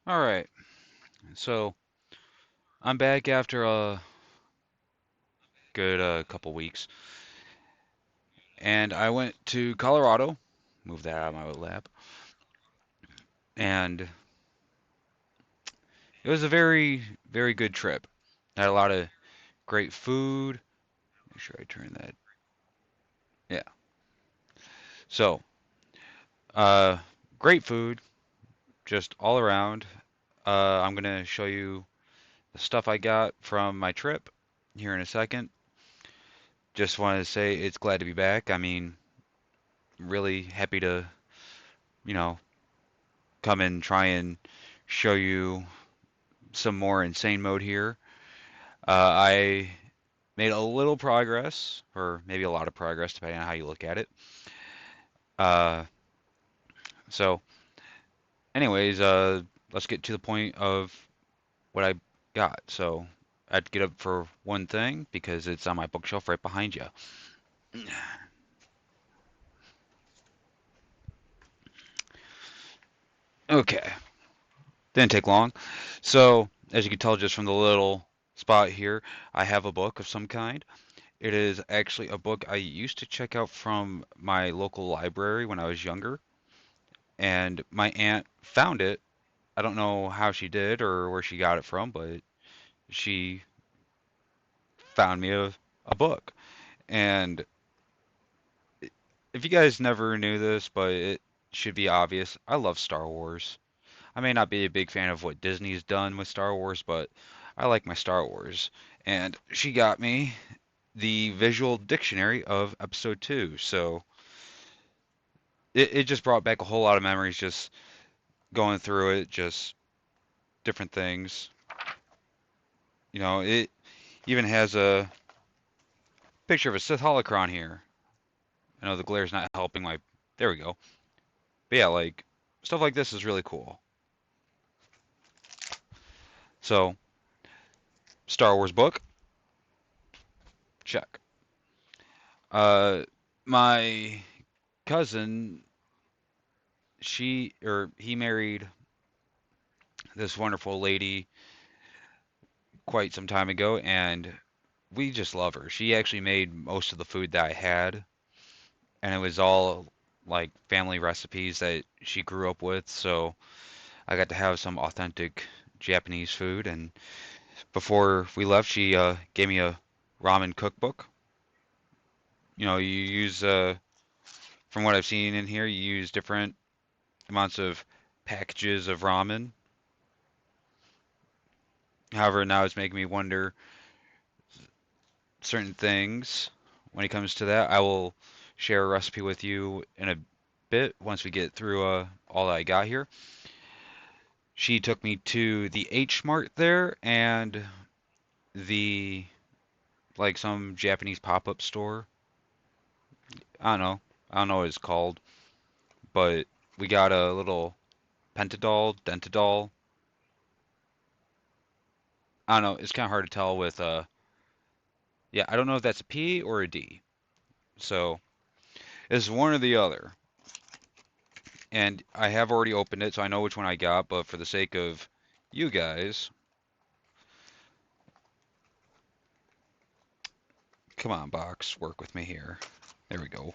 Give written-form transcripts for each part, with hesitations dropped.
All right. So I'm back after a good couple weeks, and I went to Colorado. Moved that out of my lap, and it was a very, very good trip. Had a lot of great food. Make sure I turn that. Yeah. So, uh, great food, just all around. I'm gonna show you the stuff I got from my trip here in a second. Just wanted to say it's glad to be back. I mean, really happy to, you know, come and try and show you some more insane mode here. I made a little progress, or maybe a lot of progress, depending on how you look at it. Uh, so, anyways, let's get to the point of what I got. So, I'd get up for one thing because it's on my bookshelf right behind you. Okay, didn't take long. So, as you can tell just from the little spot here, I have a book of some kind. It is actually a book I used to check out from my local library when I was younger, and my aunt found it. I don't know how she did or where she got it from, but she found me a book. And if you guys never knew this, but it should be obvious, I love Star Wars. I may not be a big fan of what Disney's done with Star Wars, but I like my Star Wars. And she got me the visual dictionary of episode 2. So it just brought back a whole lot of memories just going through it, just different things. It even has a picture of a Sith holocron here. I know the glare's not helping my. There we go. But yeah, like stuff like this is really cool. So, Star Wars book, check. Uh, my cousin, he married this wonderful lady quite some time ago, and we just love her. She actually made most of the food that I had, and it was all like family recipes that she grew up with. So I got to have some authentic Japanese food. And before we left, she gave me a ramen cookbook. You use, from what I've seen in here, you use different amounts of packages of ramen. However, now it's making me wonder certain things when it comes to that. I will share a recipe with you in a bit once we get through all that I got here. She took me to the H Mart there and the like some Japanese pop-up store. I don't know. I don't know what it's called, but we got a little pentadol, dentadol. I don't know. It's kind of hard to tell with yeah, I don't know if that's a P or a D. So it's one or the other. And I have already opened it, so I know which one I got, but for the sake of you guys, come on, box, work with me here. There we go.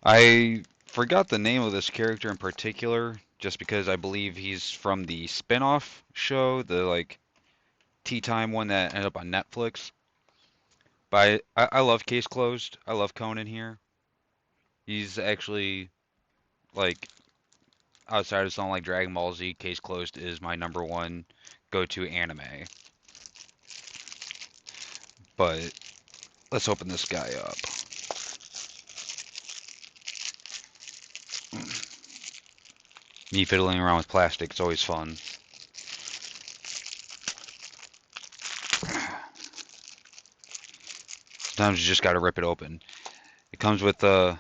I forgot the name of this character in particular, just because I believe he's from the spin-off show, the like Tea Time one that ended up on Netflix. But I love Case Closed. I love Conan here. He's actually like outside of something like Dragon Ball Z, Case Closed is my number one go-to anime. But let's open this guy up. Me fiddling around with plastic, it's always fun. Sometimes you just gotta rip it open. It comes with a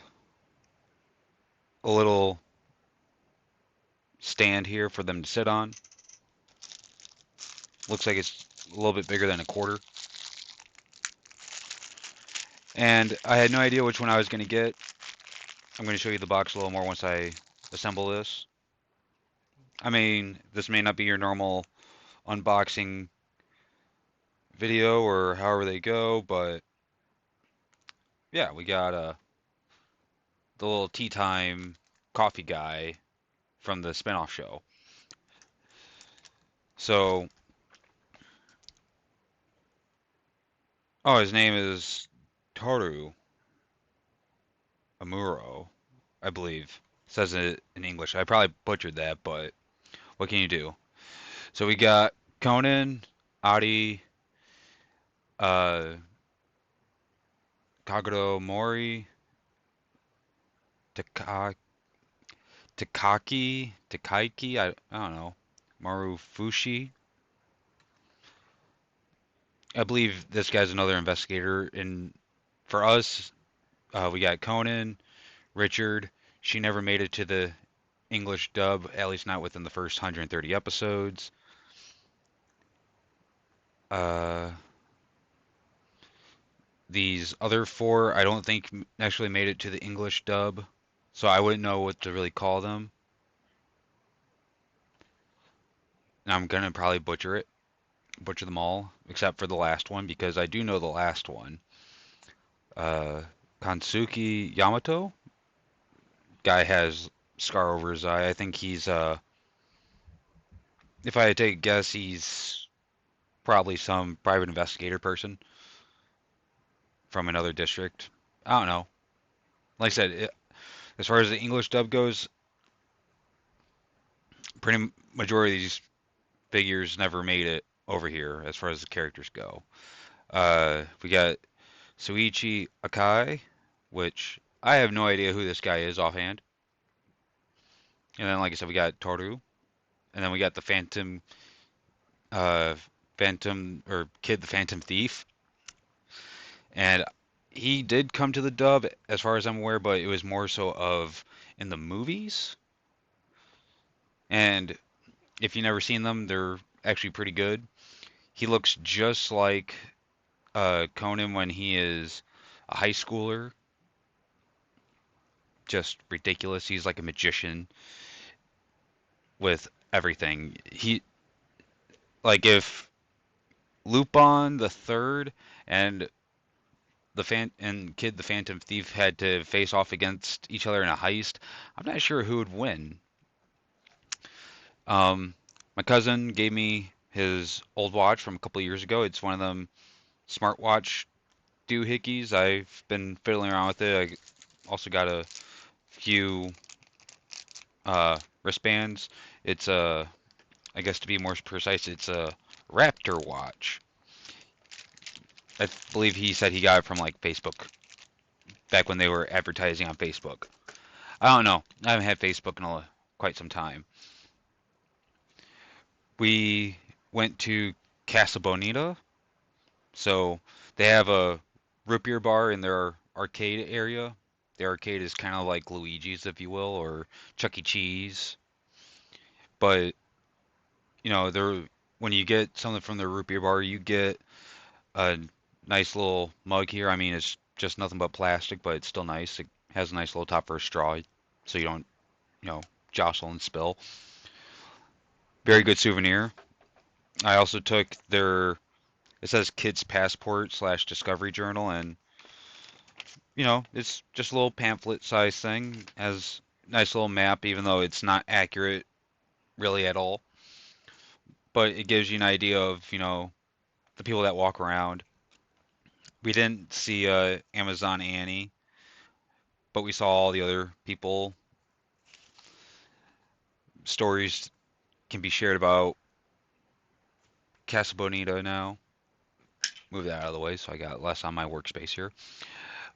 little stand here for them to sit on. Looks like it's a little bit bigger than a quarter. And I had no idea which one I was going to get. I'm going to show you the box a little more once I assemble this. I mean, this may not be your normal unboxing video or however they go, but yeah, we got the little tea time coffee guy from the spinoff show. So, oh, his name is Toru Amuro, I believe. Says it in English. I probably butchered that, but what can you do? So we got Conan, Adi, uh, Kaguro Mori, Taka, Takaiki, I don't know, Marufushi. I believe this guy's another investigator. And for us, we got Conan, Richard. She never made it to the English dub, at least not within the first 130 episodes. Uh, these other four, I don't think actually made it to the English dub, so I wouldn't know what to really call them. And I'm gonna probably butcher them all, except for the last one because I do know the last one. Uh, Kansuki Yamato, guy has scar over his eye. I think he's if I had to take a guess, he's probably some private investigator person from another district. I don't know. Like I said, as far as the English dub goes, pretty majority of these figures never made it over here as far as the characters go. We got Suichi Akai, which I have no idea who this guy is offhand. And then, like I said, we got Toru, and then we got the uh, Phantom or Kid the Phantom Thief, and he did come to the dub as far as I'm aware, but it was more so of in the movies. And if you've never seen them, they're actually pretty good. He looks just like Conan when he is a high schooler, just ridiculous. He's like a magician with everything. He like if Lupin the Third and Kid the Phantom Thief had to face off against each other in a heist, I'm not sure who would win. Um, my cousin gave me his old watch from a couple of years ago. It's one of them smartwatch doohickeys. I've been fiddling around with it. I also got a few wristbands. It's a, I guess to be more precise, it's a Raptor watch. I believe he said he got it from like Facebook back when they were advertising on Facebook. I don't know. I haven't had Facebook in quite some time. We went to Casa Bonita, so they have a root beer bar in their arcade area. The arcade is kind of like Luigi's, if you will, or Chuck E. Cheese. But they're when you get something from the root beer bar, you get a nice little mug here. I mean, it's just nothing but plastic, but it's still nice. It has a nice little top for a straw, so you don't, you know, jostle and spill. Very good souvenir. I also took their, it says Kids Passport slash Discovery Journal, and it's just a little pamphlet size thing. Has nice little map, even though it's not accurate really at all. But it gives you an idea of, the people that walk around. We didn't see Amazon Annie, but we saw all the other people. Stories can be shared about Casa Bonita now. Move that out of the way so I got less on my workspace here.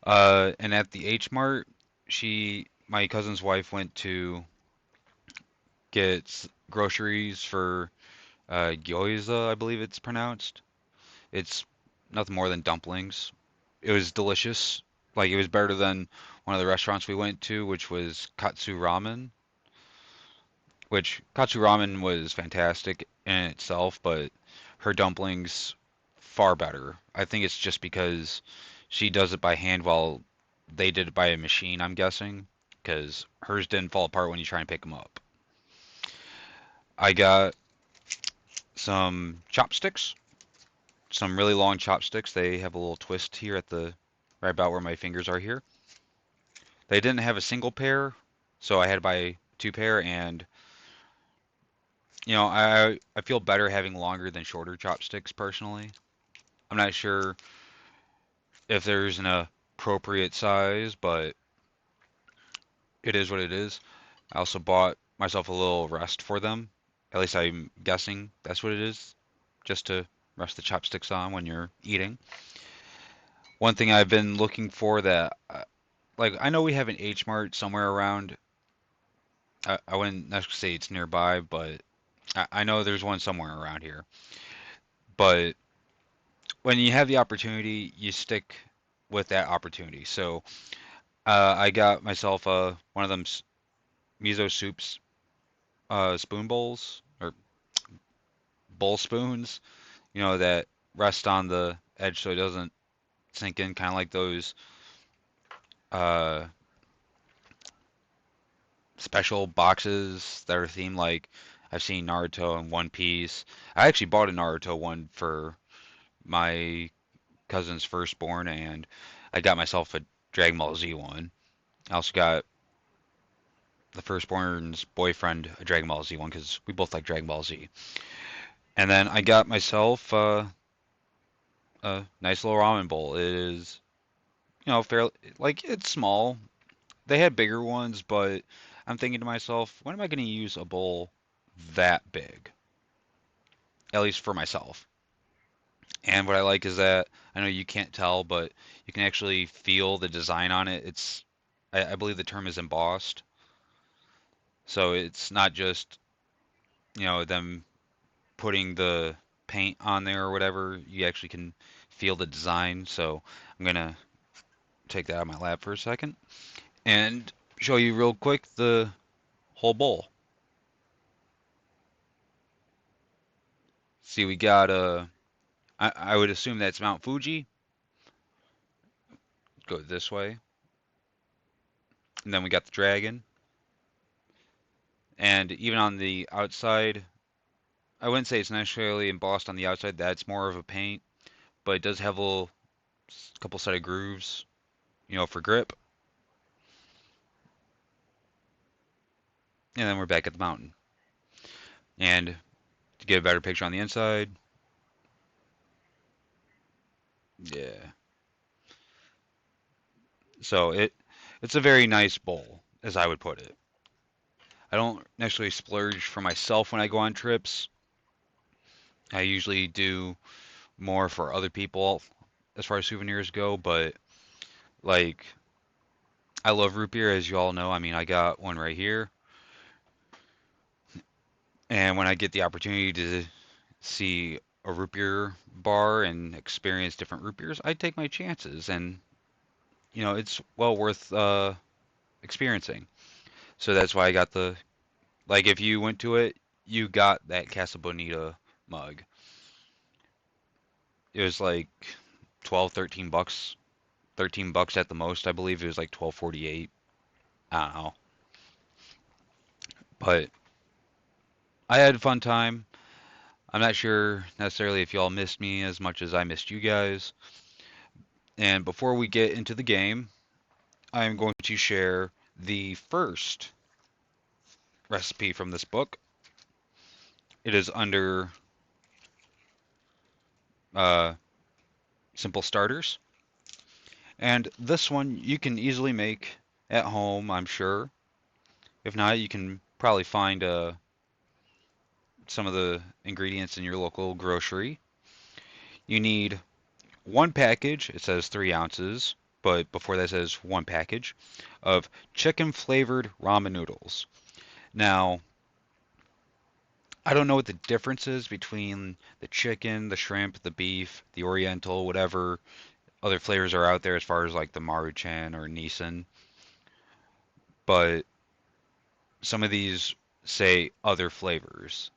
And at the H Mart, my cousin's wife went to get groceries for gyoza, I believe it's pronounced. It's nothing more than dumplings. It was delicious. Like it was better than one of the restaurants we went to, which was Katsu Ramen. Which Katsu Ramen was fantastic in itself, but her dumplings far better. I think it's just because she does it by hand while they did it by a machine, I'm guessing, because hers didn't fall apart when you try and pick them up. I got some chopsticks, some really long chopsticks. They have a little twist here at the right about where my fingers are here. They didn't have a single pair, so I had to buy two pair, and I feel better having longer than shorter chopsticks personally. I'm not sure if there's an appropriate size, but it is what it is. I also bought myself a little rest for them. At least I'm guessing that's what it is, just to rest the chopsticks on when you're eating. One thing I've been looking for that, like, I know we have an H Mart somewhere around. I wouldn't necessarily say it's nearby, but I know there's one somewhere around here. But when you have the opportunity, you stick with that opportunity. So I got myself one of them miso soups spoon bowls or bowl spoons, that rest on the edge so it doesn't sink in, kind of like those uh, special boxes that are themed. Like I've seen Naruto and One Piece. I actually bought a Naruto one for my cousin's firstborn, and I got myself a Dragon Ball Z one. I also got the firstborn's boyfriend a Dragon Ball Z one because we both like Dragon Ball Z. And then I got myself a nice little ramen bowl. It is, fairly like it's small. They had bigger ones, but I'm thinking to myself, when am I going to use a bowl that big? At least for myself. And what I like is that I know you can't tell, but you can actually feel the design on it. I believe the term is embossed. So it's not just, them putting the paint on there or whatever. You actually can feel the design. So I'm going to take that out of my lab for a second and show you real quick the whole bowl. See, we got I would assume that's Mount Fuji. Go this way. And then we got the dragon. And even on the outside, I wouldn't say it's necessarily embossed on the outside. That's more of a paint, but it does have a little couple set of grooves, for grip. And then we're back at the mountain. And to get a better picture on the inside, yeah. So it's a very nice bowl, as I would put it. I don't necessarily splurge for myself when I go on trips. I usually do more for other people as far as souvenirs go, but like I love root beer, as you all know. I mean, I got one right here, and when I get the opportunity to see a root beer bar and experience different root beers, I take my chances, and it's well worth experiencing. So that's why I got the like. If you went to it, you got that Casa Bonita mug. It was like 12, $13, $13 at the most. I believe it was like 12.48. I don't know, but I had a fun time. I'm not sure necessarily if y'all missed me as much as I missed you guys. And before we get into the game, I'm going to share the first recipe from this book. It is under uh, Simple Starters. And this one you can easily make at home, I'm sure. If not, you can probably find some of the ingredients in your local grocery. You need one package, it says 3 ounces, but before that says one package, of chicken flavored ramen noodles. Now, I don't know what the difference is between the chicken, the shrimp, the beef, the oriental, whatever other flavors are out there as far as like the Maruchan or Nissan, but some of these say other flavors.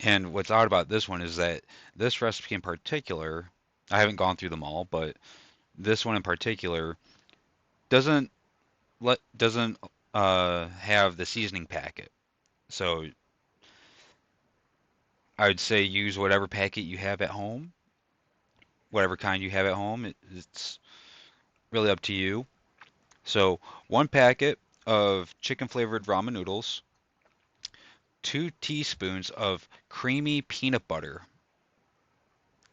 And what's odd about this one is that this recipe in particular, I haven't gone through them all, but this one in particular doesn't have the seasoning packet. So I would say use whatever packet you have at home, whatever kind you have at home. It's really up to you. So, one packet of chicken flavored ramen noodles, 2 teaspoons of creamy peanut butter.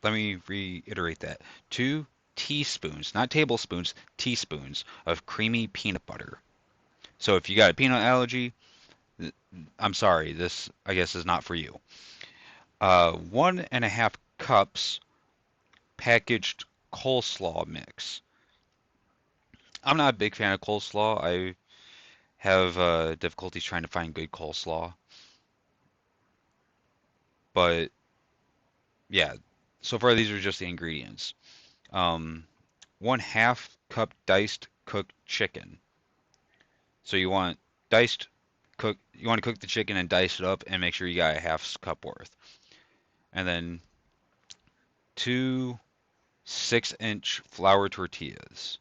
Let me reiterate that. 2 teaspoons, not tablespoons, teaspoons of creamy peanut butter. So if you got a peanut allergy, I'm sorry, this I guess is not for you. 1.5 cups packaged coleslaw mix. I'm not a big fan of coleslaw. I have difficulties trying to find good coleslaw. But yeah, so far these are just the ingredients. Um, 1/2 cup diced cooked chicken. So you want to cook the chicken and dice it up and make sure you got a 1/2 cup worth. And then 2 6-inch flour tortillas.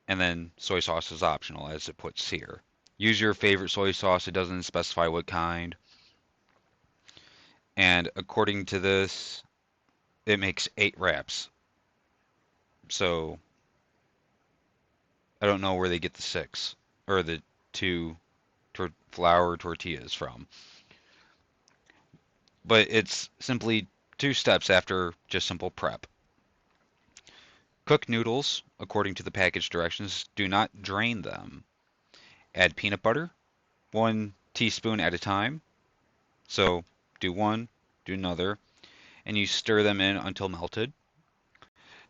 And then soy sauce is optional as it puts here. Use your favorite soy sauce. It doesn't specify what kind. And according to this, it makes 8 wraps. So I don't know where they get the 6 or the 2 flour tortillas from. But it's simply 2 steps after just simple prep. Cook noodles according to the package directions. Do not drain them. Add peanut butter, 1 teaspoon at a time. So do one, do another, and you stir them in until melted.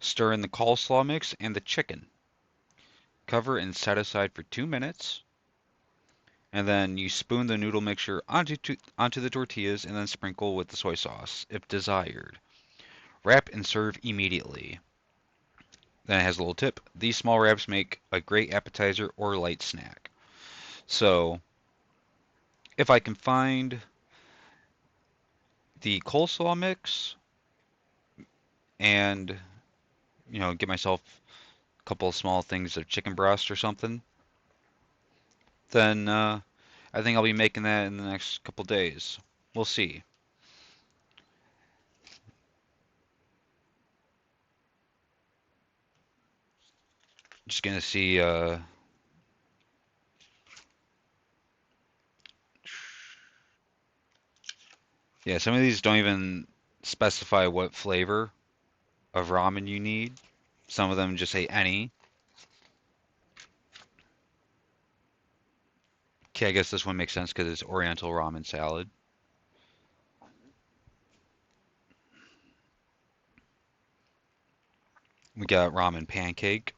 Stir in the coleslaw mix and the chicken. Cover and set aside for 2 minutes. And then you spoon the noodle mixture onto the tortillas and then sprinkle with the soy sauce if desired. Wrap and serve immediately. Then it has a little tip. These small wraps make a great appetizer or light snack. So if I can find the coleslaw mix and get myself a couple of small things of chicken breast or something, then I think I'll be making that in the next couple days. We'll see. Just gonna see. Yeah, some of these don't even specify what flavor of ramen you need. Some of them just say any. Okay, I guess this one makes sense because it's Oriental ramen salad. We got ramen pancake.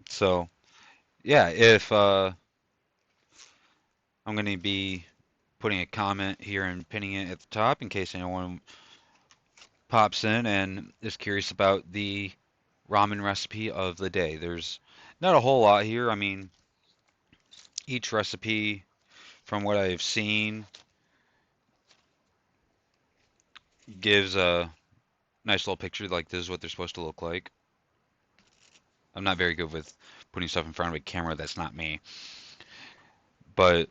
So yeah, if I'm going to be putting a comment here and pinning it at the top in case anyone pops in and is curious about the ramen recipe of the day. There's not a whole lot here. I mean, each recipe, from what I've seen, gives a nice little picture like this is what they're supposed to look like. I'm not very good with putting stuff in front of a camera that's not me, but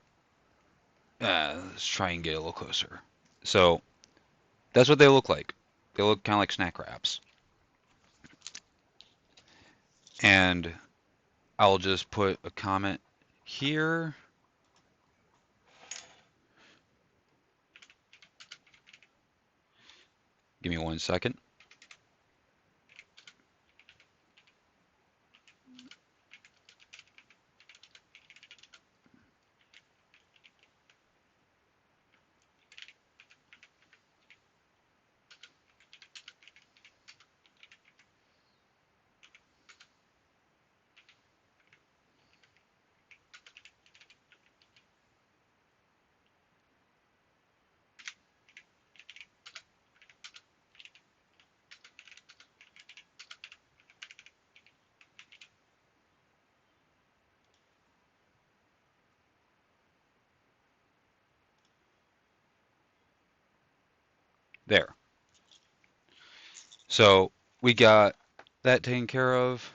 let's try and get a little closer. So that's what they look like. They look kind of like snack wraps. And I'll just put a comment here. Give me 1 second. There. So we got that taken care of.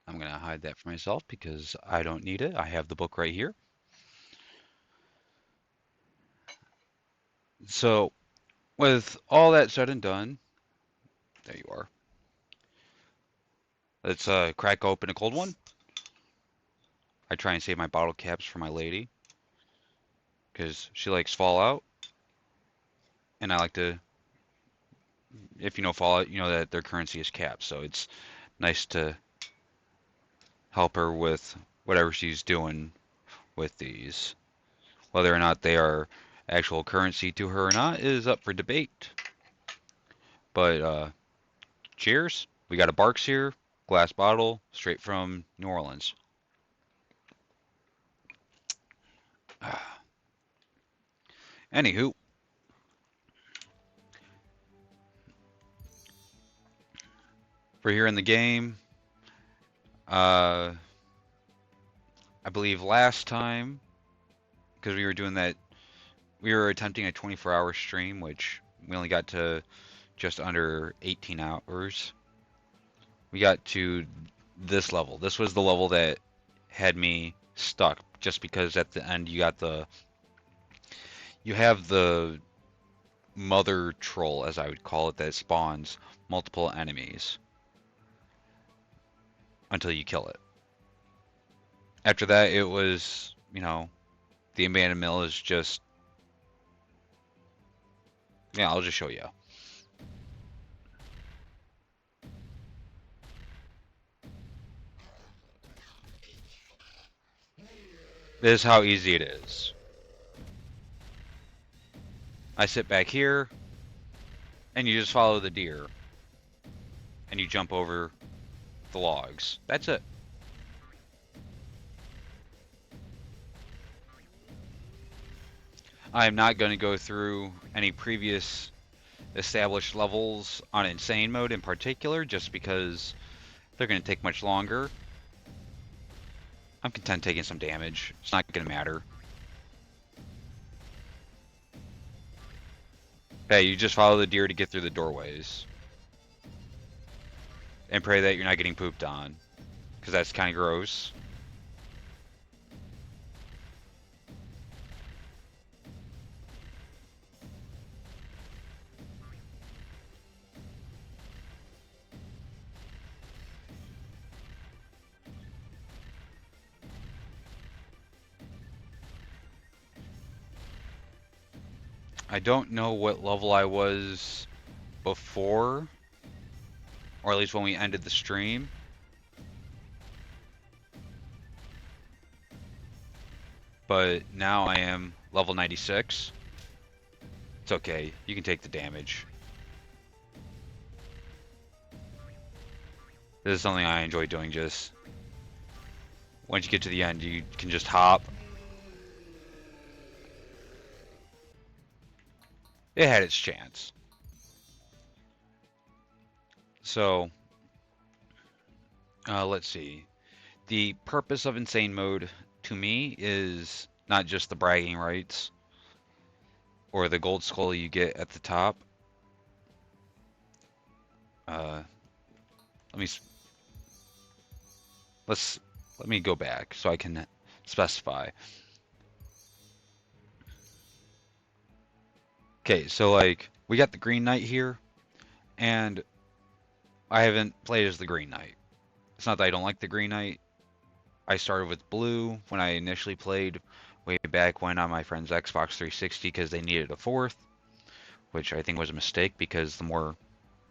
I'm going to hide that for myself because I don't need it. I have the book right here. So, with all that said and done, there you are. Let's crack open a cold one. I try and save my bottle caps for my lady because she likes Fallout, and I like to. If you know Fallout, you know that their currency is caps, so it's nice to help her with whatever she's doing with these. Whether or not they are actual currency to her or not is up for debate. But cheers. We got a Barks here, glass bottle, straight from New Orleans. Anywho, we're here in the game. I believe last time, because we were doing that, we were attempting a 24-hour stream, which we only got to just under 18 hours. We got to this level. This was the level that had me stuck, just because at the end you have the mother troll, as I would call it, that spawns multiple enemies until you kill it. After that, it was, the abandoned mill is just, yeah, I'll just show you. This is how easy it is. I sit back here, and you just follow the deer, and you jump over the logs. That's it. I'm not going to go through any previous established levels on insane mode in particular, just because they're going to take much longer. I'm content taking some damage. It's not going to matter. Hey, you just follow the deer to get through the doorways. And pray that you're not getting pooped on, because that's kind of gross. I don't know what level I was before, or at least when we ended the stream. But now I am level 96. It's okay, you can take the damage. This is something I enjoy doing, just once you get to the end, you can just hop. It had its chance. So, let's see. The purpose of insane mode to me is not just the bragging rights or the gold skull you get at the top. Let me go back so I can specify. Okay, so like we got the Green Knight here, and I haven't played as the Green Knight. It's not that I don't like the Green Knight. I started with blue when I initially played way back when on my friend's Xbox 360 because they needed a fourth, which I think was a mistake because the more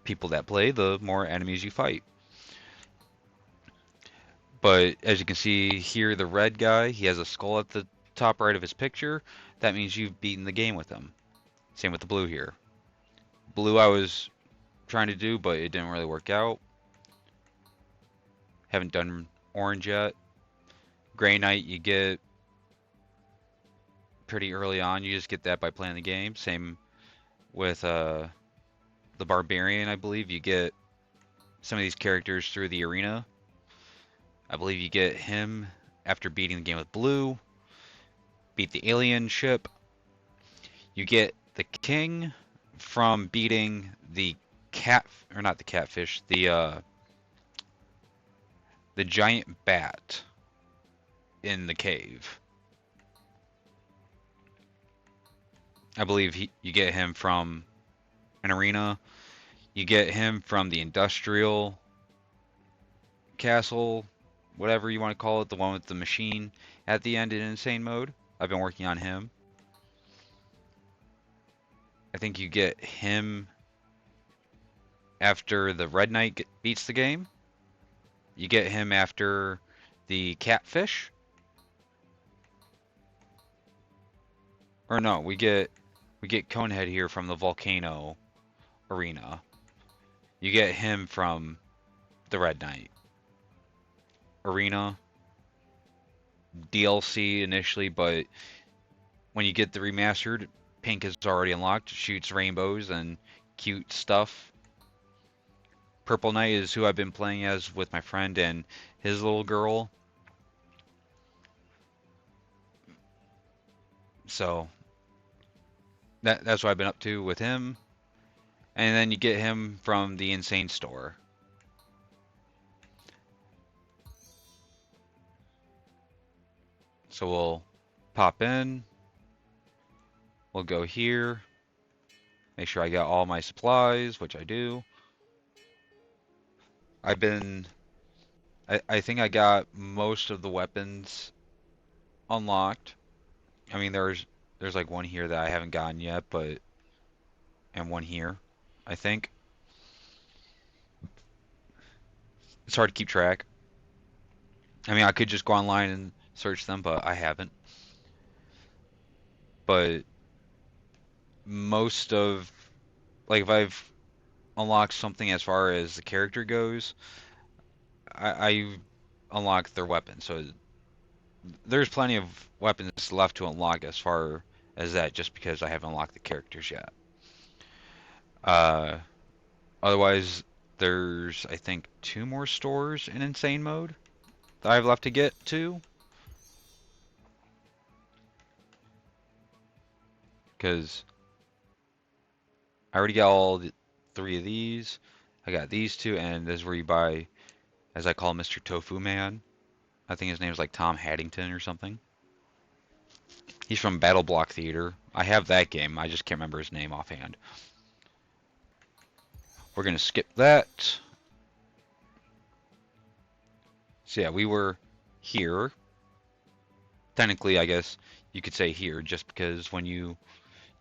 people that play, the more enemies you fight. But as you can see here, the red guy, he has a skull at the top right of his picture. That means you've beaten the game with him. Same with the blue here. Blue I was trying to do, but it didn't really work out. Haven't done orange yet. Gray Knight you get pretty early on. You just get that by playing the game. Same with the Barbarian, I believe. You get some of these characters through the arena. I believe you get him after beating the game with blue. Beat the alien ship. You get the king from beating the cat, or not the catfish, the giant bat in the cave. I believe you get him from an arena. You get him from the industrial castle, whatever you want to call it, the one with the machine at the end in insane mode. I've been working on him. I think you get him after the Red Knight beats the game. You get him after the catfish. Or no, we get Conehead here from the volcano arena. You get him from the Red Knight arena DLC initially, but when you get the remastered, pink is already unlocked, shoots rainbows and cute stuff. Purple Knight is who I've been playing as with my friend and his little girl. So that's what I've been up to with him. And then you get him from the Insane Store. So we'll pop in. We'll go here. Make sure I got all my supplies, which I do. I think I got most of the weapons unlocked. I mean, there's like one here that I haven't gotten yet, but and one here, I think. It's hard to keep track. I mean, I could just go online and search them, but I haven't. But most of, like, if I've unlocked something as far as the character goes, I unlock their weapon. So there's plenty of weapons left to unlock as far as that, just because I haven't unlocked the characters yet. Uh, Otherwise, there's, I think, 2 more stores in Insane Mode that I have left to get to. Because I already got all 3 of these. I got these 2, and this is where you buy, as I call Mr. Tofu Man. I think his name is like Tom Haddington or something. He's from Battle Block Theater. I have that game. I just can't remember his name offhand. We're going to skip that. So yeah, we were here. Technically, I guess you could say here, just because when you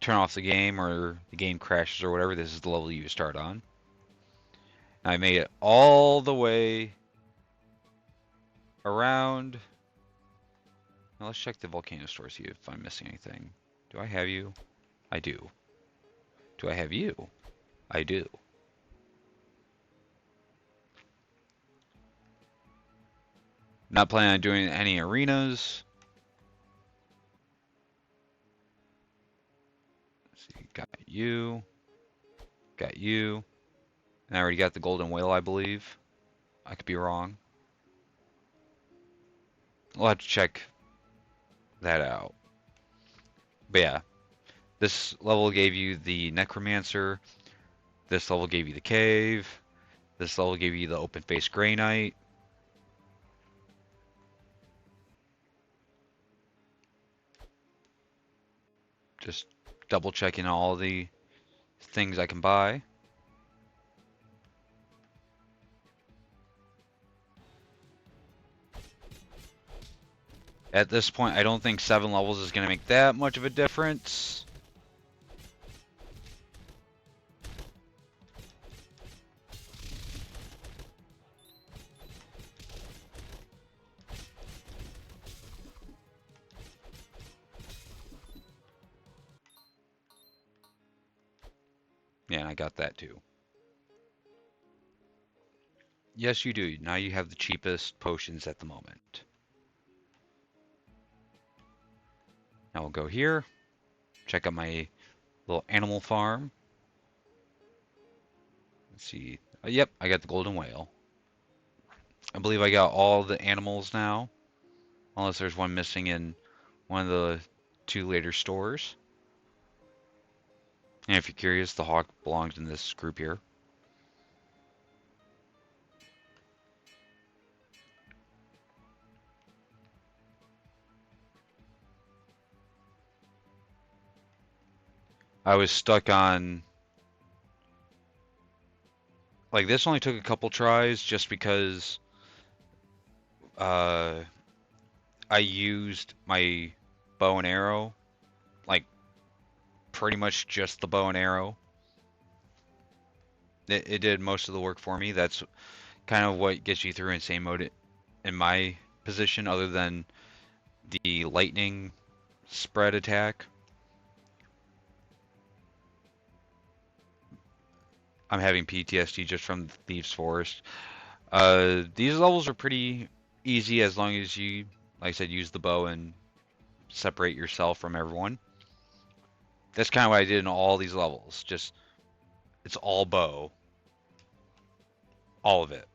turn off the game or the game crashes or whatever, this is the level you start on. I made it all the way around. Now let's check the volcano store, see if I'm missing anything. Do I have you? I do. Do I have you? I do. Not planning on doing any arenas. Let's see, got you. Got you. And I already got the golden whale, I believe. I could be wrong. We'll have to check that out. But yeah, this level gave you the necromancer. This level gave you the cave. This level gave you the open face Grey Knight. Just double checking all the things I can buy. At this point, I don't think 7 levels is going to make that much of a difference. Yeah, and I got that too. Yes, you do. Now you have the cheapest potions at the moment. Now we'll go here. Check out my little animal farm. Let's see. Yep, I got the golden whale. I believe I got all the animals now. unless there's one missing in one of the two later stores. And if you're curious, the hawk belongs in this group here. I was stuck on, like, this only took a couple tries just because uh, I used my bow and arrow, like pretty much just the bow and arrow. It did most of the work for me. That's kind of what gets you through insane mode in my position, other than the lightning spread attack. I'm having PTSD just from Thieves Forest. These levels are pretty easy as long as you, like I said, use the bow and separate yourself from everyone. That's kind of what I did in all these levels. Just, it's all bow. All of it.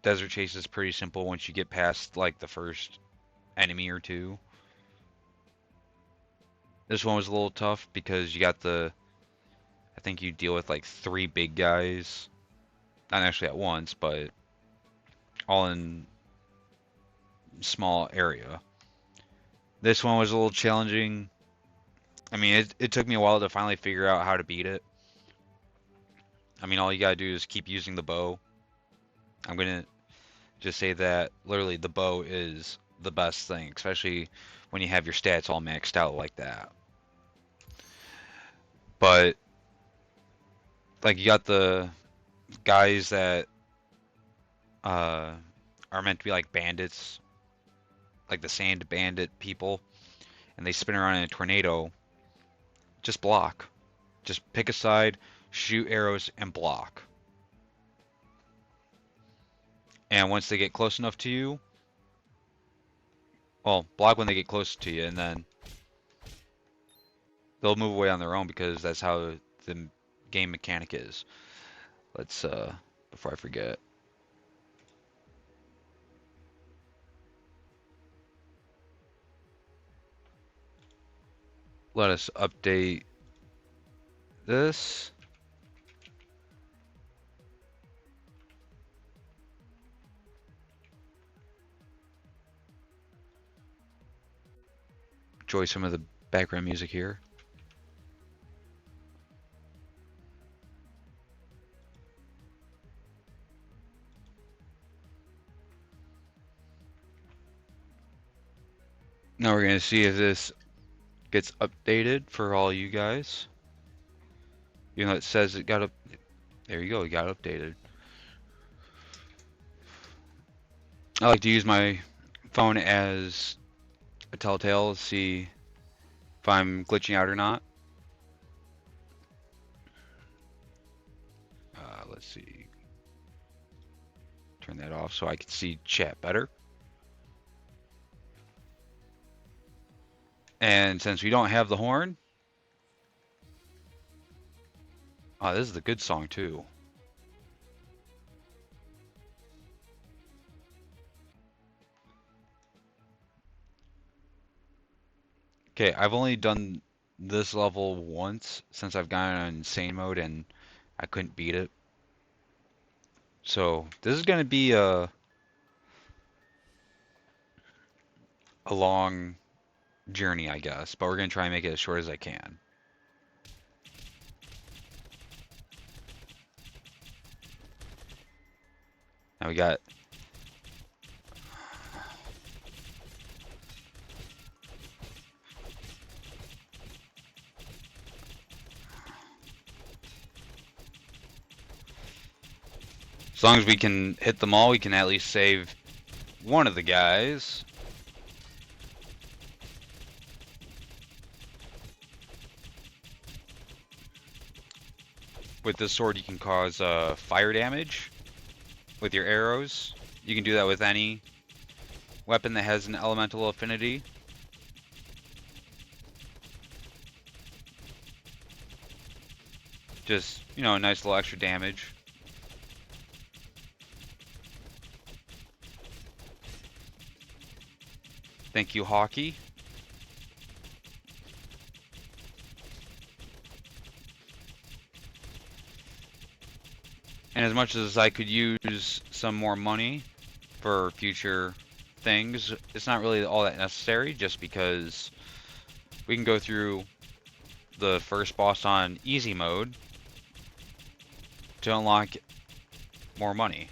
Desert Chase is pretty simple once you get past, like, the first enemy or two. This one was a little tough because you got I think you deal with like 3 big guys. Not actually at once, but all in small area. This one was a little challenging. I mean, it took me a while to finally figure out how to beat it. I mean, all you gotta do is keep using the bow. I'm gonna just say that literally the bow is the best thing, especially when you have your stats all maxed out like that. But like, you got the guys that are meant to be like bandits, like the sand bandit people, and they spin around in a tornado. Just block. Just pick a side, shoot arrows, and block. And once they get close enough to you, well, block when they get close to you, and then they'll move away on their own because that's how the game mechanic is. Let's, before I forget. Let us update this. Enjoy some of the background music here. Now we're going to see if this gets updated for all you guys. You know, it says it got up. There you go, it got updated. I like to use my phone as a telltale to see if I'm glitching out or not. Let's see. Turn that off so I can see chat better. And since we don't have the horn, oh, this is the good song too. Okay, I've only done this level once since I've gone on insane mode and I couldn't beat it. So this is going to be a long journey, I guess, but we're going to try and make it as short as I can. Now we got as long as we can hit them all, we can at least save one of the guys. With this sword, you can cause fire damage with your arrows. You can do that with any weapon that has an elemental affinity. Just, you know, a nice little extra damage. Thank you, Hockey. And as much as I could use some more money for future things, it's not really all that necessary just because we can go through the first boss on easy mode to unlock more money.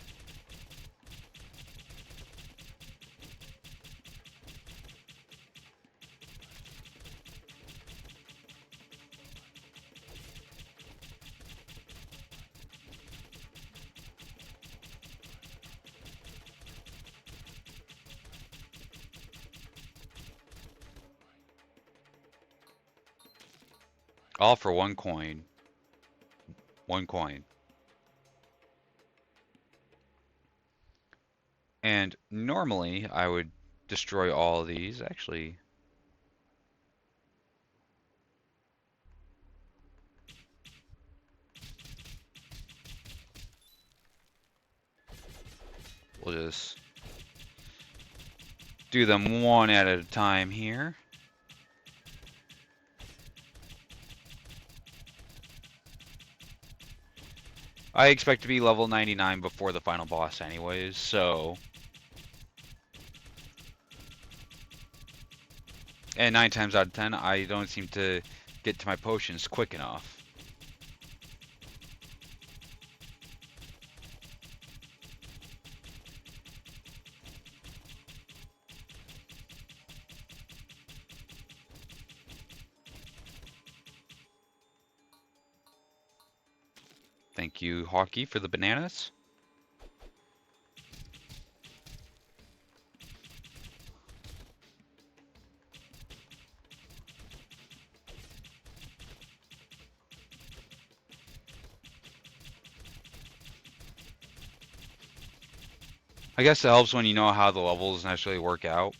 All for 1 coin. 1 coin. And normally I would destroy all of these. Actually, we'll just do them one at a time here. I expect to be level 99 before the final boss anyways, so... And 9 times out of 10, I don't seem to get to my potions quick enough. Thank you, Hockey, for the bananas. I guess it helps when you know how the levels naturally work out.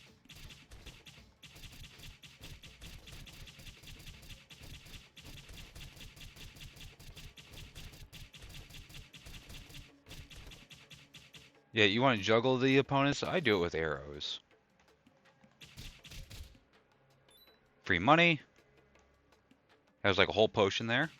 Yeah, you want to juggle the opponents? I do it with arrows. Free money. There's like a whole potion there.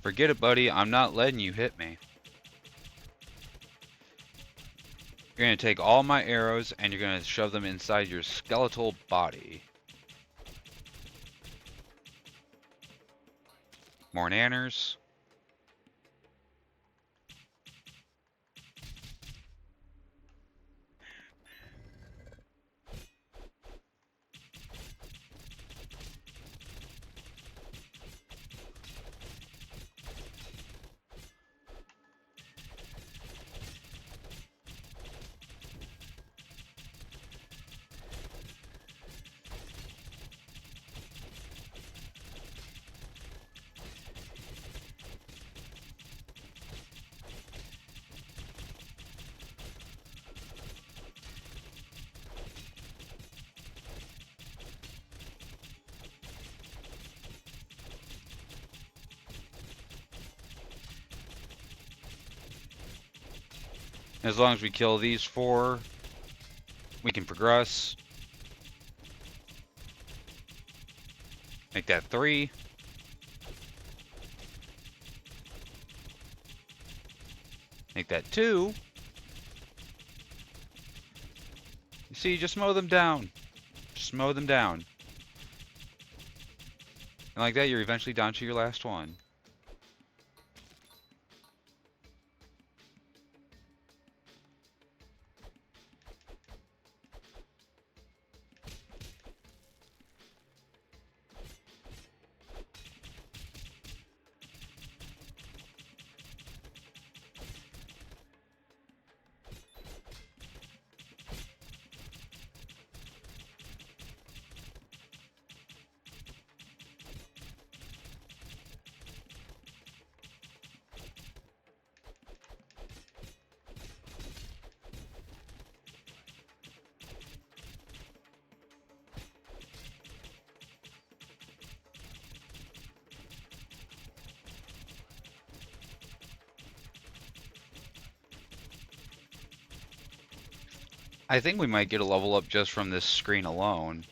Forget it, buddy. I'm not letting you hit me. You're going to take all my arrows and you're going to shove them inside your skeletal body. More nanners. As long as we kill these 4, we can progress. Make that 3. Make that 2. You see, just mow them down. Just mow them down. And like that, you're eventually down to your last one. I think we might get a level up just from this screen alone.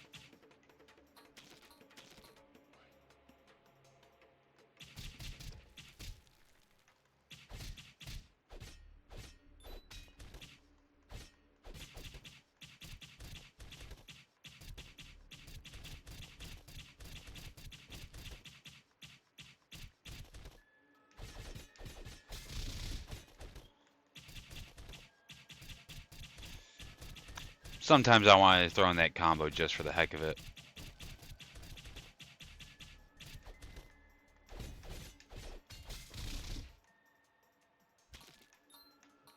Sometimes I want to throw in that combo just for the heck of it.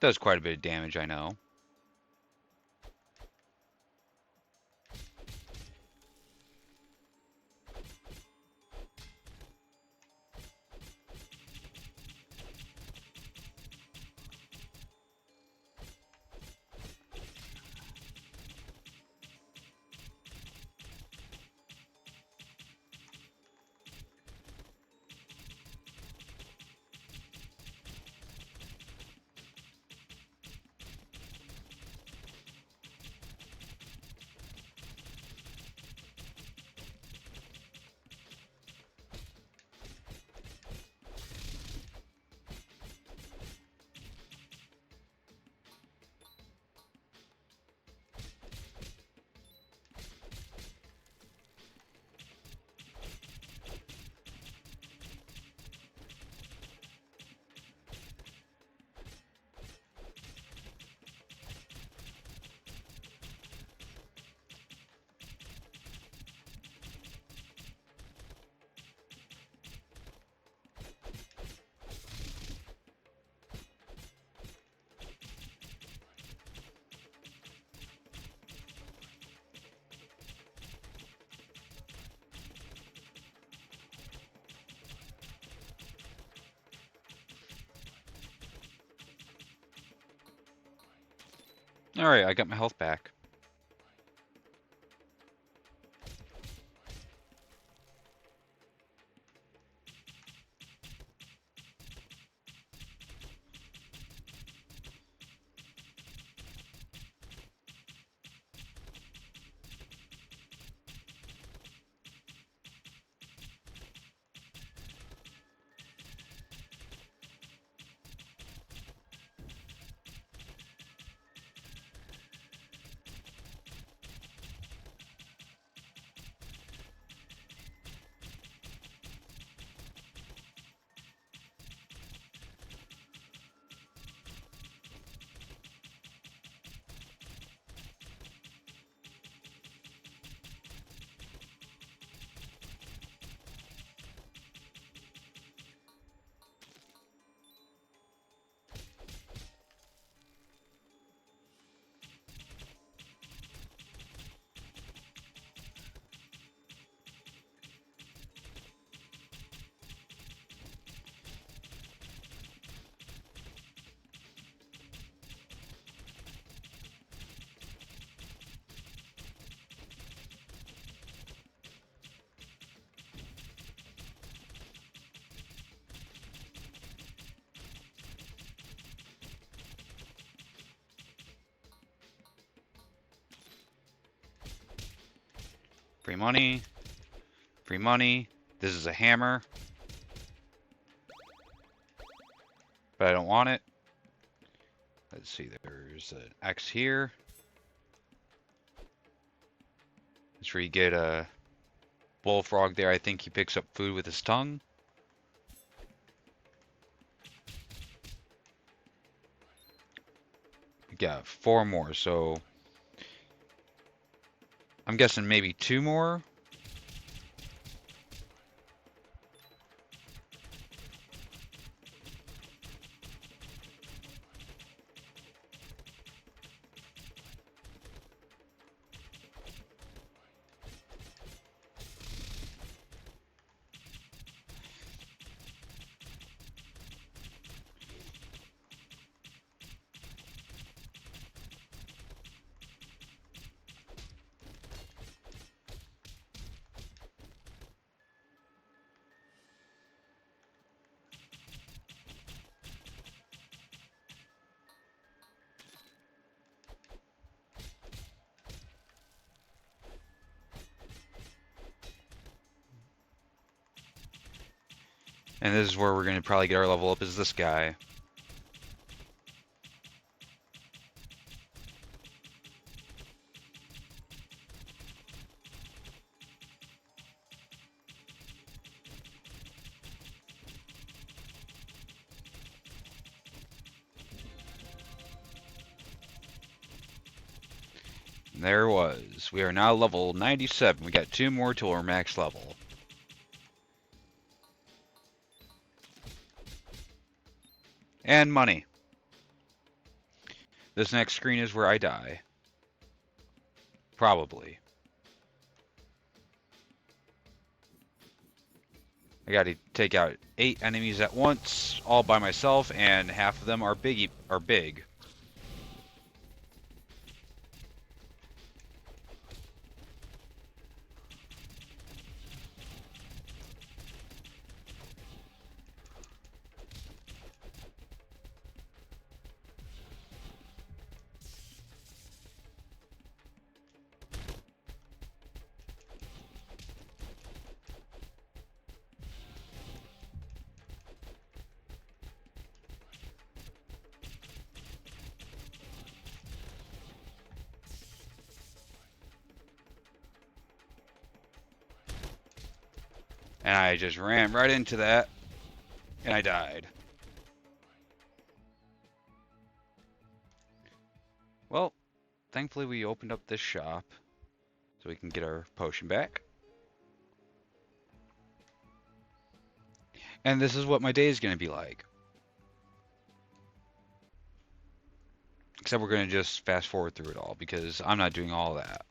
Does quite a bit of damage, I know. Alright, I got my health back. Free money. Free money. This is a hammer. But I don't want it. Let's see, there's an X here. That's where you get a bullfrog there. I think he picks up food with his tongue. We got 4 more, so I'm guessing maybe 2 more. And this is where we're going to probably get our level up, is this guy. And there it was. We are now level 97. We got 2 more till our max level. And money. This next screen is where I die. Probably. I gotta take out 8 enemies at once, all by myself, and half of them are big. And I just ran right into that, and I died. Well, thankfully we opened up this shop, so we can get our potion back. And this is what my day is going to be like. Except we're going to just fast forward through it all, because I'm not doing all that.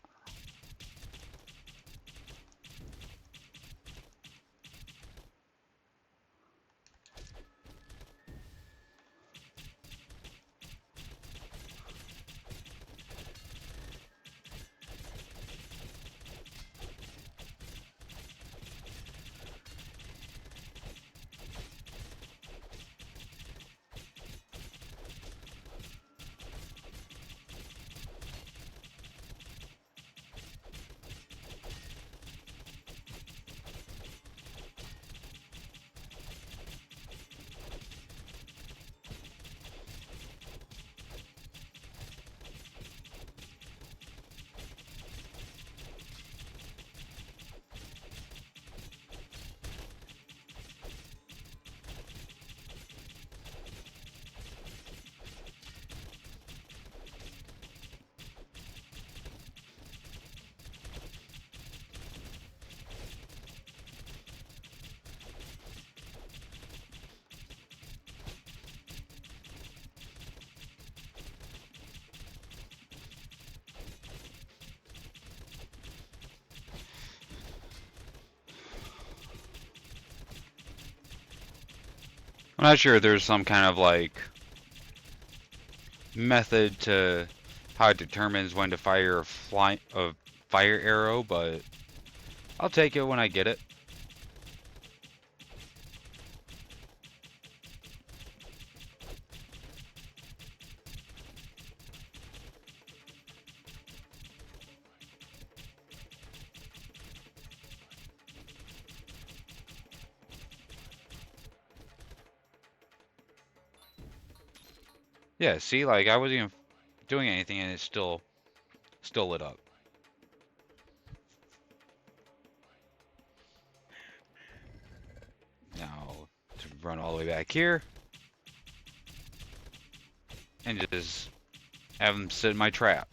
I'm not sure if there's some kind of like method to how it determines when to fire a fire arrow, but I'll take it when I get it. Yeah, see, like I wasn't even doing anything and it's still lit up. Now to run all the way back here and just have them sit in my trap.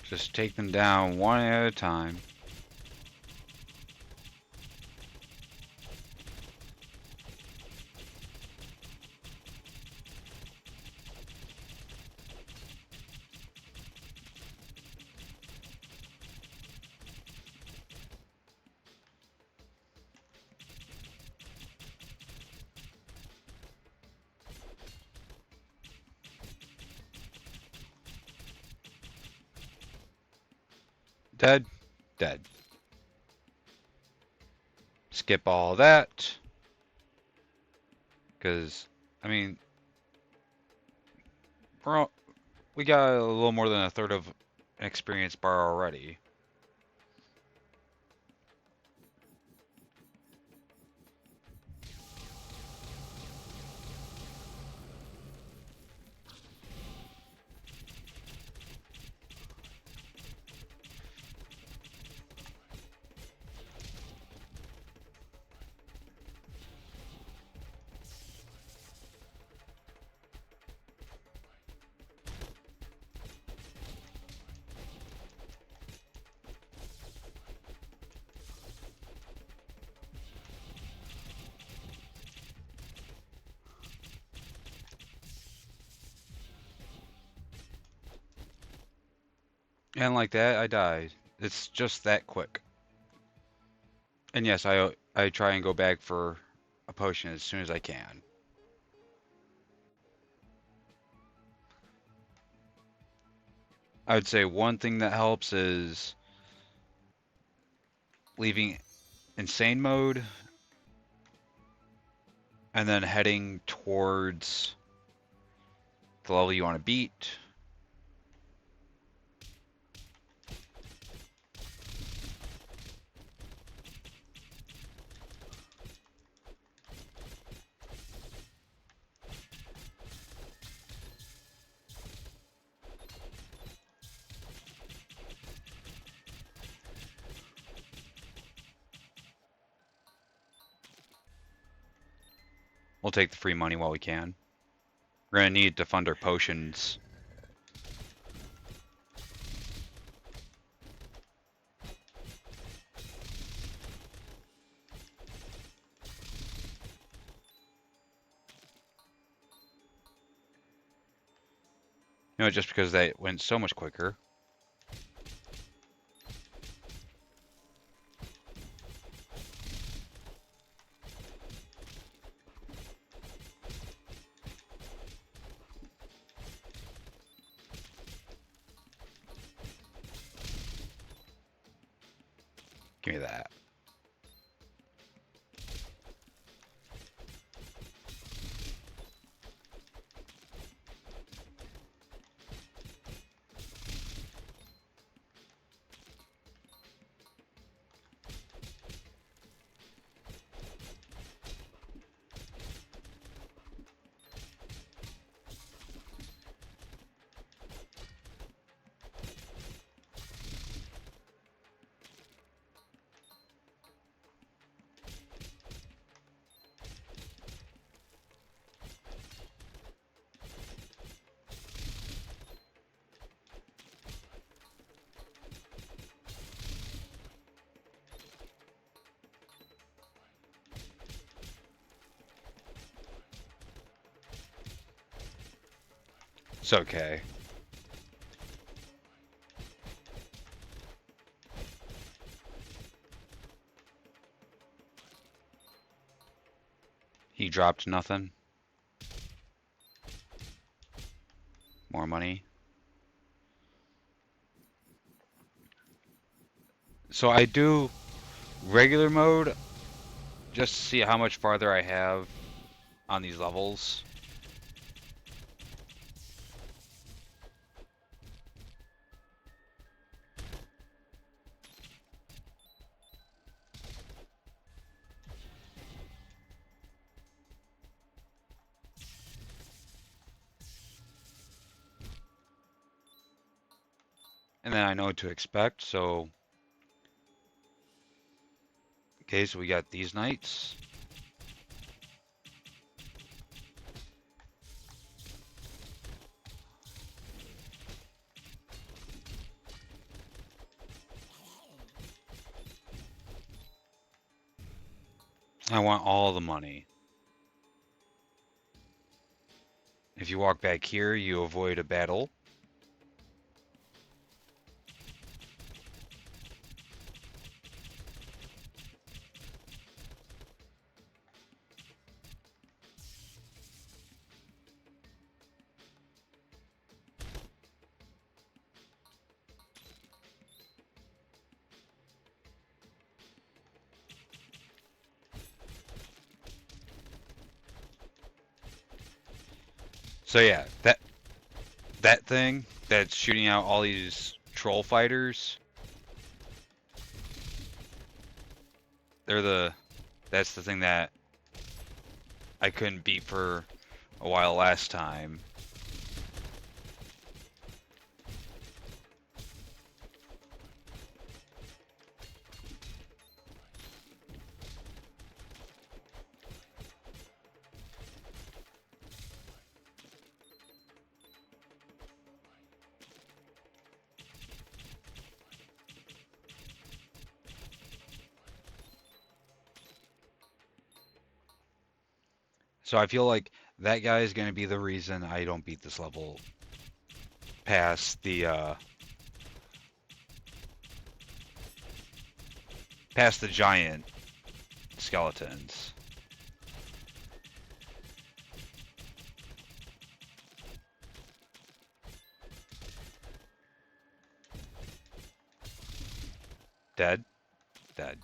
Just take them down one at a time. Dead. Dead. Skip all that. Because, I mean, we got a little more than a third of an experience bar already. And like that, I died. It's just that quick. And yes, I try and go back for a potion as soon as I can. I would say one thing that helps is leaving insane mode and then heading towards the level you want to beat. We'll take the free money while we can. We're gonna need to fund our potions. You know, just because they went so much quicker. Give me that. It's okay. He dropped nothing. More money. So I do regular mode just to see how much farther I have on these levels. And then I know what to expect, so... Okay, so we got these knights. I want all the money. If you walk back here, you avoid a battle. So yeah, that thing that's shooting out all these troll fighters, they're the that's the thing that I couldn't beat for a while last time. So I feel like that guy is going to be the reason I don't beat this level past past the giant skeletons. Dead? Dead.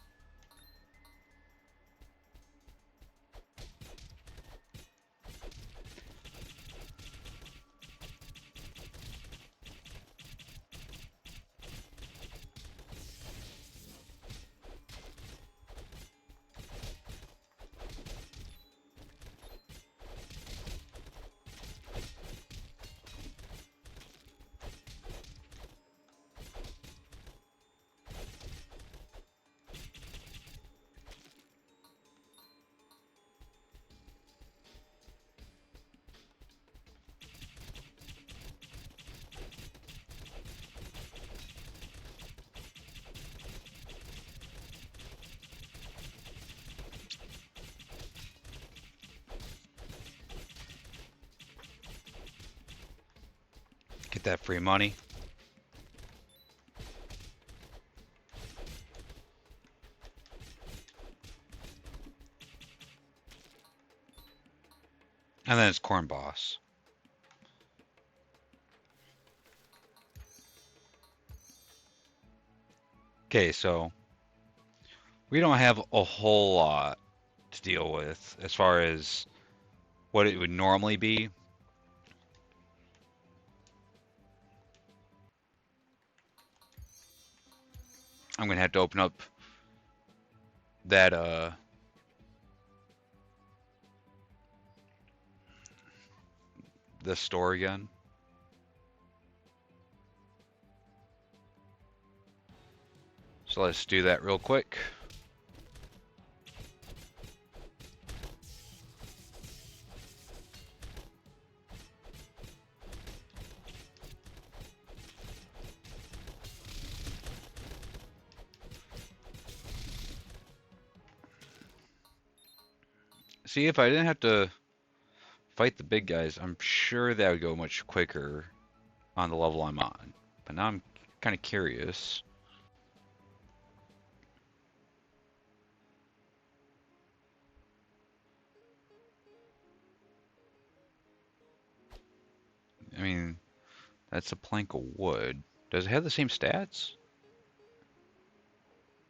Get that free money. And then it's Corn Boss. Okay, so we don't have a whole lot to deal with as far as what it would normally be. I'm gonna have to open up that the store again. So let's do that real quick. See, if I didn't have to fight the big guys, I'm sure that would go much quicker on the level I'm on. But now I'm kind of curious. I mean, that's a plank of wood. Does it have the same stats?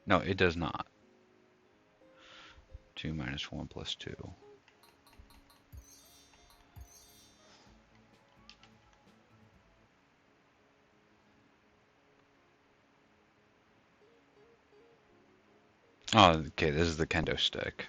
No, it does not. 2 minus 1 plus 2. Oh, okay, this is the kendo stick.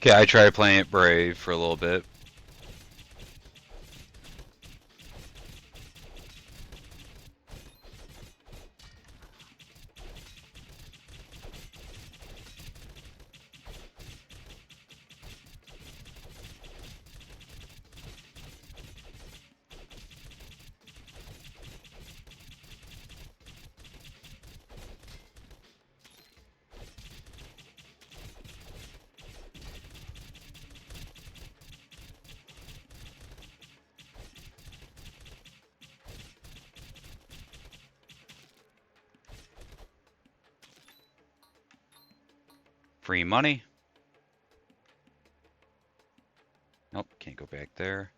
Okay, I tried playing it brave for a little bit. Free money. Nope, can't go back there.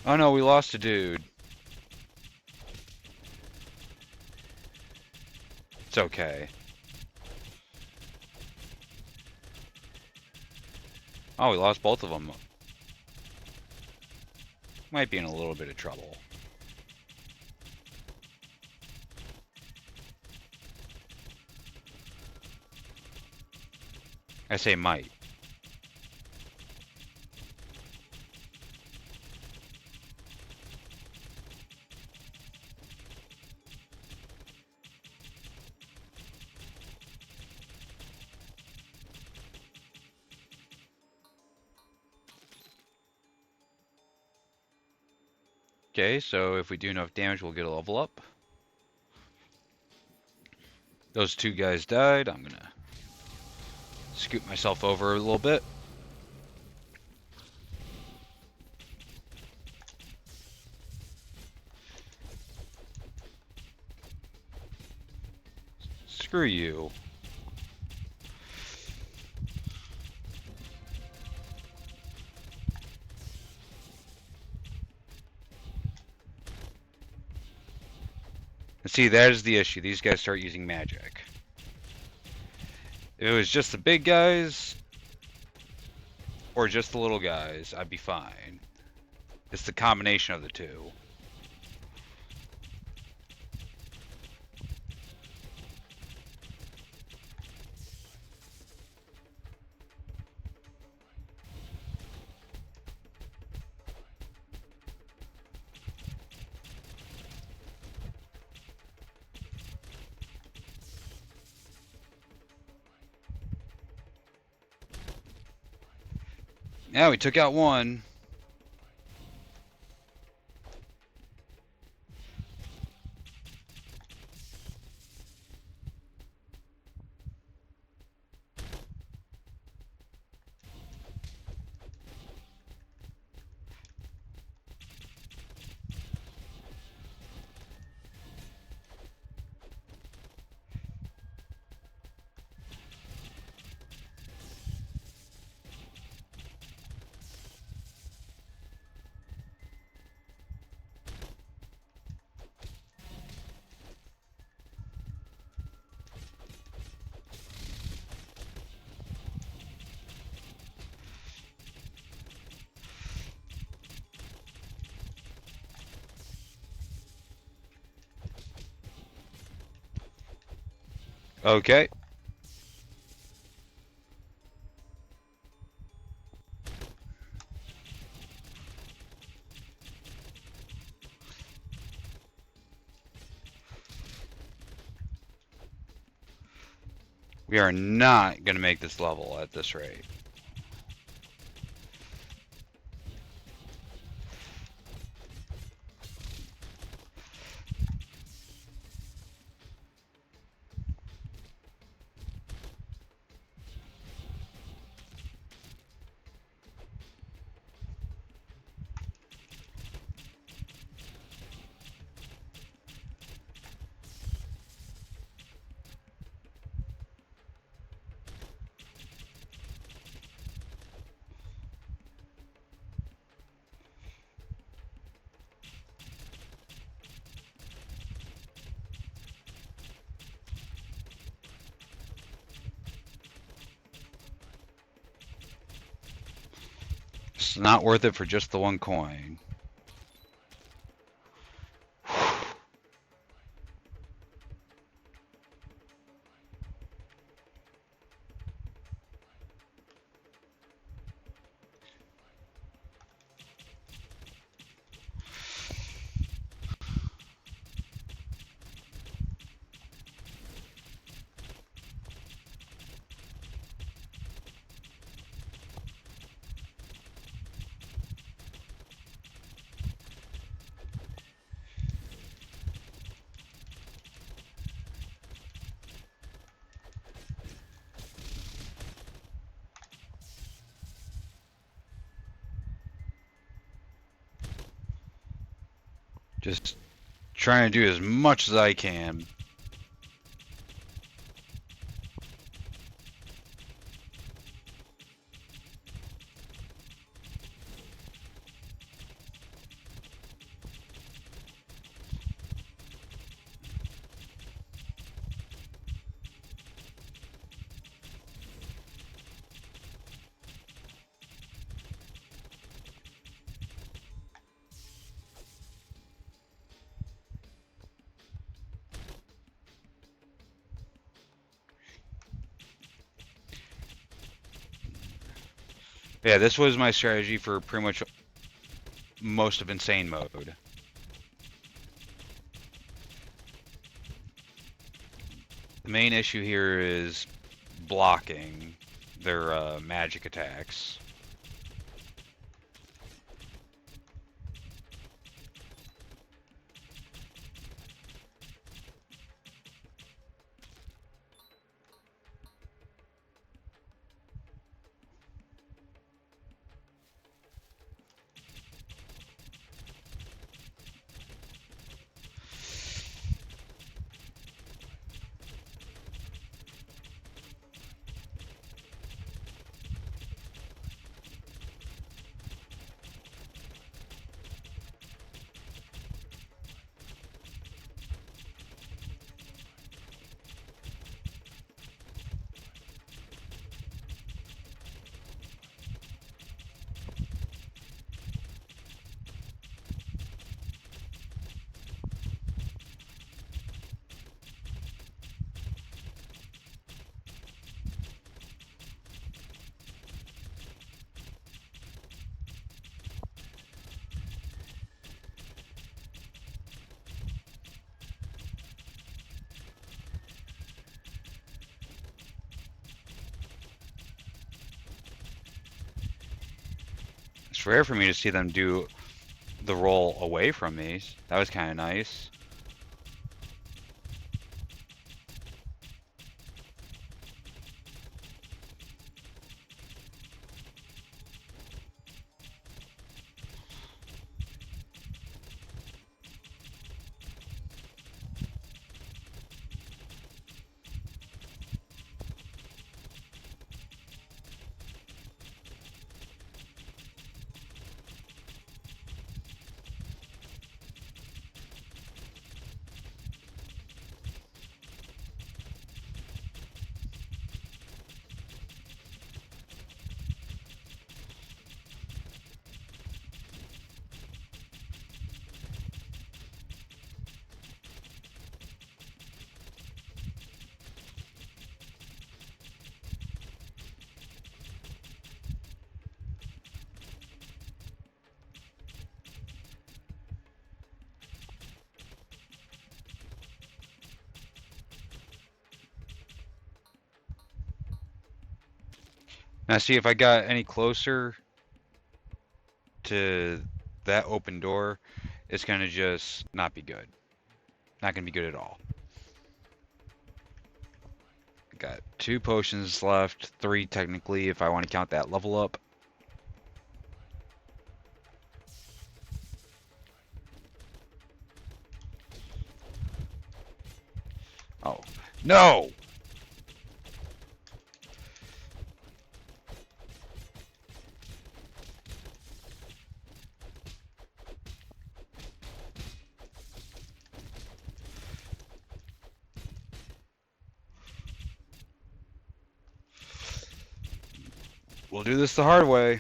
Oh no, we lost a dude. It's okay. Oh, we lost both of them. Might be in a little bit of trouble. I say might. Okay, so if we do enough damage, we'll get a level up. Those two guys died. I'm gonna scoot myself over a little bit. Screw you. And see, that is the issue. These guys start using magic. If it was just the big guys, or just the little guys, I'd be fine. It's the combination of the two. Yeah, we took out one. Okay. We are not going to make this level at this rate. It's not worth it for just the 1 coin. Just trying to do as much as I can. Yeah, this was my strategy for pretty much most of insane mode. The main issue here is blocking their magic attacks. It's rare for me to see them do the roll away from me. That was kind of nice. Now see if I got any closer to that open door, it's gonna just not be good. Not gonna be good at all. Got 2 potions left, 3 technically if I want to count that level up. Oh, no! We'll do this the hard way.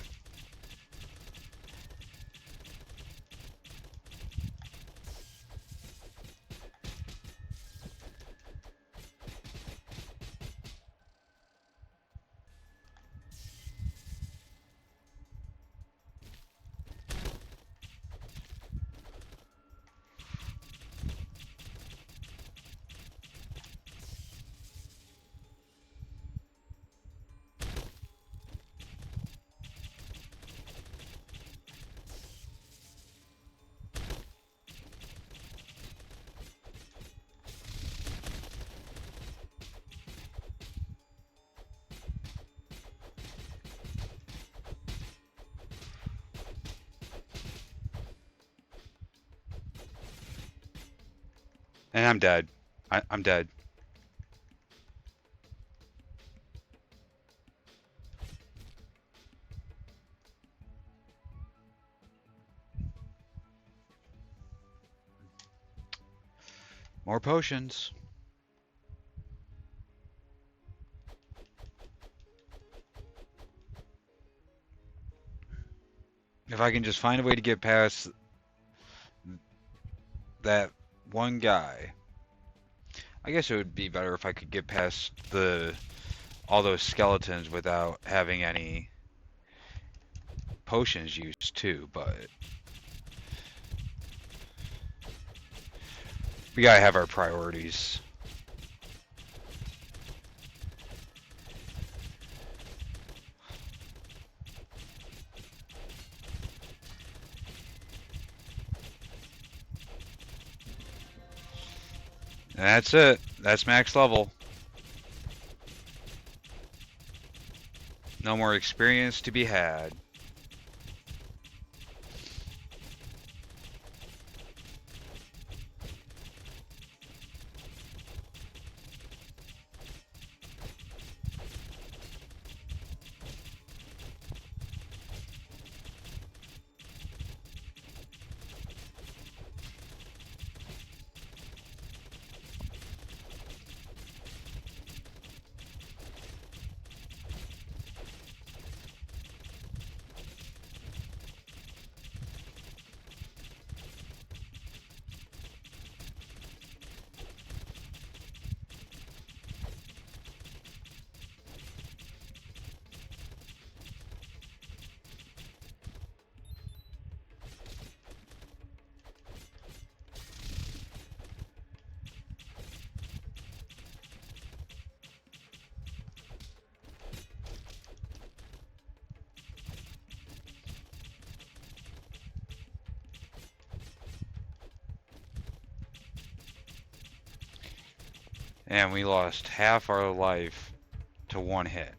And I'm dead. I'm dead. More potions. If I can just find a way to get past that one guy. I guess it would be better if I could get past all those skeletons without having any potions used too, but we gotta have our priorities. And that's it. That's max level. No more experience to be had. And we lost half our life to one hit.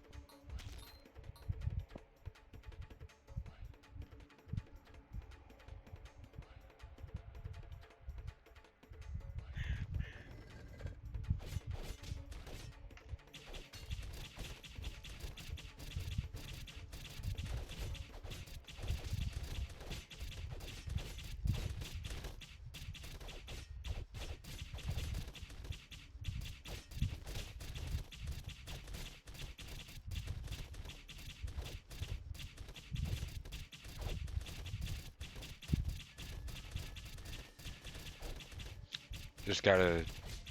Just gotta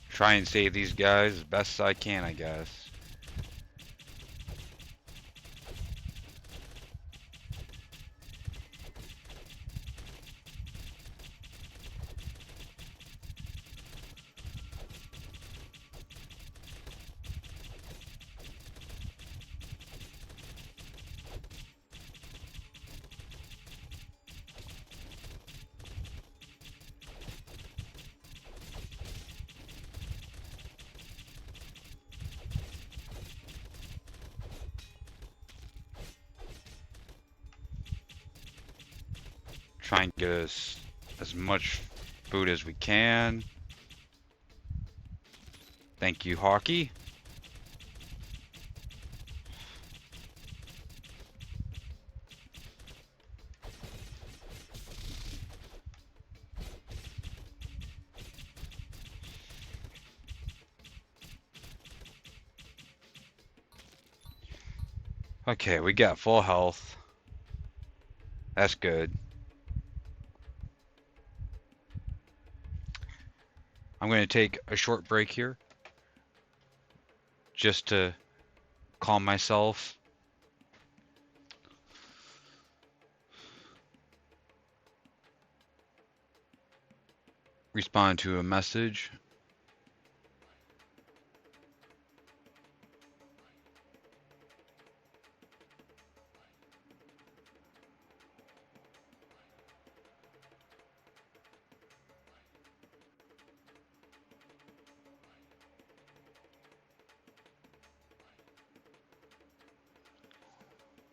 try and save these guys as best as I can, I guess. Try and get us as much food as we can. Thank you, Hockey. Okay, we got full health. That's good. I'm going to take a short break here just to calm myself. Respond to a message.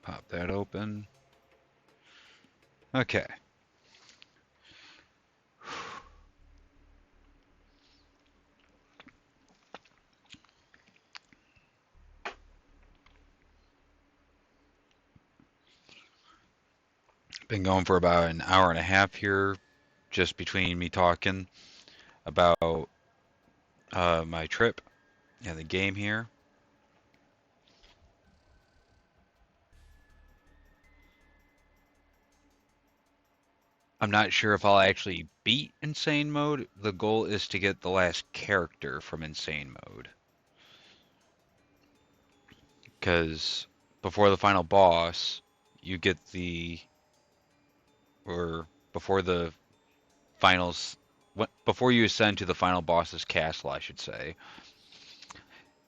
Pop that open. Okay. going for about an hour and a half here, just between me talking about my trip and the game here. I'm not sure if I'll actually beat Insane Mode. The goal is to get the last character from Insane Mode. Because before the final boss, you get or before the finals, before you ascend to the final boss's castle, I should say,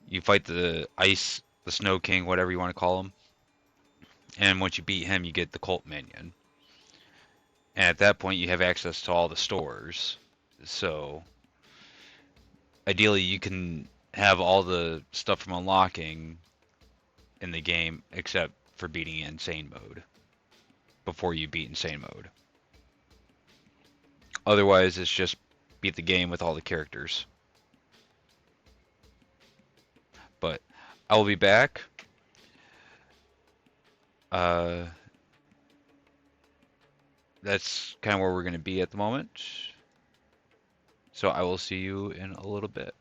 you fight the Snow King, whatever you want to call him. And once you beat him, you get the cult minion. And at that point, you have access to all the stores. So ideally, you can have all the stuff from unlocking in the game except for beating Insane Mode before you beat Insane Mode. Otherwise, it's just beat the game with all the characters. But I will be back. Uh, that's kind of where we're going to be at the moment. So I will see you in a little bit.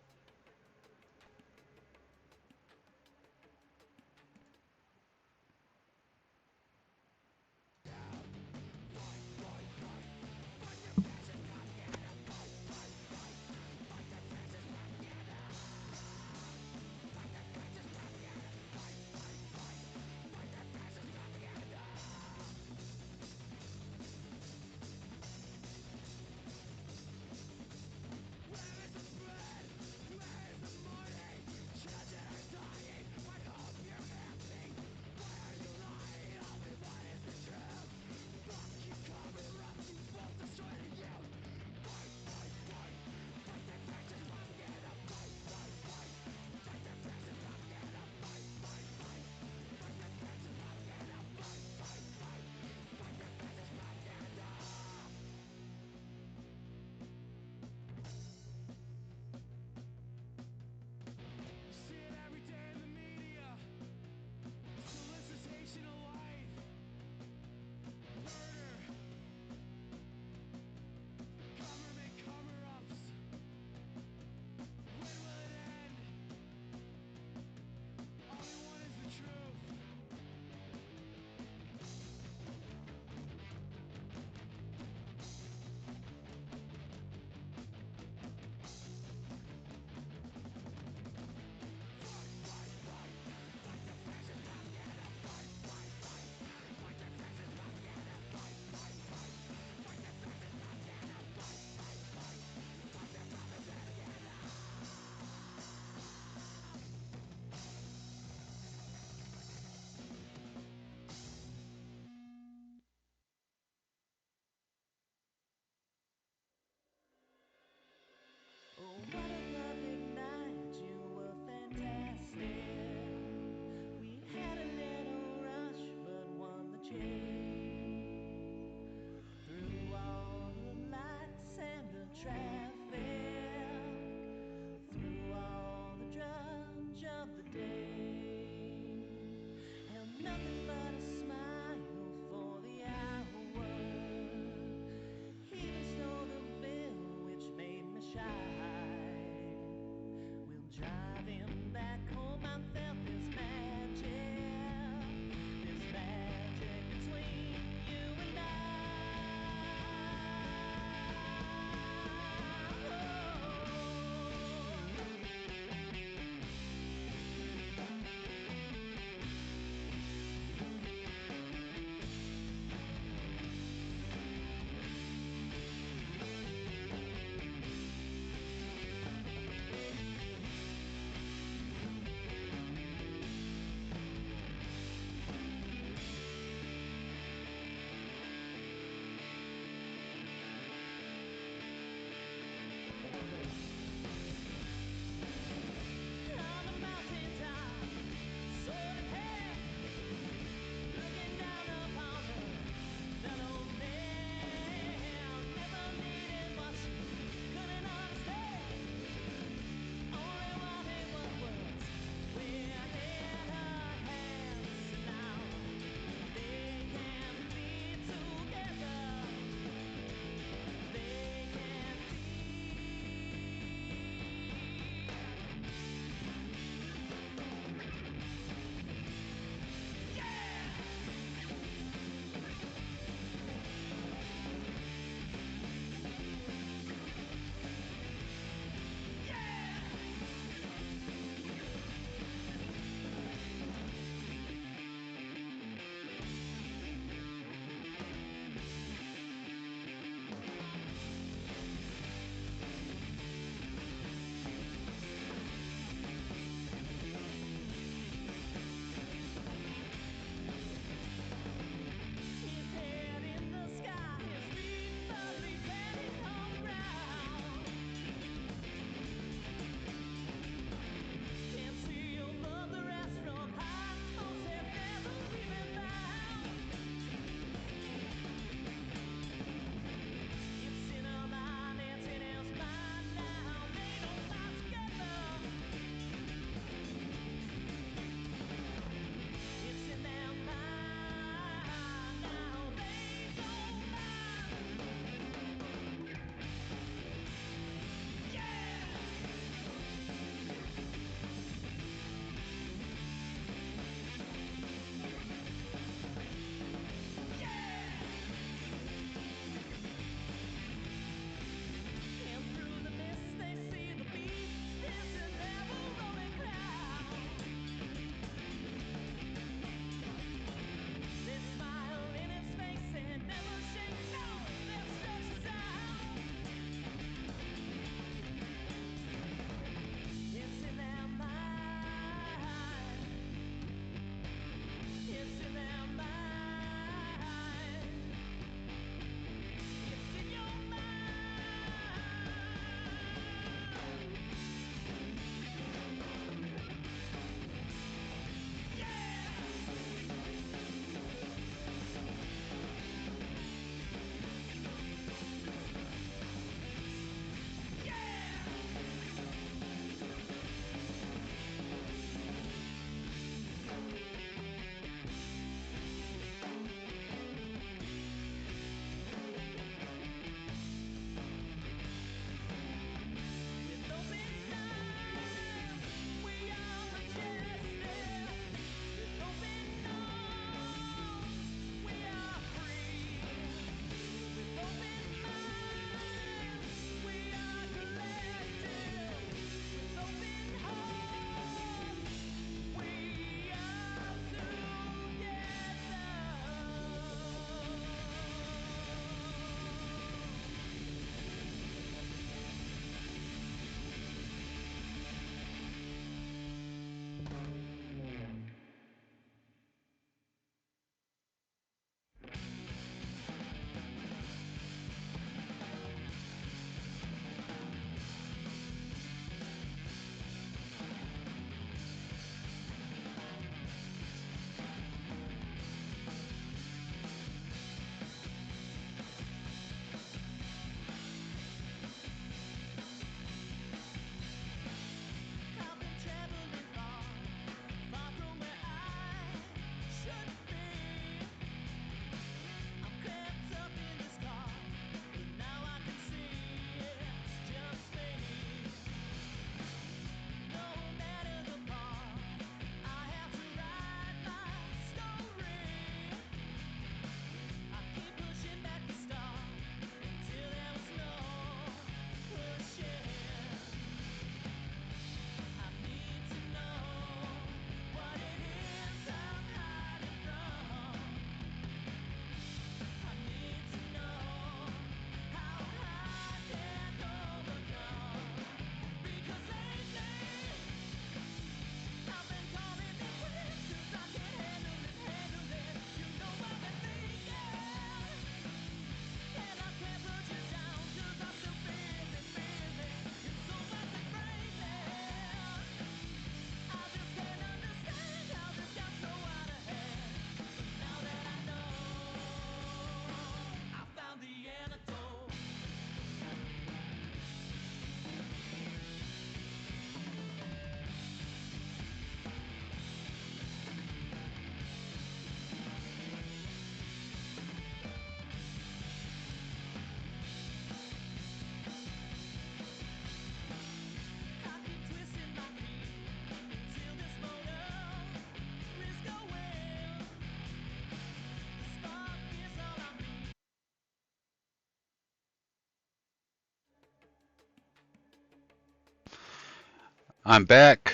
I'm back.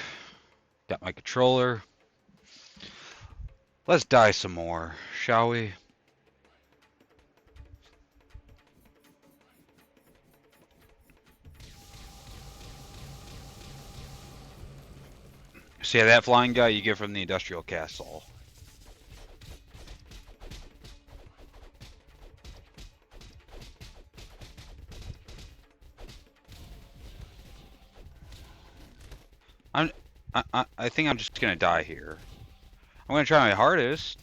Got my controller. Let's die some more, shall we? See that flying guy you get from the industrial castle. I'm, I think I'm just gonna die here. I'm gonna try my hardest.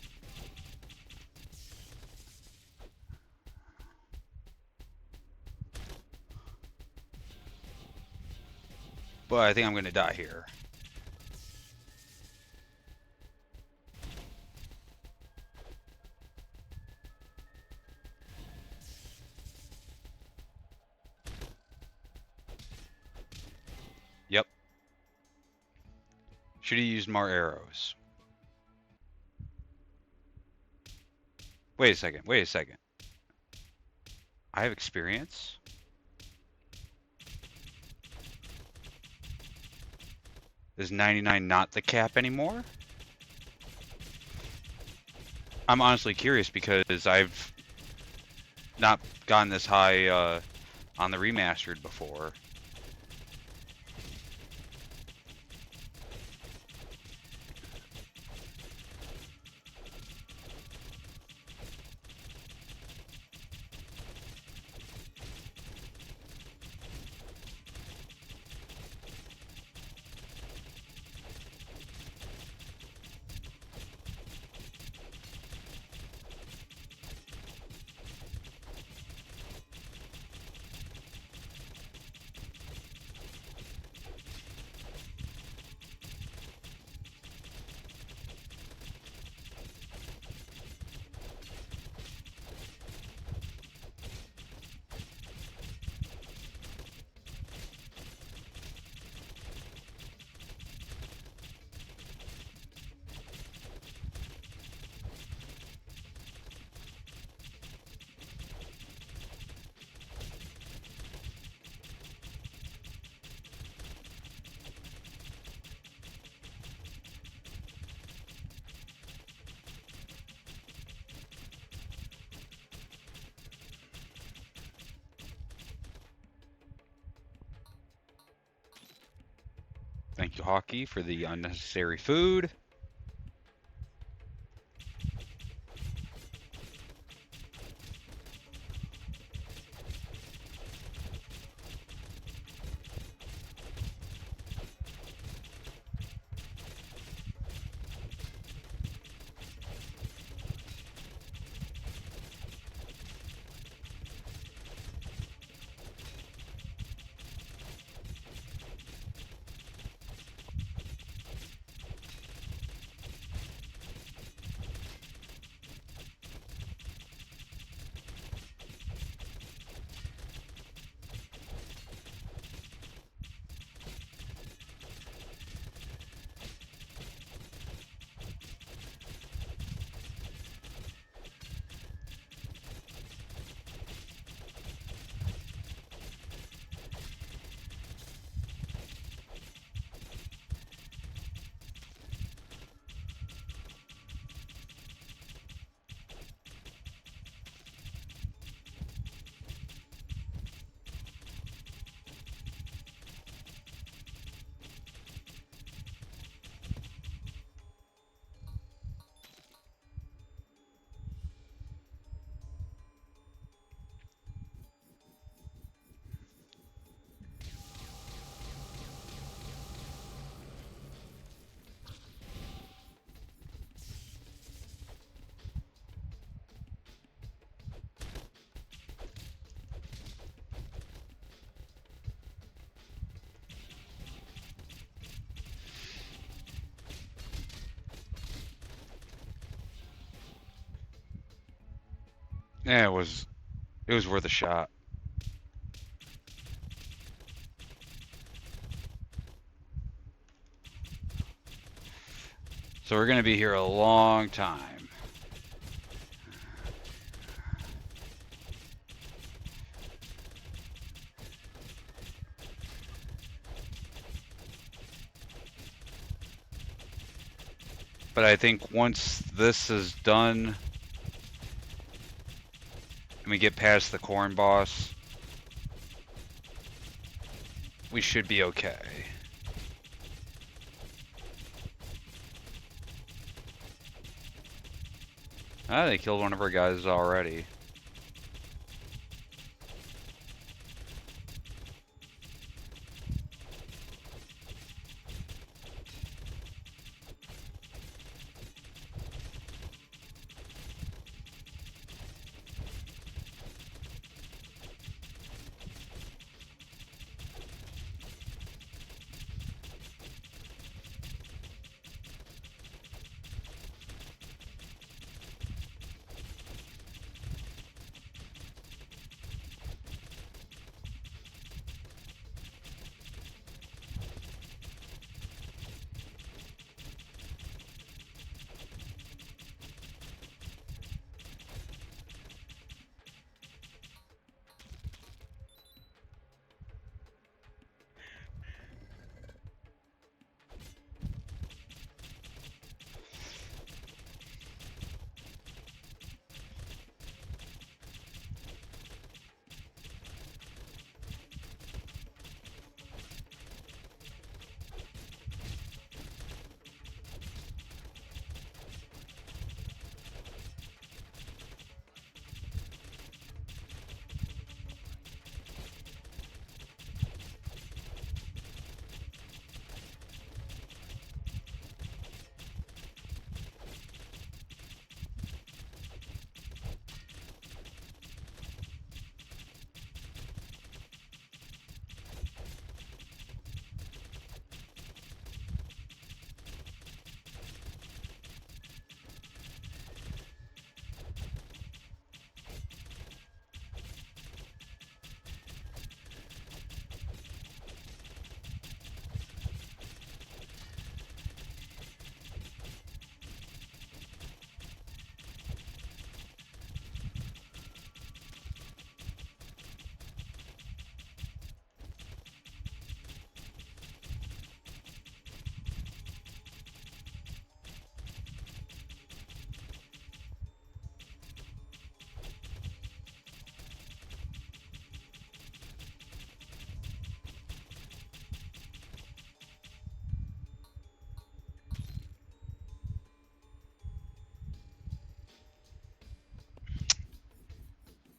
But I think I'm gonna die here. Yep. Should have used more arrows. Wait a second. Wait a second. I have experience? Is 99 not the cap anymore? I'm honestly curious because I've not gotten this high on the remastered before. Thank you, Hockey, for the unnecessary food. Yeah, it was worth a shot. So we're gonna be here a long time. But I think once this is done and we get past the corn boss, we should be okay. Ah, they killed one of our guys already.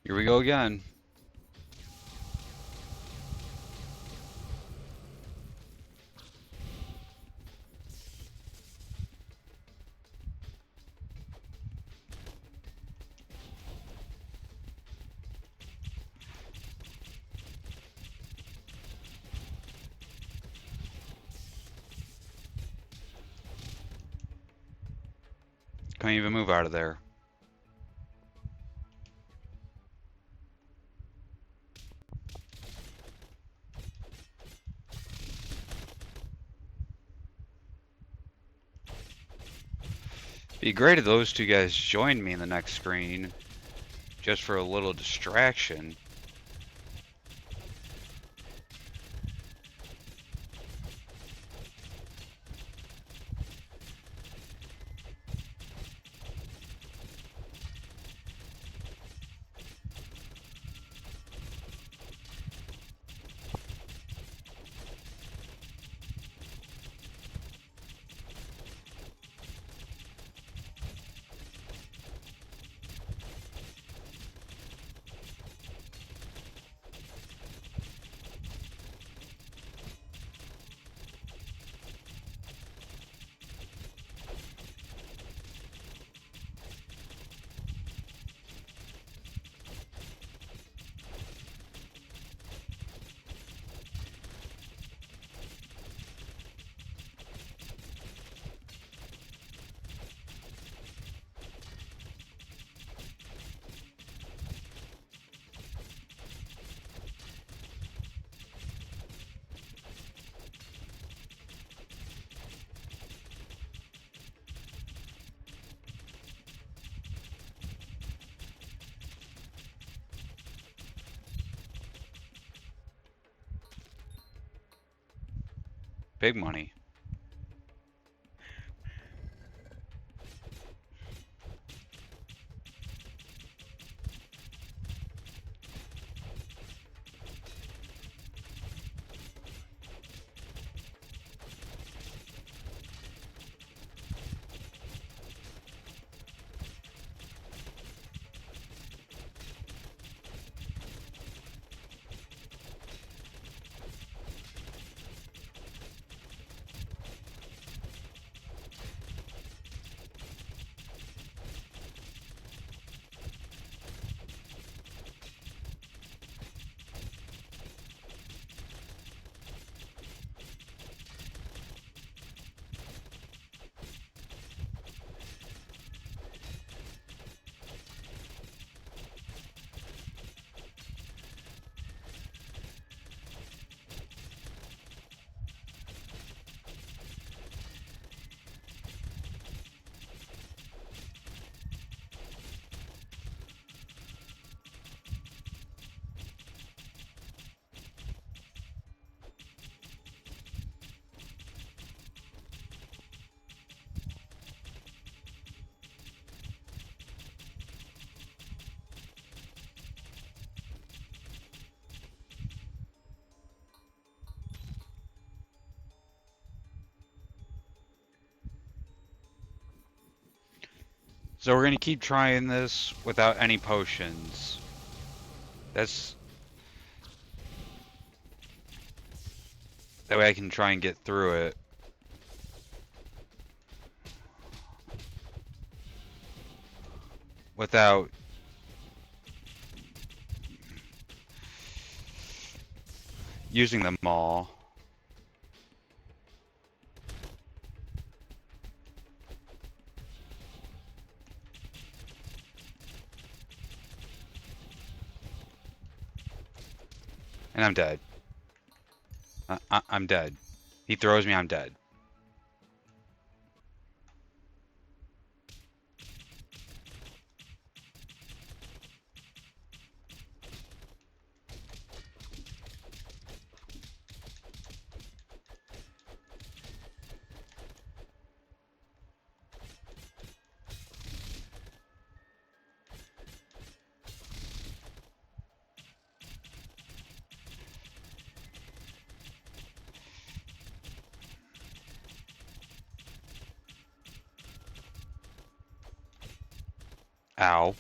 Here we go again. Can't even move out of there. Be great if those two guys joined me in the next screen, just for a little distraction. Big money. So we're gonna keep trying this without any potions. That's that way I can try and get through it without using them all. And I'm dead. I'm dead. He throws me, I'm dead. Ow.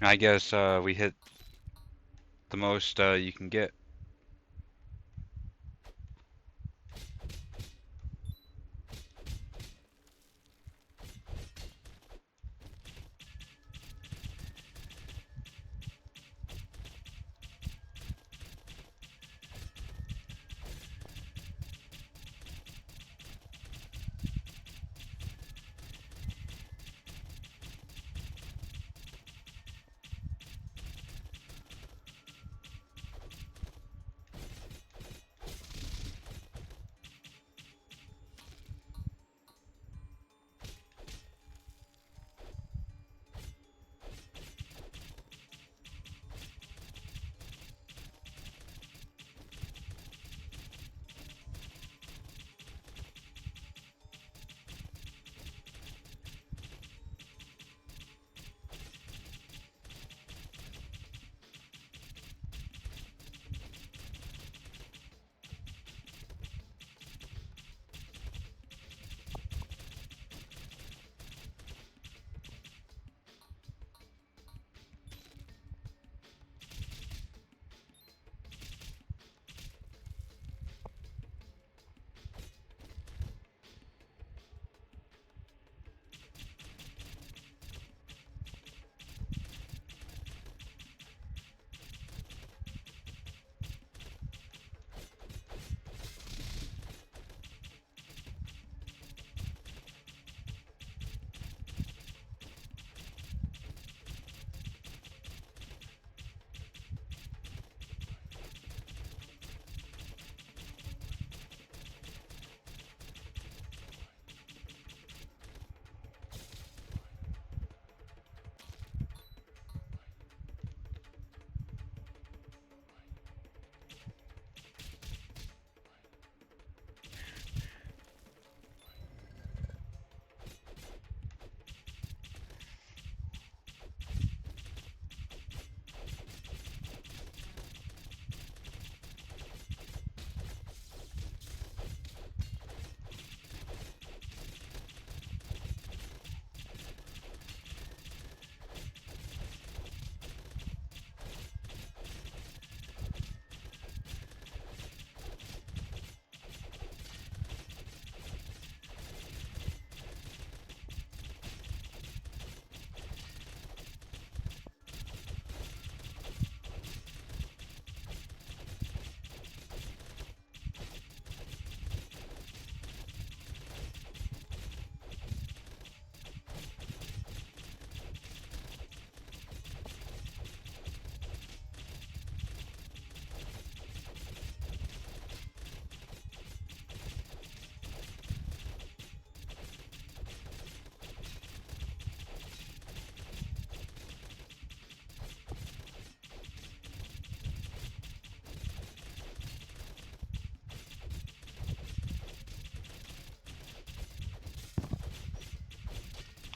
I guess we hit the most you can get.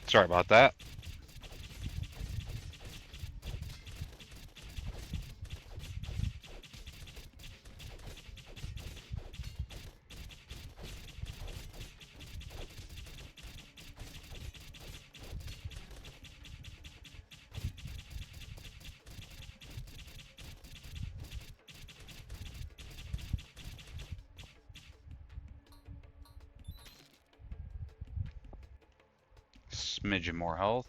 Sorry about that. Smidgen more health.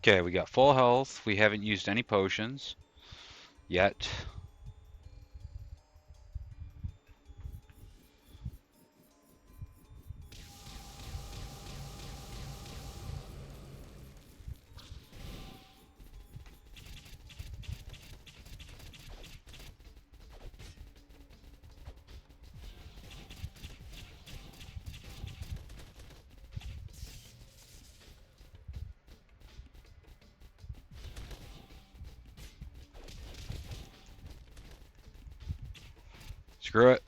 Okay, we got full health. We haven't used any potions yet. Screw it.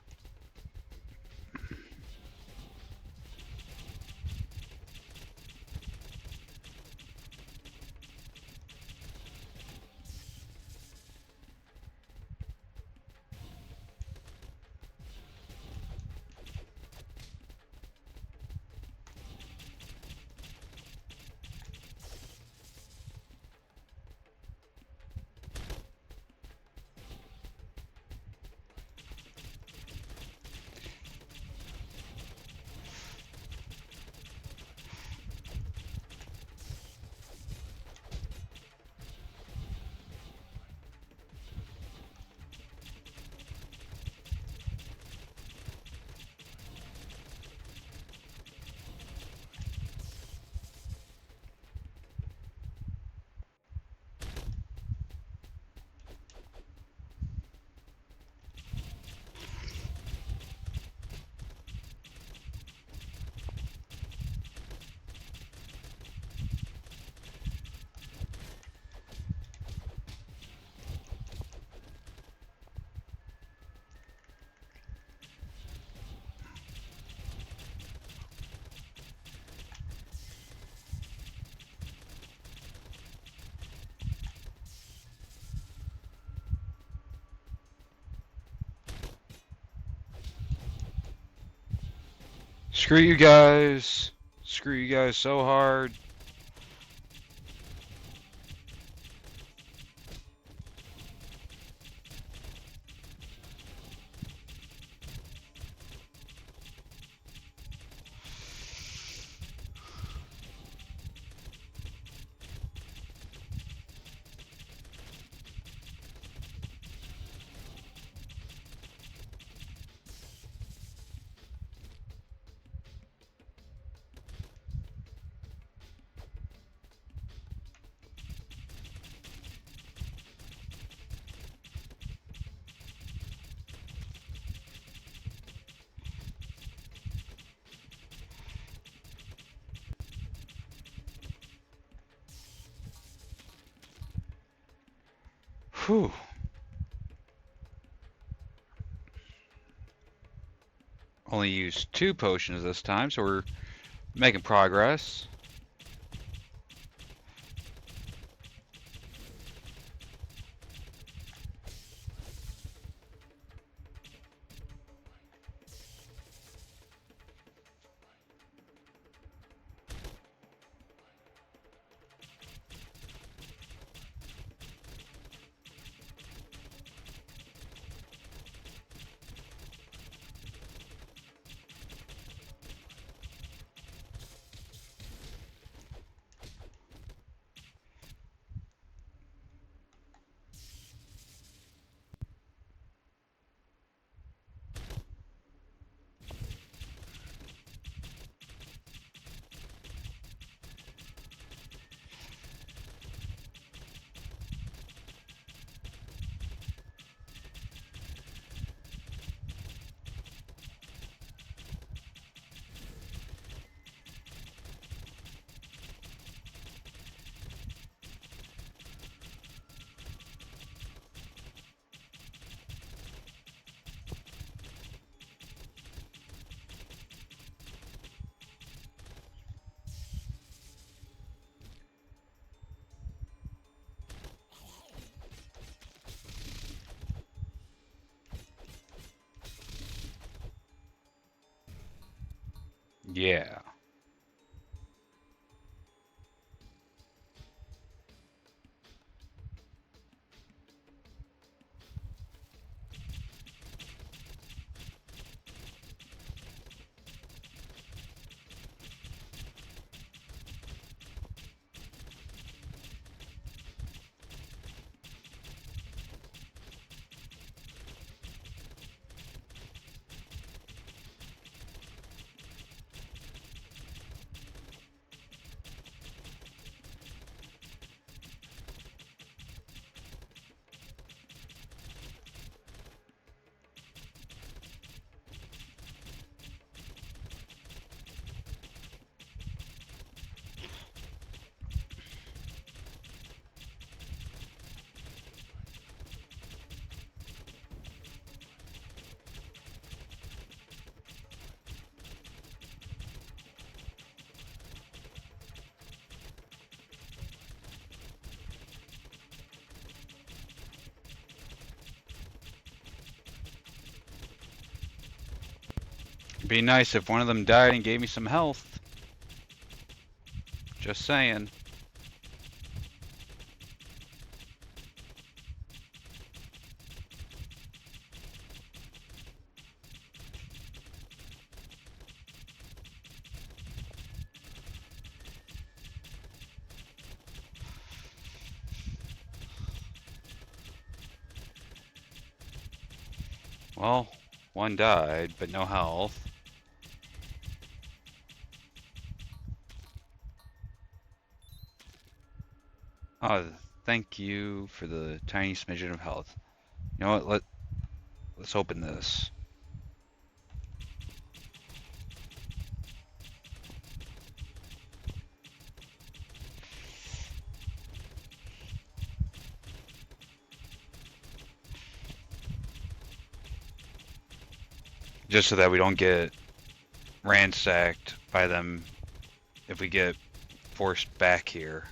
Screw you guys. Screw you guys so hard. Whew. Only used 2 potions this time, so we're making progress. Yeah. It'd be nice if one of them died and gave me some health. Just saying. Well, one died, but no health. Oh, thank you for the tiny smidgen of health. You know what? Let's open this. Just so that we don't get ransacked by them if we get forced back here.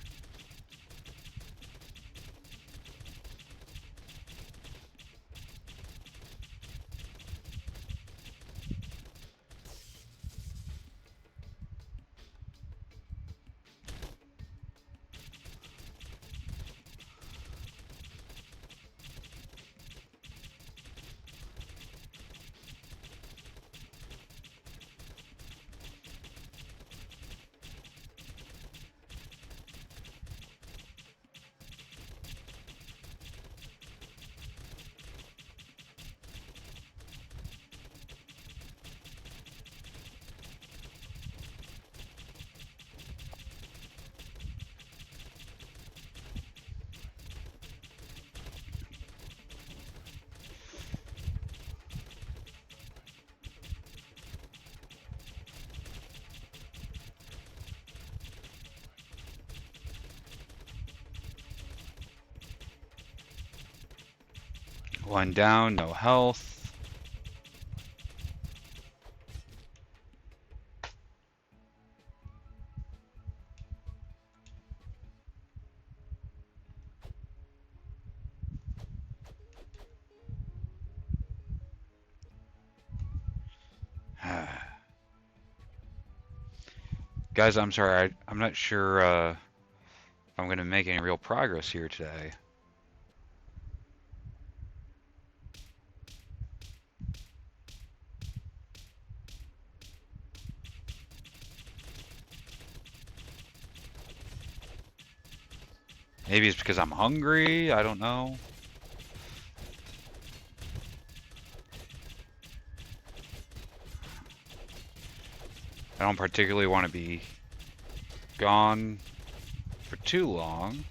One down, no health. Guys, I'm sorry. I'm not sure if I'm going to make any real progress here today. Maybe it's because I'm hungry. I don't know. I don't particularly want to be gone for too long.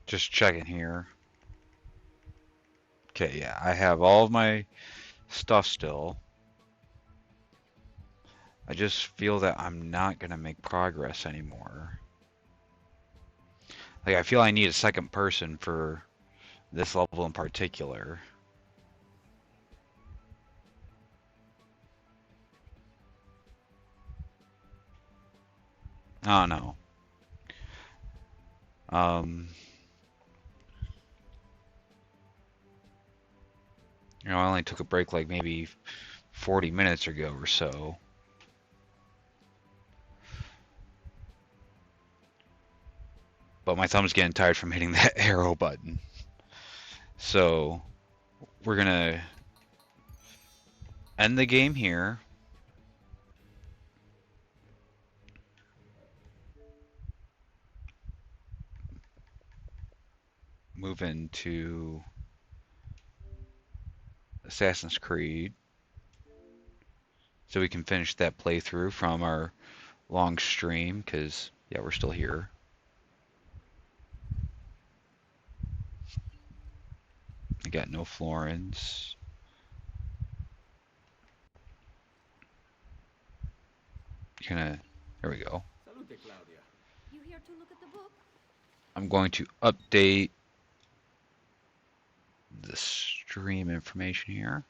Just checking here. Okay, yeah, I have all of my stuff still. I just feel that I'm not gonna make progress anymore. Like, I feel I need a second person for this level in particular. Oh no. Um, I only took a break like maybe 40 minutes ago or so. But my thumb's getting tired from hitting that arrow button. So, we're gonna end the game here. Move into Assassin's Creed. So we can finish that playthrough from our long stream, because, yeah, we're still here. I got no florins. There we go. Salute, Claudia. You here to look at the book? I'm going to update the stream information here.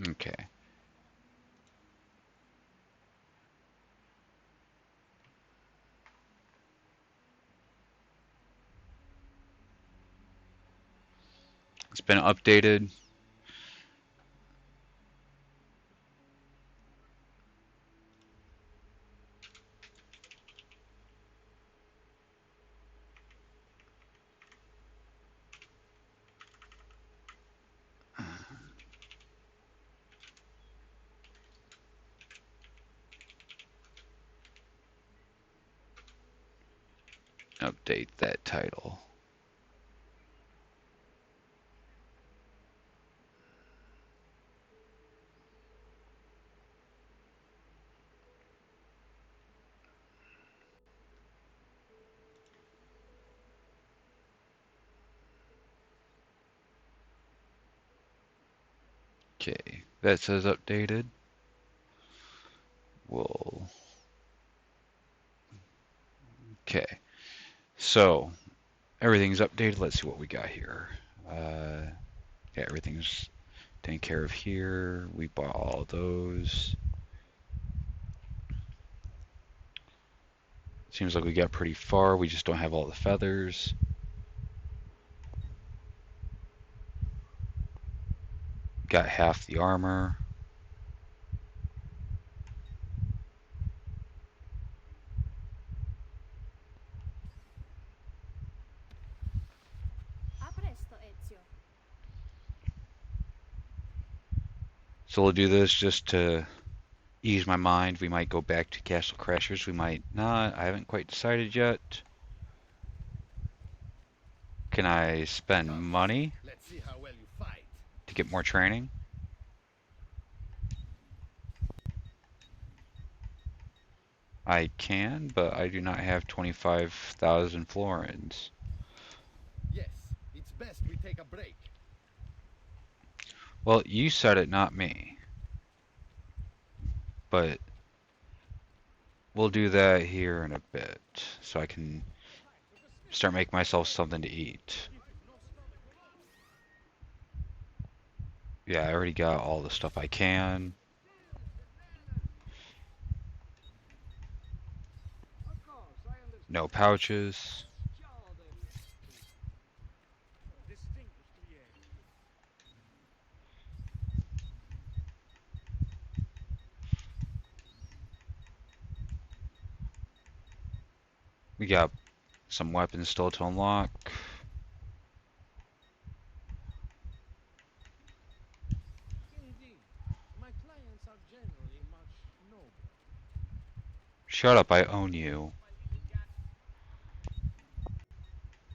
Okay. It's been updated. Update that title. Okay, that says updated. We'll. Okay, so everything's updated. Let's see what we got here. Yeah, everything's taken care of here. We bought all those. Seems like we got pretty far. We just don't have all the feathers. Got half the armor. A presto, Ezio. So we'll do this just to ease my mind. We might go back to Castle Crashers. We might not. I haven't quite decided yet. Can I spend Come, money let's see how well you fight. to get more training? I can, but I do not have 25,000 florins. Yes, it's best we take a break. Well, you said it, not me. But we'll do that here in a bit, so I can start making myself something to eat. Yeah, I already got all the stuff I can. No pouches. We got some weapons still to unlock. Indeed, my clients are generally much nobler. Shut up, I own you.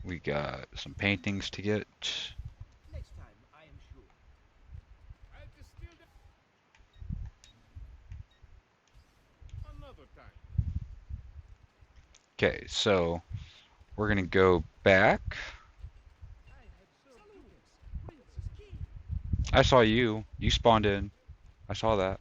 We got some paintings to get. Next time, I am sure. I distilled another time. Okay, so we're gonna go back. I have served Salutes, Princess Key. I saw you. You spawned in. I saw that.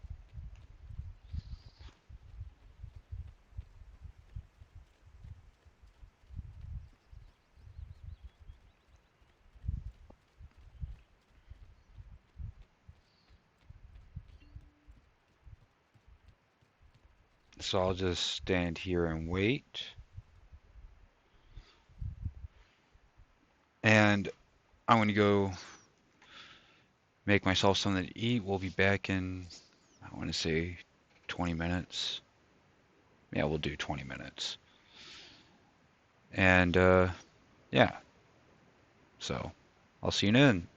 So I'll just stand here and wait. And I'm gonna go make myself something to eat. We'll be back in, I want to say 20 minutes. Yeah, we'll do 20 minutes. And yeah, so I'll see you then.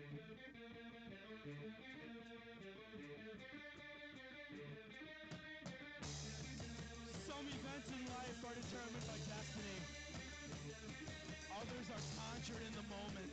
Some events in life are determined by destiny. Others are conjured in the moment.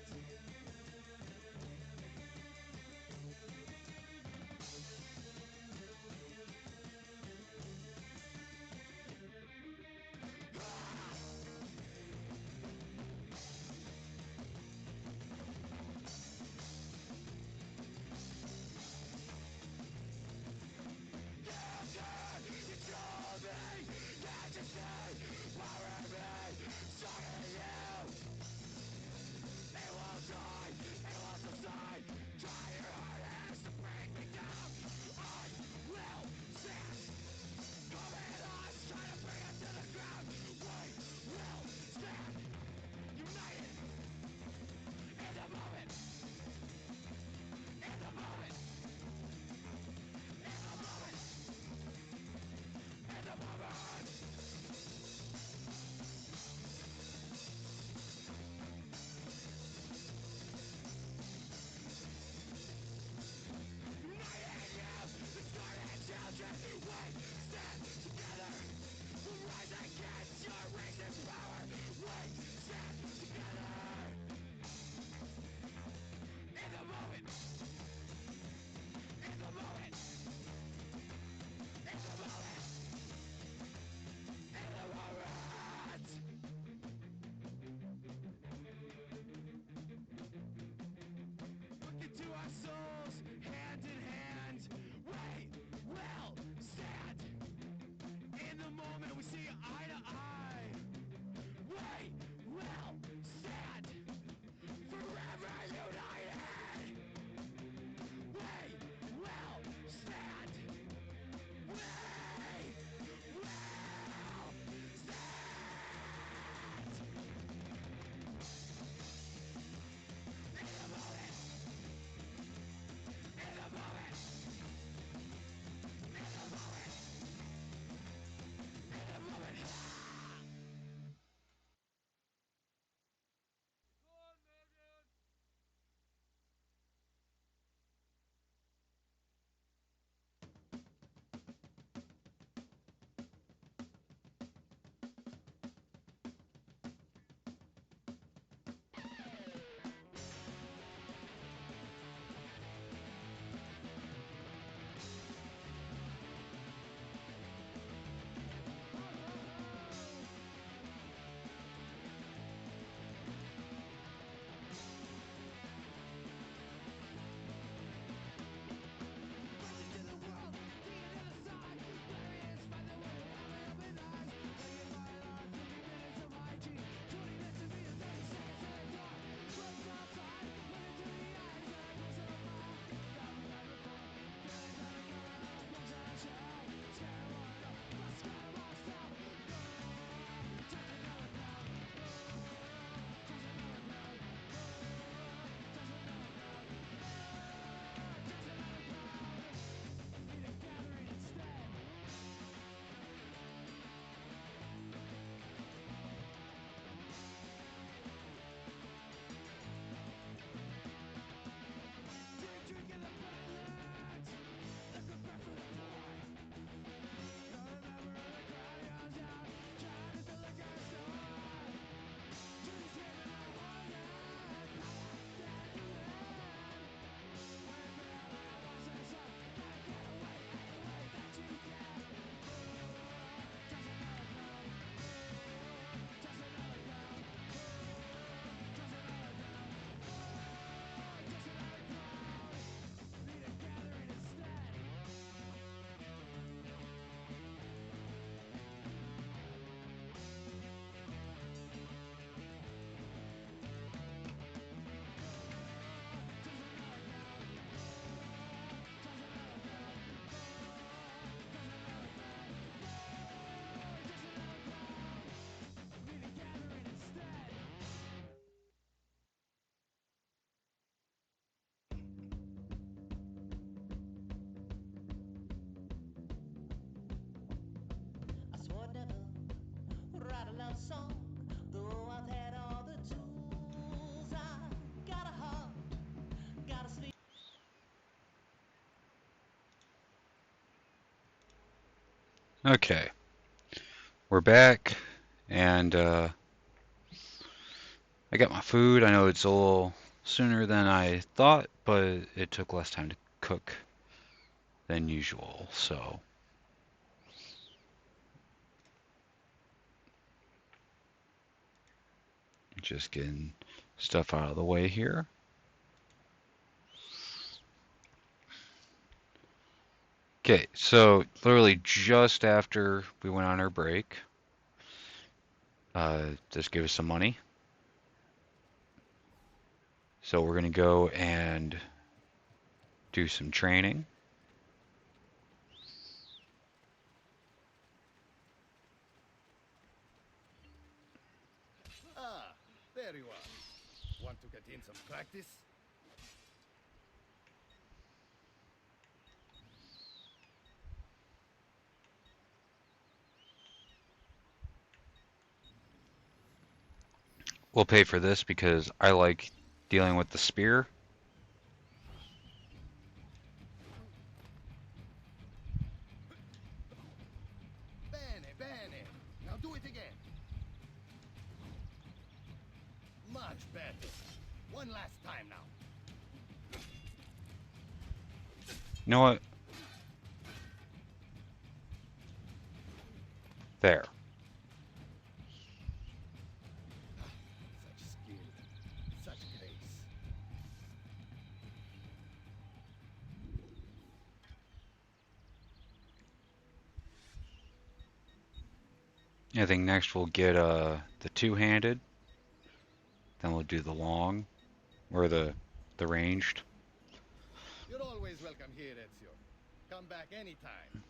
Okay, we're back, and I got my food. I know it's a little sooner than I thought, but it took less time to cook than usual, so just getting stuff out of the way here. Okay, so literally just after we went on our break, this gave us some money. So we're gonna go and do some training. Ah, there you are. Want to get in some practice? We'll pay for this because I like dealing with the spear. Bene, bene. Now do it again. Much better. One last time now. You know what? There. Such skill. Such grace. I think next we'll get the two-handed, then we'll do the long or the ranged. You're always welcome here, Ezio. Come back anytime.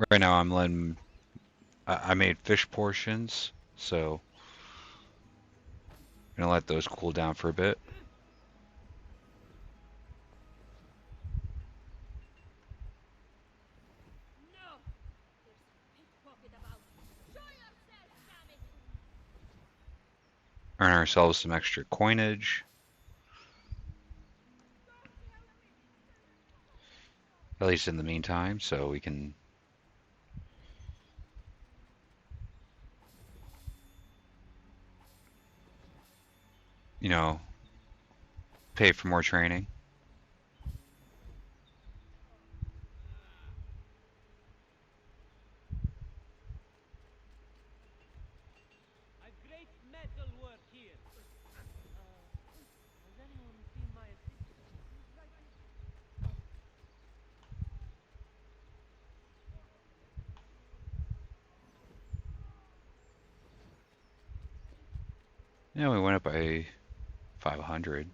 Right now I'm letting I made fish portions, so I'm gonna let those cool down for a bit. No! There's a pickpocket about. Show yourself, damn it! Earn ourselves some extra coinage, at least in the meantime, so we can, you know, pay for more training. A great metal work here. Has anyone seen my assistant? Yeah, we went up by 500.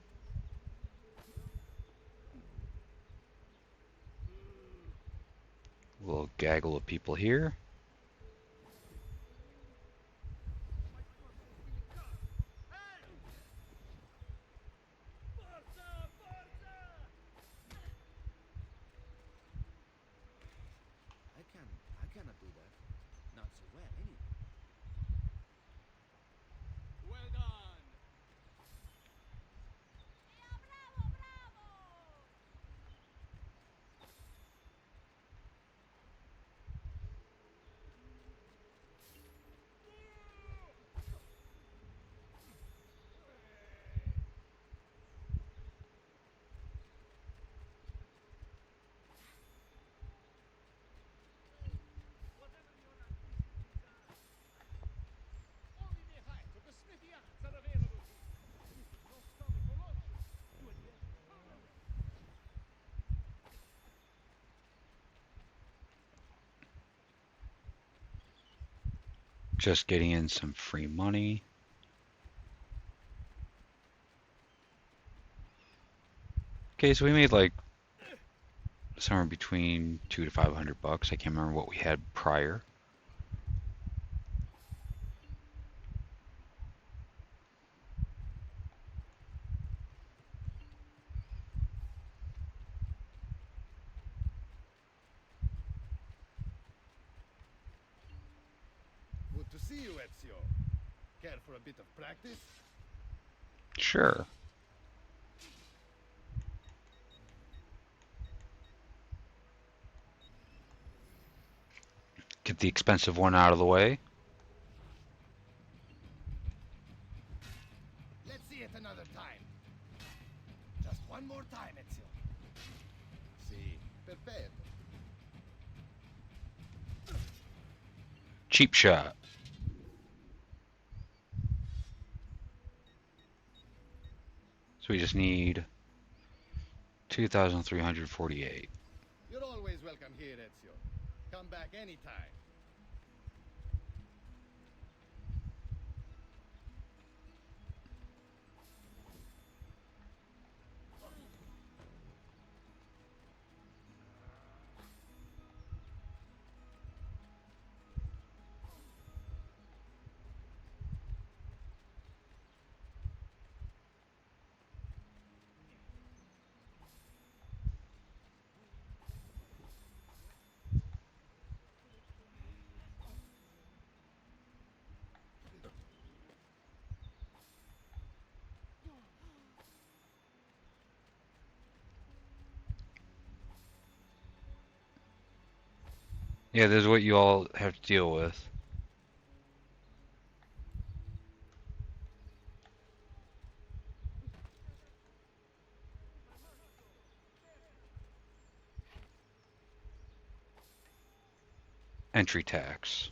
A little gaggle of people here. I cannot do that. Not so well, anyway. Well done. Bravo, bravo! Whatever your artistic desire. Only the height of the smithy arts are available here. This is no stomach for luxury. You and the Just getting in some free money. Okay, so we made like somewhere between 200 to 500 bucks. I can't remember what we had prior. Good to see you, Ezio. Care for a bit of practice? Sure. the expensive one out of the way. Let's see it another time. Just one more time, Ezio. Si, perfetto. Cheap shot. So we just need 2,348. You're always welcome here, Ezio. Come back anytime. Yeah, this is what you all have to deal with. Entry tax.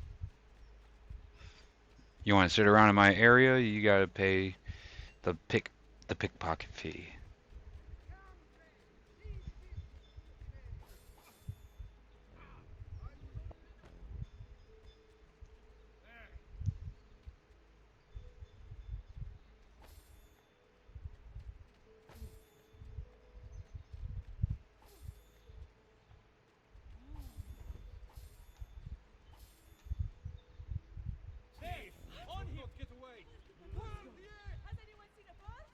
You want to sit around in my area, you gotta pay the pickpocket fee. There! On him! Not get away! Has anyone seen a bird?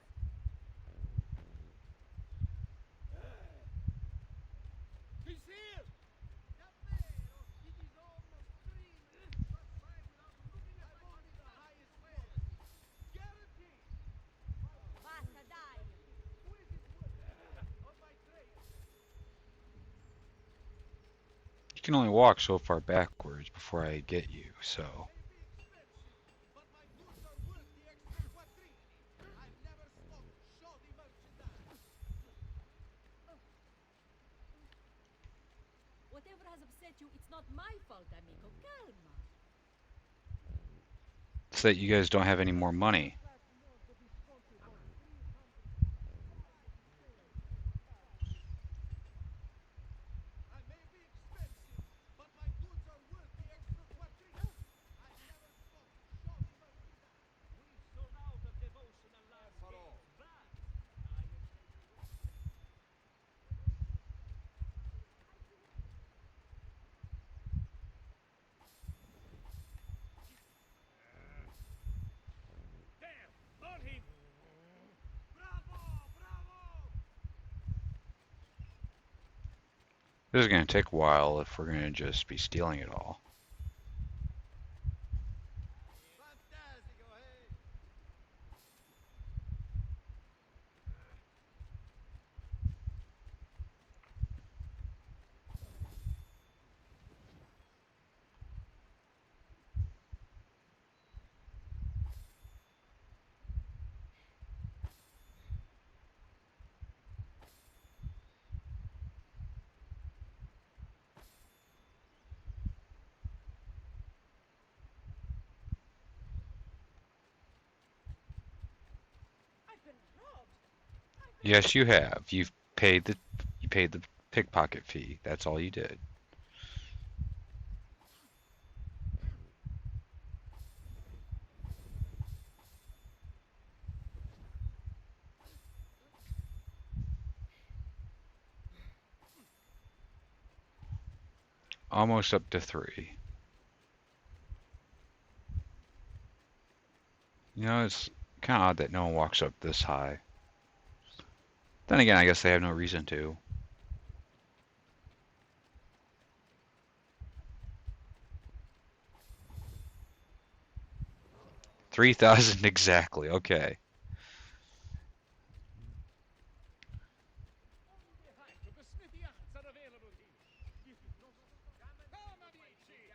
He's here! Davvero? It is almost 3 minutes past 5 without looking at my only the highest quality. Guaranteed! Basta, dai! Who is this woman? On my tray. You can only walk so far backwards before I get you, so. May be expensive, but my goods are worth the extra quattrini. I've never smoked shoddy merchandise. Whatever has upset you, it's not my fault, amico. Calma. It's that you guys don't have any more money. I may be expensive, but my goods are worth the extra quattrini. I've never smoked shoddy merchandise. We've sold out of devotional landscapes, but I am damn on him. Bravo, bravo. This is gonna take a while if we're gonna just be stealing it all. Fantastico, hey? I've been robbed. Yes, you have. You paid the pickpocket fee. That's all you did. Almost up to 3. You know, it's kind of odd that no one walks up this high. Then again, I guess they have no reason to. 3,000 exactly. Okay. Only the height of the smithy arts are available here. Come, amici.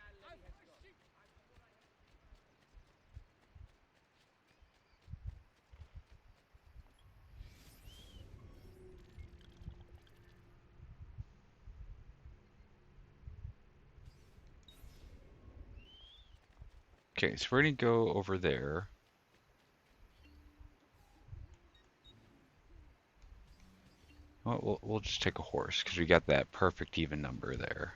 Okay, so we're gonna go over there. Well, we'll just take a horse because we got that perfect even number there.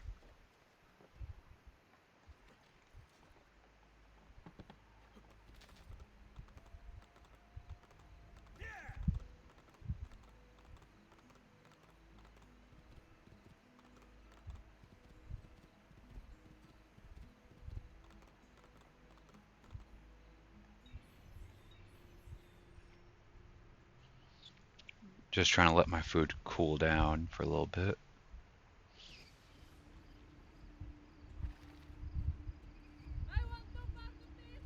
Just trying to let my food cool down for a little bit. I want no part of this.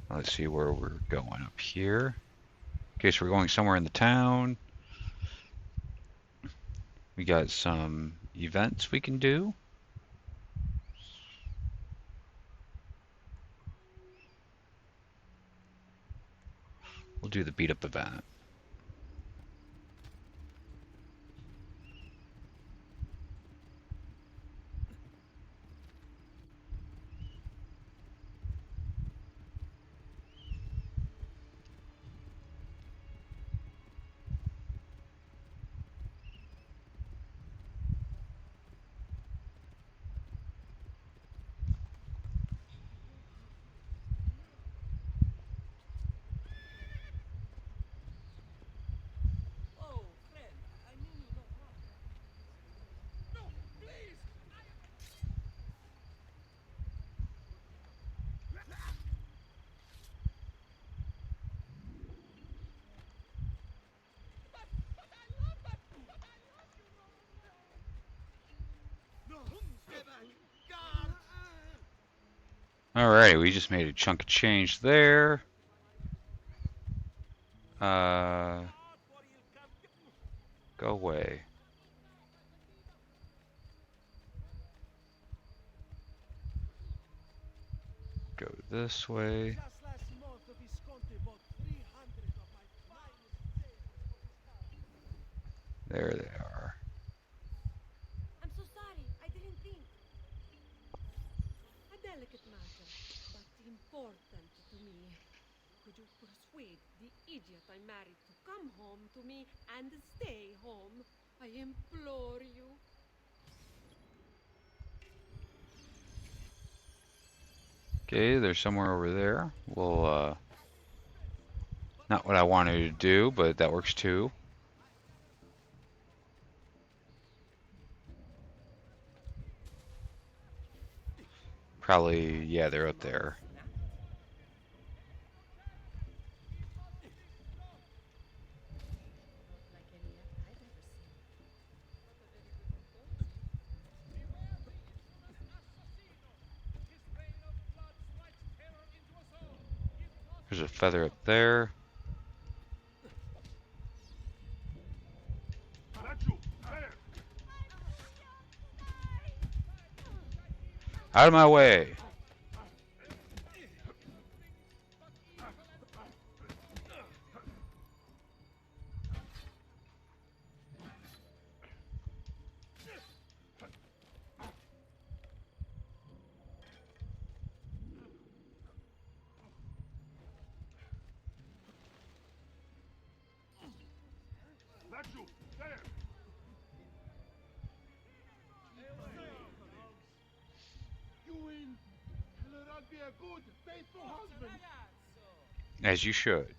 Let's see where we're going up here. Okay, so we're going somewhere in the town. We got some events we can do. We'll do the beat up event. Oh, friend, I mean you no harm. No, please! But I love that! But I love you! No, no! No! Stay back! God! Alrighty, we just made a chunk of change there. Uh, God, for you come... go away. Go this way. Just last month, the Visconti bought 300 of my finest sailors for his house. There they are. I'm so sorry. I didn't think. A delicate matter, but important to me. Could you persuade the idiot I married to come home to me and stay home? I implore you. Okay, there's somewhere over there. We'll, not what I wanted to do, but that works too. Probably, yeah, they're up there. Not like any I've ever seen. Not a very good proposal. Beware the infamous assassino! His reign of blood strikes terror into us all. It must There's a be feather up stopped. there. Out of my way. You win. And I'll be a good, faithful husband. As you should.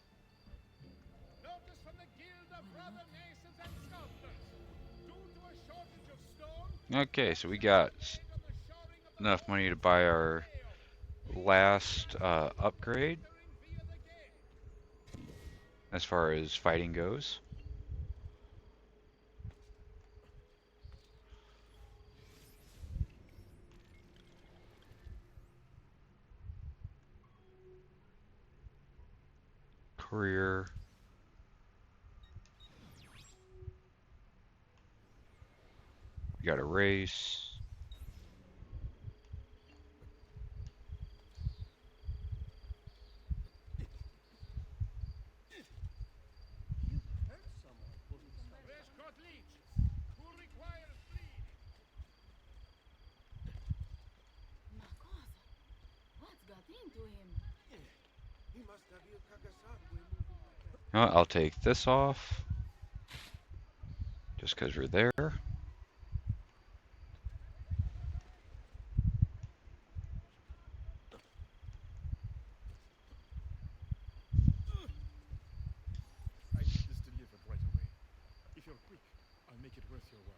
Notice from the Guild of Brother Masons and Sculptors. Due to a shortage of stone, Okay, so we got made on the shoring of the enough money to buy our last upgrade entering via the gate. as far as fighting goes. Career. We got a race. You hurt someone pulling stuff. Fresh cut leeches. Who requires bleeding? Ma cosa? You know what, I'll take this off just because we're there. I need this delivered right away. If you're quick, I'll make it worth your while.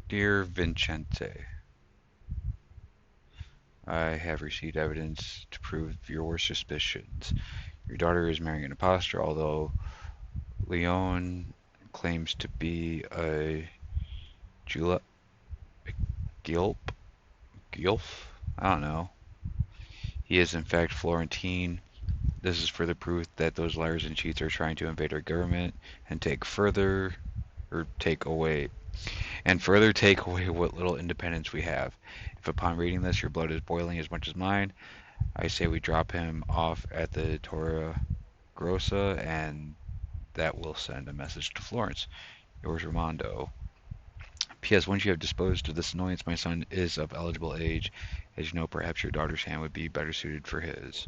Dear Vincente, I have received evidence to prove your suspicions. Your daughter is marrying an impostor, although Leon claims to be a Julep, Gilp, Gilf? I don't know. He is in fact Florentine. This is further proof that those liars and cheats are trying to invade our government and further take away what little independence we have. If upon reading this your blood is boiling as much as mine, I say we drop him off at the Torre Grossa, and that will send a message to Florence. Yours, Ramondo. P.S. Once you have disposed of this annoyance, my son is of eligible age. As you know, perhaps your daughter's hand would be better suited for his.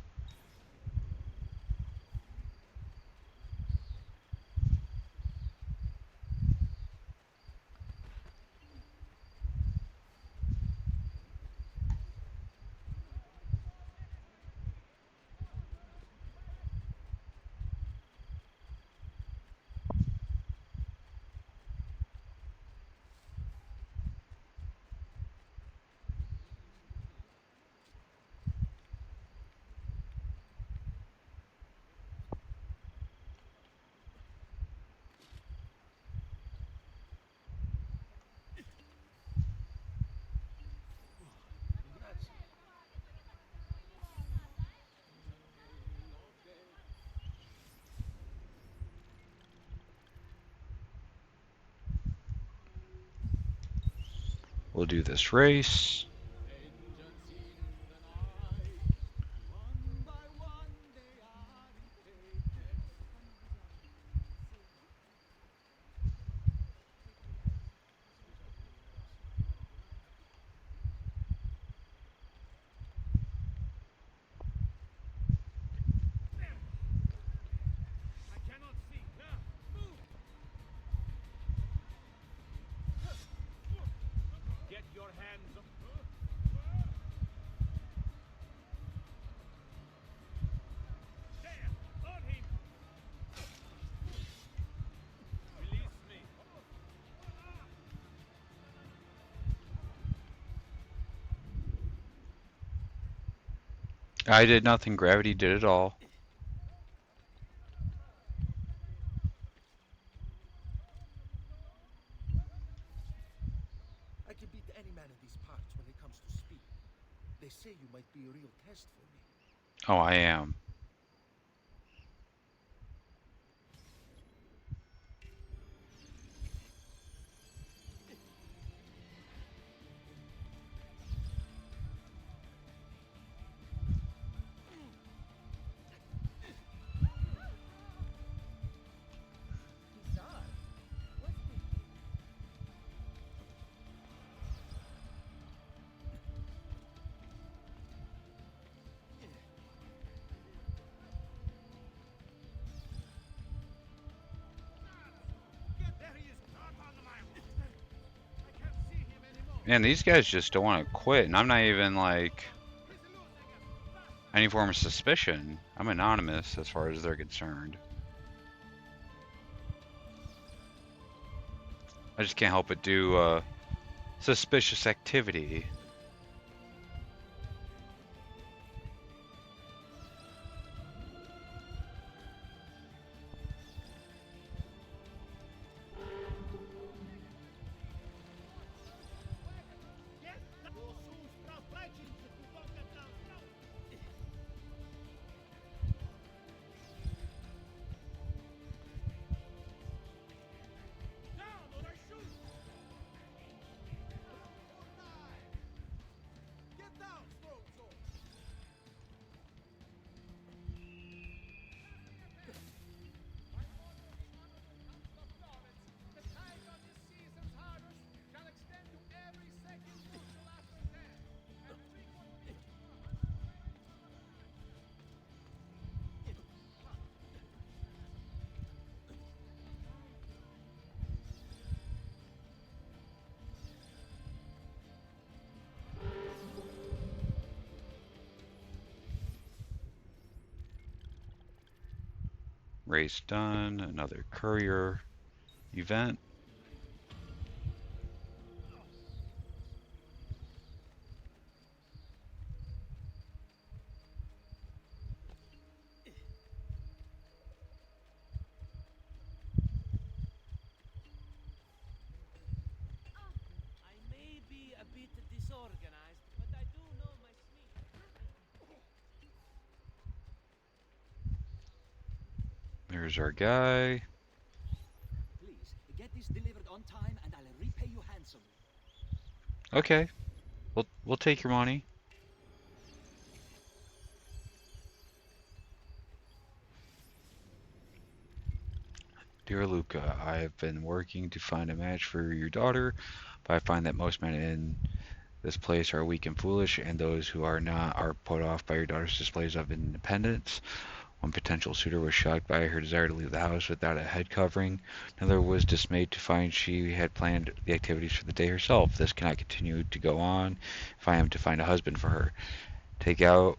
Grazie. We'll do this race. Vengeance in the night. One by one they are repaid. I cannot see. Move! Get your hands up. There! On him! Release me. I did nothing. Gravity did it all. I can beat any man in these parts when it comes to speed. They say you might be a real test for me. Oh, I am. Bizarre. What's with you? There he is. Not on the mile. I can't see him anymore. Man, these guys just don't want to quit, and I'm not even like He's losing us. any form of suspicion. I'm anonymous as far as they're concerned. I just can't help but do suspicious activity. Race done. Another courier event. I may be a bit disorganized, but I do know my Smith. There's our guy. Please, get this delivered on time and I'll repay you handsomely. Okay, we'll take your money. Dear Luca, I have been working to find a match for your daughter, but I find that most men in this place are weak and foolish, and those who are not are put off by your daughter's displays of independence. One potential suitor was shocked by her desire to leave the house without a head covering. Another was dismayed to find she had planned the activities for the day herself. This cannot continue to go on if I am to find a husband for her. Take out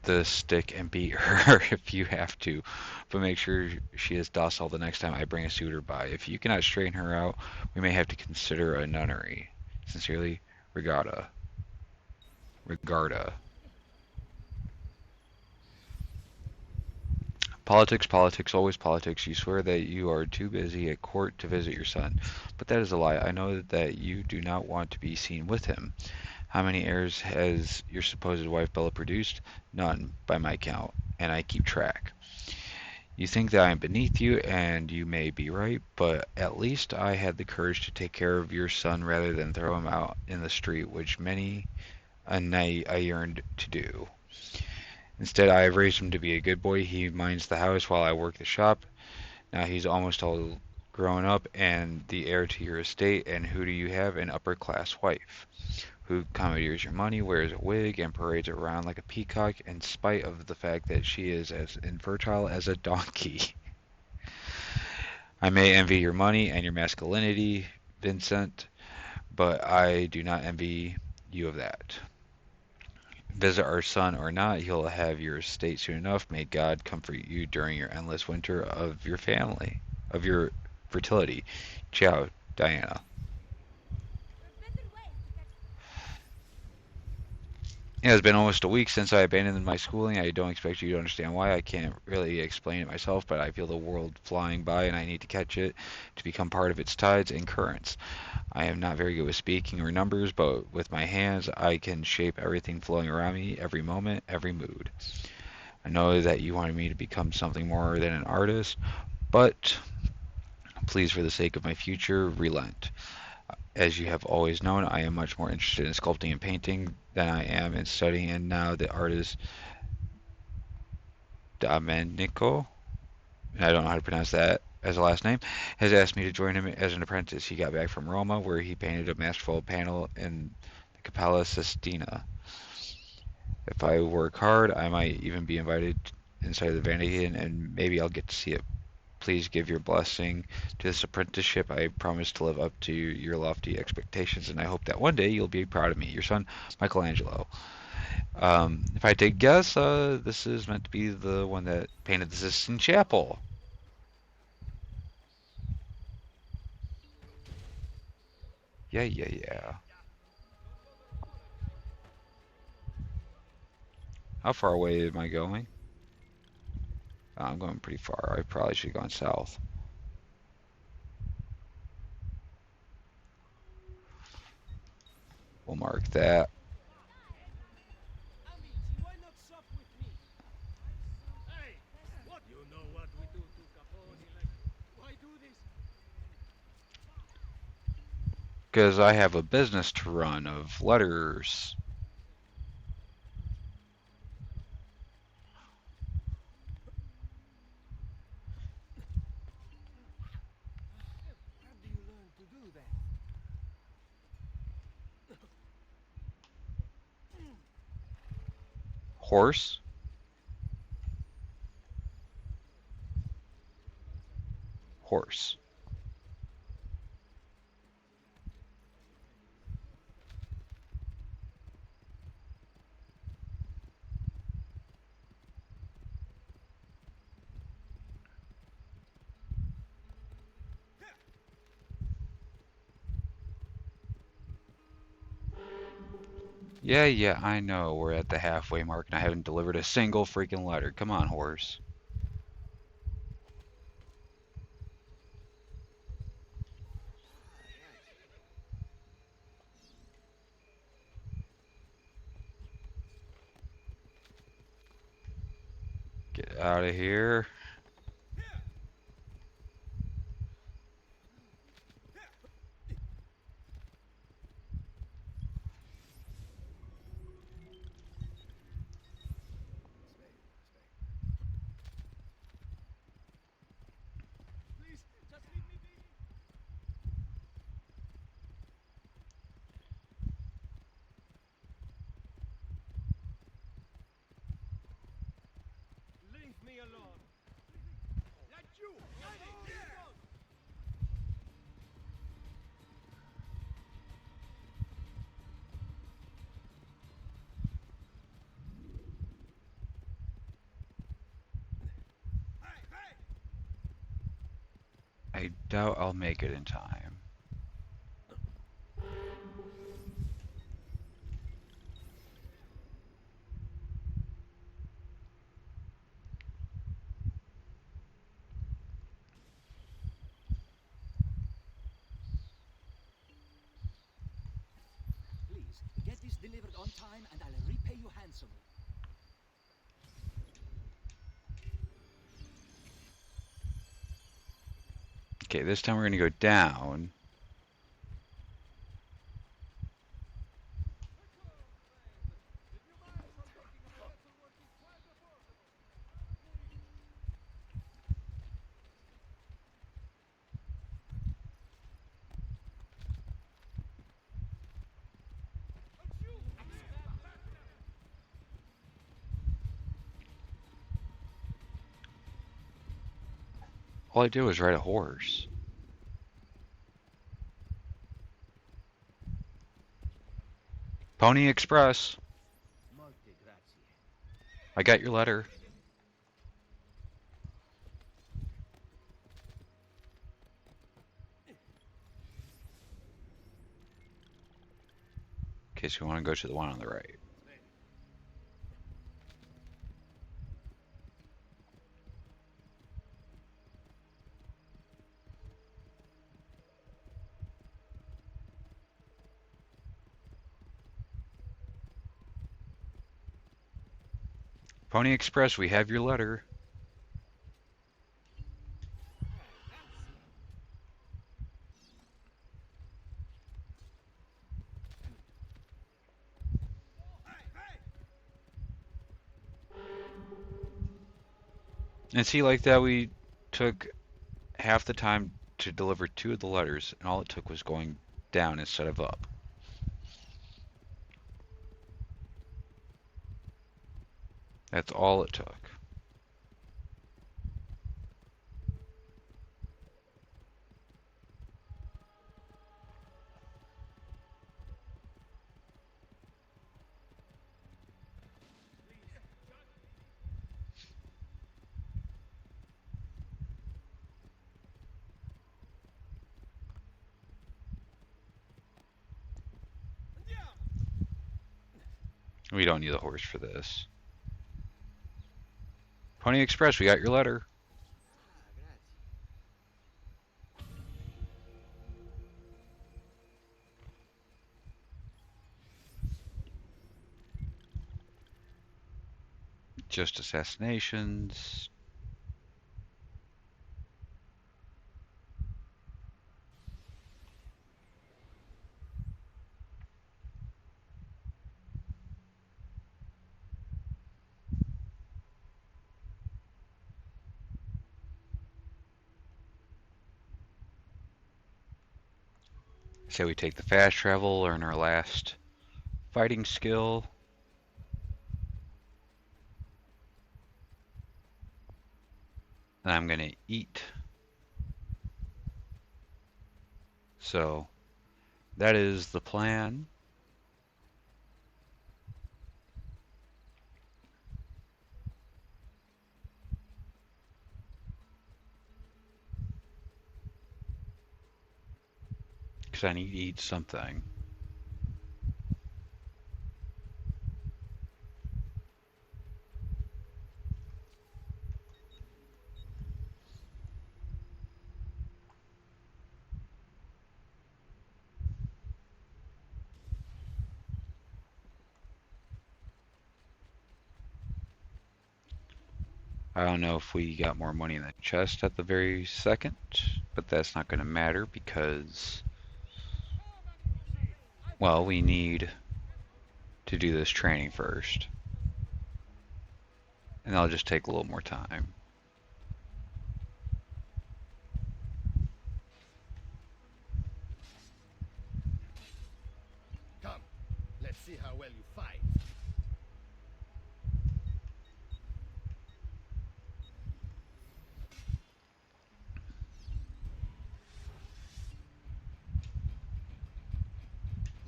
the stick and beat her if you have to, but make sure she is docile the next time I bring a suitor by. If you cannot straighten her out, we may have to consider a nunnery. Sincerely, Regatta. Regarda. Politics, politics, always politics. You swear that you are too busy at court to visit your son, but that is a lie. I know that you do not want to be seen with him. How many heirs has your supposed wife Bella produced? None, by my count, and I keep track. You think that I am beneath you, and you may be right, but at least I had the courage to take care of your son rather than throw him out in the street, which many a night I yearned to do. Instead, I have raised him to be a good boy. He minds the house while I work the shop. Now he's almost all grown up and the heir to your estate, and who do you have? An upper-class wife, who commandeers your money, wears a wig, and parades around like a peacock, in spite of the fact that she is as infertile as a donkey. I may envy your money and your masculinity, Vincent, but I do not envy you of that. Visit our son or not, he'll have your estate soon enough. May God comfort you during your endless winter of your family, of your fertility. Ciao, Diana. There are better ways to catch. Yeah, it's been almost a week since I abandoned my schooling. I don't expect you to understand why. I can't really explain it myself, but I feel the world flying by and I need to catch it to become part of its tides and currents. I am not very good with speaking or numbers, but with my hands I can shape everything flowing around me, every moment, every mood. I know that you wanted me to become something more than an artist, but please, for the sake of my future, relent. As you have always known, I am much more interested in sculpting and painting than I am in studying, and now the artist Domenico, I don't know how to pronounce that as a last name, has asked me to join him as an apprentice. He got back from Roma, where he painted a masterful panel in the Capella Sistina. If I work hard, I might even be invited inside the Vatican, and maybe I'll get to see it. Please give your blessing to this apprenticeship. I promise to live up to your lofty expectations, and I hope that one day you'll be proud of me. Your son, Michelangelo. If I take a guess, this is meant to be the one that painted the Sistine Chapel. Yeah, yeah, yeah. How far away am I going? I'm going pretty far. I probably should have gone south. We'll mark that. Amici, why not sup with me? Hey, what? You know what we do to Capone, like, why do this? Because I have a business to run of letters. Where do you learn to do that? Horse? Horse. Yeah, I know. We're at the halfway mark and I haven't delivered a single freaking letter. Come on, horse. Get out of here. Please, just leave me be. Leave me alone. Let you. Ready. Here. Hey, hey. I doubt I'll make it in time. Please, get this delivered on time and I'll repay you handsomely. Okay, this time we're gonna go down. If you mind partaking of a metalwork is quite affordable. Achoo! All I did was ride a horse. Pony Express. Molte grazie. I got your letter. In case we want to go to the one on the right. Pony Express, we have your letter. And see, like that, we took half the time to deliver two of the letters, and all it took was going down instead of up. That's all it took. We don't need a horse for this. Pony Express, we got your letter. Just assassinations. Say we take the fast travel, learn our last fighting skill. Then I'm gonna eat. So that is the plan. Because I need to eat something. I don't know if we got more money in the chest at the very second, but that's not going to matter because, well, we need to do this training first. And that'll just take a little more time. Come, let's see how well you fight.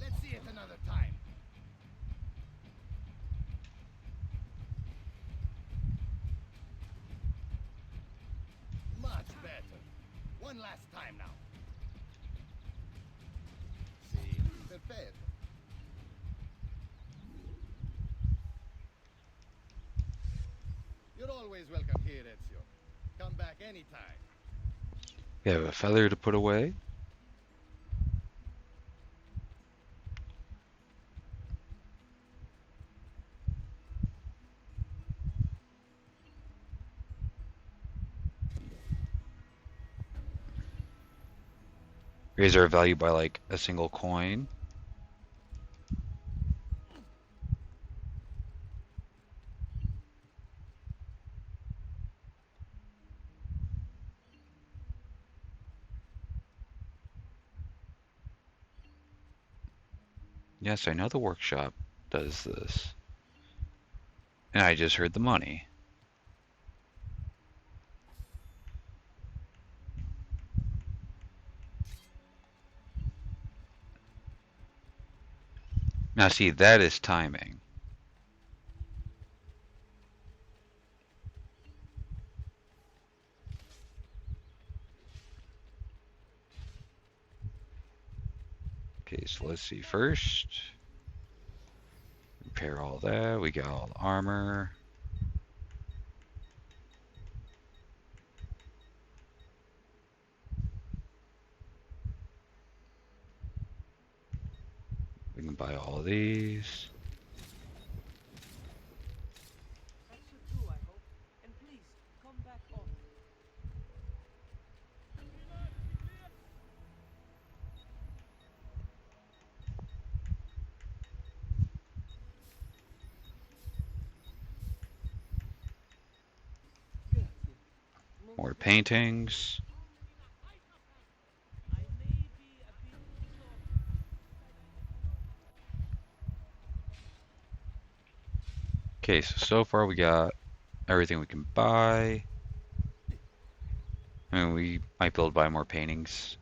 Let's see it another time. Much better. One last time now. See, perfetto. You're always welcome here, Ezio. Come back anytime. We have a feather to put away. Raise our value by like a single coin. Yes, I know the workshop does this. And I just heard the money. Now see, that is timing. Okay, so let's see first. Repair all that. We got all the armor. We can buy all these. That should do, I hope. And please, come back often. Grazie. More Molto paintings. I may be a bit short. Okay, so far we got everything we can buy. I mean, we might be able to buy more paintings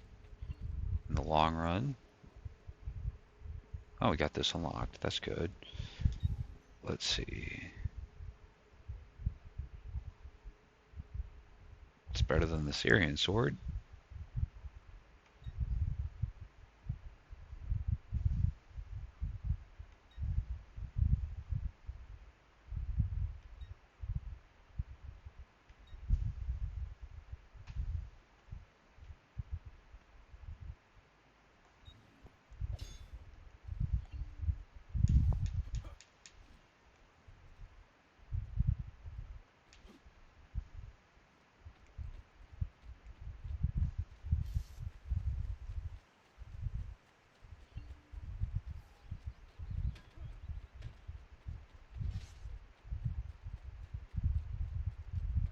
in the long run. Oh, we got this unlocked. That's good. Let's see. It's better than the Syrian sword.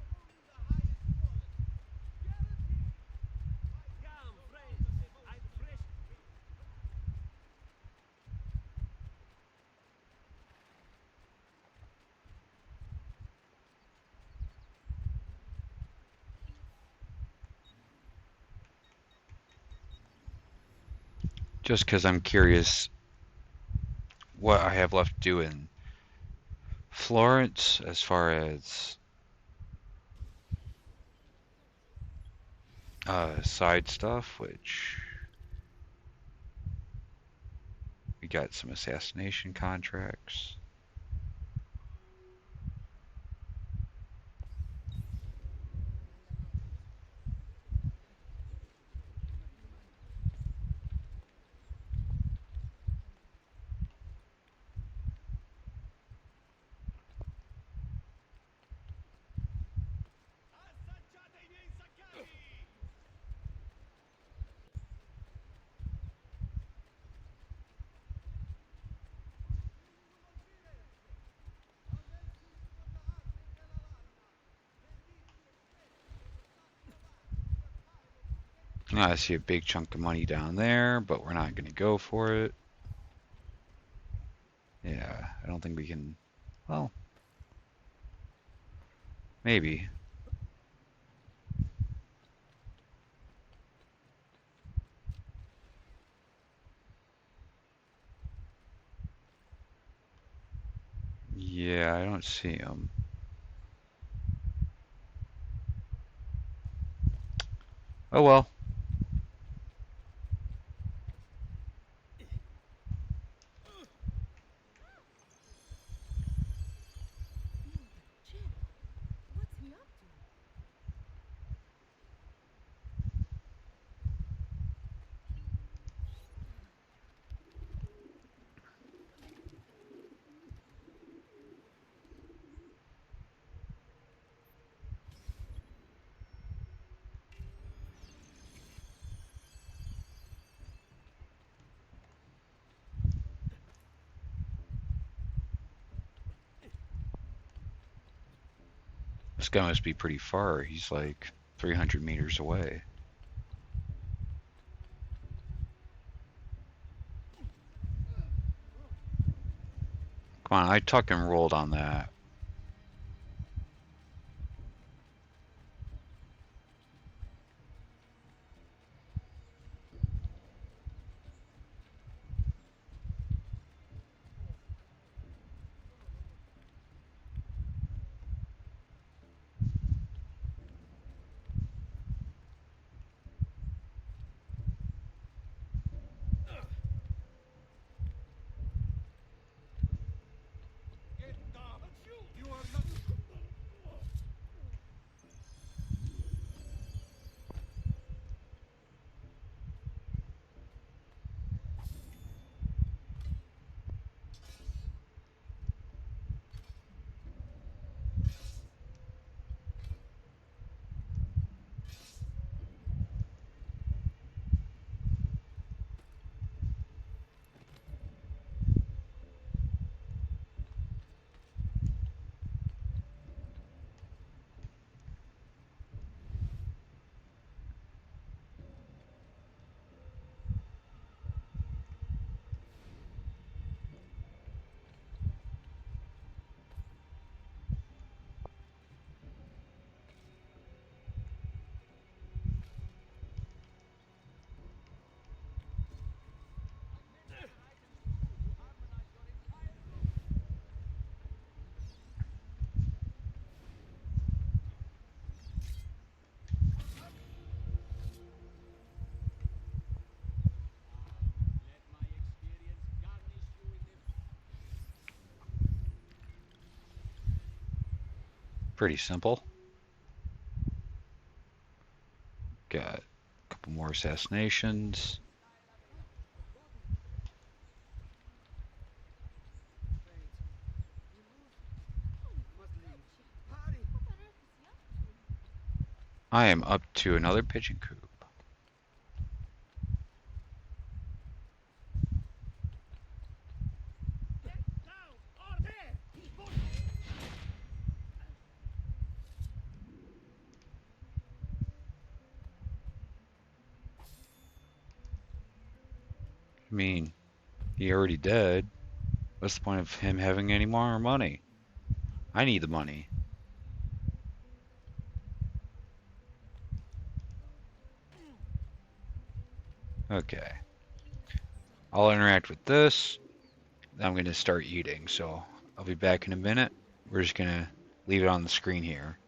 Only the highest quality. Guaranteed. Come, friend. I'm fresh. Just because I'm curious what I have left to do in Florence as far as side stuff, which we got some assassination contracts. I see a big chunk of money down there, but we're not going to go for it. Yeah, I don't think we can. Well, maybe. Yeah, I don't see him. Oh well. No, but Chet, what's he up to? This guy must be pretty far. He's like 300 meters away. Come on, I tuck and rolled on that. Get down! That's you! You are not... Let my experience garnish you in the Pretty simple. Got a couple more assassinations. Wait. You move? Must leave. Chet, Hurry! what on earth is he up to? I am up to another pigeon coop. Get down! Or there! Push! I mean, he already dead. What's the point of him having any more money? I need the money. Okay. I'll interact with this. I'm going to start eating, so I'll be back in a minute. We're just going to leave it on the screen here.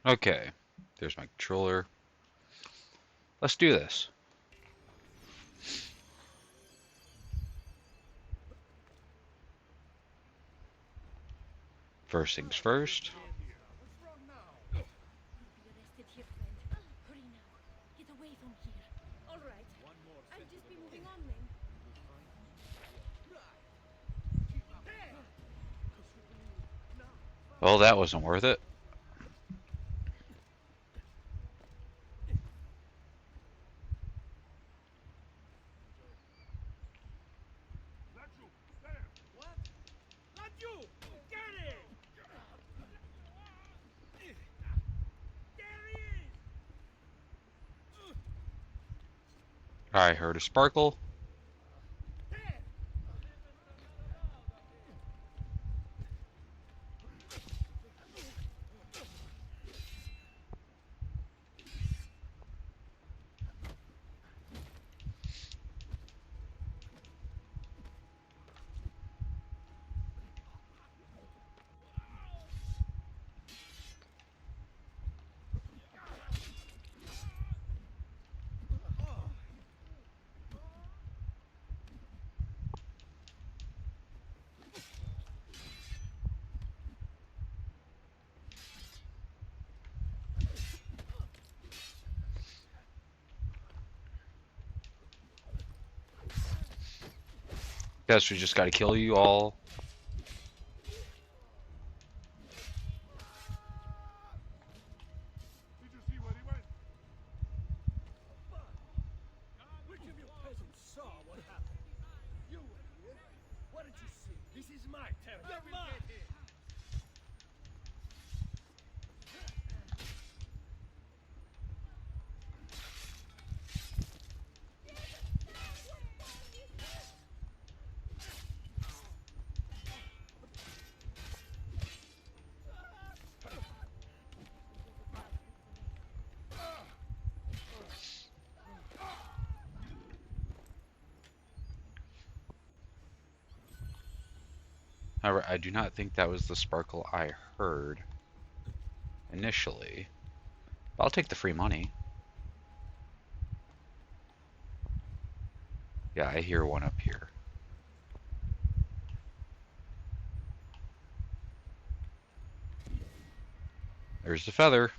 Okay, there's my controller. Let's do this. First things first. What's wrong now? You'll be arrested here, friend. Hurry now. Get away from here. All right. One more I'll sent to just the be Lord. moving on then. Well, that wasn't worth it. Not you! There! What? Not you! Get it! There he is! I heard a sparkle. There! Guess we just gotta kill you all. Did you see where he went? Which of you peasants saw what happened? You were here. What did you see? This is my territory. You're mine! However, I do not think that was the sparkle I heard initially. But I'll take the free money. Yeah, I hear one up here. There's the feather.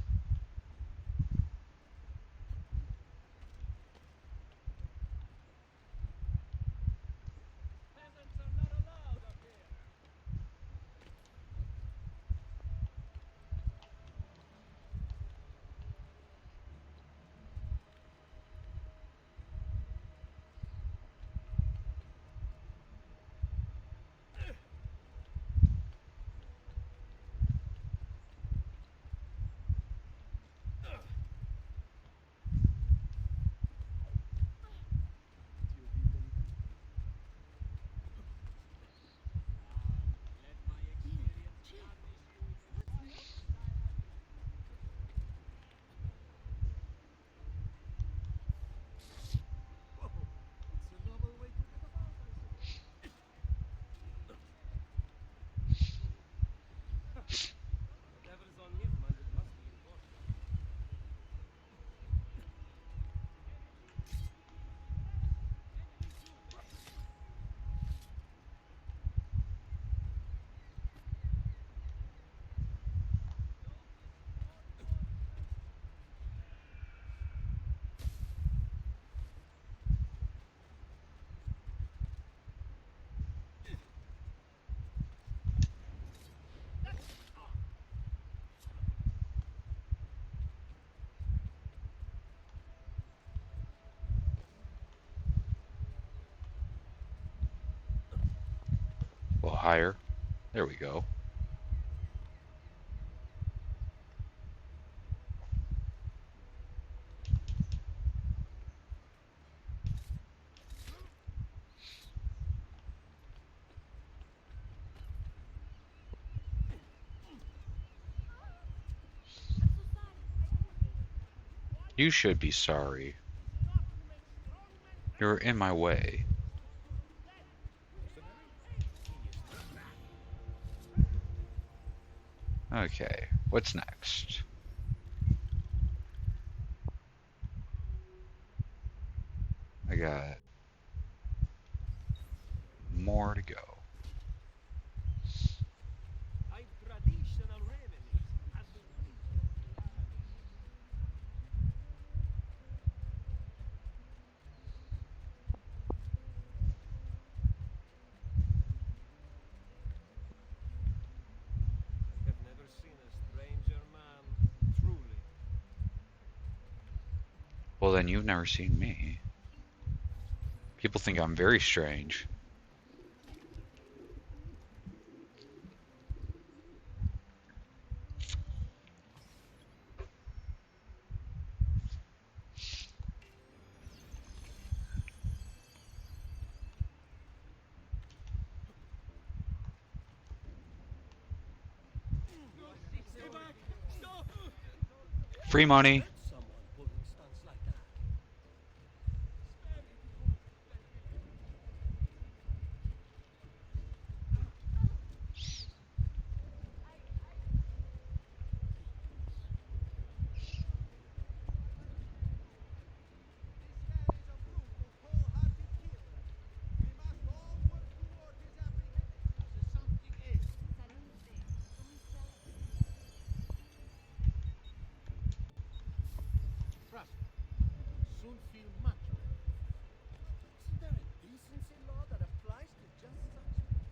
Peasants are not allowed up here. Let my experience garnish you. Whoa! It's a novel way to get about, I suppose. Whatever's on his mind, it must be important. Well, higher. There we go. You should be sorry. You're in my way. Okay, what's next? got more to go. I'm traditional remedies and the wisdom behind. I have never seen a stranger man, truly. Well, then you've never seen me. People think I'm very strange. Stay back! Stop! Free money. Hurt someone pulling stunts like that. Spare me. This man is a brutal, cold-hearted killer. We must all work toward his apprehension. There's something else. Trust me. You'll soon feel much better. Isn't there a decency law that applies to just such things?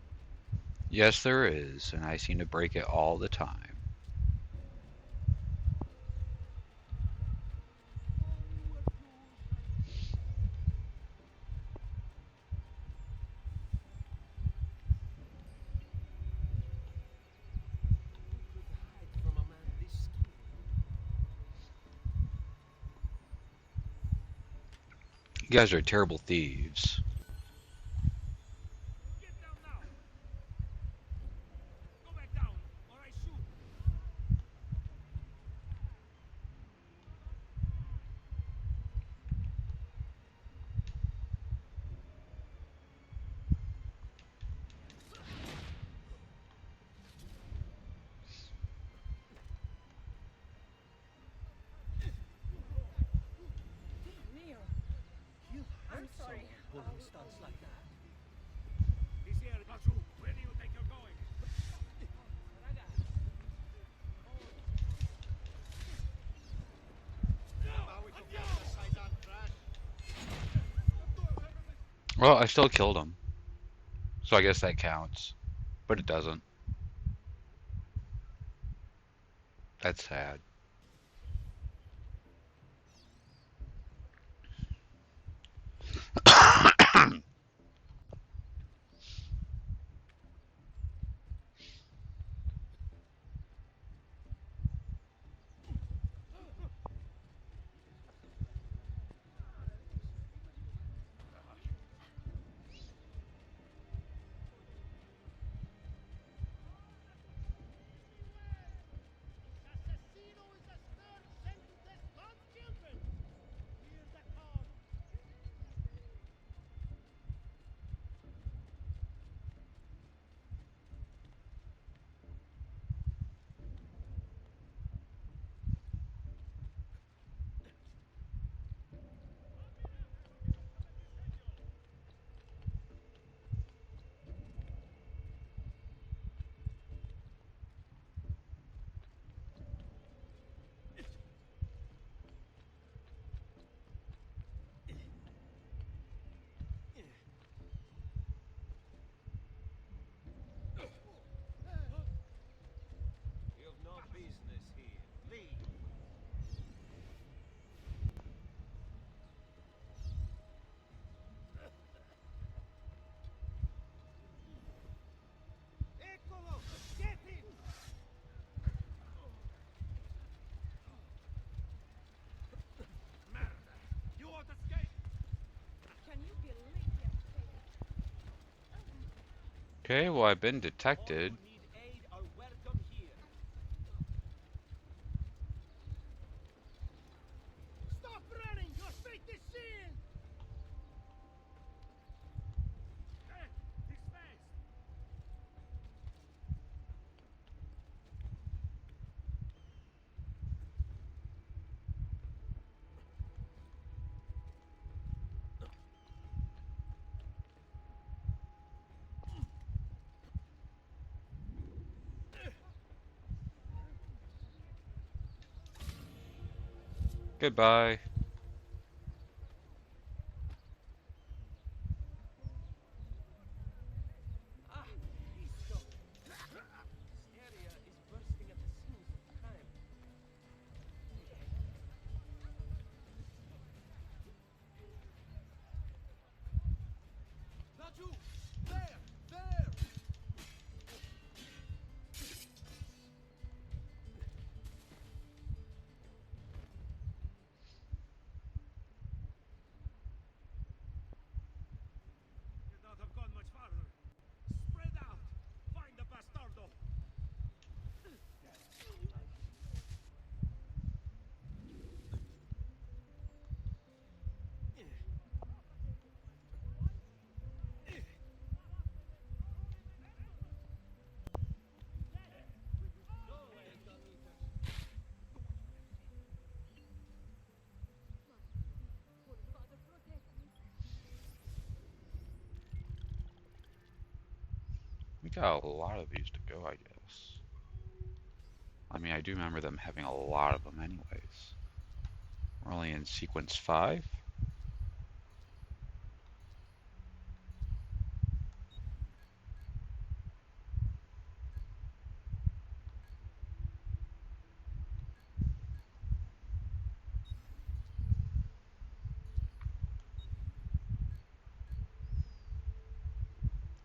Yes, there is, and I seem to break it all the time. Who could hide from a man this skilled? You guys are terrible thieves. Get down now! Go back down, or I shoot! Neil, You hurt I'm sorry. someone pulling stunts like that. This here, Pazu, where do you think you're going? Well, I still killed him, so I guess that counts. But it doesn't. That's sad. Assassino is a scourge sent to test God's children! Hear the call! You've no business here. Leave. Eccolo! Get him! Merda! You won't escape! can you believe it? Okay, well, I've been All detected. who need aid are welcome here. Stop running! Your fate is sealed! He's fast! Goodbye. Ah, Cristo! This area is bursting at the seams with crime. Not you! There! There! Could not have gone much farther. Spread out! Find the bastardo! We got a lot of these to go, I guess. I mean, I do remember them having a lot of them anyways. We're only in sequence 5.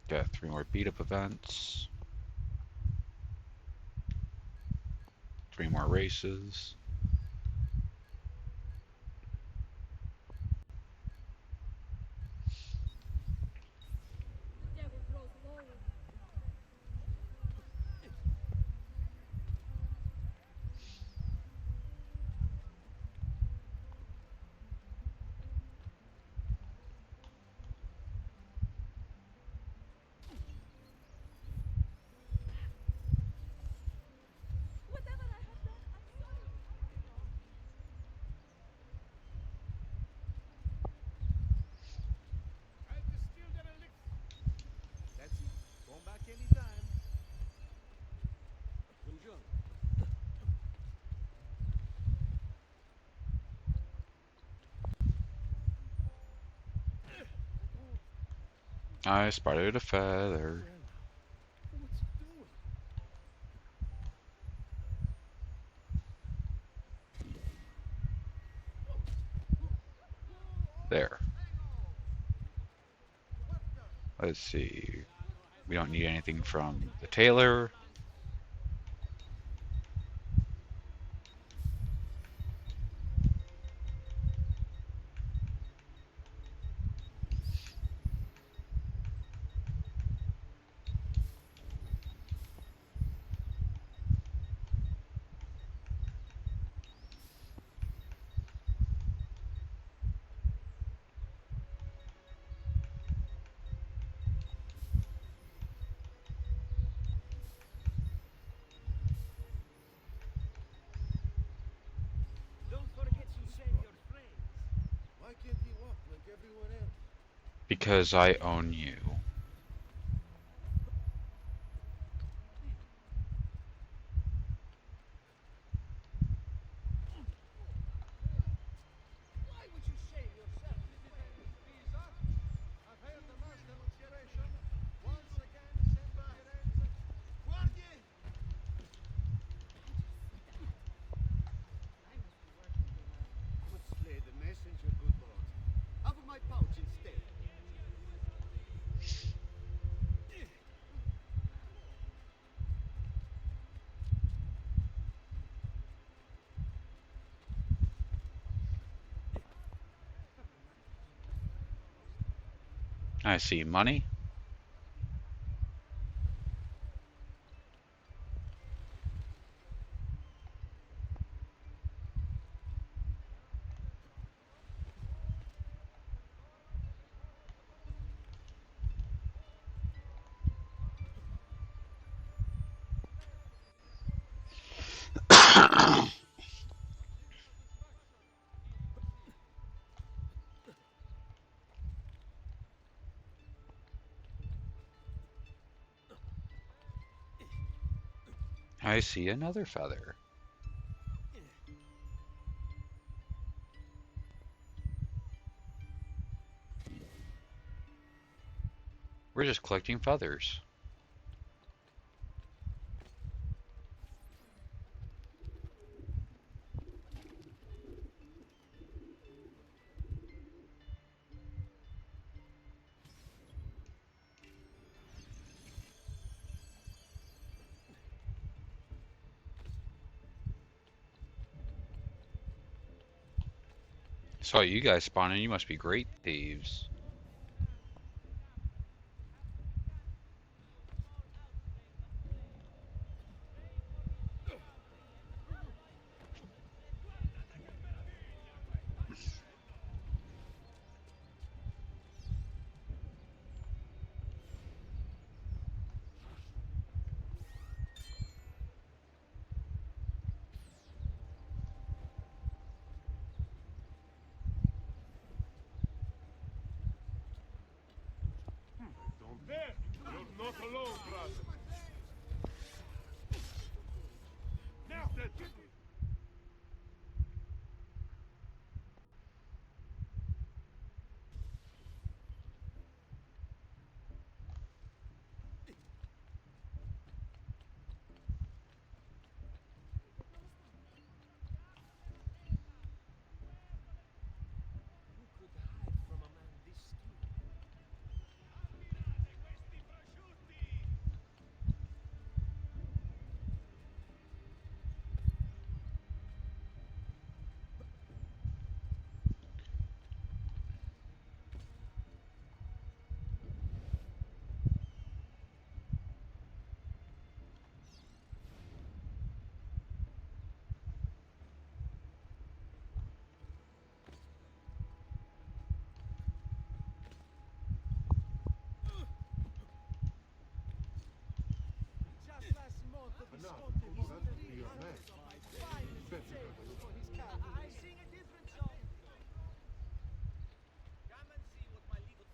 Got 3 more beat up events, 3 more races. The devil grows bold. Whatever I have done, I'm sorry. I've distilled an elixir. That's it. Come back anytime. Buongiorno. I spotted a feather. Well now. What's he doing? There. Let's see. We don't need anything from the tailor. Don't forget to send your friends. Why can't he walk like everyone else? Because I own you. Why would you shame yourself? Pisa, I've heard the mass demonstration. Once again, sembra Firenze. Guardie! I must be working too hard. But slay the messenger, good lord. Out of my pouch instead. I see money. I see another feather. We're just collecting feathers. Saw you guys spawning. You must be great thieves. There! You're not alone, brother! Now! Who could hide from a man this stupid? Aspirate questi prosciutti! Just last month, the Visconti was 300 of my finest sailors for his cavalry. I sing a different song. Come and see what my little...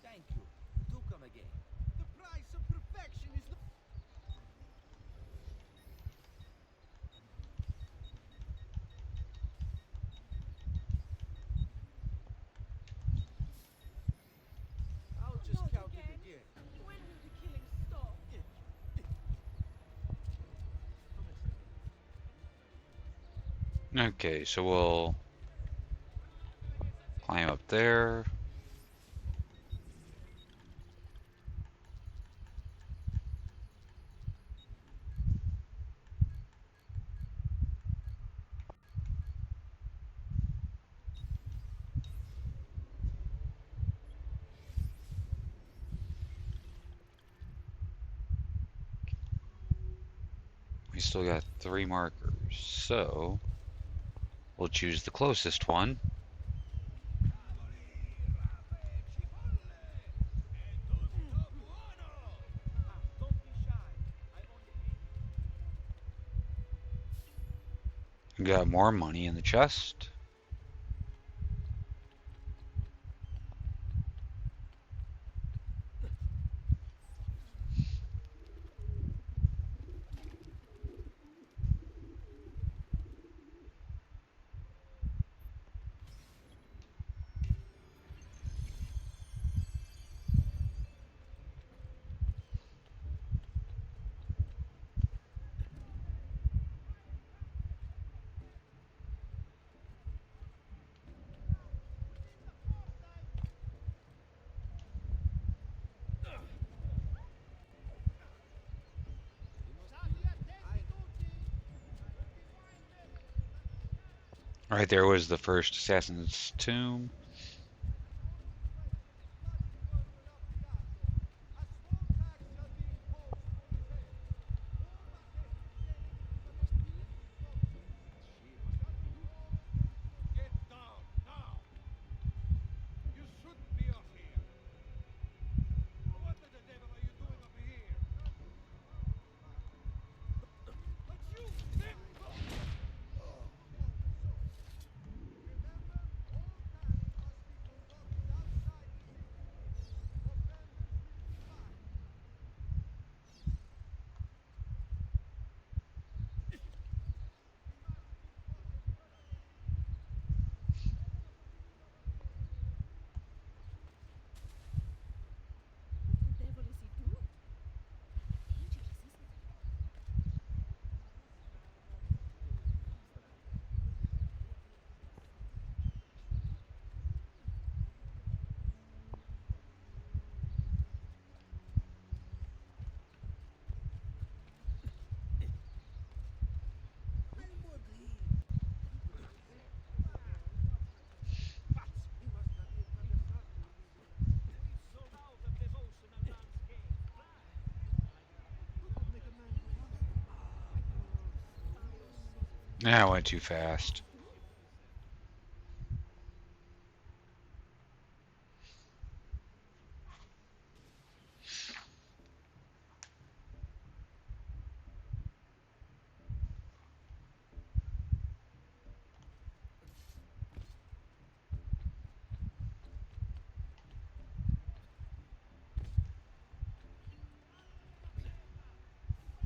Thank you. Do come again. The price of perfection is... I'll just Not count again. it again. When will the killing stop? Okay, so we'll climb up there. We still got 3 markers, so we'll choose the closest one. Cavoli, rape, cipolle! È tutto buono! Ah, don't be shy. I only need... We got more money in the chest. State attenti tutti! Right there was the first assassin's tomb. A small tax shall be imposed for repairs. All assets pertaining to the Get down, now! You shouldn't be up here. What the devil are you doing up here? But you... Remember, all tally Nah, I went too fast.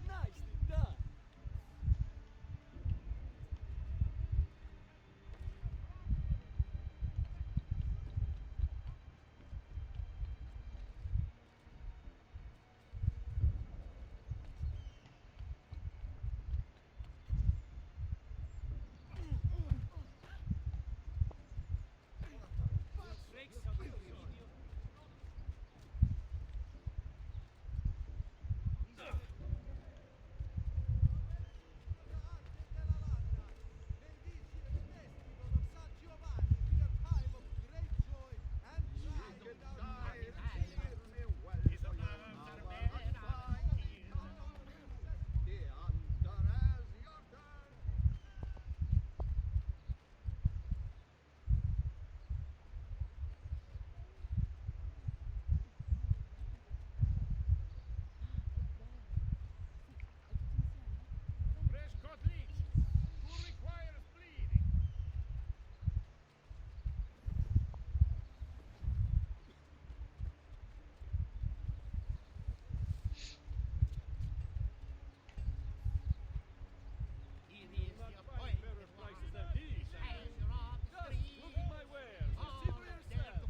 Nicely done. Arte della Ladra, benedici il festival of San Giovanni be a time of great joy and pride without Fresh caught leech. Who requires bleeding? Not find better prices than these. Just look at my wares and see for yourself.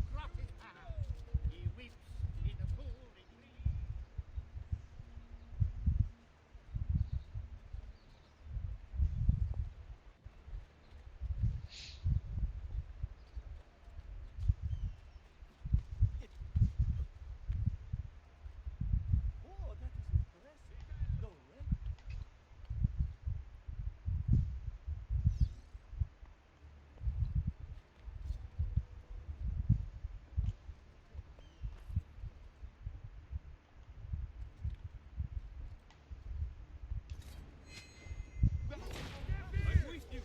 Oh, that is impressive. Go away. I'm with you.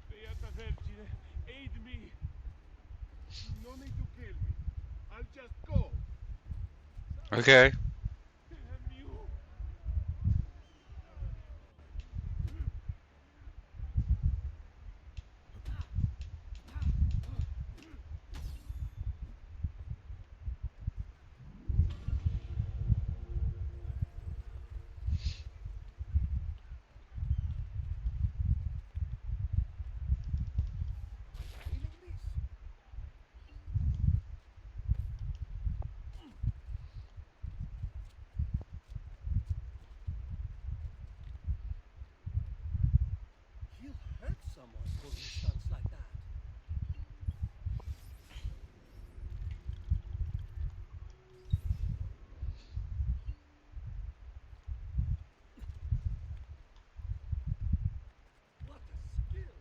Beata Vergine, aid me. No need to kill me. I'll just go. Okay. Damn you. Feeling this? He'll hurt someone pulling stunts like that. What a skill!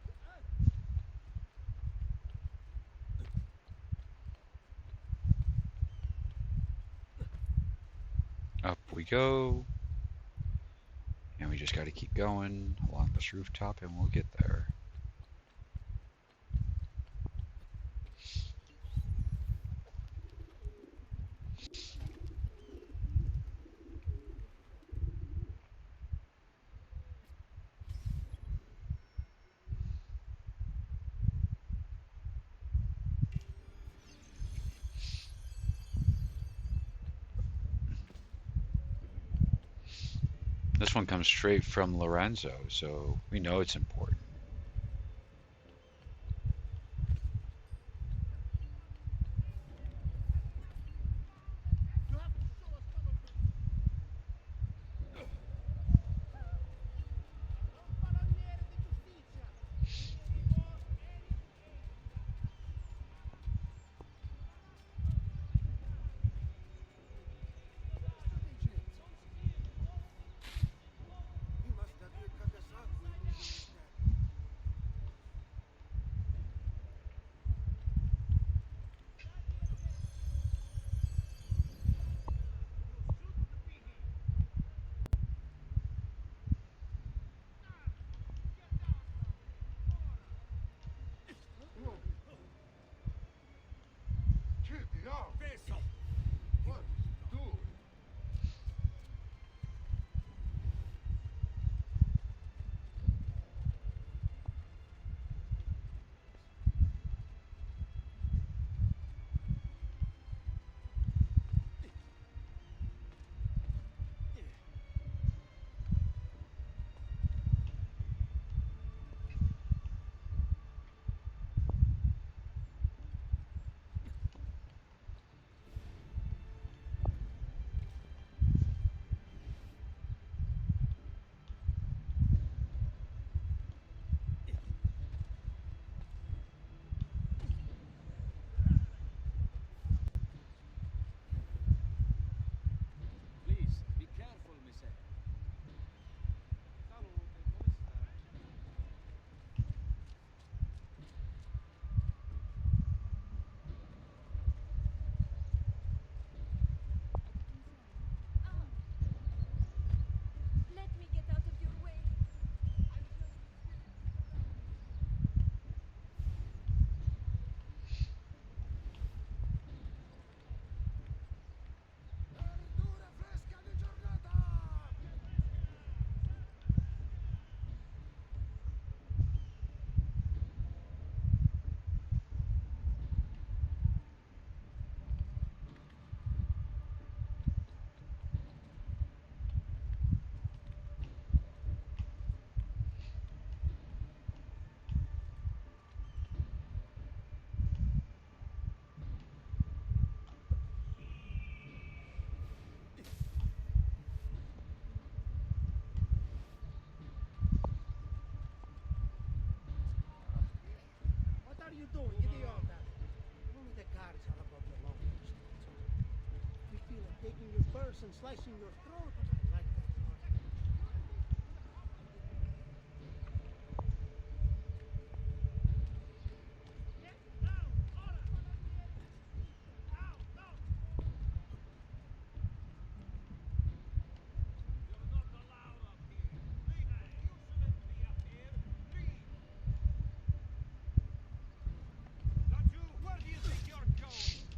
Up we go. And we just got to keep going along this rooftop and we'll get there. This one comes straight from Lorenzo, so we know it's important. You have to show us some of your Baroniere di giustizia, than slicing your throat, but I like that part. You're not allowed up here. Hey, you shouldn't be up here. Leave. Not you. Where do you think you're going?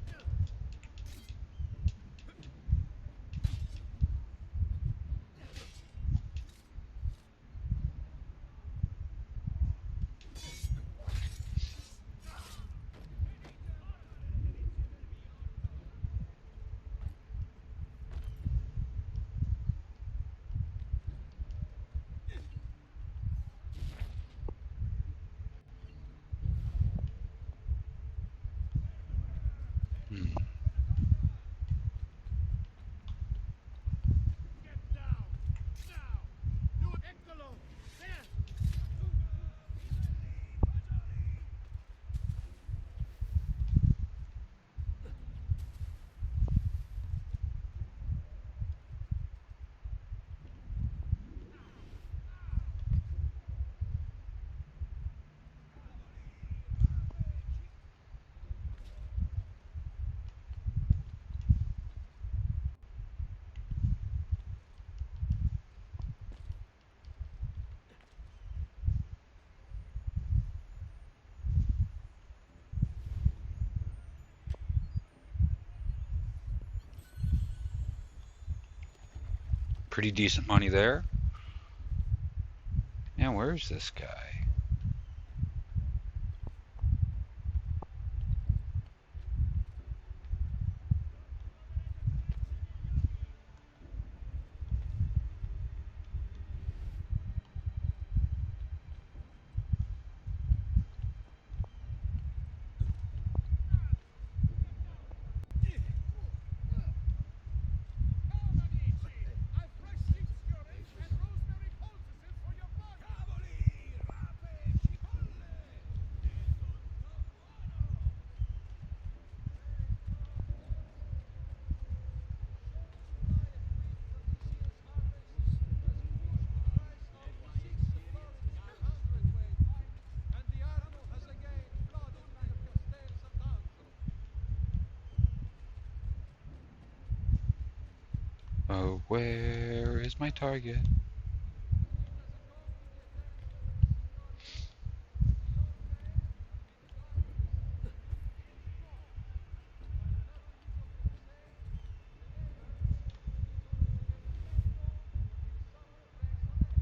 Hmm. Get down. Now. You Eccolo! There! Pretty decent money there. And where's this guy? I've fresh sheep's urine and rosemary poultices for your body. Cavoli, rape, cipolle. È tutto buono. Short supply of wheat for this year's harvest. Present price of 6 florins per hundredweight. And the Arno has again flooded through Castel Sant'Angelo. Oh, where is my target? It has a call to the attention of the Signoria. A young man in darkness has been shot. While another user for the same, the neighbor, Vittorio Pierfilippo, will suffer vexamente.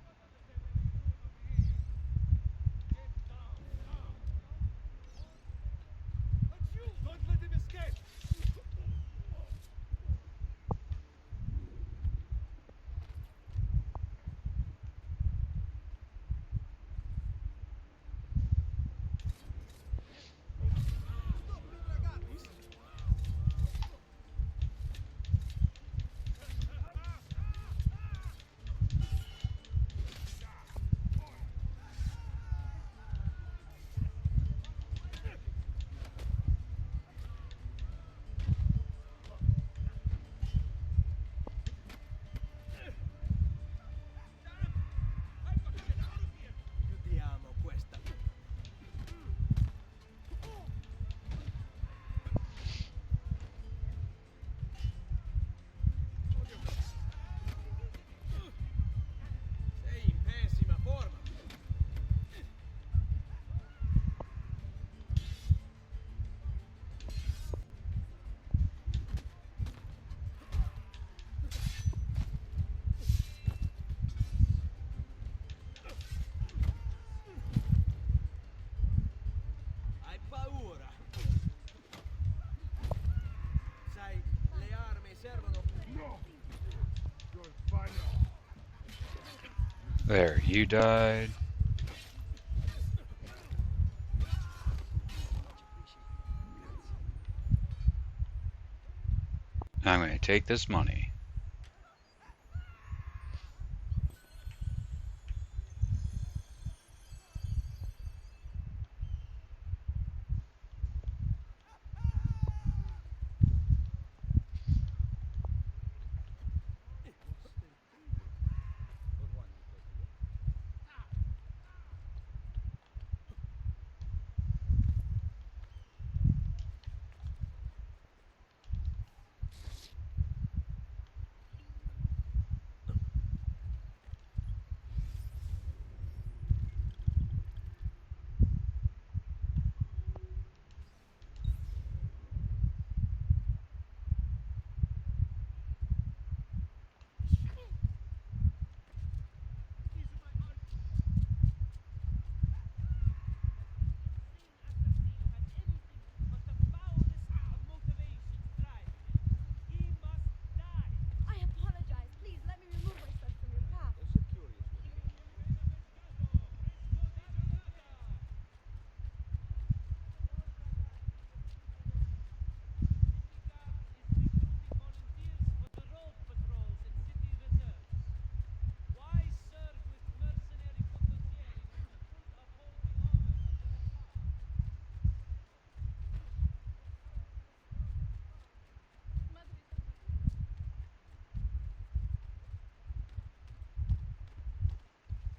What the devil are you doing up here? Get down, now! That's you! Don't let him escape! Chiudiamo questa. Sei in pessima forma. Hai paura? Sai, le armi servono. No! You're fine. There, you died. I'm going to take this money.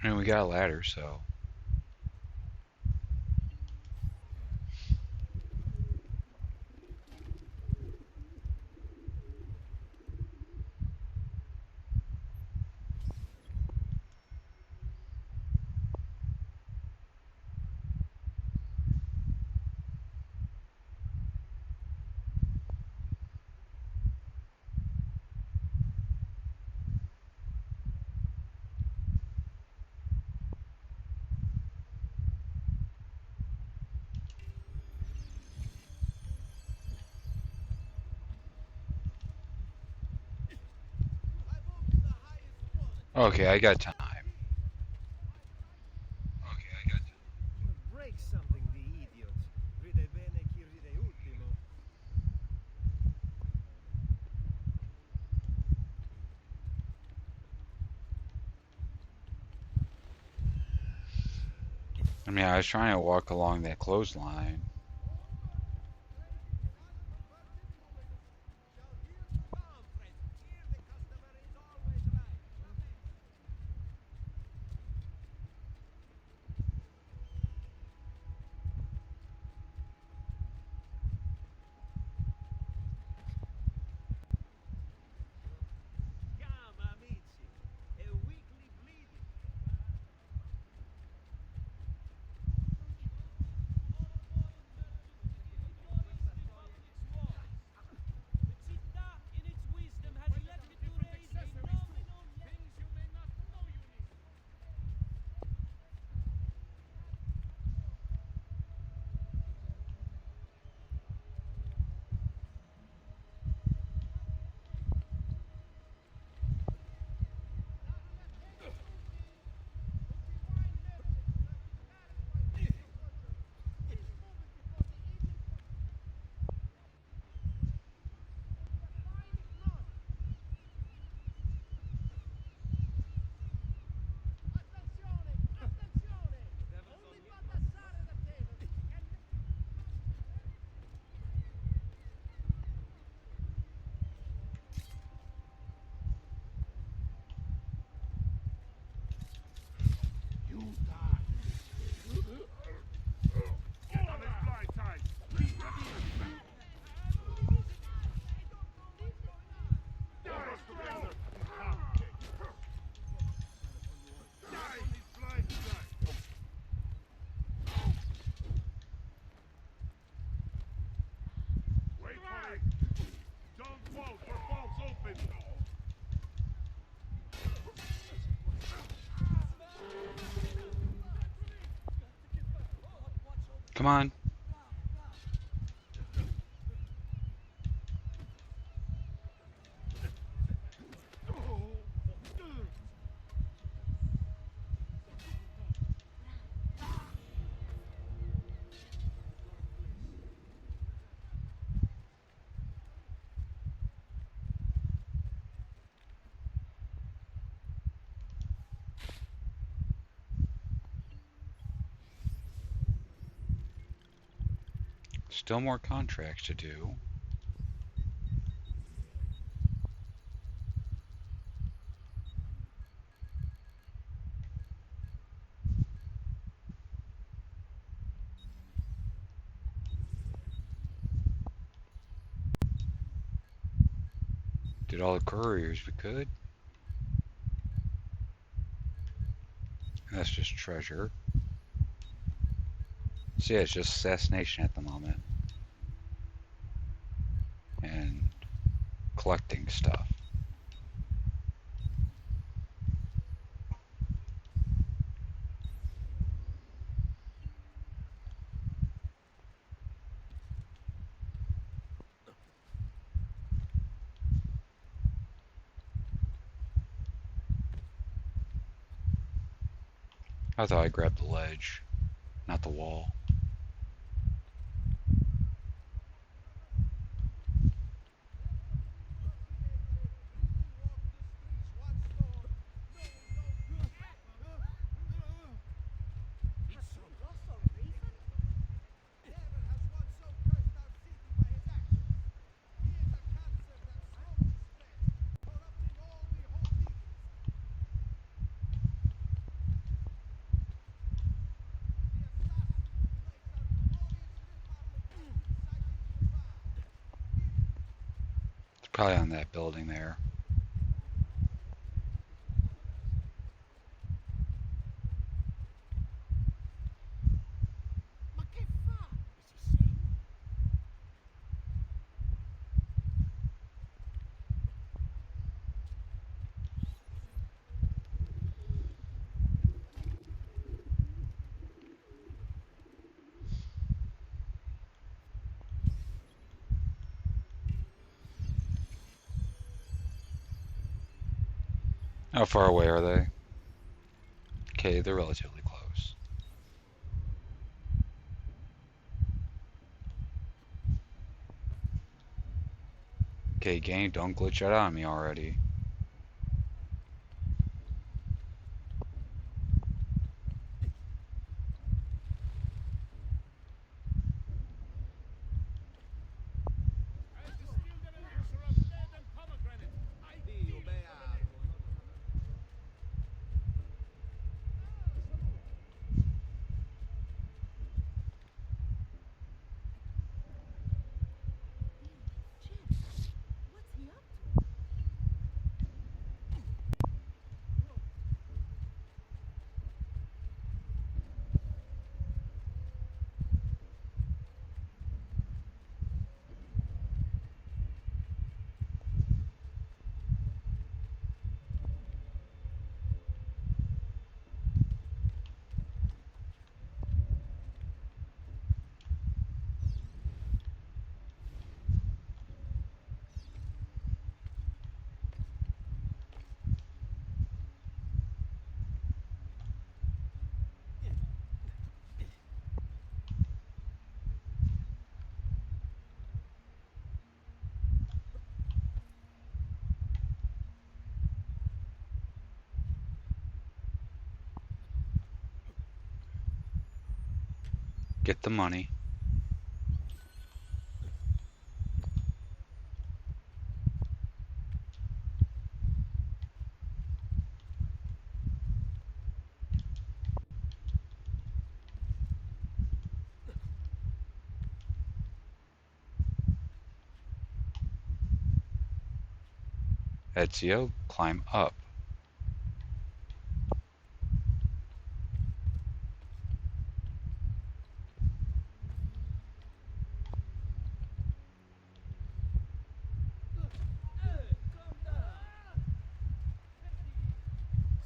And we got a ladder, so. I voted the highest quality. Okay, I got time. Break something, the idiot. Ride bene chi ride ultimo. I mean, I was trying to walk along that clothesline. Shall hear come, friends. Here the customer is always right. Come, amici. A weekly bleeding. The città, in its wisdom, has elected to raise a nominal Things you may not know you need. Attenzione! Attenzione! Only Baldassare the tailor can... You die. Get on his blind side. Pull us together. Die on his blind side. Wait for it. Don't bolt. Your falls open. Come on. Still more contracts to do. Did all the couriers we could. That's just treasure. So yeah, it's just assassination at the moment. And collecting stuff. I thought I grabbed the ledge, not the wall. You will walk the streets once more, knowing no peace. Has he lost all reason? Never has one so cursed our city by his actions. He is a cancer that slowly spreads, corrupting all we hold dearest. Probably on that building there. Ma che fa? Is he sick? How far away are they? Okay, they're relatively close. Okay, game, don't glitch out on me already. I've distilled an elixir of lead and pomegranate. I Dio feel beato. Jen, what's he up to? Get the money. Ezio, climb up. Calm down.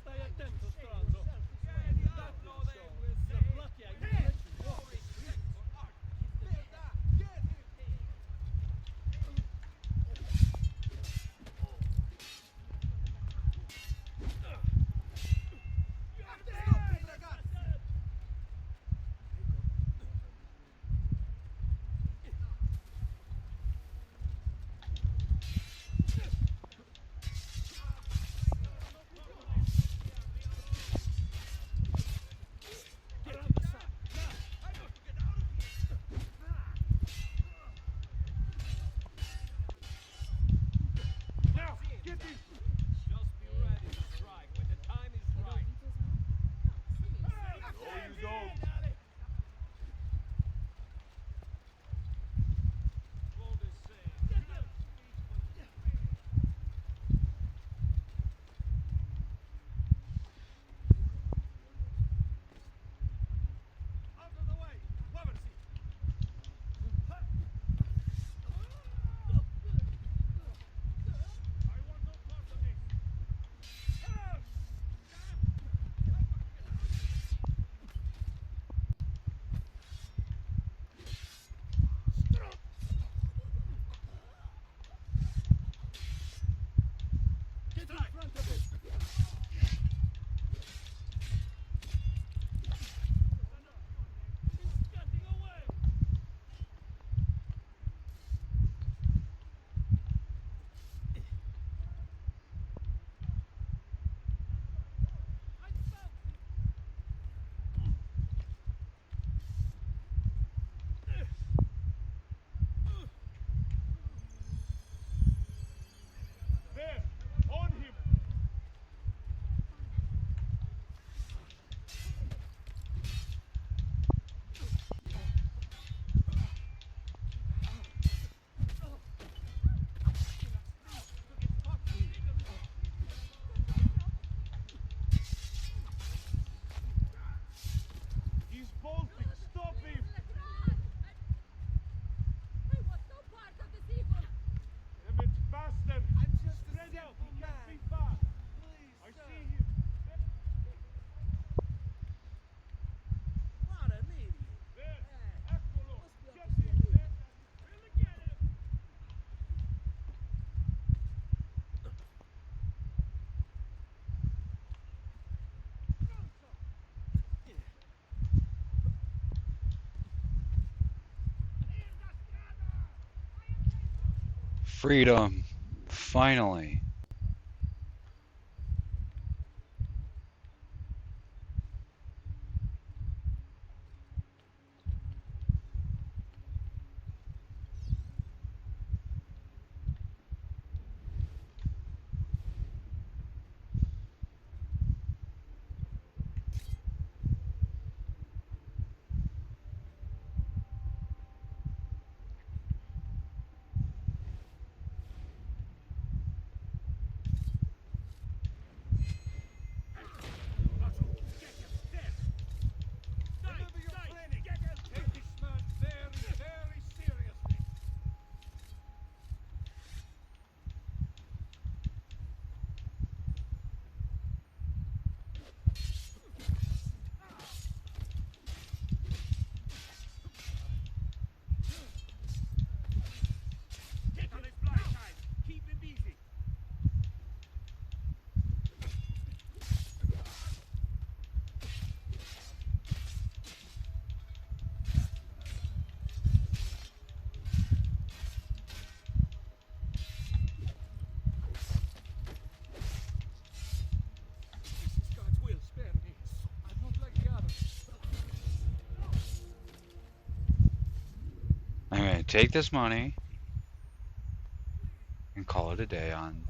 Stai attento, stronzo. That will show. You're lucky I didn't let you walk the streets. Merda! Get him! Freedom. Finally. Remember your training. Take this man very, very seriously. Get on his blind side. Keep him busy. This is God's will. Spare me. I'm not like the others. I'm going to take this money and call it a day on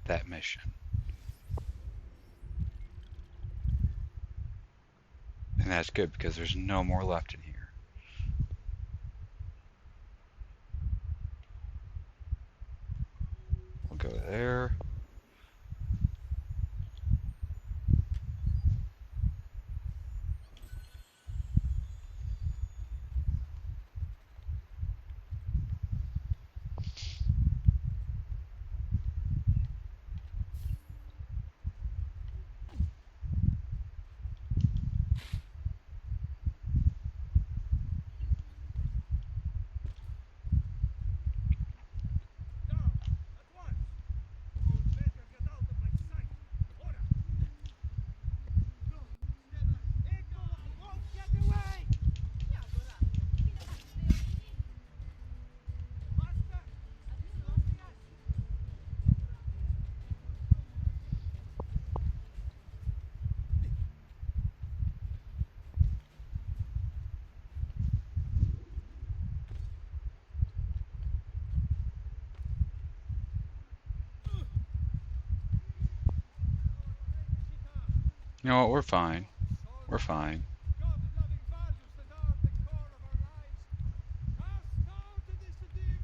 that mission. And that's good because there's no more left in here. We'll go there. Down. At once. You'd better get out of my sight. Ora. No. Stay back. Echo won't get away. Master. Lucius. You know what? We're fine. We're fine. God-loving values that are at the core of our lives. Cast out this demon.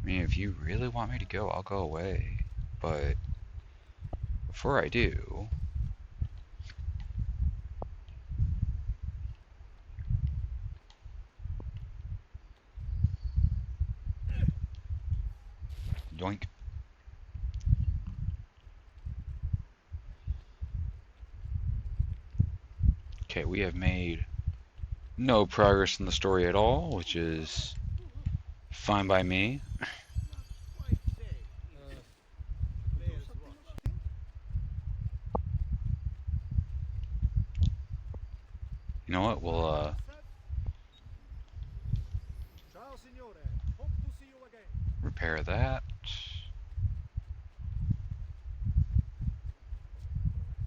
I mean, if you really want me to go, I'll go away. But before I do, yoink. Okay, we have made no progress in the story at all, which is fine by me. Not quite safe, is it? Players watch. You know what? We'll Ciao, signore. Hope to see you again. repair that.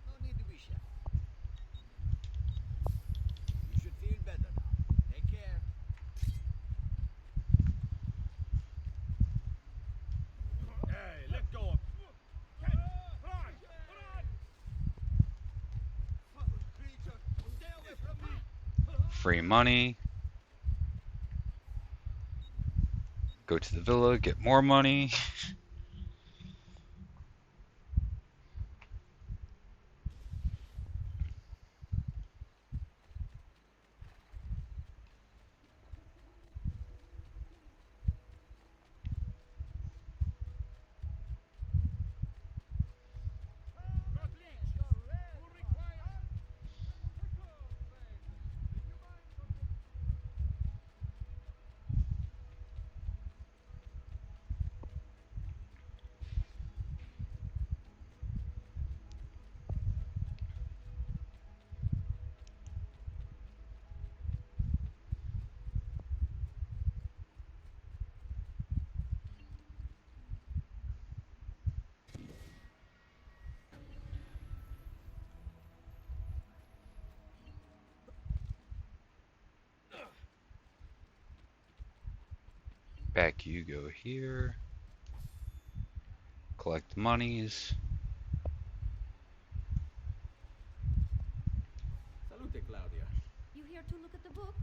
No need to be shy. You should feel better now. Take care. Hey, let go of me. Run! Run! Foul creature, stay away from me. Free money. Go to the villa, get more money. God leads. Who requires? Back you go here. Collect the monies. Salute, Claudia. You here to look at the book?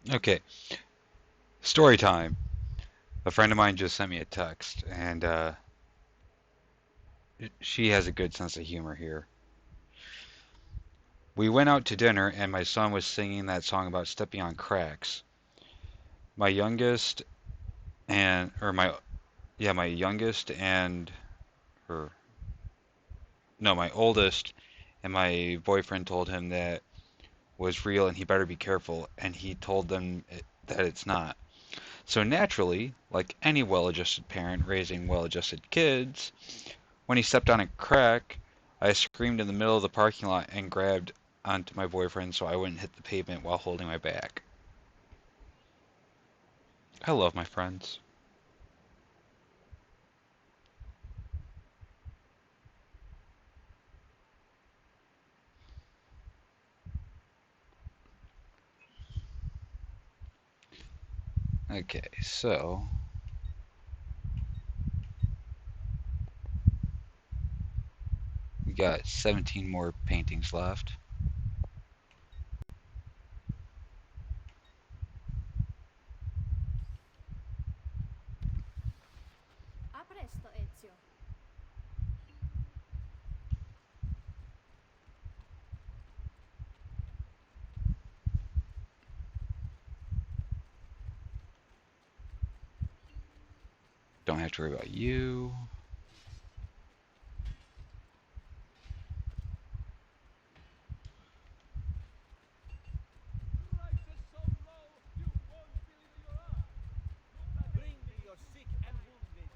Okay, story time. A friend of mine just sent me a text, and she has a good sense of humor here. We went out to dinner, and my son was singing that song about stepping on cracks. My youngest and, or my, yeah, my youngest and, or, no, my oldest and my boyfriend told him that was real and he better be careful, and he told them that it's not. So naturally, like any well-adjusted parent raising well-adjusted kids, when he stepped on a crack, I screamed in the middle of the parking lot and grabbed onto my boyfriend so I wouldn't hit the pavement while holding my back. I love my friends. Okay, so we got 17 more paintings left. A presto, Ezio. Don't have to worry about you. Prices so low, you won't believe your eyes. Bring me your sick and wounded.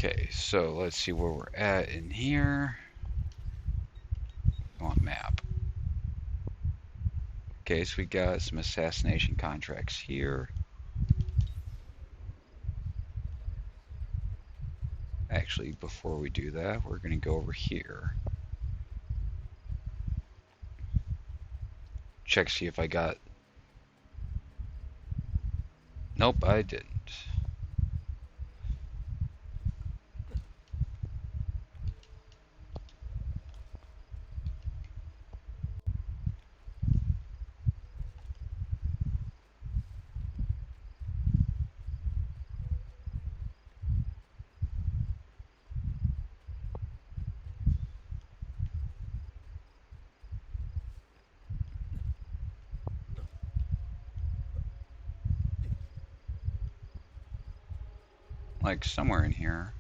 Okay, so let's see where we're at in here. I want map. Okay, so we got some assassination contracts here. Actually, before we do that, we're going to go over here. Check, see if I got... Nope, I didn't. Like somewhere in here.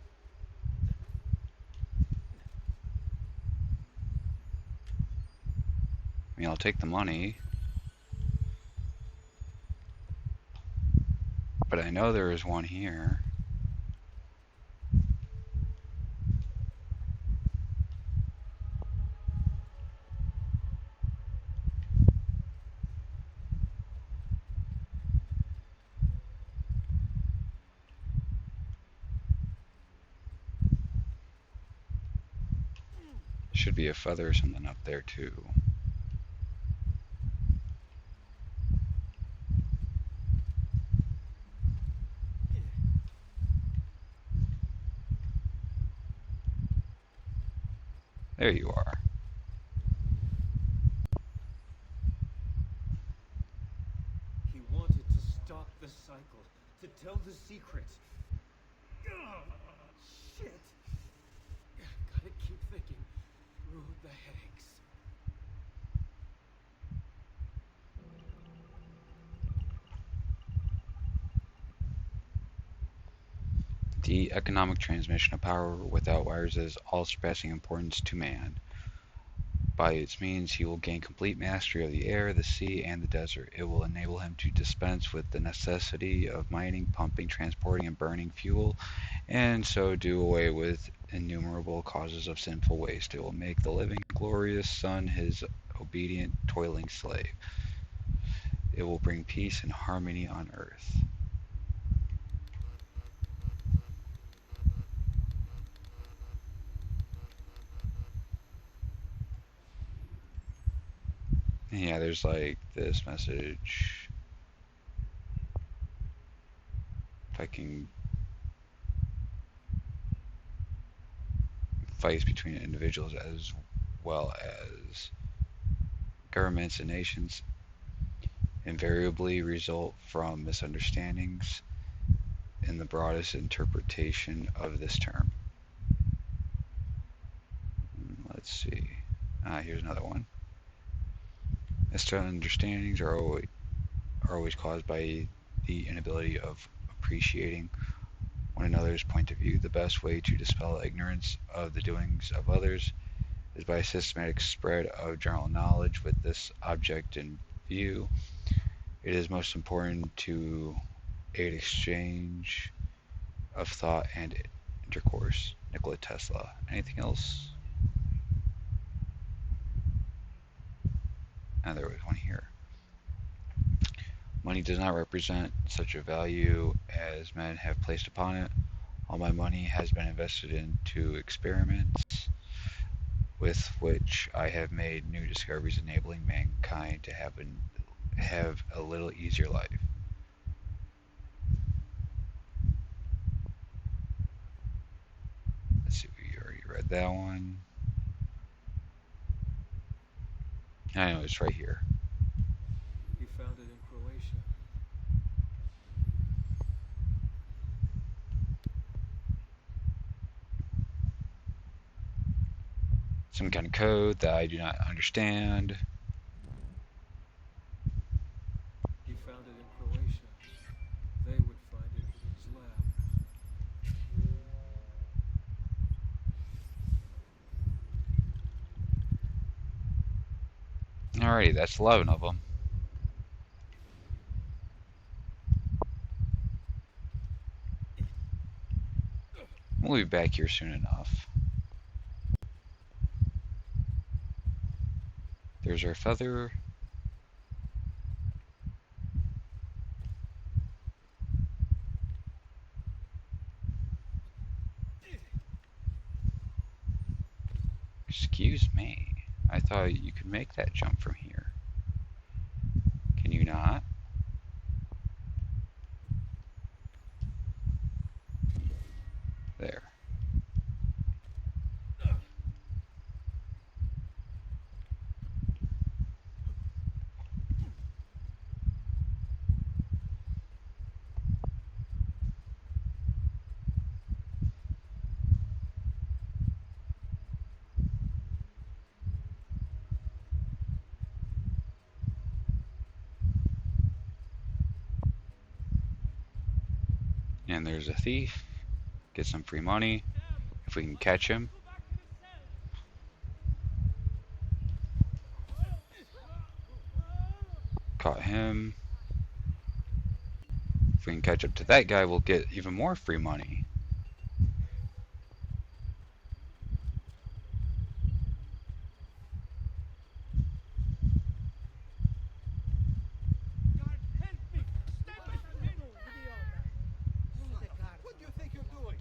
I mean, I'll take the money. But I know there is one here. Should be a feather or something up there too. There you are. stop the cycle, to tell the secret. Shit. Gotta keep thinking through the headaches. The economic transmission of power without wires is all-surpassing importance to man. By its means, he will gain complete mastery of the air, the sea, and the desert. It will enable him to dispense with the necessity of mining, pumping, transporting, and burning fuel, and so do away with innumerable causes of sinful waste. It will make the living, glorious son his obedient, toiling slave. It will bring peace and harmony on earth. Yeah, there's like this message. If I can, fights between individuals as well as governments and nations invariably result from misunderstandings in the broadest interpretation of this term. Let's see. Here's another one. Misunderstandings are always caused by the inability of appreciating one another's point of view. The best way to dispel ignorance of the doings of others is by a systematic spread of general knowledge with this object in view. It is most important to aid exchange of thought and intercourse. Nikola Tesla. Anything else? There was one here. Money does not represent such a value as men have placed upon it. All my money has been invested into experiments with which I have made new discoveries enabling mankind to have a little easier life. Let's see, we already read that one. I know, it's right here. He found it in Croatia. Some kind of code that I do not understand. He found it in Croatia. They would find it in his lab. Alrighty, that's 11 of them. We'll be back here soon enough. There's our feather. Excuse me. I thought you could make that jump from here. Can you not? There. And there's a thief. Get some free money if we can catch him. Caught him. If we can catch up to that guy, we'll get even more free money. Guard, help me! Stay back! What do you think you're doing?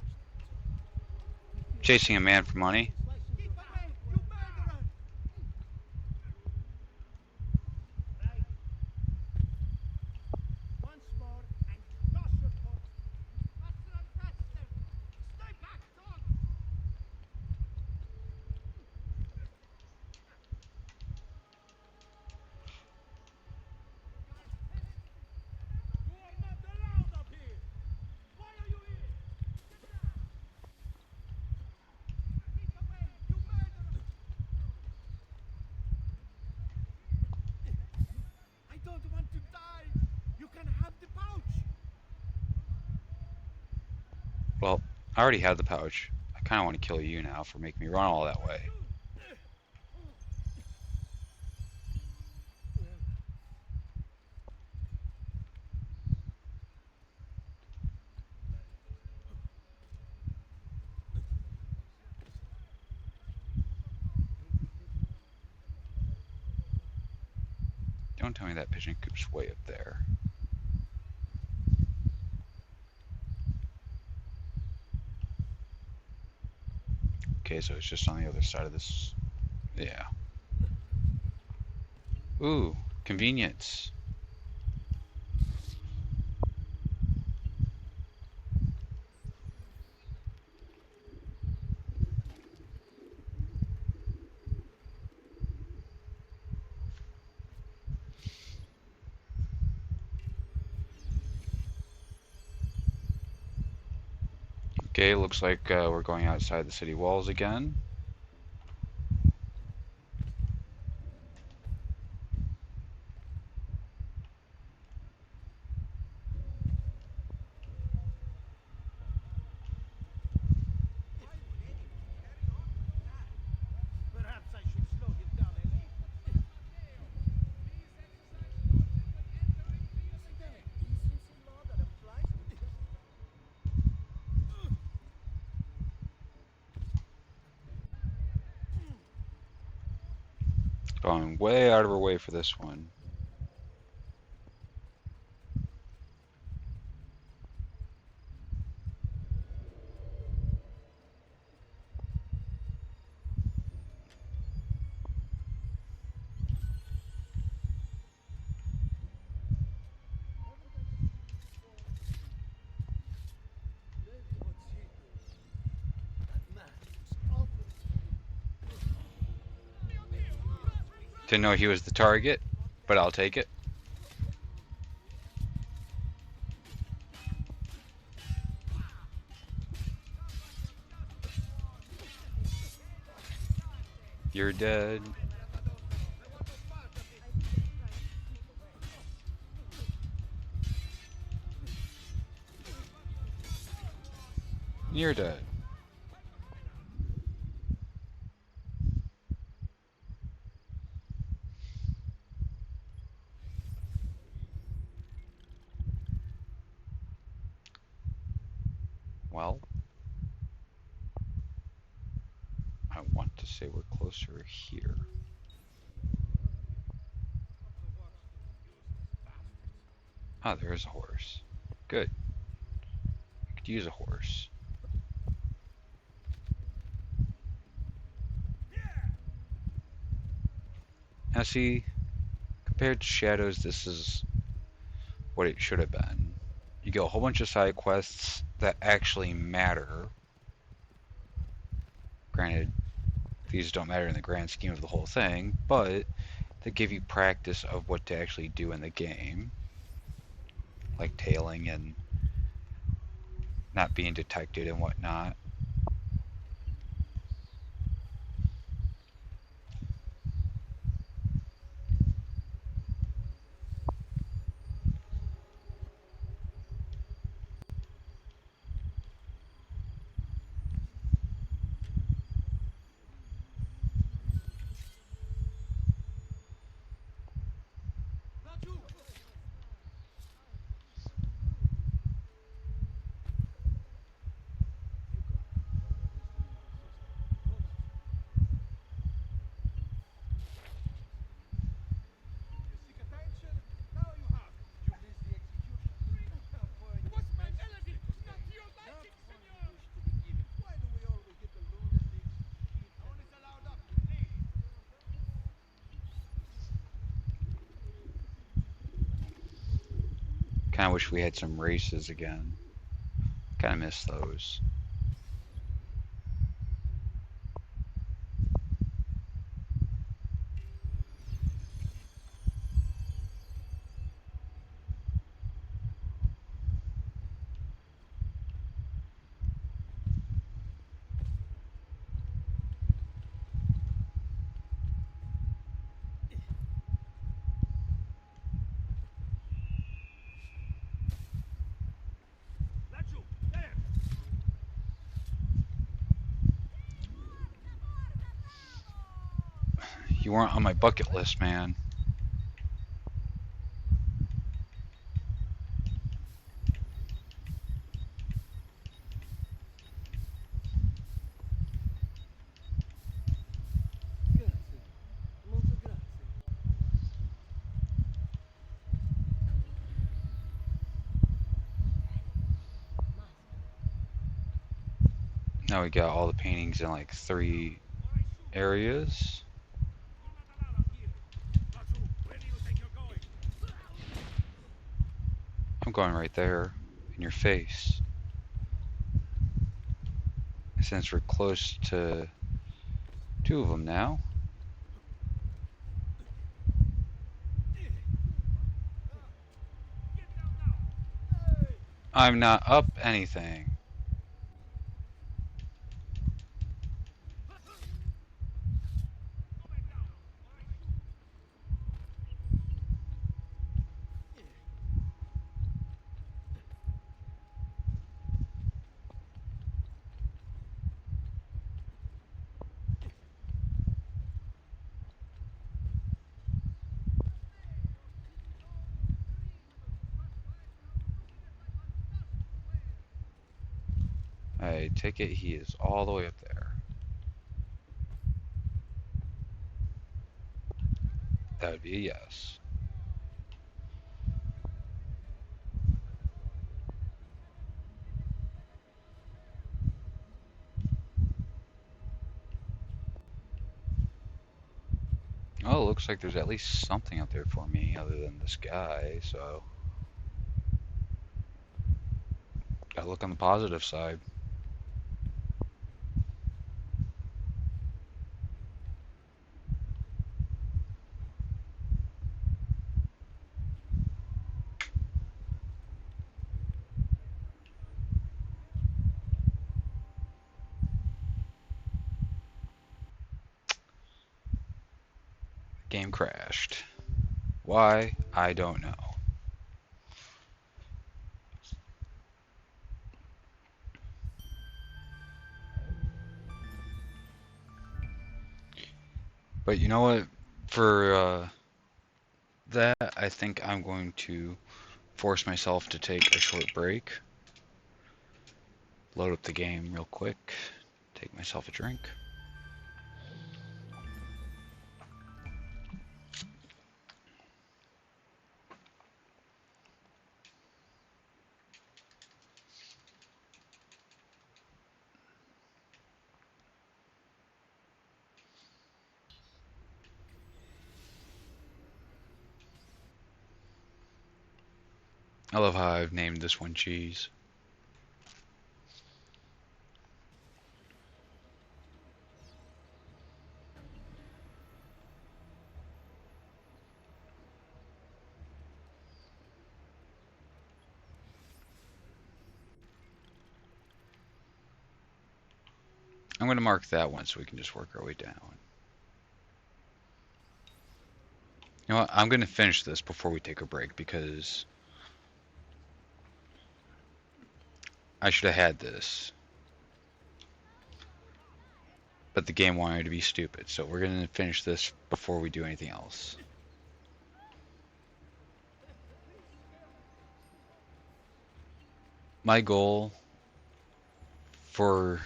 Chasing a man for money. Keep away, you murderer! Once more, and toss your corpse. Faster and faster! Stay back, dog! You are not I already had the pouch. I kind of want to kill you now for making me run all that way. Don't tell me that pigeon coop's way up there. Okay, so it's just on the other side of this. Yeah. Ooh, convenience. Okay, looks like we're going outside the city walls again. Why would anyone carry on like that? Perhaps I should slow him down a little. Isn't there a decency law that applies to just... Going way out of our way for this one. What's he doing? That man looks awful. Didn't know he was the target, but I'll take it. You're dead. You're dead. Well, I want to say we're closer here. Ah, there is a horse. Good. I could use a horse. Now see, compared to Shadows, this is what it should have been. You get a whole bunch of side quests that actually matter. Granted, these don't matter in the grand scheme of the whole thing, but they give you practice of what to actually do in the game. Like tailing and not being detected and whatnot. You seek attention? Now you have it. You missed the execution. What's my melody? Not to your liking, senor! To be given. Why do we always get the lunatics? No one is allowed up, please. Kind of wish we had some races again. Kind of miss those. Lachu, there! You weren't on my bucket list, man. Grazie. Molto grazie. Now we got all the paintings in like 3 areas. You're not allowed up here. Lazu, where do you think you're going? I'm going right there in your face. Since we're close to 2 of them now, Get down now. I'm not up anything. Go back down, or I shoot. I take it he is all the way up there. That would be a yes. Oh, it looks like there's at least something up there for me other than this guy, so gotta look on the positive side. Game crashed. Why? I don't know. But you know what? For that, I think I'm going to force myself to take a short break. Load up the game real quick. Take myself a drink. I love how I've named this one cheese. I'm going to mark that one so we can just work our way down. You know what? I'm going to finish this before we take a break because I should have had this. But the game wanted to be stupid, so we're going to finish this before we do anything else. My goal for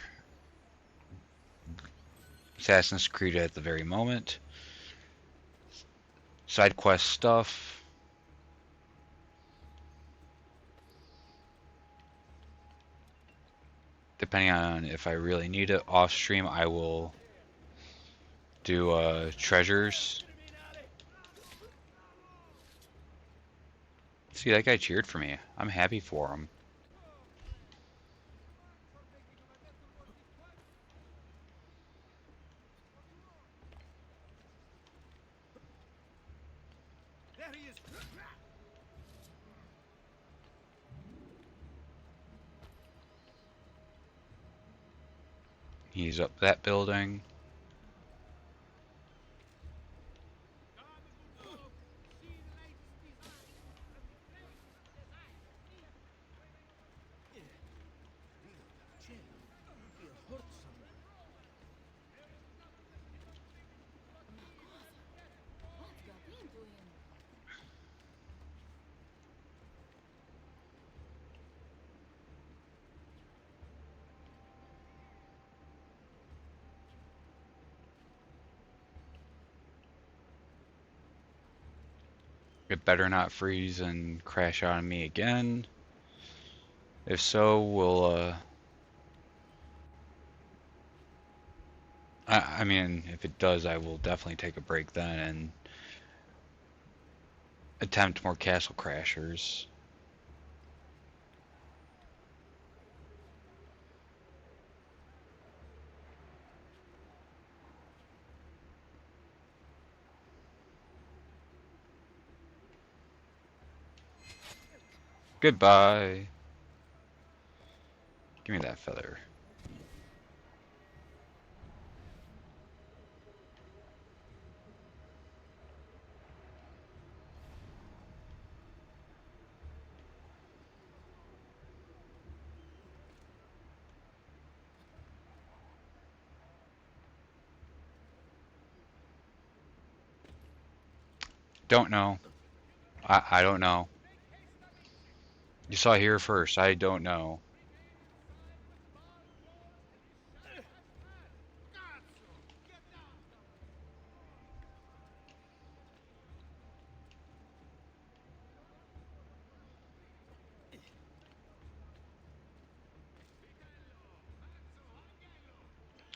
Assassin's Creed at the very moment, side quest stuff, depending on if I really need it off stream, I will do treasures. See, that guy cheered for me. I'm happy for him. There he is. He's up that building. It better not freeze and crash on me again. If so, I mean, if it does, I will definitely take a break then and attempt more Castle Crashers. Goodbye. Give me that feather. Don't know. I don't know. You saw here first. I don't know.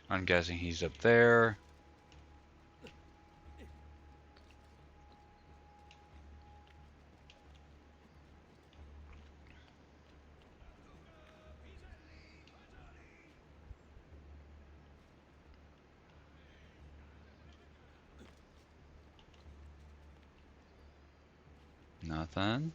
I'm guessing he's up there. Nothing.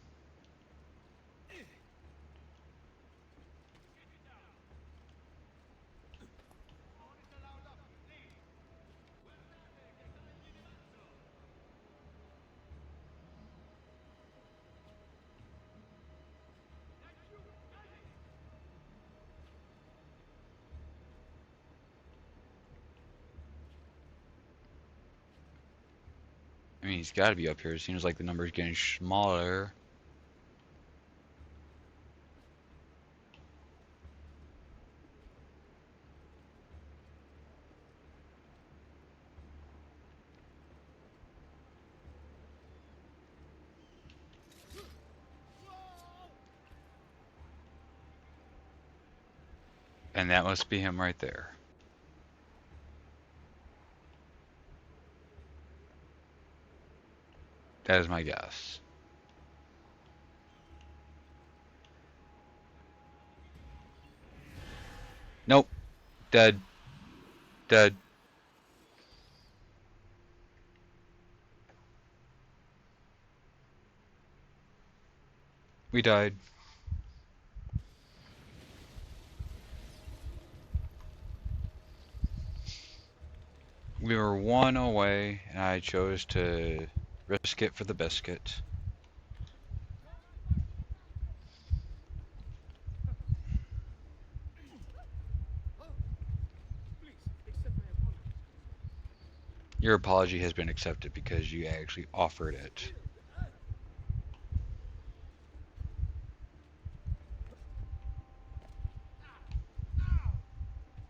I mean, he's got to be up here. It seems like the number's getting smaller. And that must be him right there. That is my guess. Nope. Dead. Dead. We died. We were one away, and I chose to risk it for the biscuit. Please, accept my apologies. Your apology has been accepted because you actually offered it. Now!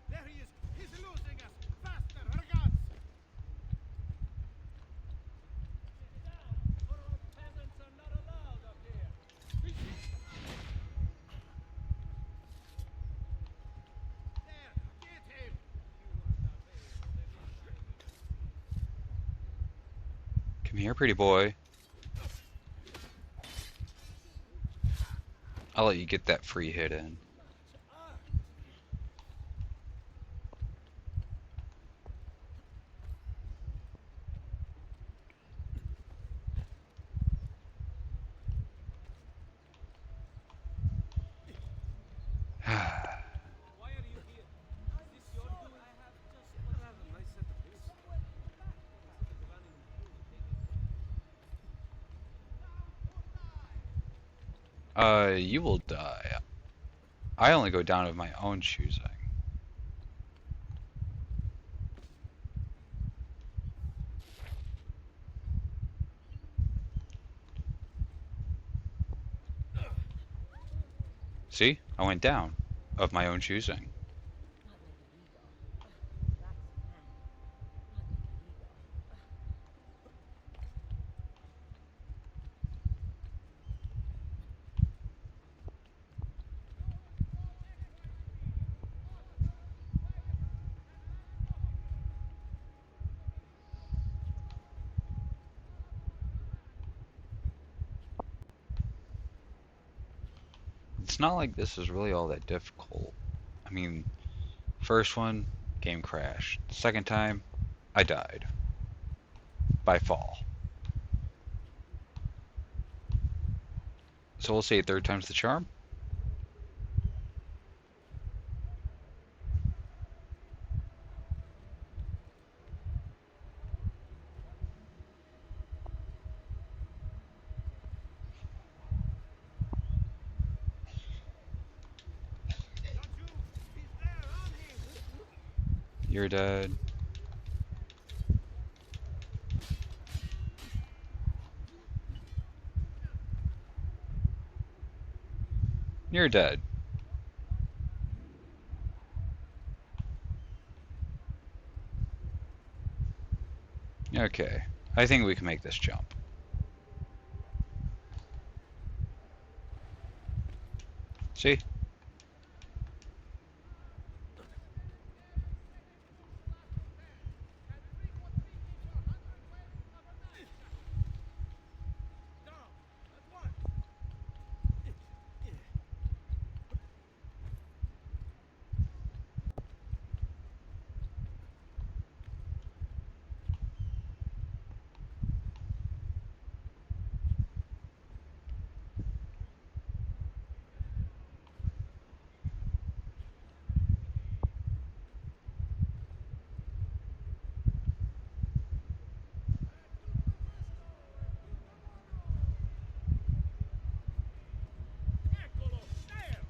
There he is! He's losing us! Faster, ragazzi! Or peasants are not allowed up here. There! Get him! Come here, pretty boy. I'll let you get that free hit in. Why are you here? Is this your doing? I have just rather nice set of boots. Running You will die. I only go down of my own choosing. See? I went down of my own choosing. it's not like this is really all that difficult. I mean, first one, game crashed. Second time, I died by fall. So we'll say third time's the charm. Don't you? He's there on him. You're dead. You're dead. Okay. I think we can make this jump. See? Now, at once. Eccolo, there.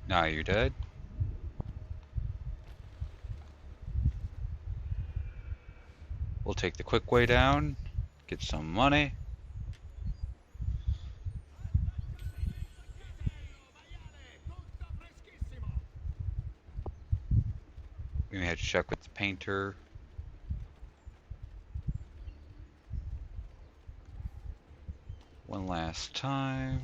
Now you're dead. We'll take the quick way down, get some money. Tutto freschissimo. We may have to check with the painter. One last time.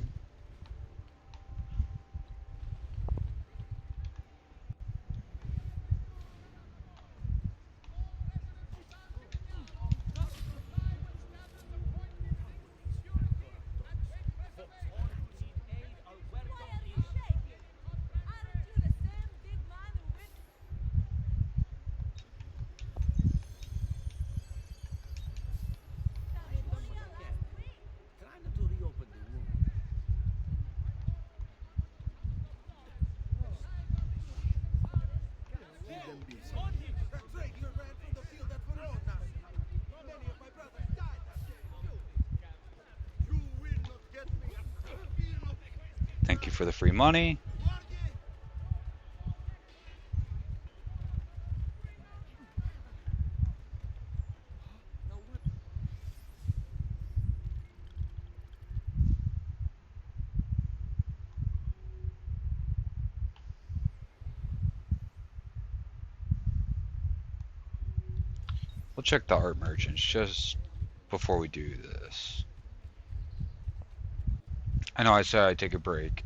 Why are you shaking? Aren't you the same big man who went... California last week? Trying to reopen the wound. Keep them busy. On him. That traitor ran from the field at Verona. Many of my brothers died that day. You will not get me. Thank you for the free money. We'll check the art merchants just before we do this. I know I said I'd take a break,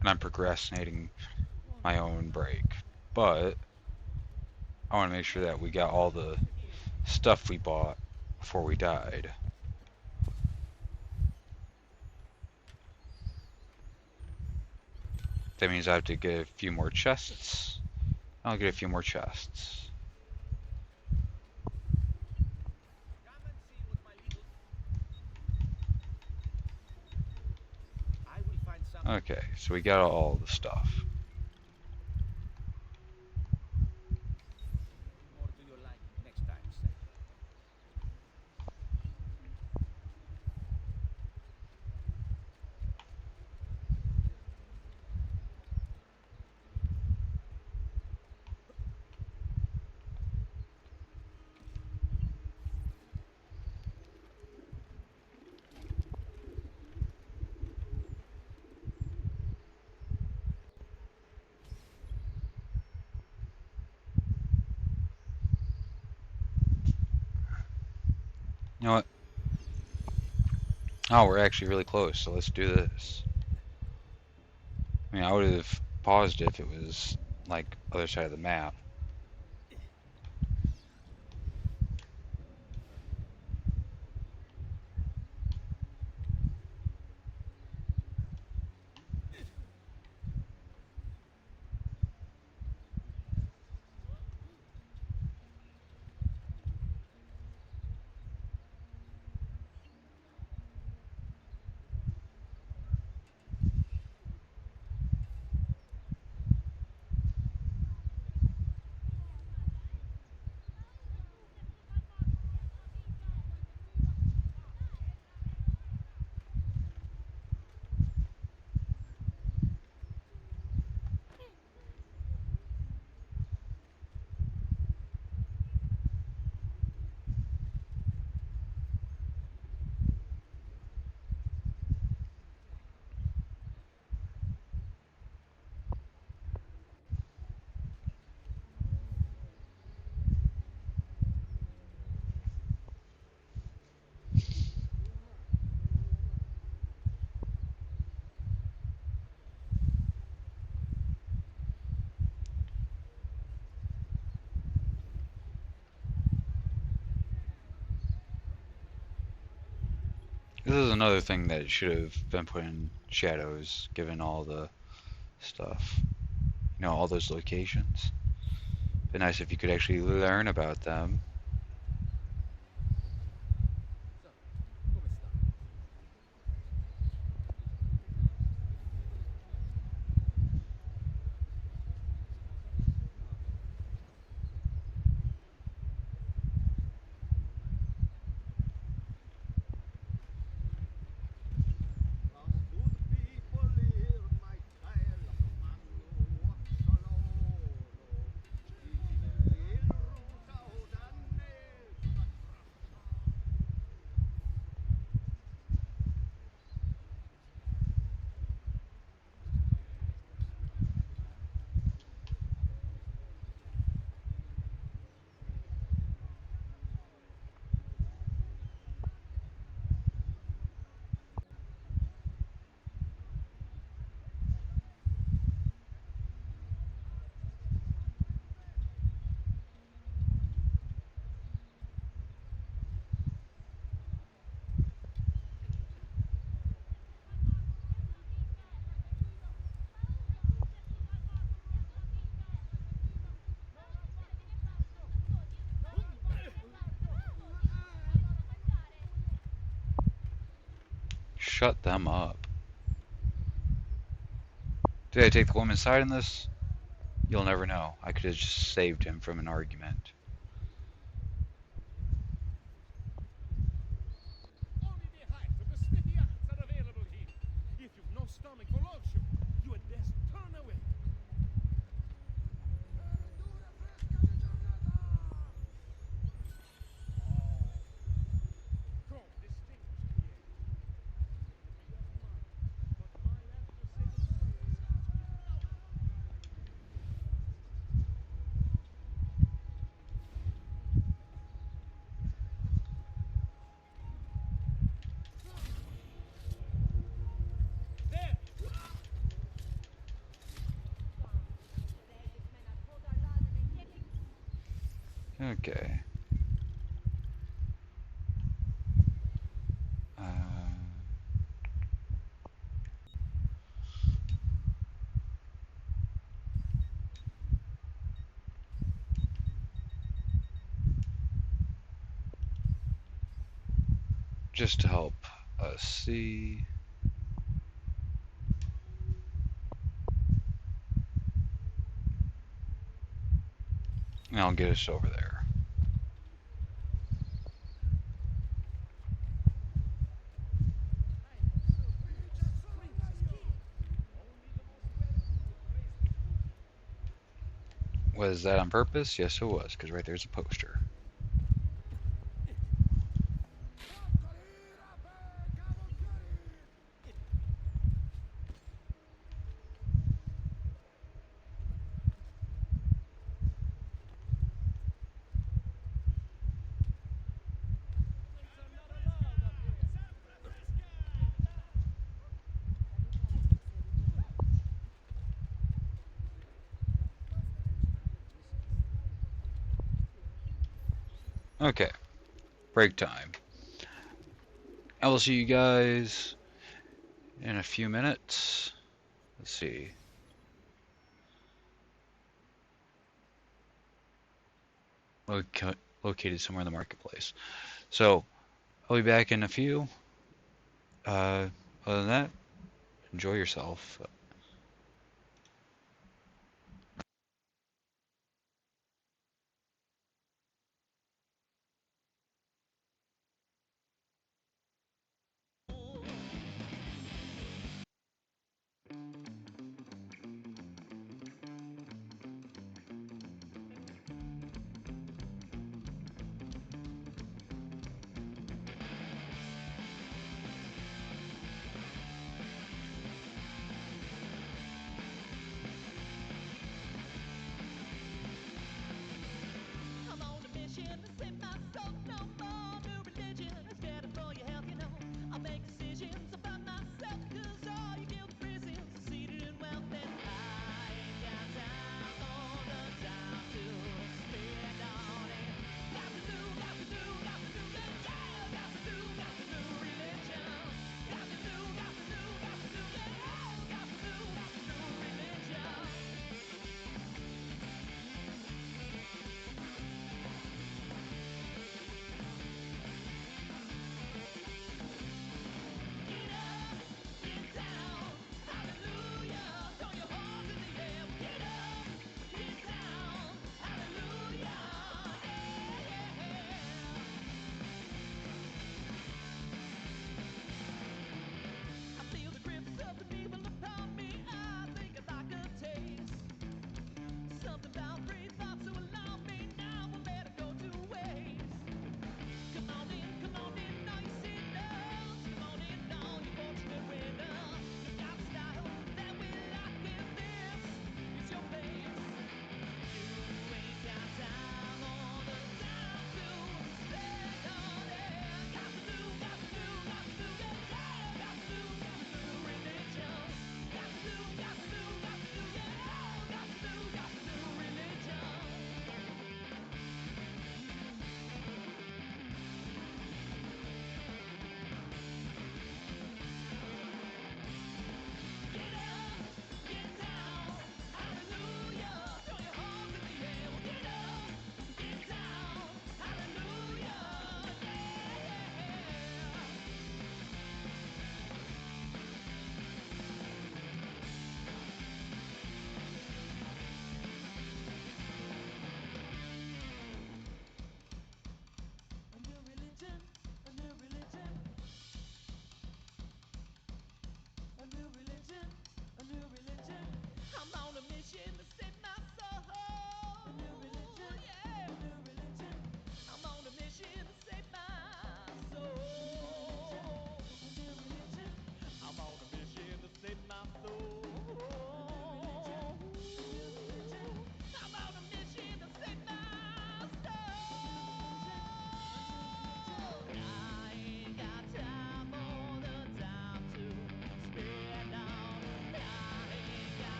and I'm procrastinating my own break, but I want to make sure that we got all the stuff we bought before we died. That means I have to get a few more chests. I'll get a few more chests. Come and see what my little... I will find some... Okay, so we got all the stuff. More to your liking next time, sir. You know what? Oh, we're actually really close, so let's do this. I mean, I would have paused it if it was like other side of the map. is another thing that should have been put in shadows, given all the stuff. You know, all those locations. Be nice if you could actually learn about them. So, come sta? Some good people hear my tale, Magno Axololo. Il ruta o danne sulla traccia. Shut them up. Did I take the woman's side in this? You'll never know. I could have just saved him from an argument. Only the height of the smithy arts are available here. If you've no stomach for lobster, you had best turn away. Verdura fresca di giornata! Come, distinguished creator. I may be of mine, but my adversary's purpose is noble. There! Okay. Uh, just to help us see. And I'll get us over there. I am so rich, plenty of. Only the most wealthy would grace this booty. Was that on purpose? Yes, it was, because right there's a poster. Broccoli, rape, cavolfiori! Servants are not allowed up here. Okay, break time. I will see you guys in a few minutes. Let's see. Located somewhere in the marketplace. So, I'll be back in a few. Other than that, enjoy yourself. I'm on a mission to save my soul. No more new religion. It's better for your health, you know. I'll make decisions about myself. Cause all your guilt prisons are seated in wealth. And I ain't got time for the time to spend on it. Got to do, yeah, got to do religion.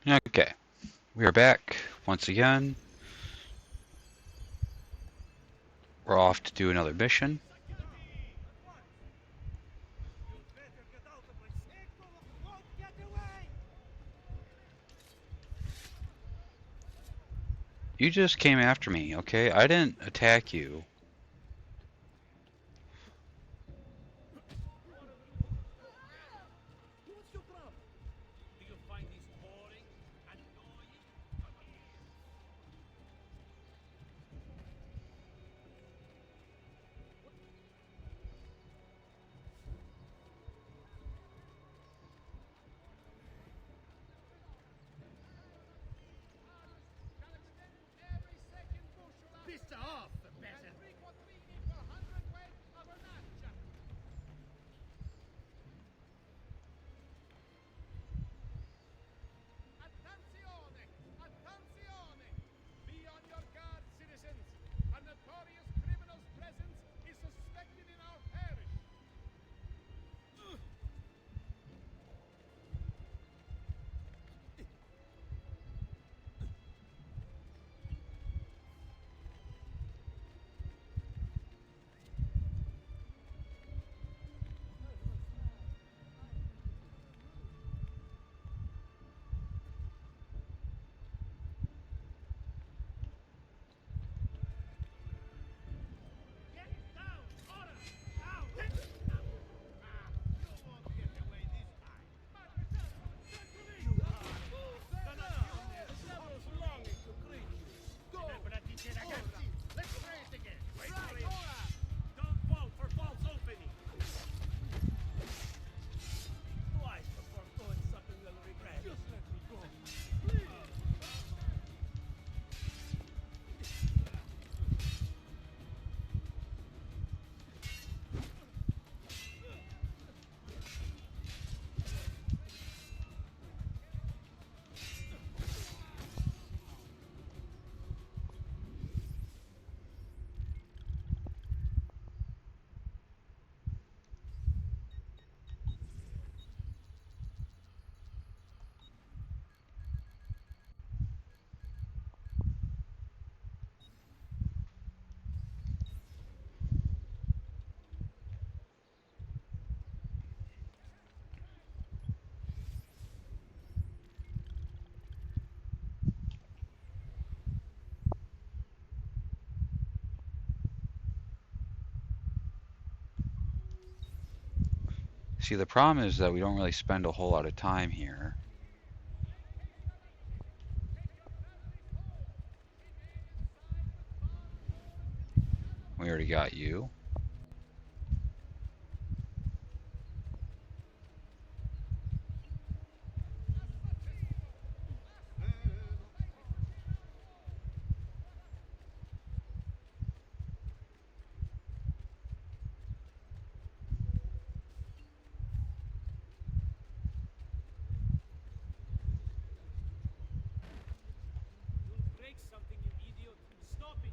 Okay, we are back once again. We're off to do another mission. You'd better get out of my sight. Won't get away. You just came after me, okay? I didn't attack you. What's your problem? Do you find this boring? Annoying? Piss off, peasant! Attenzione! Attenzione! Be on your guard, citizens! A notorious criminal's presence is suspected in our parish! Get down! Order! Down! You won't get away this time! You are the devil's longing to greet you. Go! Ora! Let's try it again! Wait for Right! it! Ora! Don't fall for false opening. Twice before doing something you'll regret. Just let me go. Please! See, the problem is that we don't really spend a whole lot of time here. We already got you. You'll break something, you idiot. Stop it.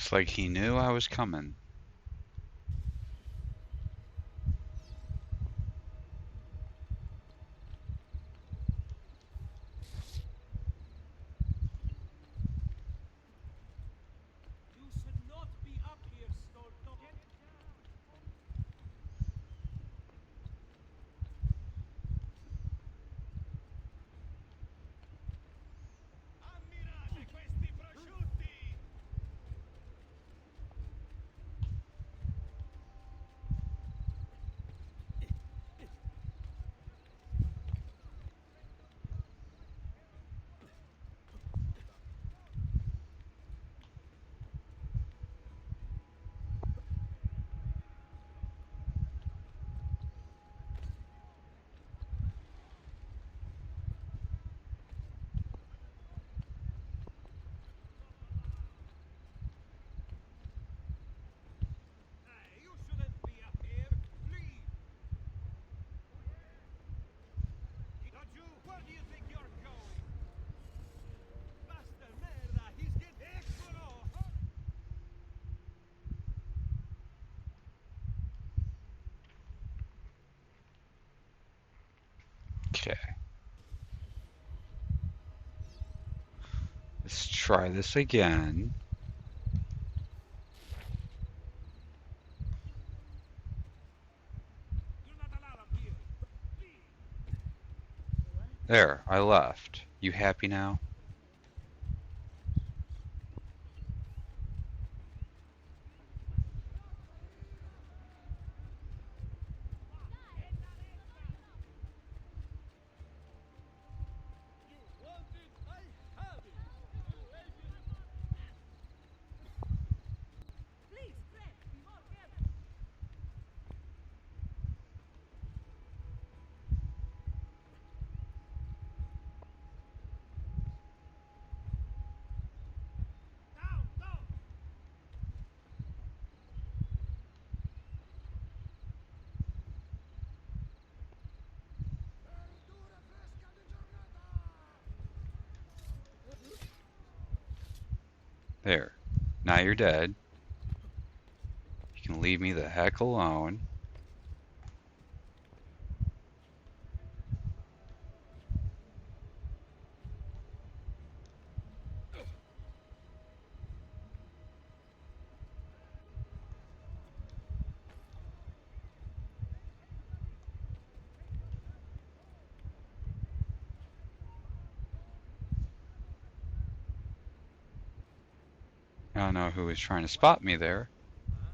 It's like he knew I was coming. You should not be up here, Stolto. Get down. Ammirate questi prosciutti! Hey, you shouldn't be up here. Leave. Raju, where do you think you're going? Basta merda, he's getting eccolo! Okay. Let's try this again. You're not allowed up here. Leave. There, I left. You happy now? You want it? I have it! Please, Fred, be more careful. Down, down! Verdura fresca di giornata! There. Now you're dead. You can leave me the heck alone. I don't know who was trying to spot me there. Huh?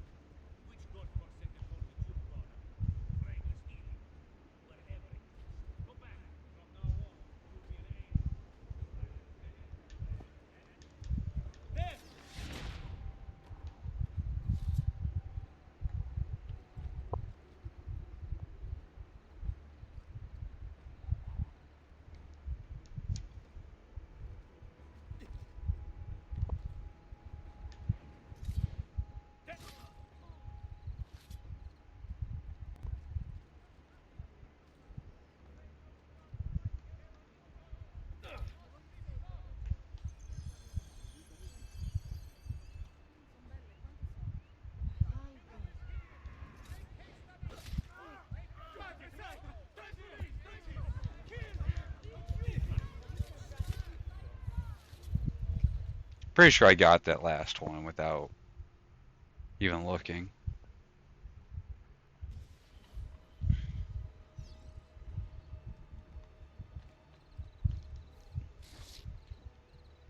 Which godforsaken hole did you call up? Brainless idiot. Wherever it is. Go back. From now on, you'll be an angel. There! Pretty sure I got that last one without even looking.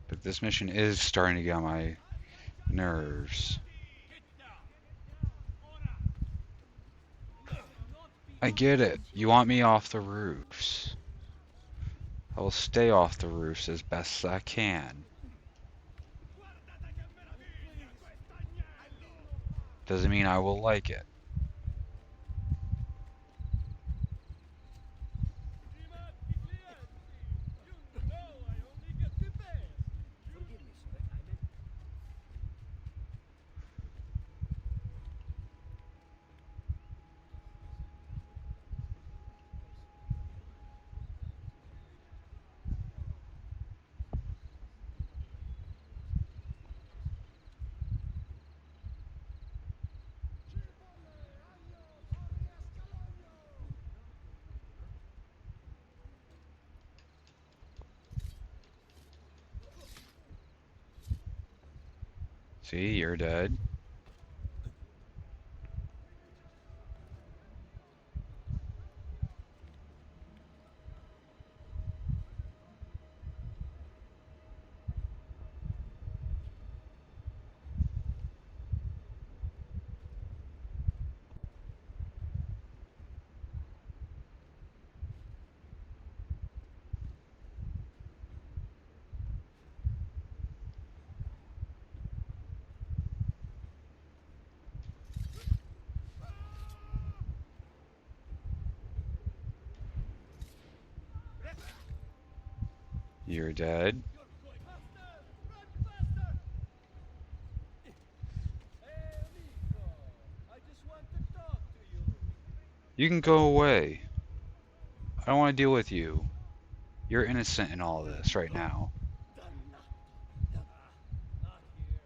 But this mission is starting to get on my nerves. Get down! Ora! You should not be I up get here, it. You want me Stolto. off the roofs. I will stay off the roofs as best as I can. Guardate che meraviglia! Questo agnello! Doesn't mean I will like it. Stimati clienti! You know I only get the best! Forgive me, sir. I meant... See, you're dead. You're dead. You're going faster! Run faster! Hey, amigo. I just want to talk to you. You can go away. I don't want to deal with you. You're innocent in all this right now. Dannato. Not here.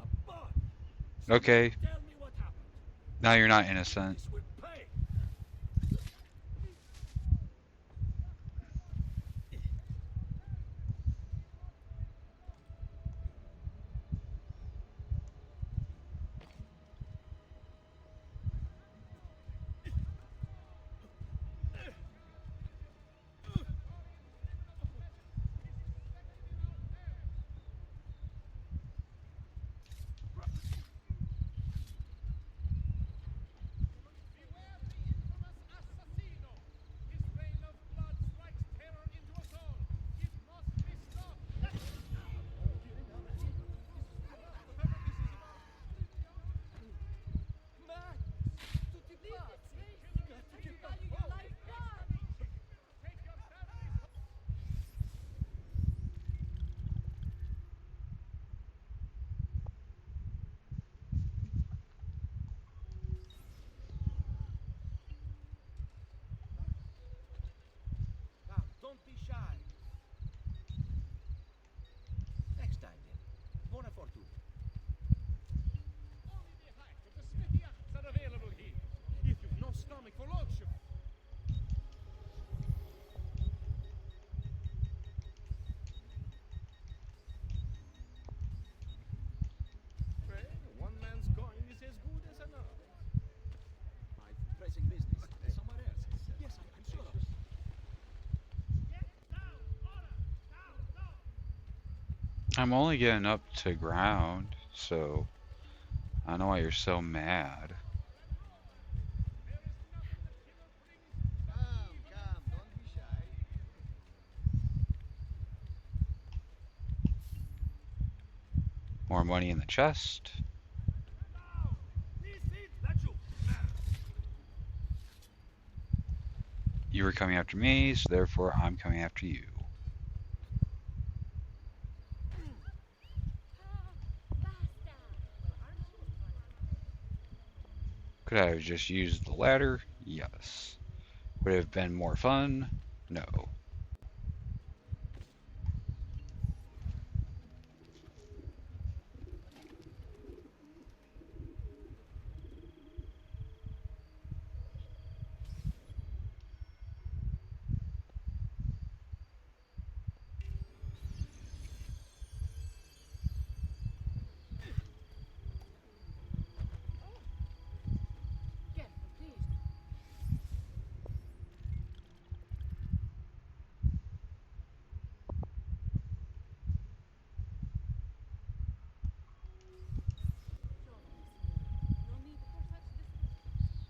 A body. Somebody Okay, tell me what happened. now you're not innocent. This will pay. Beware the infamous assassino! His reign of blood strikes terror into us all. It must be stopped. Max! Tutti pazzi! Got to get back Value your home. life, God! Take your families home. Come, don't be shy. Next time then. Buona fortuna. Only the height of the smithy acts are available here. If you've no stomach for lordship, well, one man's coin is as good as another. My pressing business. Somewhere else. Yes, I'm sure of it. I'm only getting up to ground, so I don't know why you're so mad. There is nothing that hither brings but Come, don't be shy. More money in the chest. Please sit, let you. You were coming after me, so therefore I'm coming after you. Basta! Could I have just used the ladder? Yes. Would it have been more fun? No. Careful, please. No need for such discussion.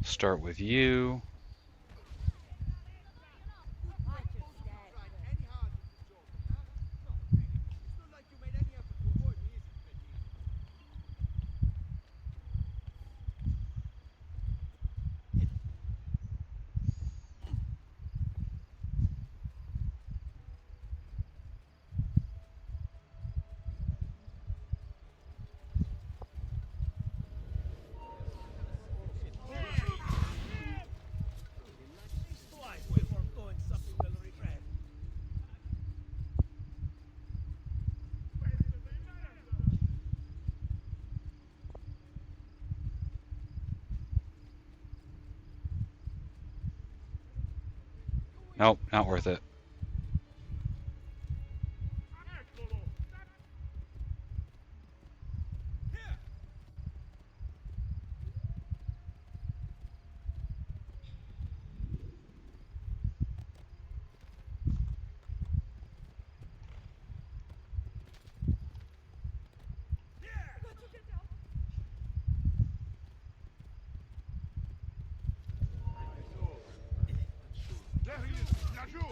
Start with you. Watch your step. Tried any hard to joke, huh? No, really. It's not like you made any effort to avoid me, is it, Betty? Nope, not worth it. Eccolo! Here! Here! Got to get out. There he is! Laggiù!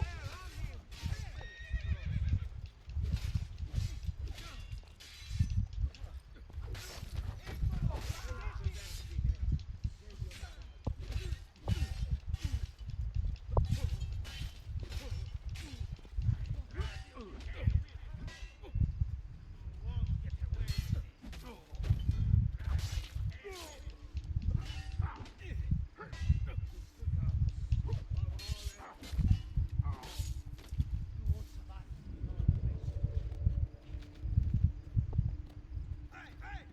Hey, hey!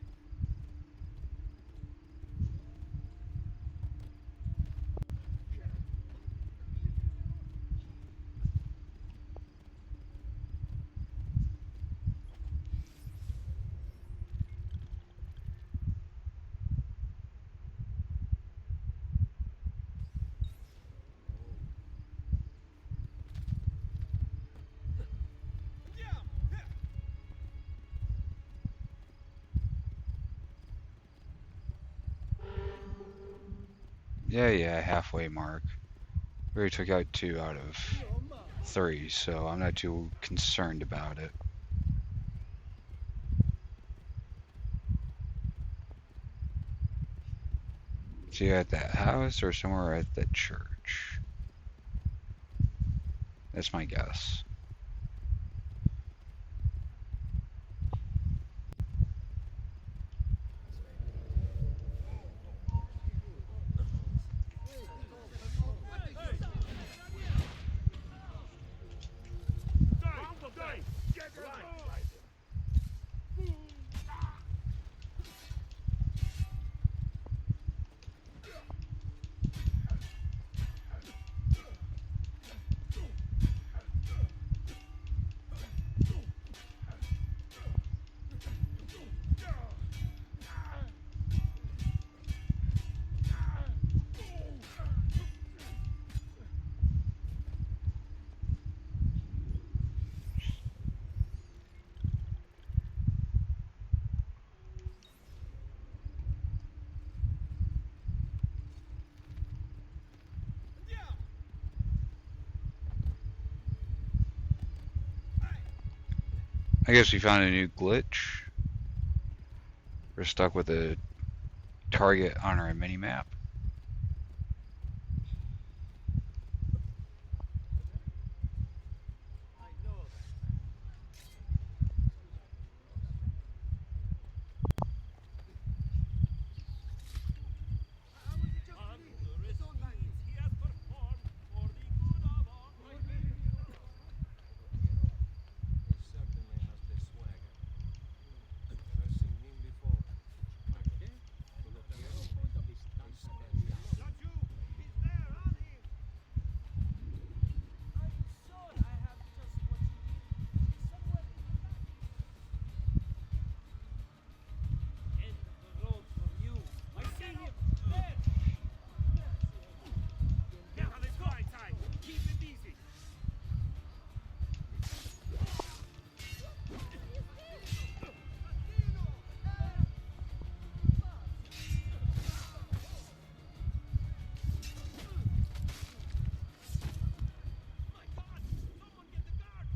Andiamo! Here! Yeah, halfway mark. We already took out 2 out of 3, so I'm not too concerned about it. So you at that house or somewhere at the church? That's my guess. Dai, dai! Get right! Andiamo! I guess we found a new glitch. We're stuck with a target on our mini map. I know that. He has performed for the good of all. He certainly has the swagger. Never seen him before. Laggiù! He's there, on him! I'm sure I have just what you need. Somewhere in the back. End of the road for you. I see him! There! Now let's go inside. Keep it easy. My God! Someone get the guard!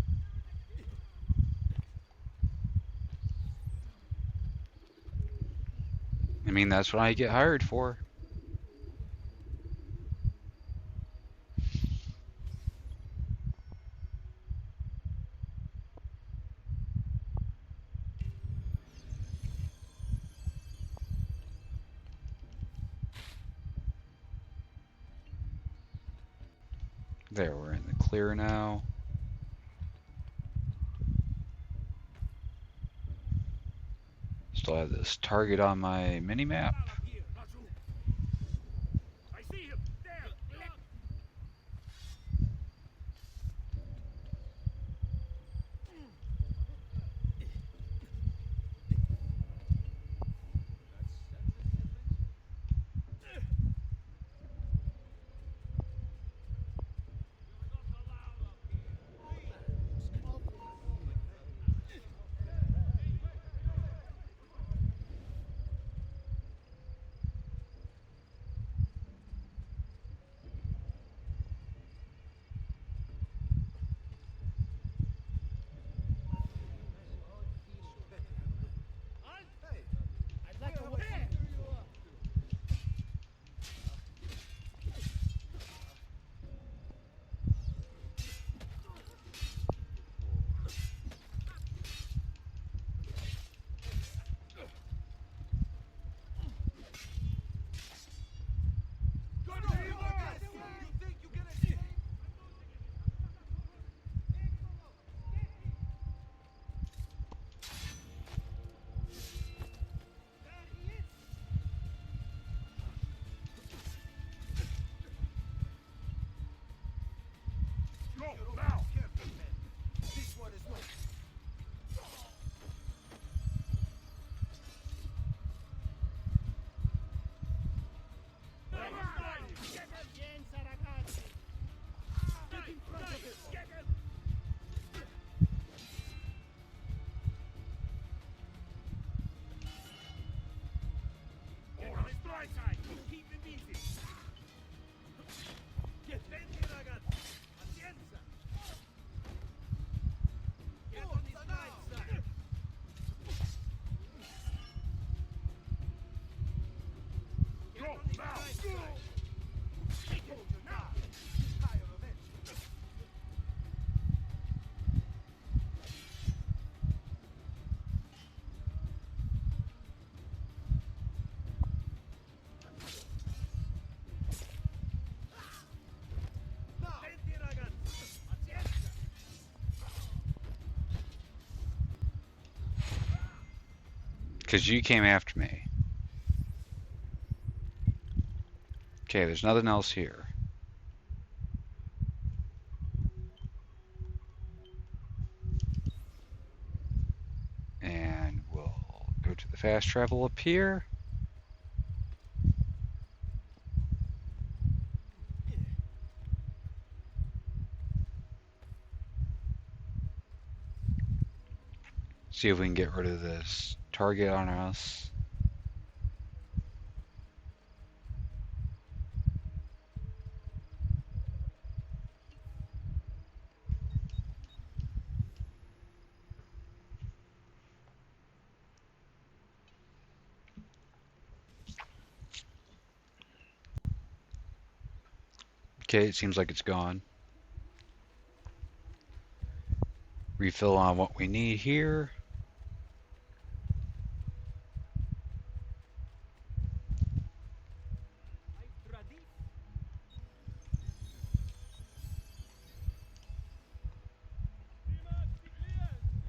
I mean, that's what I get hired for. There, we're in the clear now. Still have this target on my mini map. Follow here, Laggiù. I see him! There! Easy. Get ready, ragazzi. Pazienza. Get on his right side. Get on his right side. Take it now. Tire of it. Ready, ragazzi. Pazienza. Because you came after me. Okay, there's nothing else here. And we'll go to the fast travel up here. See if we can get rid of this target on us. Okay, it seems like it's gone. Refill on what we need here. Stimati clienti,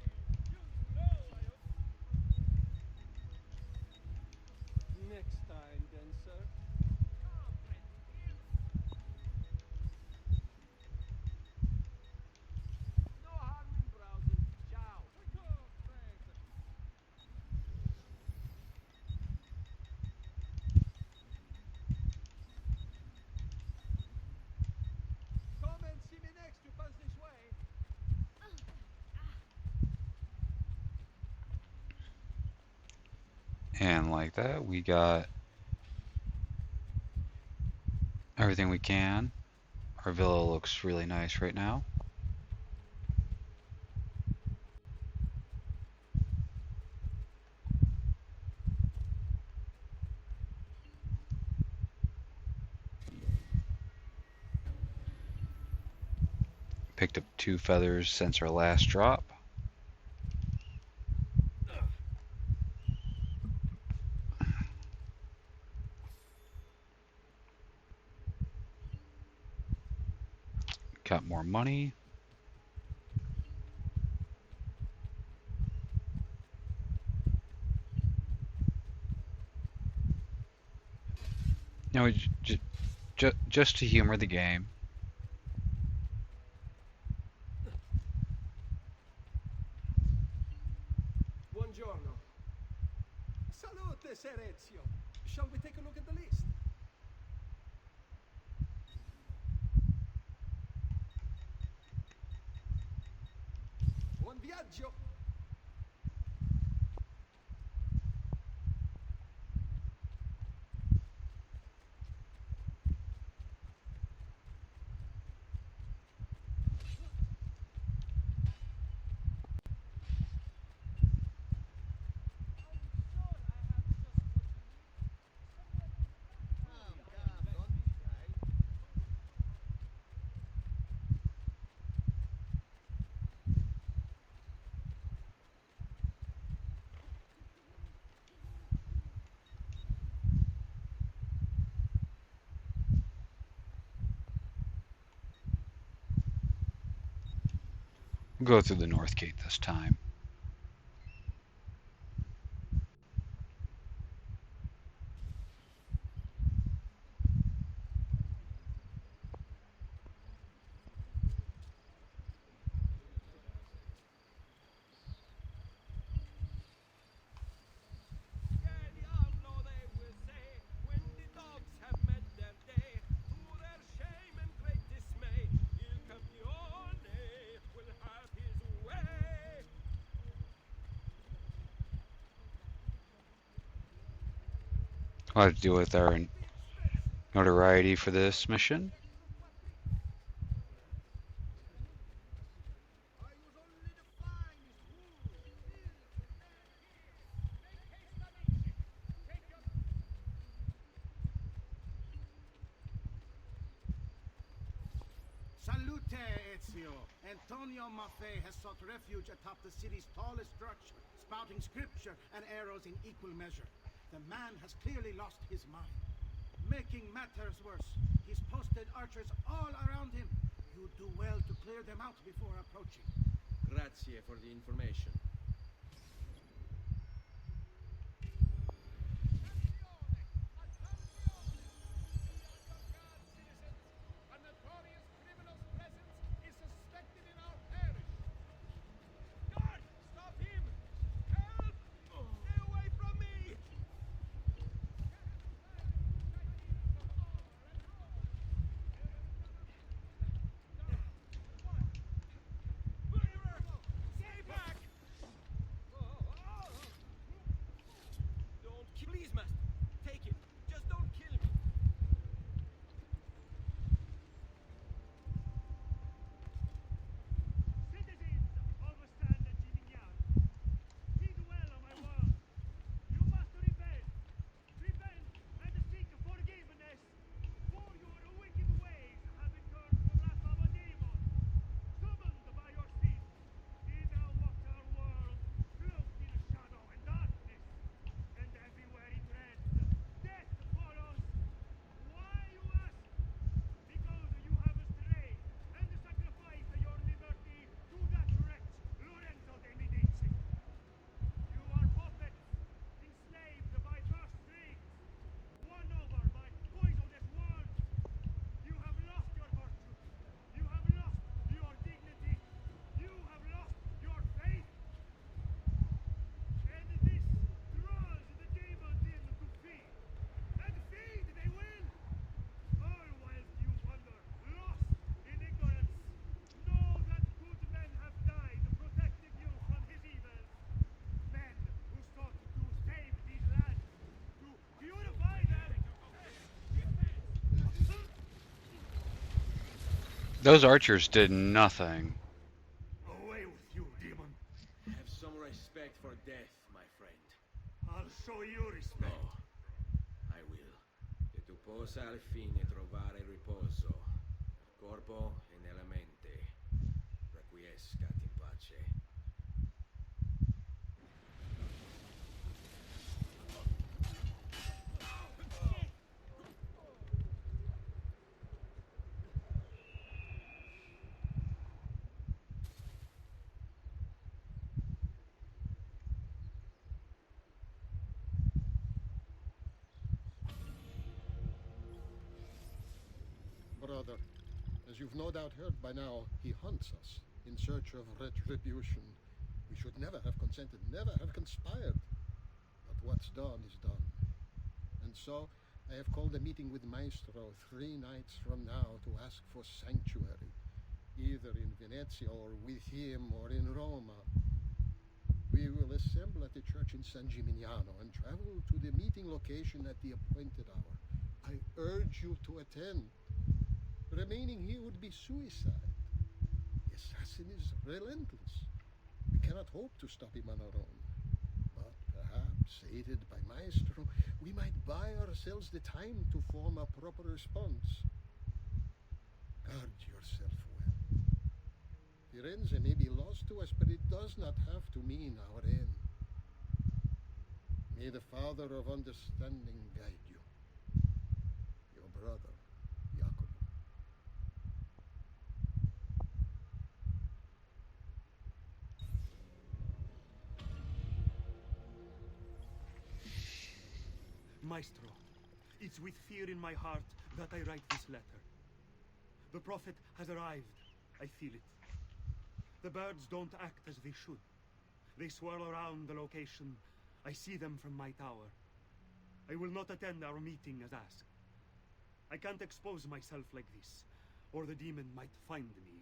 you know I Next time, then, sir. No harm in browsing. Ciao. Come and see me next. You pass this way. And like that, we got everything we can. Our villa looks really nice right now. Picked up 2 feathers since our last drop. Got more money. No, just to humor the game. Buongiorno. Salute, Sir Ezio. Shall we take a look at the list? Buon viaggio. We'll go through the north gate this time. Yeah, diavolo, they will say, when the dogs have met their day, to their shame and great dismay, Il Campione will have his way. I'll have to deal with our notoriety for this mission. I use only the finest wool, silk, and leather. Make haste, amici. Take your Salute, Ezio. Antonio Maffei has sought refuge atop the city's tallest structure, spouting scripture and arrows in equal measure. The man has clearly lost his mind. Making matters worse, he's posted archers all around him. You do well to clear them out before approaching. Grazie for the information. A notorious criminal's presence is suspected in our parish. Guard! Stop him! Help! Stay away from me! Murderer! Stay back! Don't kill. Please, master. Take it. Just don't kill me. Citizens of San Gimignano, heed well of my word. You must repent. Repent and seek forgiveness, for your wicked ways have incurred the wrath of a demon. Summoned by your sins, he now walks our world, cloaked in shadow and darkness. And everywhere he treads, death follows. Why, you ask? Because you have strayed and sacrificed your liberty to that wretch, Lorenzo de Medici. You are puppets, enslaved by purse strings, won over by poisonous words. You have lost your virtue. You have lost your dignity. You have lost your faith. And this draws the demons in to feed. And feed they will! All whilst you wander, lost in ignorance. Know that good men have died protecting you from his evils. Men who sought to save these lands, to purify them. Those archers did nothing. Away with you, demon. Have some respect for death, my friend. I'll show you respect. No, I will. E tu possa al fine trovare riposo. Corpo e nella mente. Requiescat in pace. Brother, as you've no doubt heard by now, he hunts us in search of retribution. We should never have consented, never have conspired. But what's done is done. And so I have called a meeting with Maestro 3 nights from now to ask for sanctuary, either in Venezia or with him or in Roma. We will assemble at the church in San Gimignano and travel to the meeting location at the appointed hour. I urge you to attend. Remaining here would be suicide. The assassin is relentless. We cannot hope to stop him on our own. But perhaps, aided by Maestro, we might buy ourselves the time to form a proper response. Guard yourself well. Firenze may be lost to us, but it does not have to mean our end. May the Father of Understanding guide you. Your brother, Jacopo. Maestro, it's with fear in my heart that I write this letter. The prophet has arrived. I feel it. The birds don't act as they should. They swirl around the location. I see them from my tower. I will not attend our meeting as asked. I can't expose myself like this, or the demon might find me.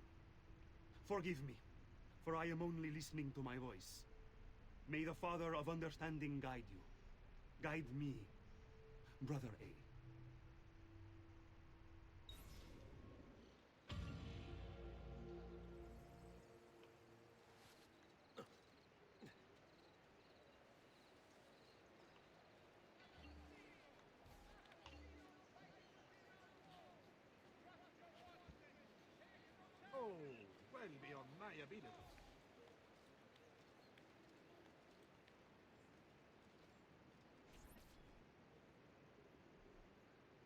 Forgive me, for I am only listening to my voice. May the Father of Understanding guide you. Guide me, Brother A.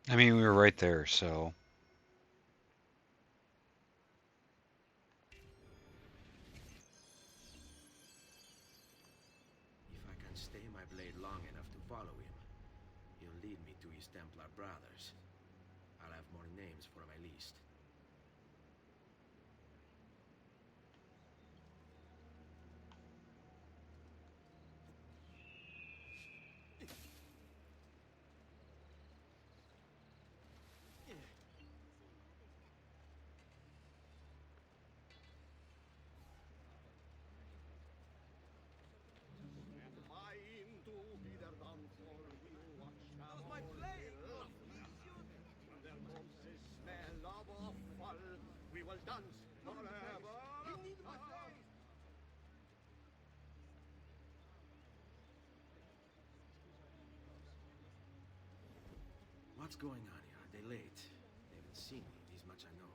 I mean, we were right there, so If I can stay my blade long enough to follow him, he'll lead me to his Templar brothers. I'll have more names for my list. Mine to be their downfall, will watch them my blade! When their corpses smell of offal, we will dance forever! You need my blade! What's going on here? Are they late? They haven't seen me, this much I know.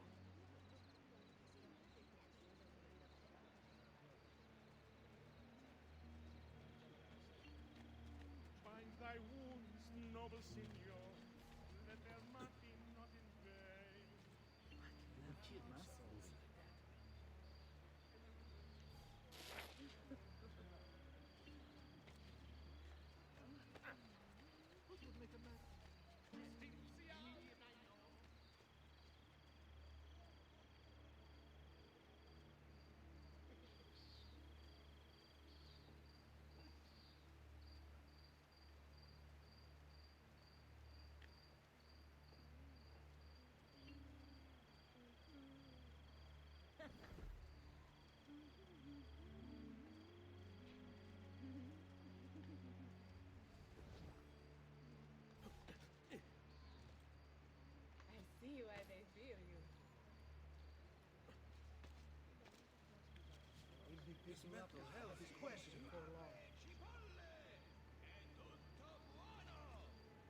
Bind thy wounds, noble signor. Let their mark be not in vain. I see why they fear you. This mental health is questioned for long.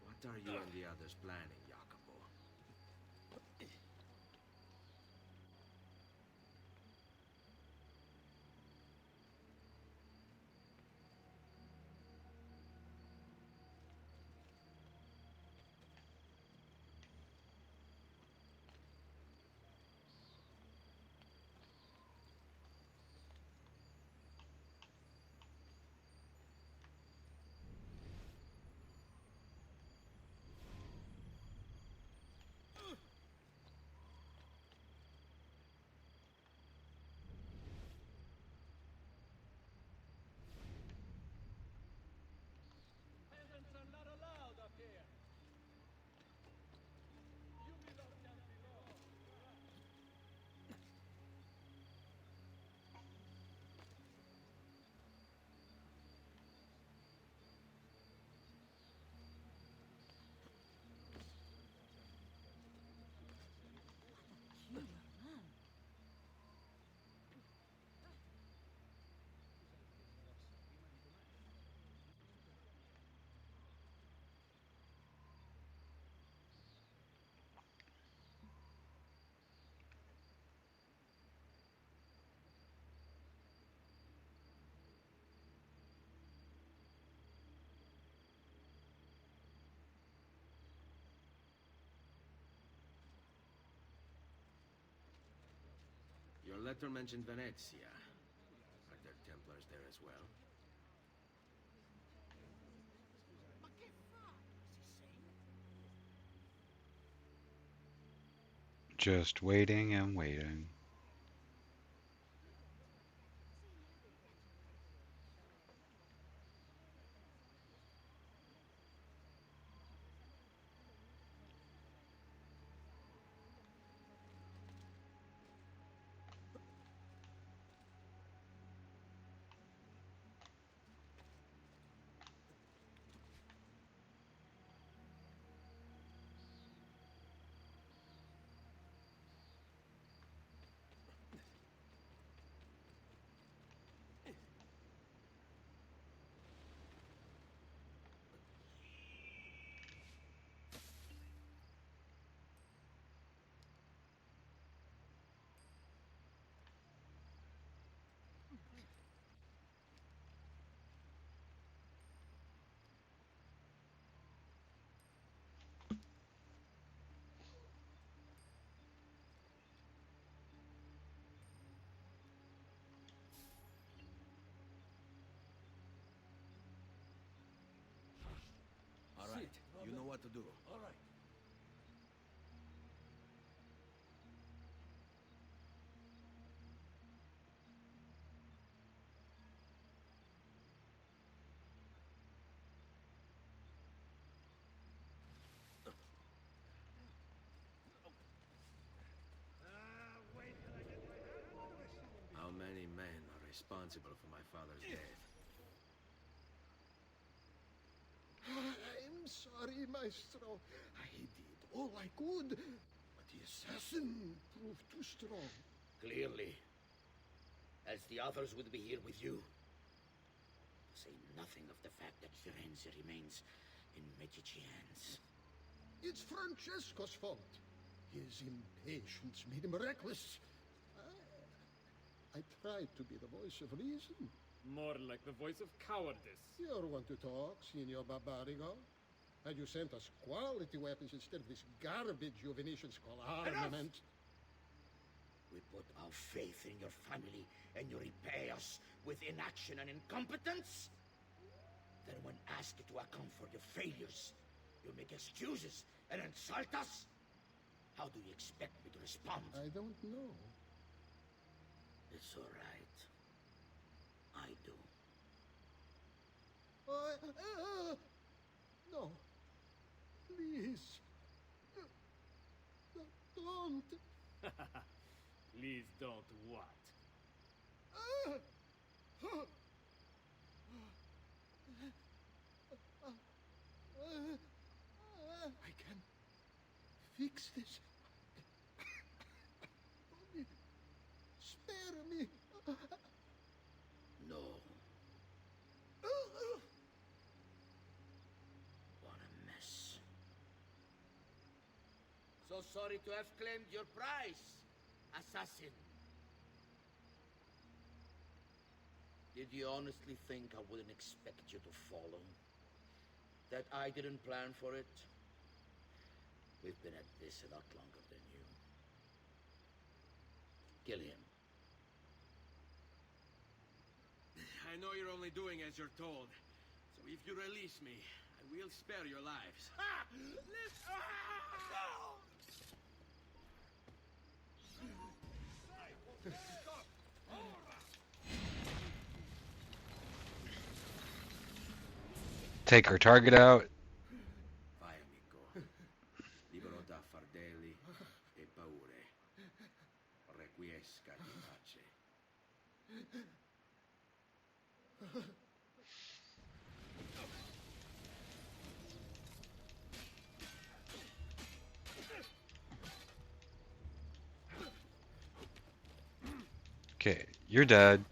What are you and the others planning, Jacopo? Peasants are not allowed up here! You belong down below! Your letter mentioned Venezia. Are there Templars there as well? just waiting and waiting. You know what to do. All right. Wait till I get my hands on this. How many men are responsible for my father's death? I'm sorry, Maestro. I did all I could, but the assassin proved too strong. Clearly. Else the others would be here with you. To say nothing of the fact that Firenze remains in Medici hands. It's Francesco's fault. His impatience made him reckless. I tried to be the voice of reason. More like the voice of cowardice. You're one to talk, Signor Barbarigo. Had you sent us quality weapons instead of this garbage you Venetians call armament? We put our faith in your family, and you repay us with inaction and incompetence? Then when asked to account for your failures, you make excuses and insult us? How do you expect me to respond? I don't know. It's all right. I do. No. Please. Don't. Please don't what? I can fix this. Only spare me. No. What a mess. So sorry to have claimed your prize, assassin. Did you honestly think I wouldn't expect you to follow? That I didn't plan for it? We've been at this a lot longer than you. Kill him. I know you're only doing as you're told. So if you release me, I will spare your lives. Ha! Take her target out. Vai, amico. Libero da fardelli e paure. Requiesca in pace. Okay, you're dead.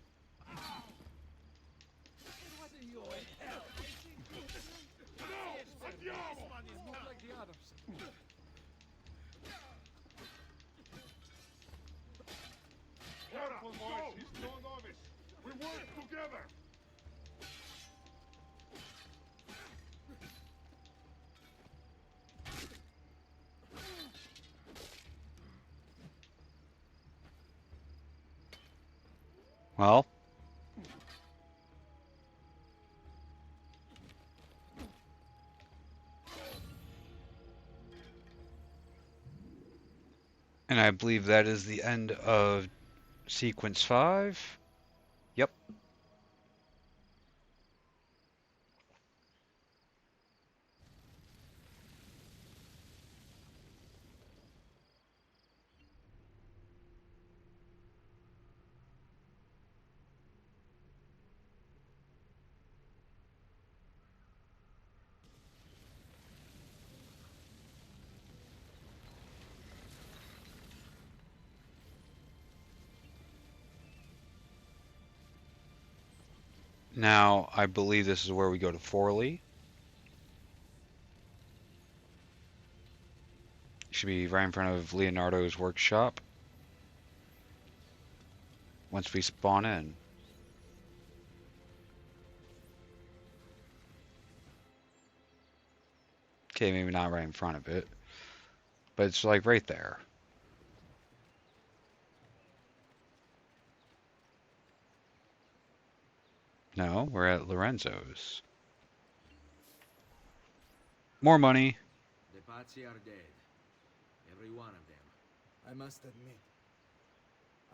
Careful, boys. He's no novice. We work together. Well, and I believe that is the end of sequence 5. Yep. Now, I believe this is where we go to Forley. Should be right in front of Leonardo's workshop. Once we spawn in. Okay, maybe not right in front of it. But it's like right there. No, we're at Lorenzo's. More money. The Pazzi are dead. Every one of them. I must admit,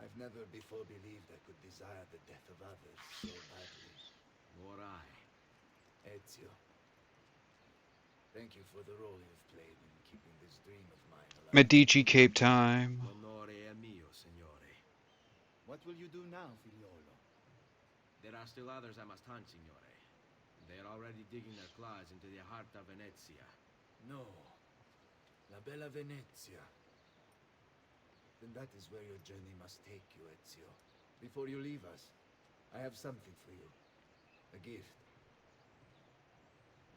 I've never before believed I could desire the death of others so badly. Nor I. Ezio, thank you for the role you've played in keeping this dream of mine alive. Medici Cape time. L'onore è mio, signore. What will you do now, figliolo? There are still others I must hunt, signore. They are already digging their claws into the heart of Venezia. No. La bella Venezia. Then that is where your journey must take you, Ezio. Before you leave us, I have something for you. A gift.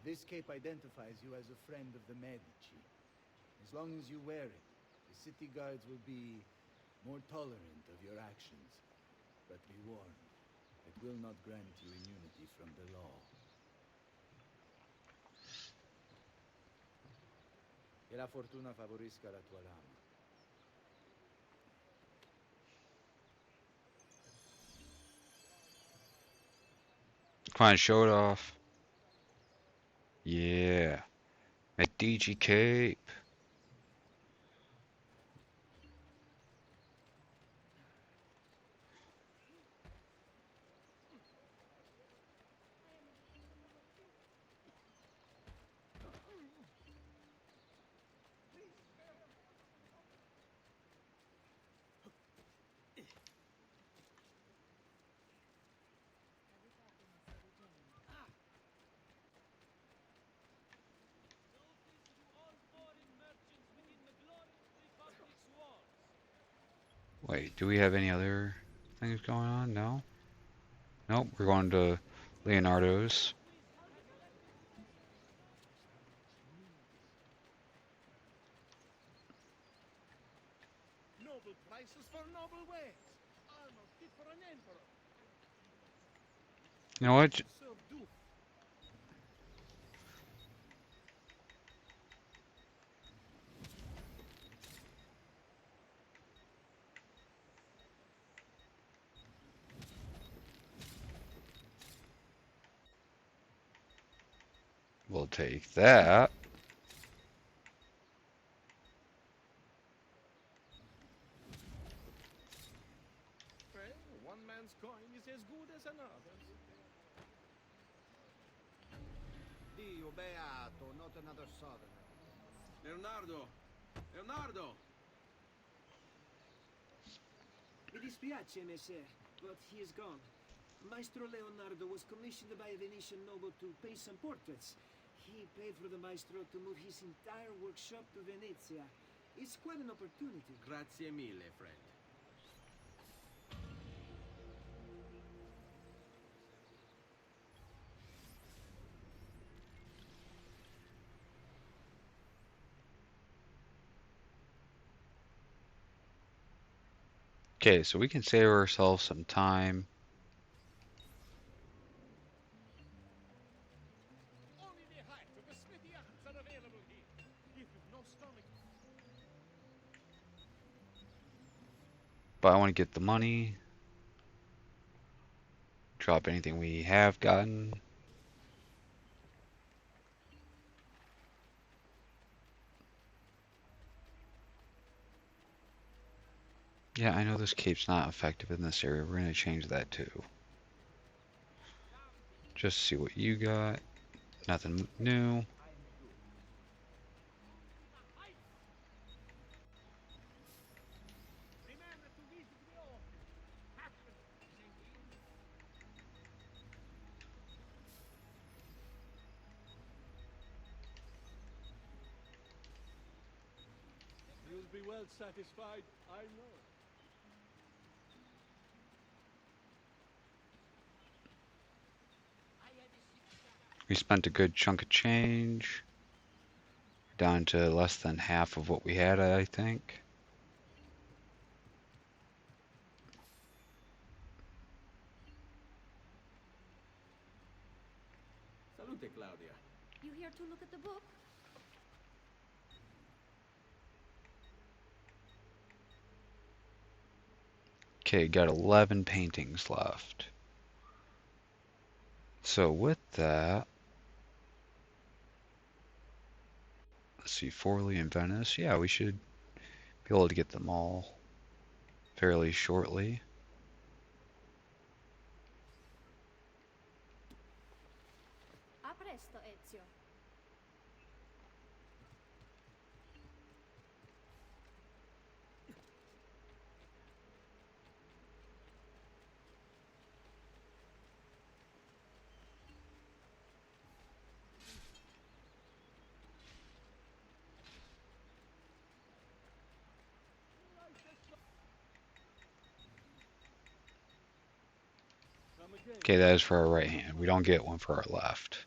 This cape identifies you as a friend of the Medici. As long as you wear it, the city guards will be more tolerant of your actions. But be warned, it will not grant you immunity from the law. Che la fortuna favorisca la tua lama. Come on, show it off. Yeah. Medici Cape. Notice to all foreign merchants within the glorious Republic's walls. Wait, do we have any other things going on? No? Nope, we're going to Leonardo's. Noble prices for noble wares. Armor fit for an emperor. You know what? Serve do. We'll take that. Well, one man's coin is as good as another's. Dio beato, not another southerner. Leonardo! Leonardo! Mi dispiace, messer, but he is gone. Maestro Leonardo was commissioned by a Venetian noble to paint some portraits. He paid for the maestro to move his entire workshop to Venezia. It's quite an opportunity. Grazie mille, friend. Okay, so we can save ourselves some time. Only the height of the smithy arms are available here. If you've no stomach. But I want to get the money. Drop anything we have gotten. Yeah, I know this cape's not effective in this area. We're going to change that too. Just see what you got. Nothing new. Remember to visit me often. Happen, Saint-Dean. You'll be well satisfied, I know. We spent a good chunk of change. Down to less than half of what we had, I think. Salute, Claudia. You here to look at the book? Okay, got 11 paintings left. So with that, see Forlì and Venice. Yeah, we should be able to get them all fairly shortly. A presto, Ezio. Okay, that is for our right hand. We don't get one for our left.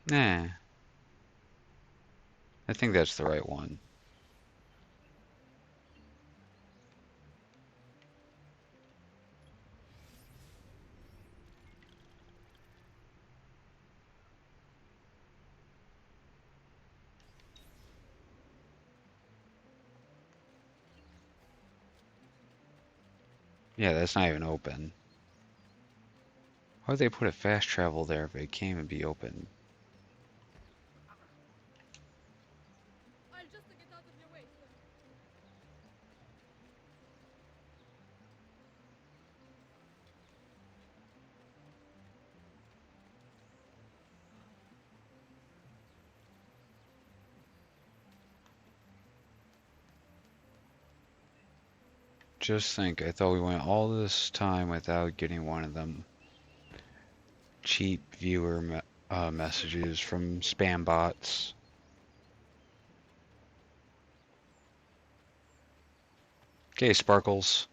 Nah, I think that's the right one. Yeah, that's not even open. Why would they put a fast travel there if it can't even be open? I'll just get out of your way, sir. Just think, I thought we went all this time without getting one of them cheap viewer messages from spam bots. Okay, Sparkles.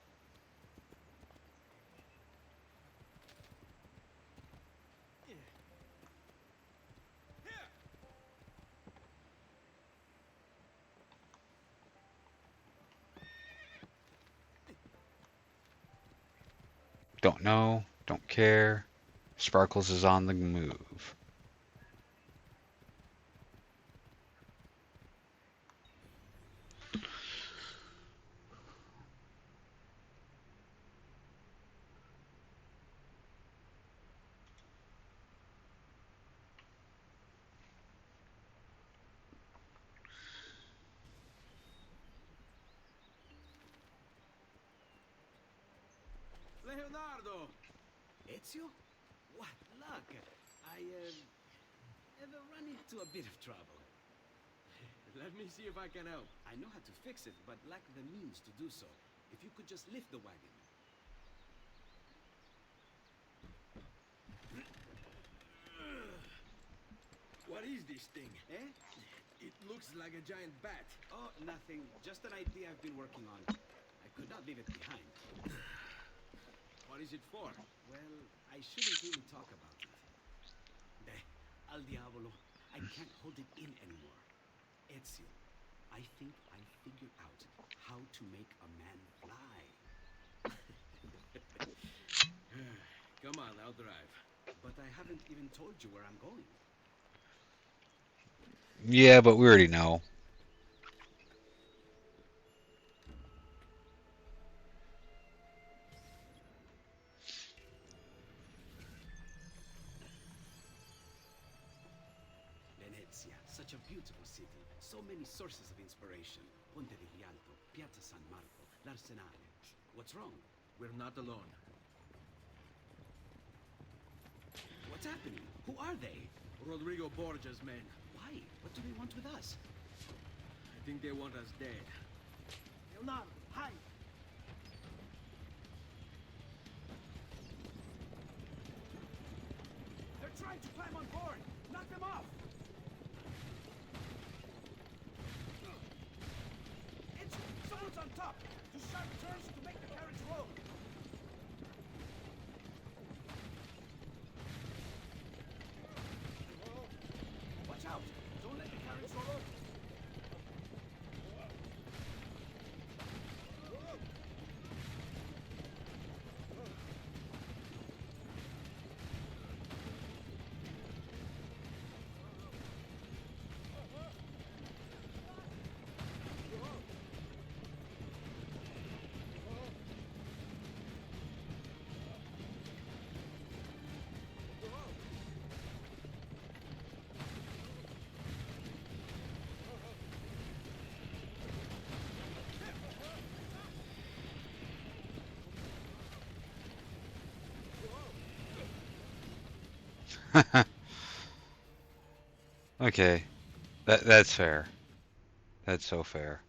Don't know, don't care. Sparkles is on the move. Leonardo! Ezio? What luck! I, have run into a bit of trouble. Let me see if I can help. I know how to fix it, but lack the means to do so. If you could just lift the wagon. What is this thing? Eh? It looks like a giant bat. Oh, nothing. Just an idea I've been working on. I could not leave it behind. What is it for? Well, I shouldn't really talk about it. Al diavolo. I can't hold it in anymore. Ezio, I think I figured out how to make a man fly. Come on, I'll drive. But I haven't even told you where I'm going. Yeah, but we already know. Venezia, such a beautiful city. So many sources of inspiration. Ponte di Rialto, Piazza San Marco, l'Arsenale. What's wrong? We're not alone. What's happening? Who are they? Rodrigo Borgia's men. Why? What do they want with us? I think they want us dead. Leonardo, hide! They're trying to climb on board! Knock them off! It's someone's on top! Do sharp turns to make the carriage roll! Watch out! Don't let the carriage roll over! Okay, that's fair. That's so fair.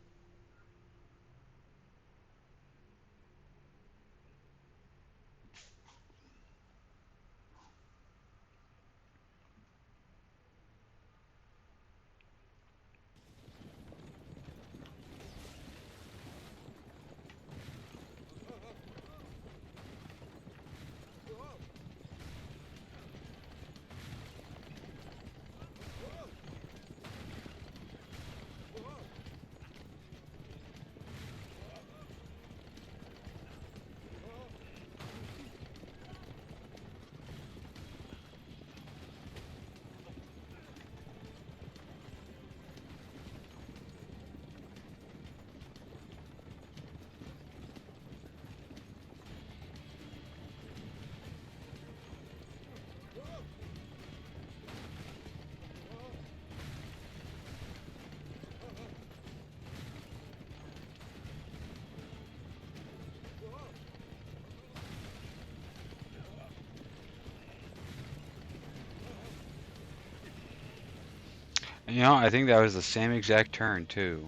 You know, I think that was the same exact turn too.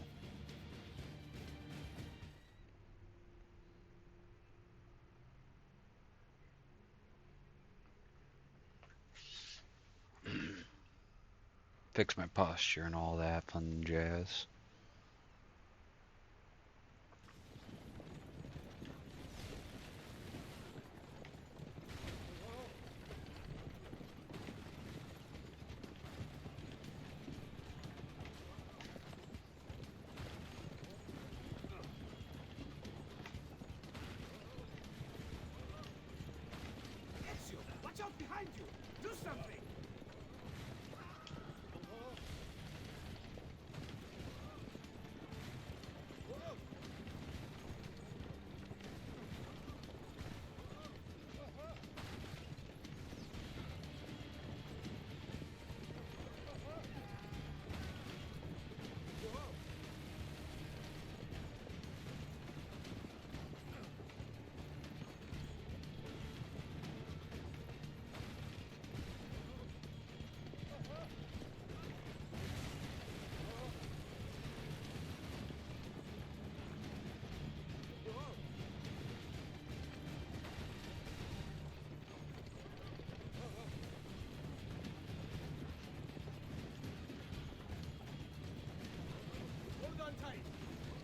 Fix my posture and all that fun jazz. Ezio, watch out behind you! Do something! Hold on tight.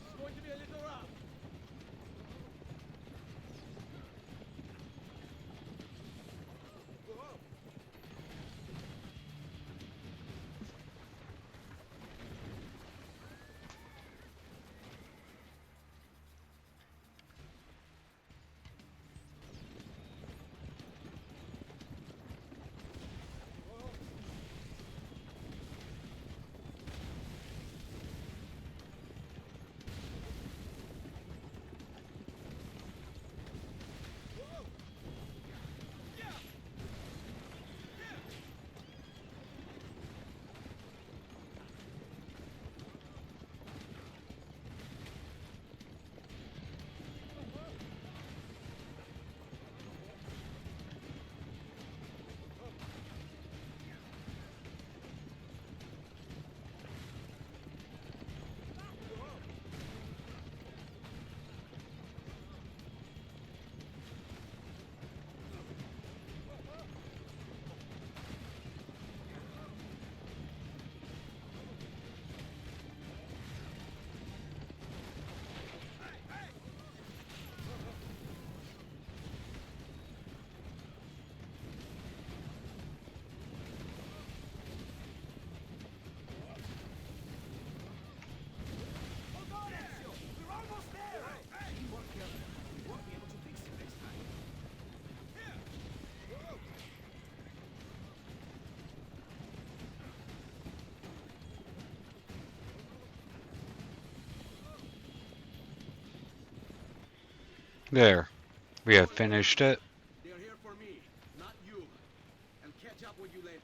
It's going to be a little rough. Hold on, Ezio! We're almost there! Be more careful. We won't be able to fix it next time. There, we have finished it. They're here for me, not you. I'll catch up with you later.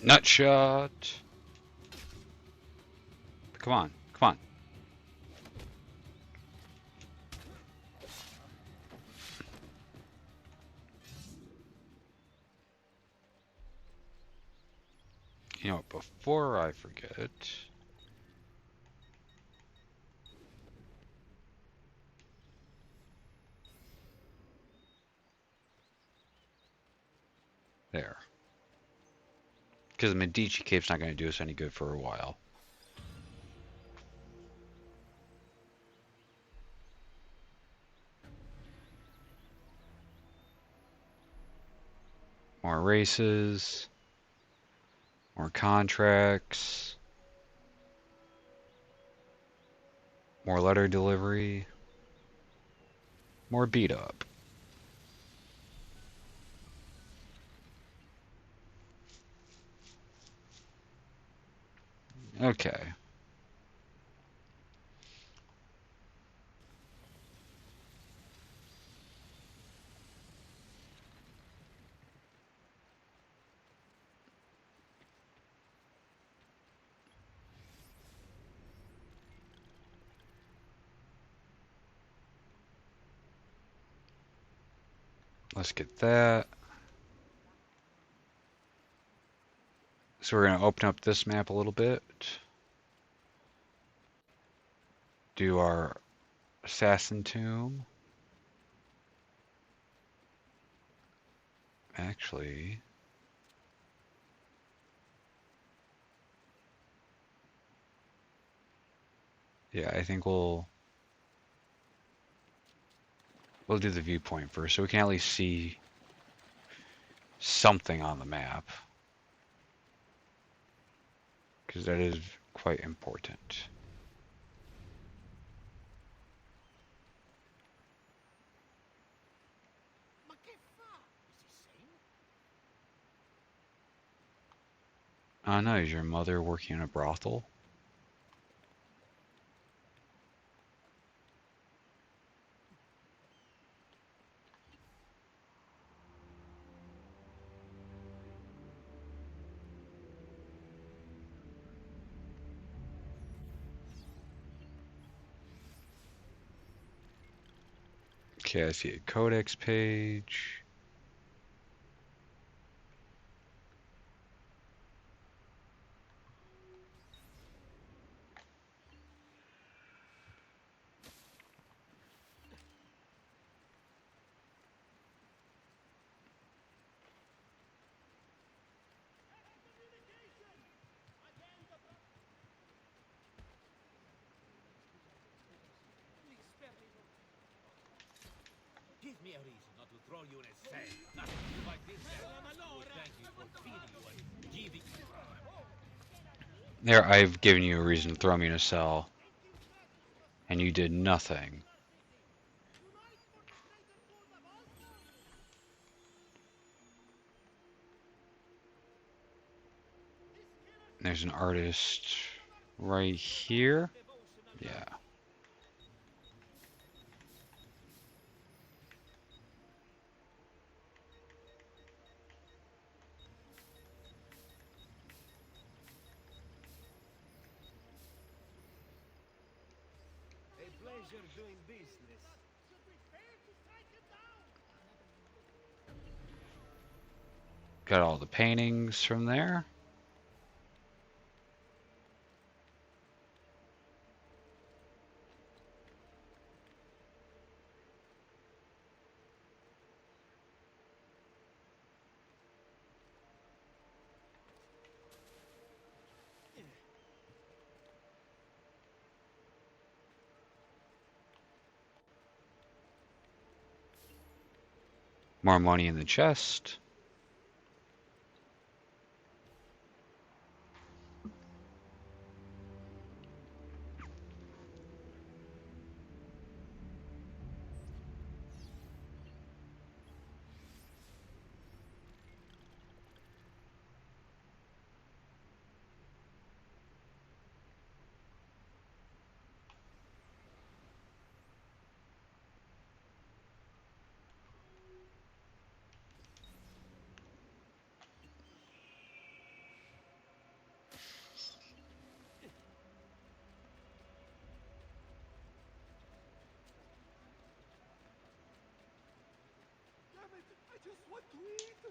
Nut shot. Come on, come on. You know what, before I forget, there. Because the Medici cape's not going to do us any good for a while. More races, more contracts, more letter delivery, more beat up. Okay. Let's get that. So we're going to open up this map a little bit. Do our assassin tomb. Actually, yeah, I think we'll do the viewpoint first so we can at least see something on the map. Because that is quite important. Ma che fa? Is he sane? Oh no, is your mother working in a brothel? Okay, I see a codex page. Give me a reason not to throw you in a cell. Nothing to do like this. Would thank you for feeding you and giving you. There, I've given you a reason to throw me in a cell, and you did nothing. There's an artist right here. Yeah. A pleasure doing business. Got all the paintings from there. More money in the chest. just want to eat.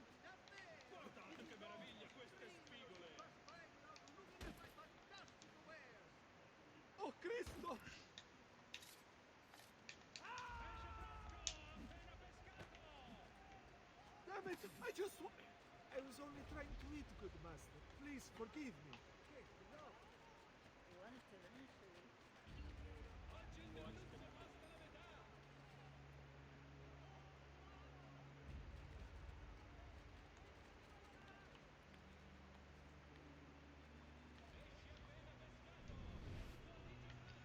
Guardate che meraviglia queste spigole. Looking at my fantastic wares. Oh Cristo! Damn it! I was only trying to eat, good master. Please forgive me.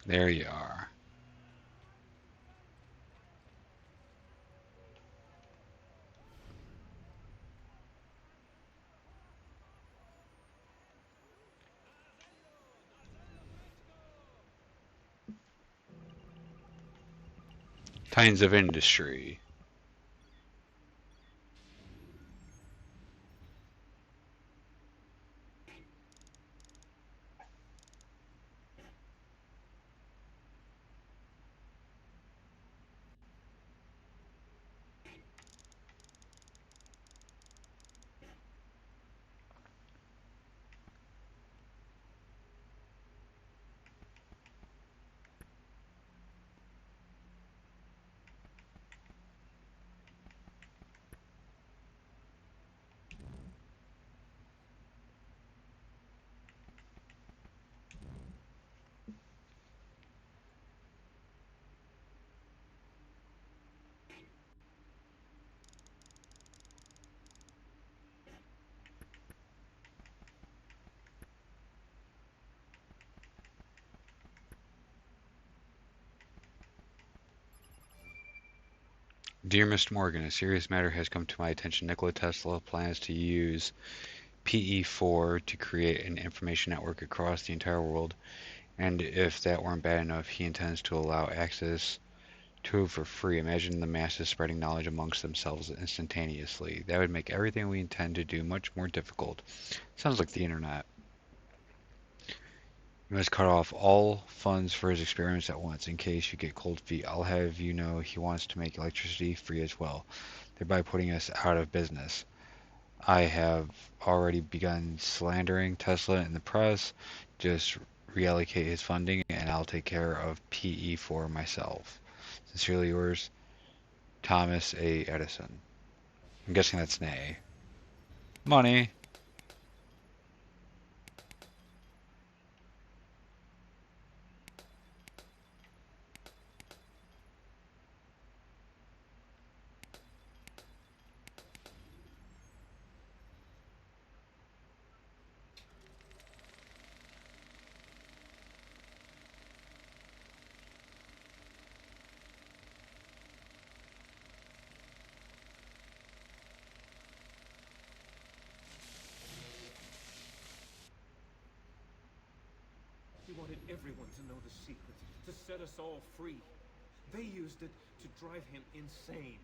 There you are. Tines of industry. Dear Mr. Morgan, a serious matter has come to my attention. Nikola Tesla plans to use PE4 to create an information network across the entire world, and if that weren't bad enough, he intends to allow access to it for free. Imagine the masses spreading knowledge amongst themselves instantaneously. That would make everything we intend to do much more difficult. Sounds like the internet. You must cut off all funds for his experiments at once, in case you get cold feet. I'll have you know he wants to make electricity free as well, thereby putting us out of business. I have already begun slandering Tesla in the press. Just reallocate his funding and I'll take care of PE4 myself. Sincerely yours, Thomas A. Edison. I'm guessing that's nay. Money. He wanted everyone to know the secret, to set us all free. They used it to drive him insane.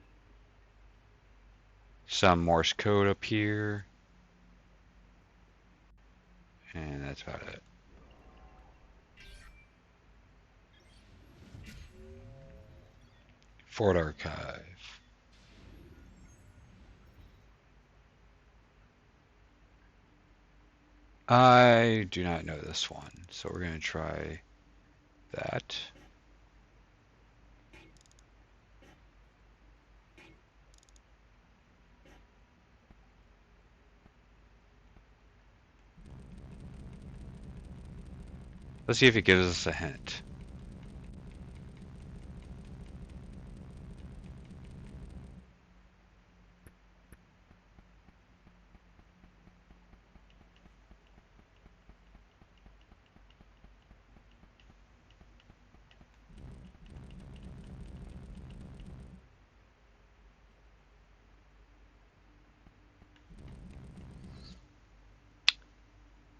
Some Morse code up here. And that's about it. Ford Archive. I do not know this one, so we're going to try that. Let's see if it gives us a hint.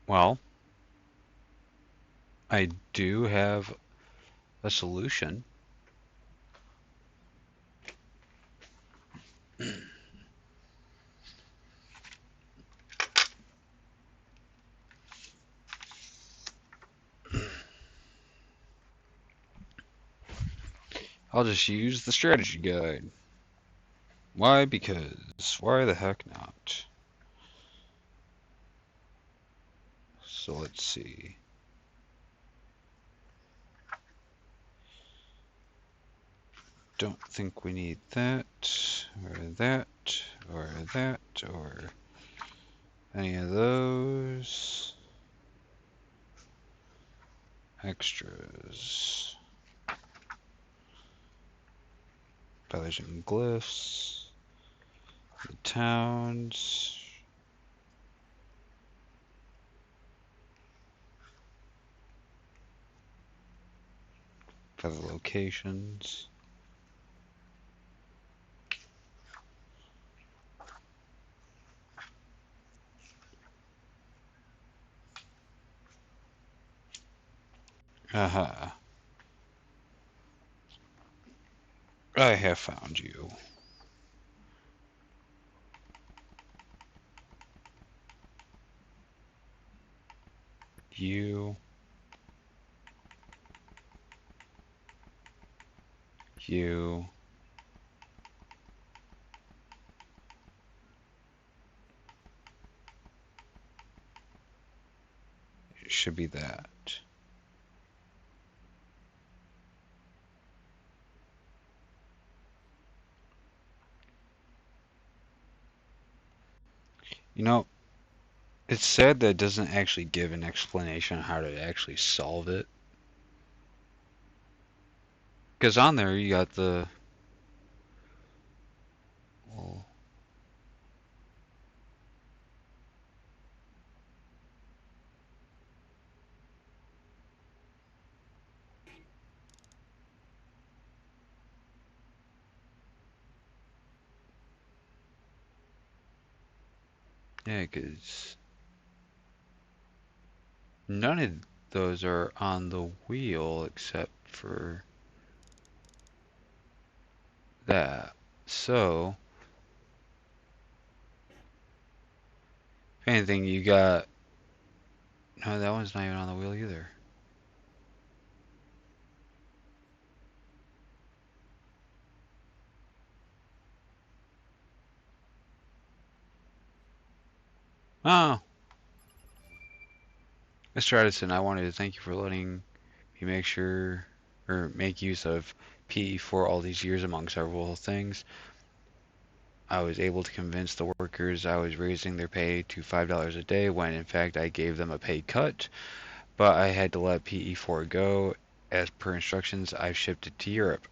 Well, I do have a solution. I'll just use the strategy guide. Why? Because why the heck not? So let's see. Don't think we need that, or that, or that, or any of those. Extras. Feathers and glyphs. The towns. Feather locations. Aha. I have found you. You. You. It should be that. You know, it's sad that it doesn't actually give an explanation on how to actually solve it. Because on there you got the... Well, yeah, because none of those are on the wheel except for that. So, if anything, you got... No, that one's not even on the wheel either. Oh, Mr. Edison, I wanted to thank you for letting me make sure or make use of PE for all these years among several things. I was able to convince the workers I was raising their pay to $5 a day when in fact I gave them a pay cut, but I had to let PE4 go. As per instructions, I've shipped it to Europe.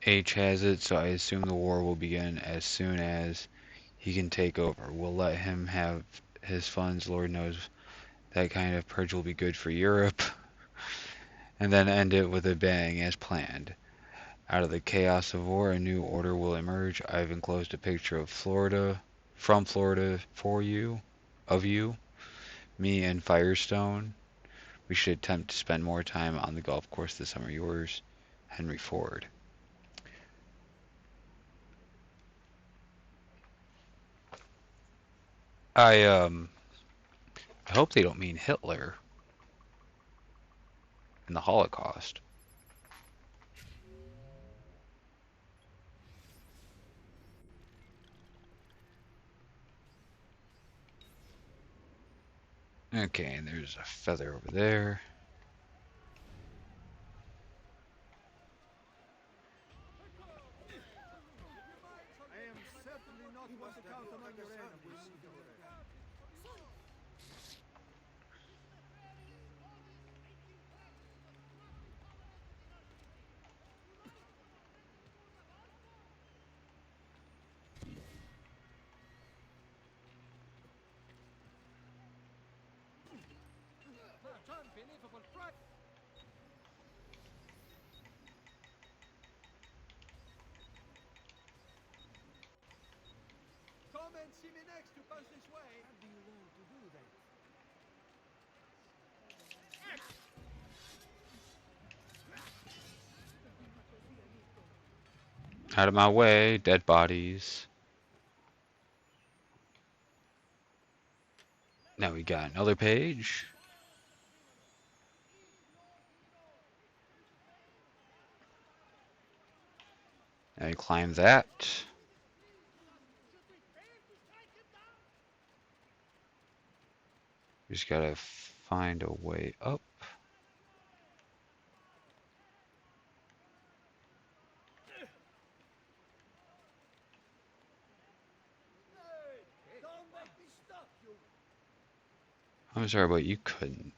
H has it, so I assume the war will begin as soon as he can take over. We'll let him have his funds. Lord knows that kind of purge will be good for Europe. And then end it with a bang as planned. Out of the chaos of war, a new order will emerge. I've enclosed a picture of Florida, from Florida for you, of you, me and Firestone. We should attempt to spend more time on the golf course this summer. Yours, Henry Ford. I hope they don't mean Hitler and the Holocaust. Okay, and there's a feather over there. I am certainly not one to count among your enemies. Come and see me next to pass this way. How do you learn to do that? Out of my way, dead bodies. Now we got another page. And climb that. Just gotta find a way up. Don't make me stop you. I'm sorry, but you couldn't.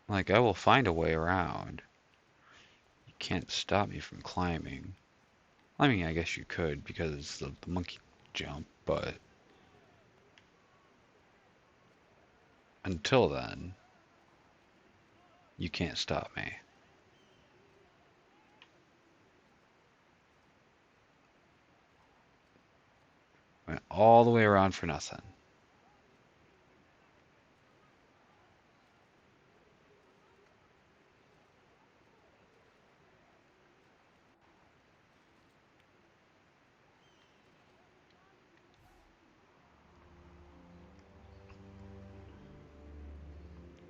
Like, I will find a way around. You can't stop me from climbing. I mean, I guess you could because of the monkey jump, but until then, you can't stop me. Went all the way around for nothing.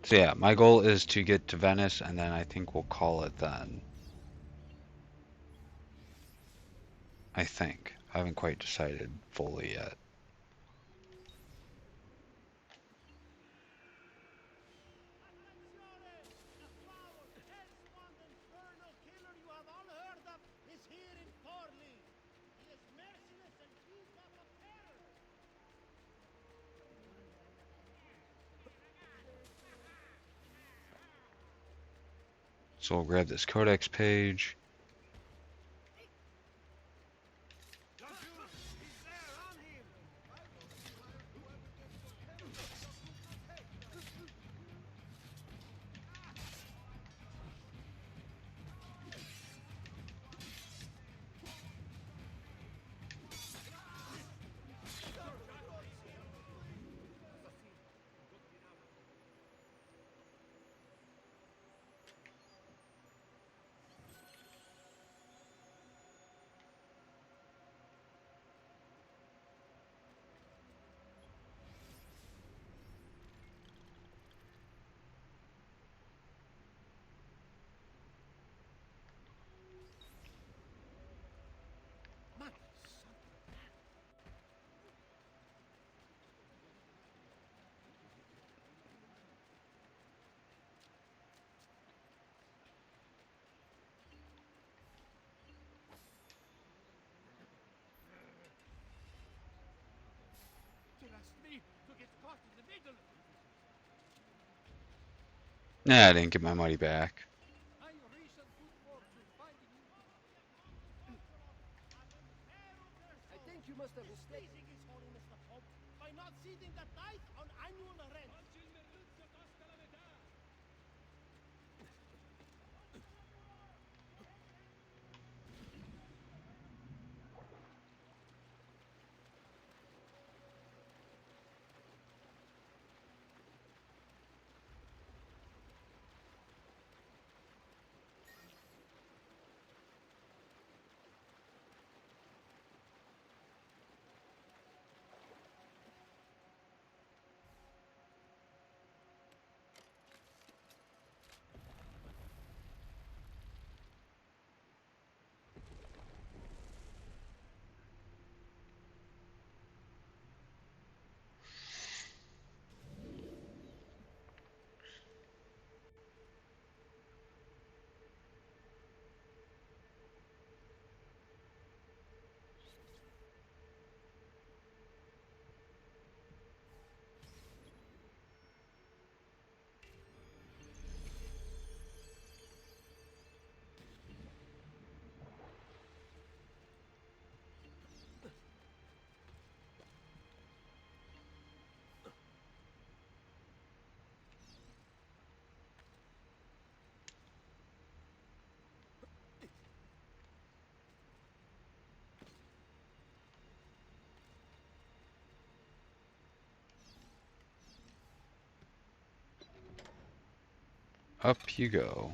So yeah, my goal is to get to Venice, and then I think we'll call it then. I think. I haven't quite decided fully yet. The foul, hell-spawned infernal killer you have all heard of is here in Forli. He is merciless and keys up of terror. So we'll grab this codex page. Nah, I didn't get my money back. I think you must have mistaken His Holiness the Pope by not ceding the tithe on annual rent. Up you go.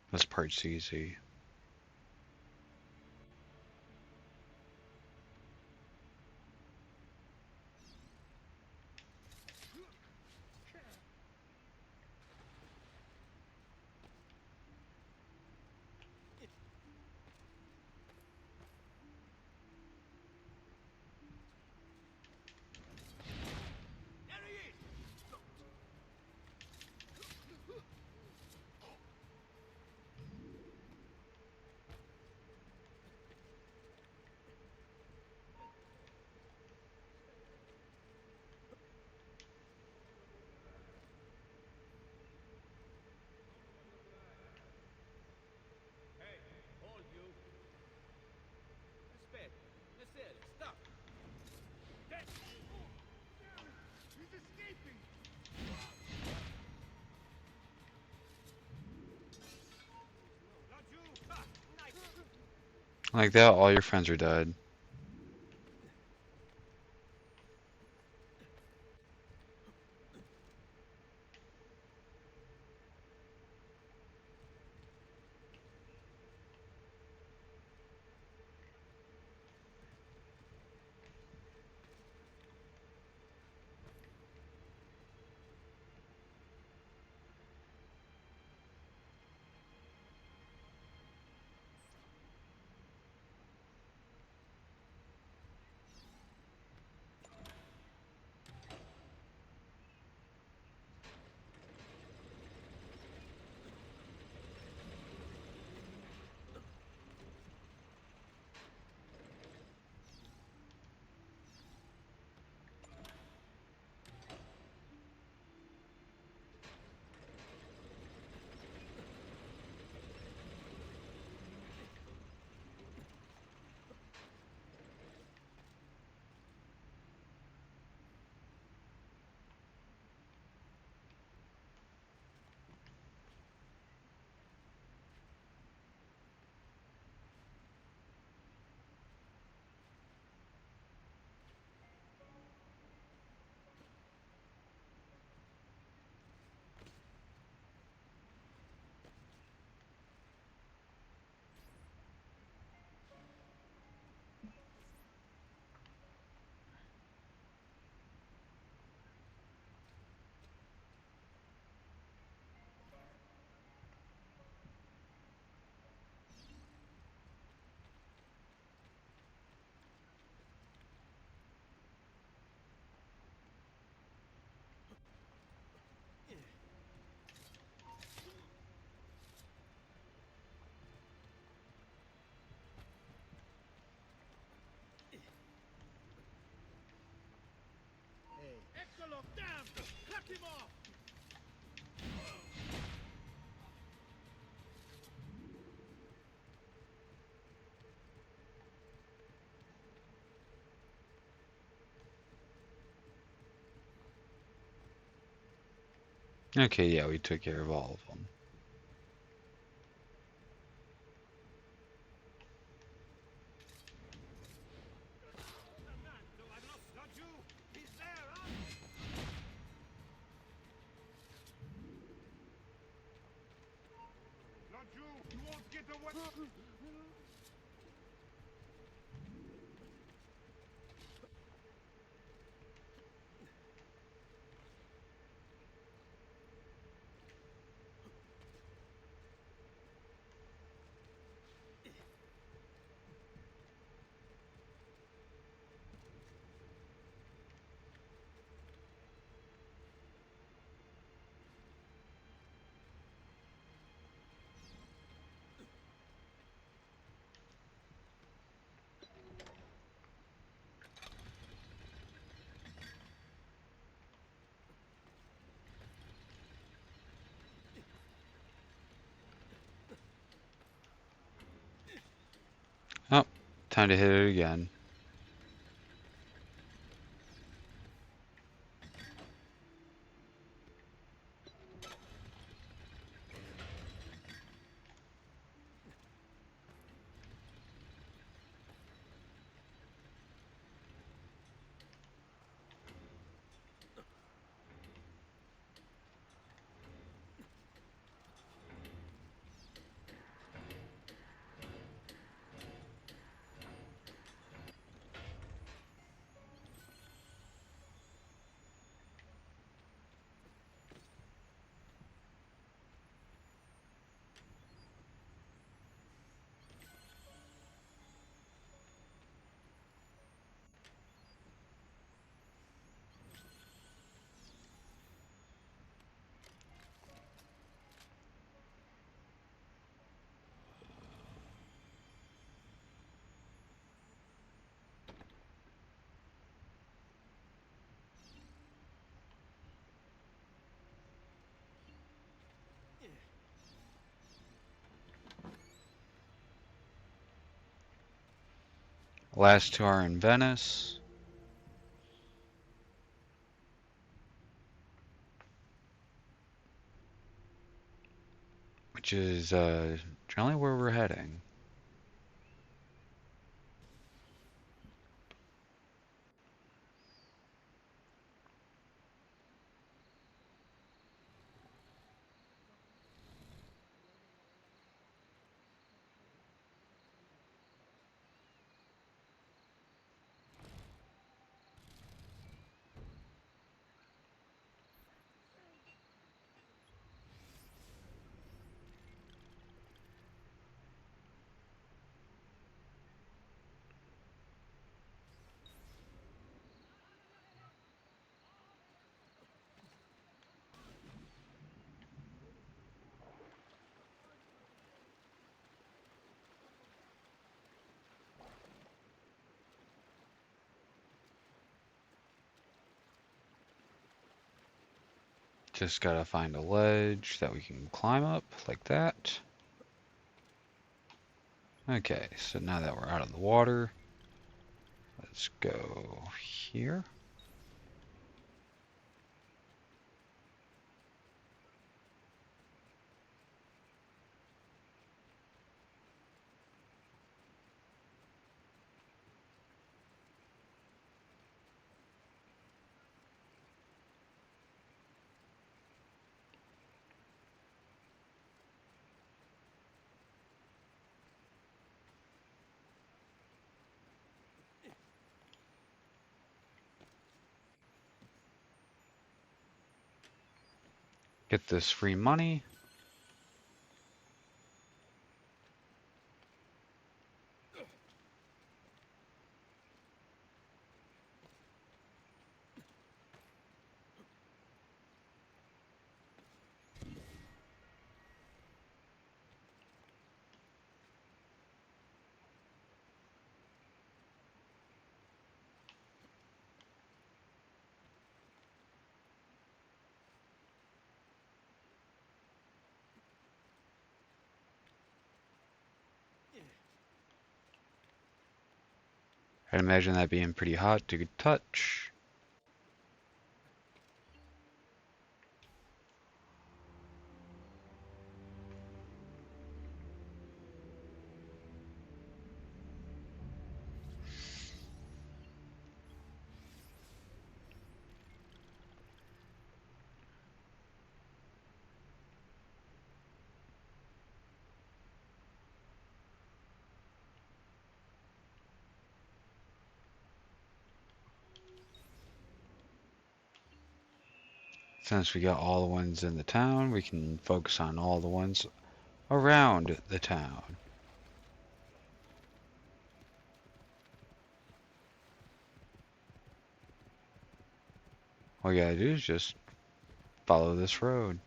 This part's easy. Hey, hold you. Aspetta, Messere, stop. He's escaping! Like that, all your friends are dead. Eccolo! Damn! Cut him off! Okay, yeah, we took care of all of them. I've lost got you! He's there, huh? Oh, time to hit it again. Last two are in Venice, which is generally where we're heading. Just gotta find a ledge that we can climb up like that. Okay, so now that we're out of the water, let's go here. Get this free money. I'd imagine that being pretty hot to touch. Since we got all the ones in the town, we can focus on all the ones around the town. All you gotta do is just follow this road.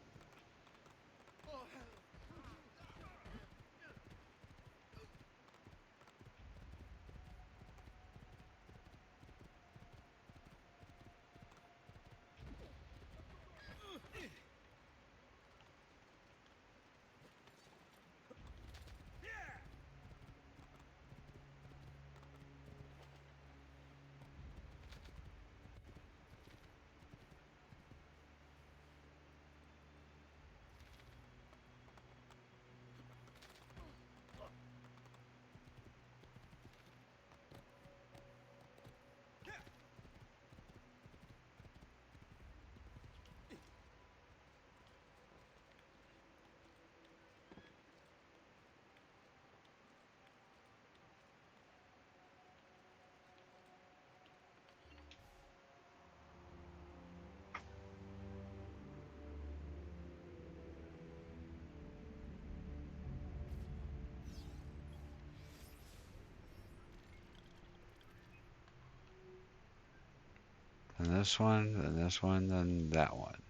Then this one, then this one, then that one.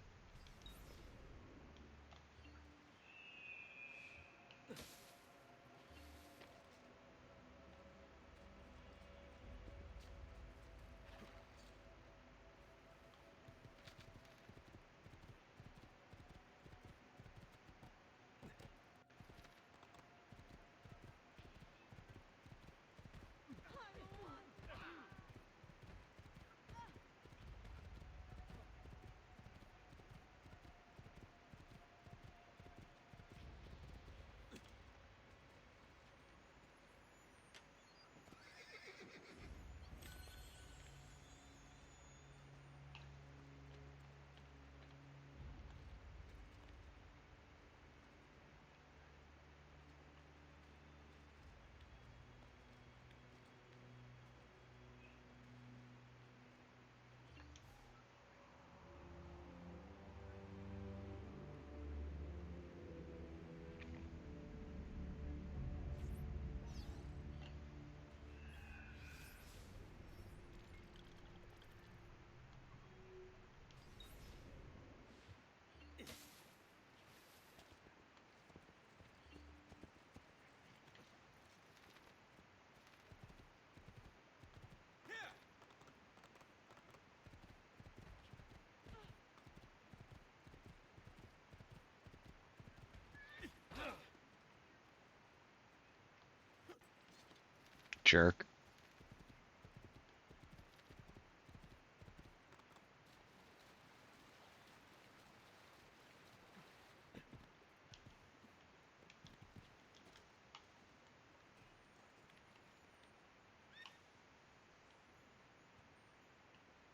Jerk.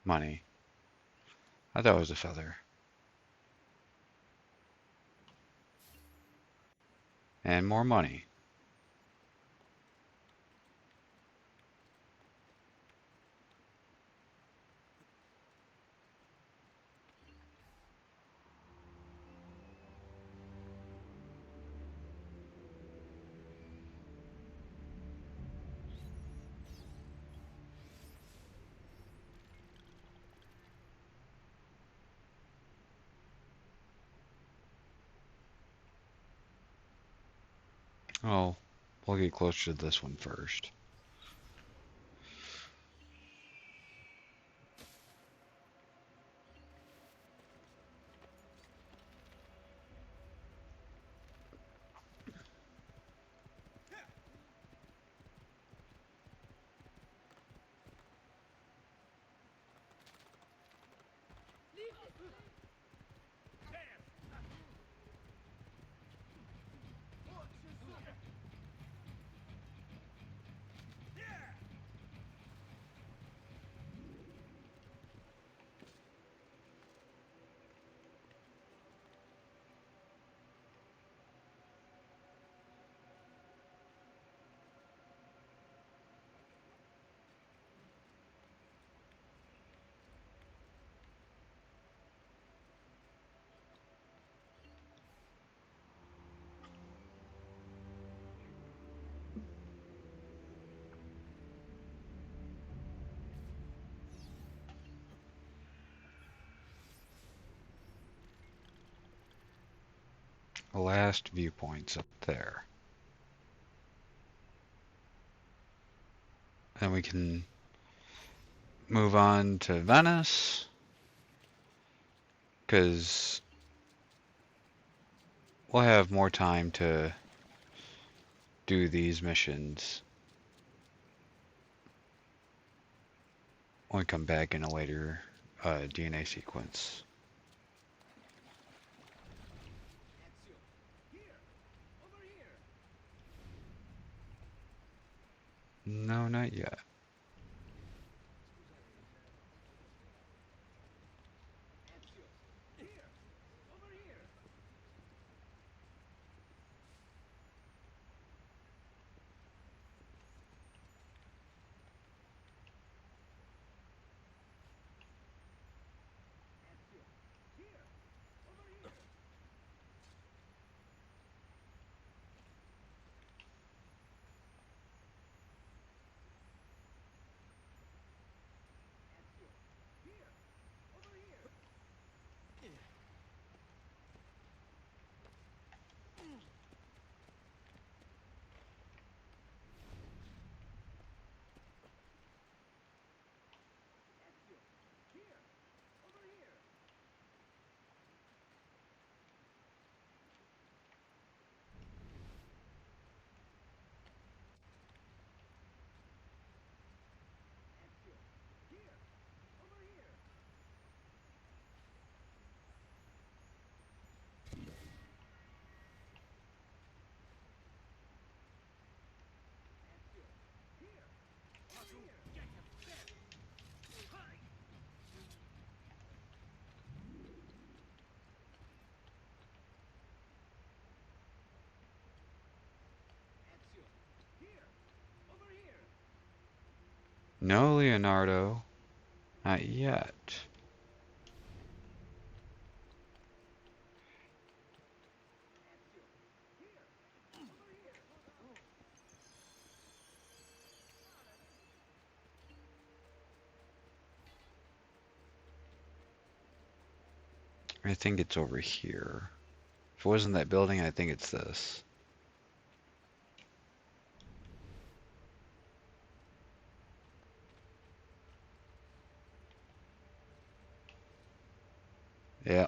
Money. I thought it was a feather. And more money. Oh, we'll get closer to this one first. last viewpoints up there. And we can move on to Venice, because we'll have more time to do these missions when we come back in a later DNA sequence. Ezio, here, over here. No, not yet. Ezio, here, over here. Ezio, here, over here. Ezio, here, over here. Ezio, here, over here. Ezio, here, over here. Ezio, here, over here. Get him, there. Hi. Ezio, here, over here. No, Leonardo, not yet. Ezio, here, over here. I think it's over here. If it wasn't that building, I think it's this. Yeah.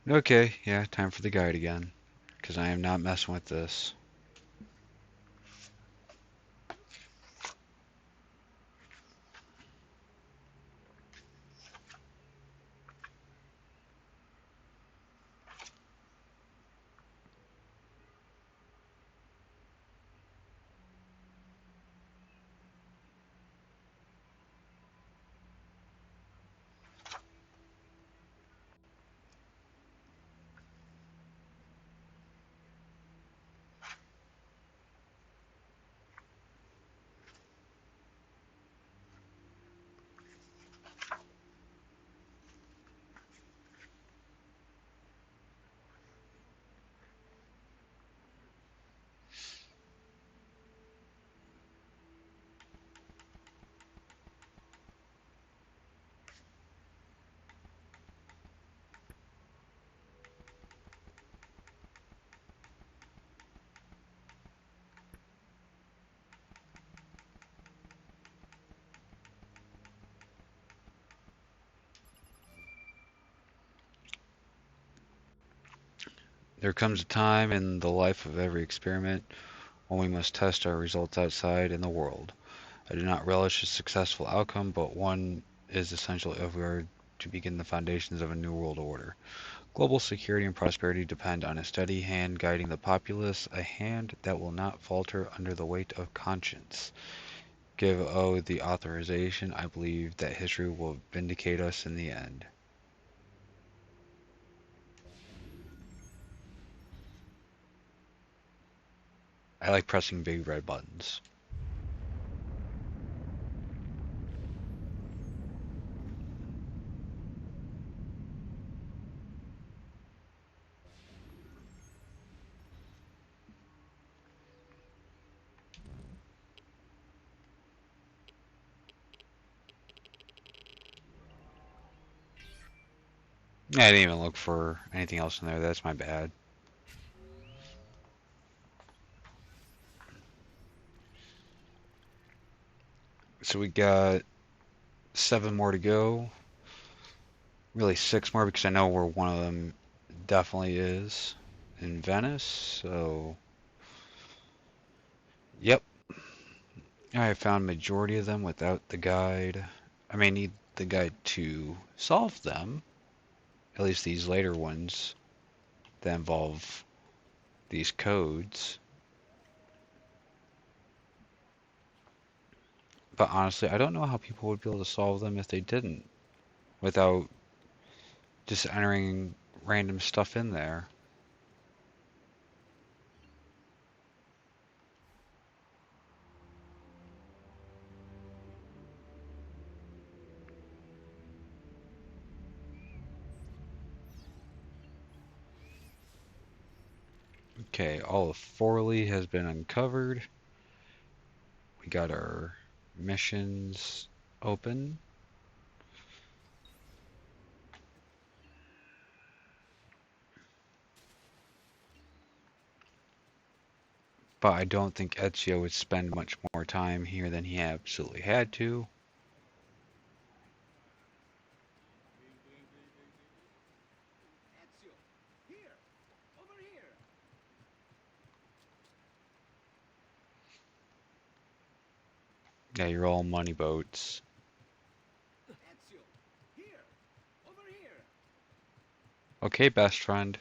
Okay, yeah, time for the guide again. Because I am not messing with this. There comes a time in the life of every experiment when we must test our results outside in the world. I do not relish a successful outcome, but one is essential if we are to begin the foundations of a new world order. Global security and prosperity depend on a steady hand guiding the populace, a hand that will not falter under the weight of conscience. Give O the authorization. I believe that history will vindicate us in the end. I like pressing big red buttons. I didn't even look for anything else in there. That's my bad. So we got 7 more to go. Really 6 more because I know where one of them definitely is in Venice. So, yep. I found majority of them without the guide. I may need the guide to solve them. At least these later ones that involve these codes. But honestly, I don't know how people would be able to solve them if they didn't, without just entering random stuff in there. Okay, all of Forley has been uncovered. We got our missions open. But I don't think Ezio would spend much more time here than he absolutely had to. Ezio, here, over here. Yeah, you're all money boats. Ezio, here, over here. Okay, best friend.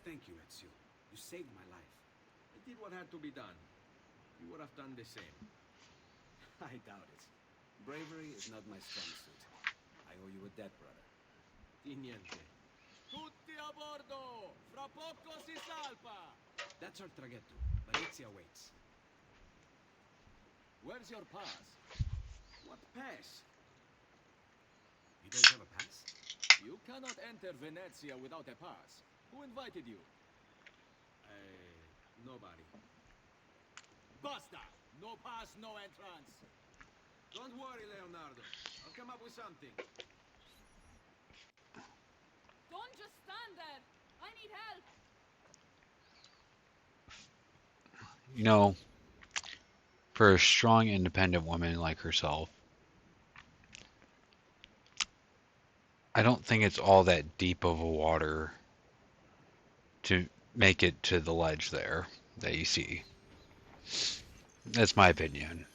Thank you, Ezio. You saved my life. I did what had to be done. You would have done the same. I doubt it. Bravery is not my strong suit. I owe you a debt, brother. Di niente. Tutti a bordo! Fra poco si salpa! That's our traghetto. Venezia waits. Where's your pass? What pass? You don't have a pass? You cannot enter Venezia without a pass. Who invited you? Nobody. Basta! No pass, no entrance. Don't worry, Leonardo. I'll come up with something. Don't just stand there. I need help. You know, for a strong, independent woman like herself, I don't think it's all that deep of a water to make it to the ledge there that you see. That's my opinion.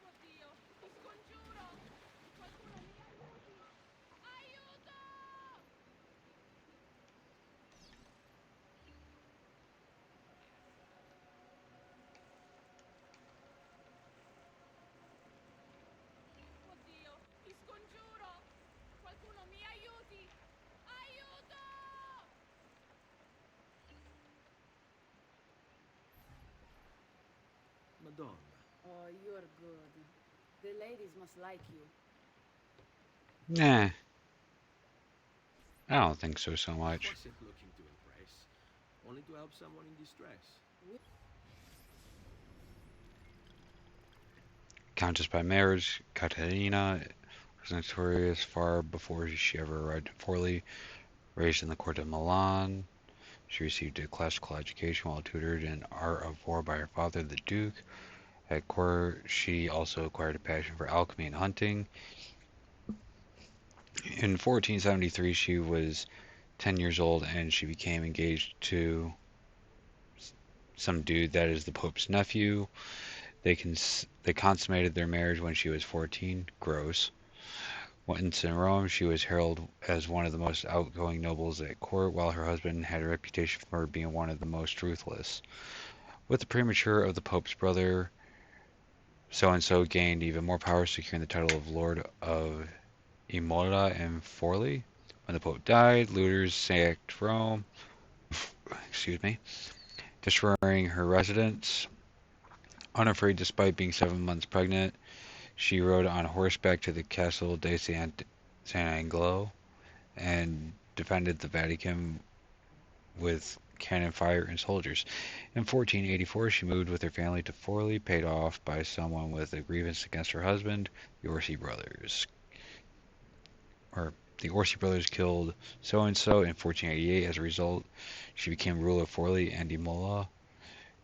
Oddio, ti scongiuro. Qualcuno mi aiuti. Aiuto! Oddio, ti scongiuro. Qualcuno mi aiuti. Aiuto! Madonna. Oh, you're good. The ladies must like you. Nah, I don't think so I much. wasn't looking to impress. Only to help someone in distress. Countess by marriage, Caterina was notorious far before she ever arrived in Forli. Raised in the court of Milan, she received a classical education while tutored in art of war by her father, the Duke. At court, she also acquired a passion for alchemy and hunting. In 1473, she was 10 years old and she became engaged to some dude that is the Pope's nephew. They consummated their marriage when she was 14. Gross. Once in Rome, she was heralded as one of the most outgoing nobles at court, while her husband had a reputation for being one of the most ruthless. With the premature of the Pope's brother, so-and-so gained even more power, securing the title of Lord of Imola and Forli. When the Pope died, looters sacked Rome, excuse me, destroying her residence. Unafraid despite being 7 months pregnant, she rode on horseback to the Castle de Sant'Angelo and defended the Vatican with cannon fire and soldiers. In 1484, she moved with her family to Forley, paid off by someone with a grievance against her husband, the Orsi brothers. Or the Orsi brothers killed so-and-so in 1488. As a result, she became ruler of Forley and Imola.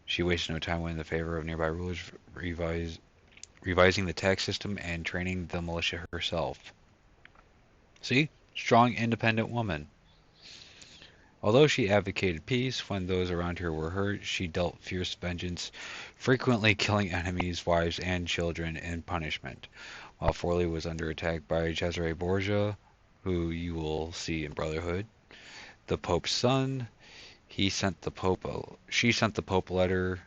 She wasted no time winning the favor of nearby rulers, revising the tax system and training the militia herself. See? Strong, independent woman. Although she advocated peace when those around her were hurt, she dealt fierce vengeance, frequently killing enemies, wives, and children in punishment. While Forley was under attack by Cesare Borgia, who you will see in Brotherhood, the Pope's son, she sent the Pope a letter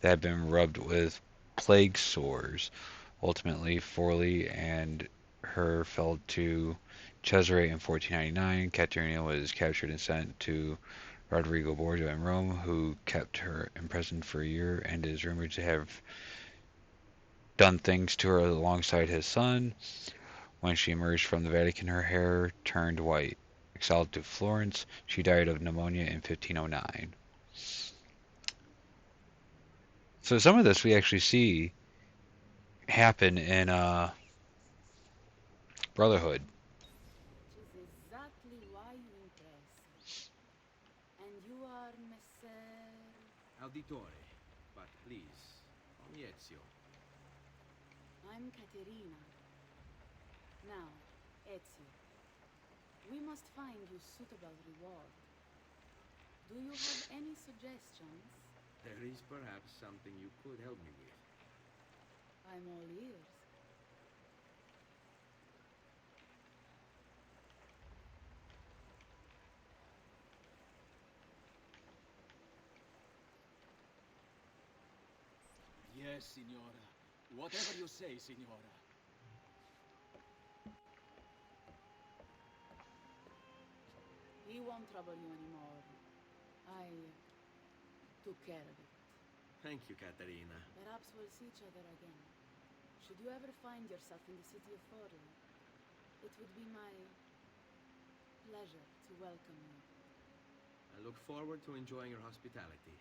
that had been rubbed with plague sores. Ultimately, Forley and her fell to Cesare in 1499. Caterina was captured and sent to Rodrigo Borgia in Rome, who kept her imprisoned for a year and is rumored to have done things to her alongside his son. When she emerged from the Vatican, her hair turned white. Exiled to Florence, she died of pneumonia in 1509. So some of this we actually see happen in Brotherhood. Which is exactly why you impress. And you are Messer... Auditore, but please, Ezio. I'm Caterina. Now, Ezio, we must find you suitable reward. Do you have any suggestions? There is perhaps something you could help me with. I'm all ears. Yes, signora. Whatever you say, signora. He won't trouble you anymore. I took care of it. Thank you, Caterina. Perhaps we'll see each other again. Should you ever find yourself in the city of Forlì, it would be my pleasure to welcome you. I look forward to enjoying your hospitality.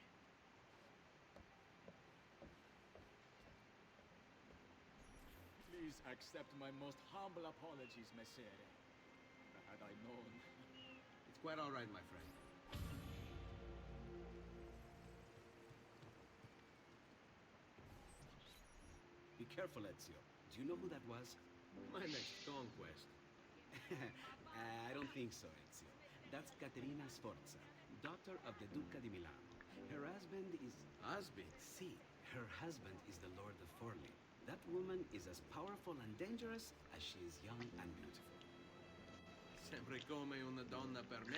Please accept my most humble apologies, Messere. Had I known... It's quite all right, my friend. Be careful, Ezio. Do you know who that was? My next conquest. I don't think so, Ezio. That's Caterina Sforza, daughter of the Duca di Milano. Her husband is... Husband? Si. Her husband is the Lord of Forlì. That woman is as powerful and dangerous as she is young and beautiful. Sempre come una donna per me.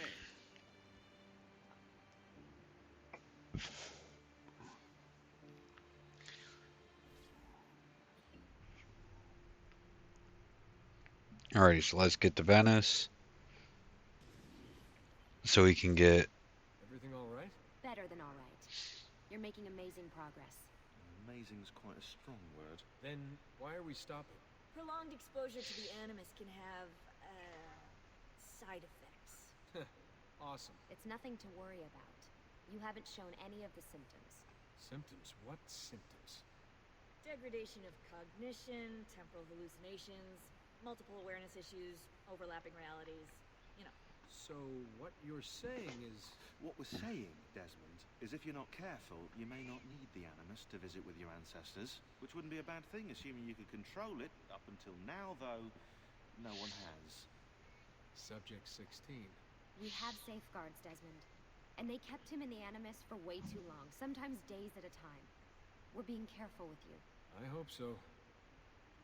Alrighty, so let's get to Venice. So we can get... Everything all right? Better than all right. You're making amazing progress. Amazing's quite a strong word. Then why are we stopping? Prolonged exposure to the Animus can have, side effects. Awesome. It's nothing to worry about. You haven't shown any of the symptoms. Symptoms? What symptoms? Degradation of cognition, temporal hallucinations, multiple awareness issues, overlapping realities, you know. So what you're saying is... What we're saying, Desmond, is if you're not careful, you may not need the Animus to visit with your ancestors, which wouldn't be a bad thing, assuming you could control it. Up until now, though, no one has. Subject 16. We had safeguards, Desmond. And they kept him in the Animus for way too long, sometimes days at a time. We're being careful with you. I hope so.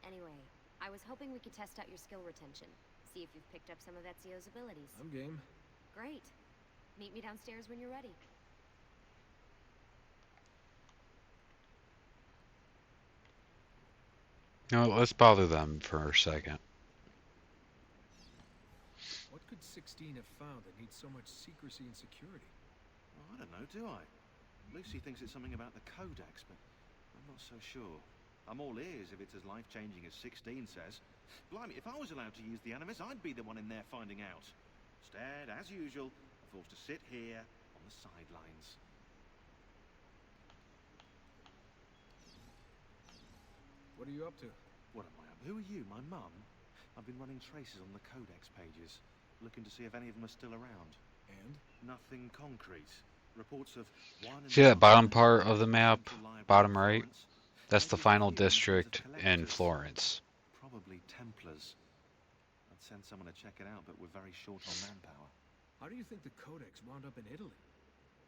Anyway, I was hoping we could test out your skill retention. See if you've picked up some of Ezio's abilities. I'm game. Great. Meet me downstairs when you're ready. No, let's bother them for a second. What could 16 have found that needs so much secrecy and security? Well, I don't know, do I? Lucy thinks it's something about the Codex, but I'm not so sure. I'm all ears if it's as life-changing as 16 says. Blimey, if I was allowed to use the Animus, I'd be the one in there finding out. Instead, as usual, I'm forced to sit here on the the sidelines. What are you up to? What am I up? Who are you, my mum? I've been running traces on the codex pages, looking to see if any of them are still around. And? Nothing concrete. Reports of one and See that bottom part of the the map, Central Library bottom in right? Florence. That's the Maybe a final few in terms of district in collectors. Florence. Probably Templars. I'd send someone to check it out, but we're very short on manpower. How do you think the Codex wound up in Italy?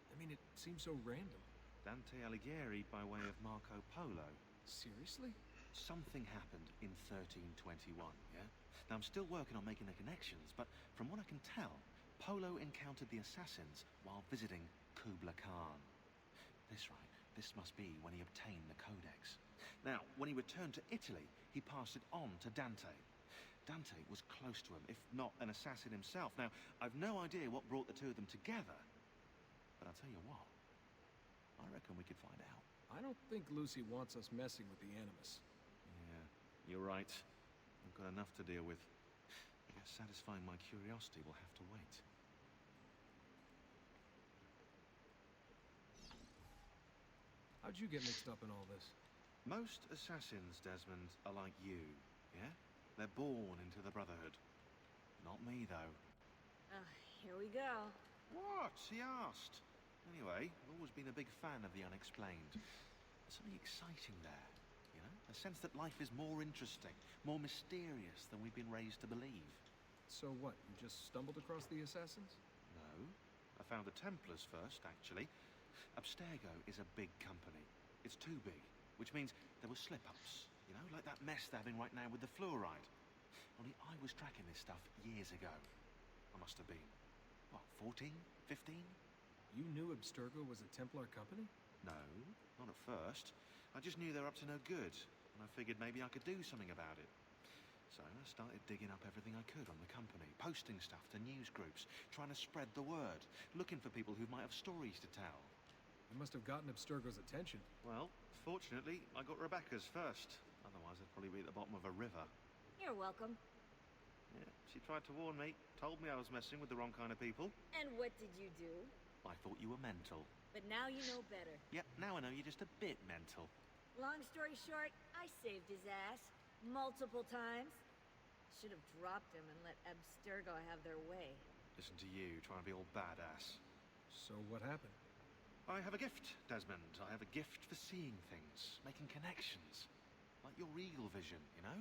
I mean, it seems so random. Dante Alighieri by way of Marco Polo. Seriously? Something happened in 1321, yeah? Now, I'm still working on making the connections, but from what I can tell, Polo encountered the assassins while visiting Kubla Khan. This must be when he obtained the Codex. Now, when he returned to Italy, he passed it on to Dante. Dante was close to him, if not an assassin himself. Now, I've no idea what brought the two of them together, but I'll tell you what, I reckon we could find out. I don't think Lucy wants us messing with the Animus. Yeah, you're right. I've got enough to deal with. I guess satisfying my curiosity will have to wait. How'd you get mixed up in all this? Most assassins, Desmond, are like you, yeah? They're born into the Brotherhood. Not me, though. Here we go. What? He asked. Anyway, I've always been a big fan of the unexplained. There's something exciting there, you know? A sense that life is more interesting, more mysterious than we've been raised to believe. So what, you just stumbled across the assassins? No. I found the Templars first, actually. Abstergo is a big company. It's too big, which means there were slip-ups, you know, like that mess they're having right now with the fluoride. Only I was tracking this stuff years ago. I must have been, what, 14? 15? You knew Abstergo was a Templar company? No, not at first. I just knew they were up to no good, and I figured maybe I could do something about it. So I started digging up everything I could on the company, posting stuff to news groups, trying to spread the word, looking for people who might have stories to tell. You must have gotten Abstergo's attention. Well, fortunately, I got Rebecca's first. Otherwise, I'd probably be at the bottom of a river. You're welcome. Yeah, she tried to warn me, told me I was messing with the wrong kind of people. And what did you do? I thought you were mental. But now you know better. Yep, now I know you're just a bit mental. Long story short, I saved his ass. Multiple times. Should have dropped him and let Abstergo have their way. Listen to you, trying to be all badass. So what happened? I have a gift, Desmond. I have a gift for seeing things, making connections. Like your eagle vision, you know?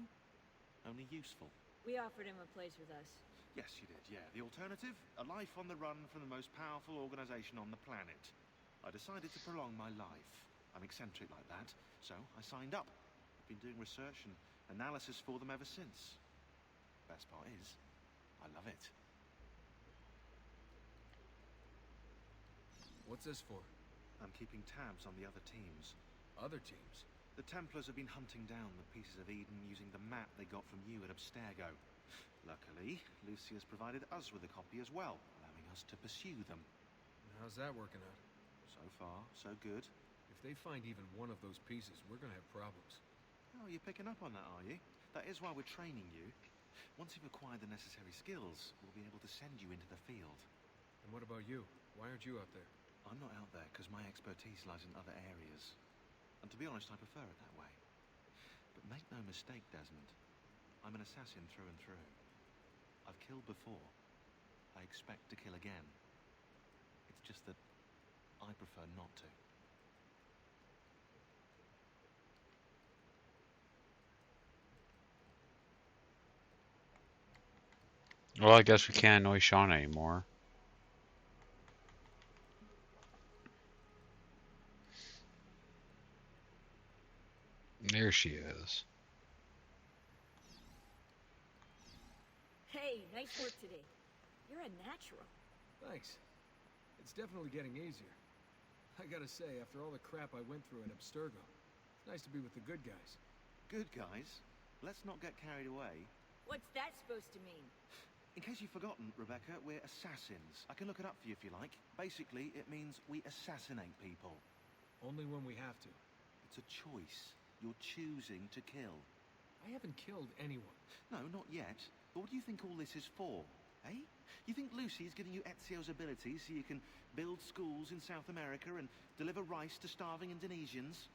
Only useful. We offered him a place with us. Yes, you did, yeah. The alternative? A life on the run from the most powerful organization on the planet. I decided to prolong my life. I'm eccentric like that, so I signed up. I've been doing research and analysis for them ever since. Best part is, I love it. What's this for? I'm keeping tabs on the other teams. Other teams? The Templars have been hunting down the pieces of Eden using the map they got from you at Abstergo. Luckily, Lucy has provided us with a copy as well, allowing us to pursue them. How's that working out? So far, so good. If they find even one of those pieces, we're gonna have problems. Oh, you're picking up on that, are you? That is why we're training you. Once you've acquired the necessary skills, we'll be able to send you into the field. And what about you? Why aren't you out there? I'm not out there because my expertise lies in other areas. And to be honest, I prefer it that way. But make no mistake, Desmond. I'm an assassin through and through. I've killed before. I expect to kill again. It's just that I prefer not to. Well, I guess we can't annoy Shauna anymore. There she is. Hey, nice work today. You're a natural. Thanks. It's definitely getting easier. I gotta say, after all the crap I went through at Abstergo, it's nice to be with the good guys. Good guys? Let's not get carried away. What's that supposed to mean? In case you've forgotten, Rebecca, we're assassins. I can look it up for you if you like. Basically, it means we assassinate people. Only when we have to. It's a choice. You're choosing to kill. I haven't killed anyone. No, not yet. But what do you think all this is for? Eh? You think Lucy is giving you Ezio's abilities so you can build schools in South America and deliver rice to starving Indonesians?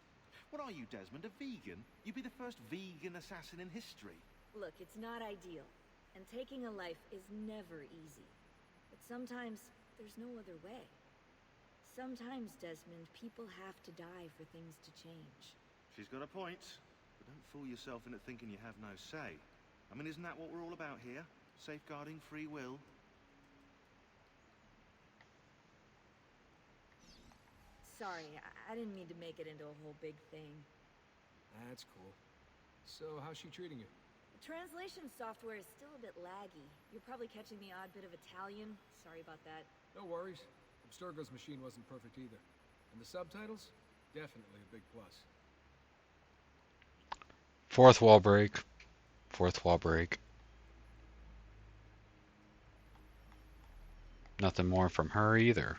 What are you, Desmond, a vegan? You'd be the first vegan assassin in history. Look, it's not ideal, and taking a life is never easy. But sometimes, there's no other way. Sometimes, Desmond, people have to die for things to change. She's got a point, but don't fool yourself into thinking you have no say. I mean, isn't that what we're all about here? Safeguarding free will? Sorry, I didn't mean to make it into a whole big thing. That's cool. So, how's she treating you? The translation software is still a bit laggy. You're probably catching the odd bit of Italian. Sorry about that. No worries. Abstergo's machine wasn't perfect either. And the subtitles? Definitely a big plus. Fourth wall break. Fourth wall break. Nothing more from her either.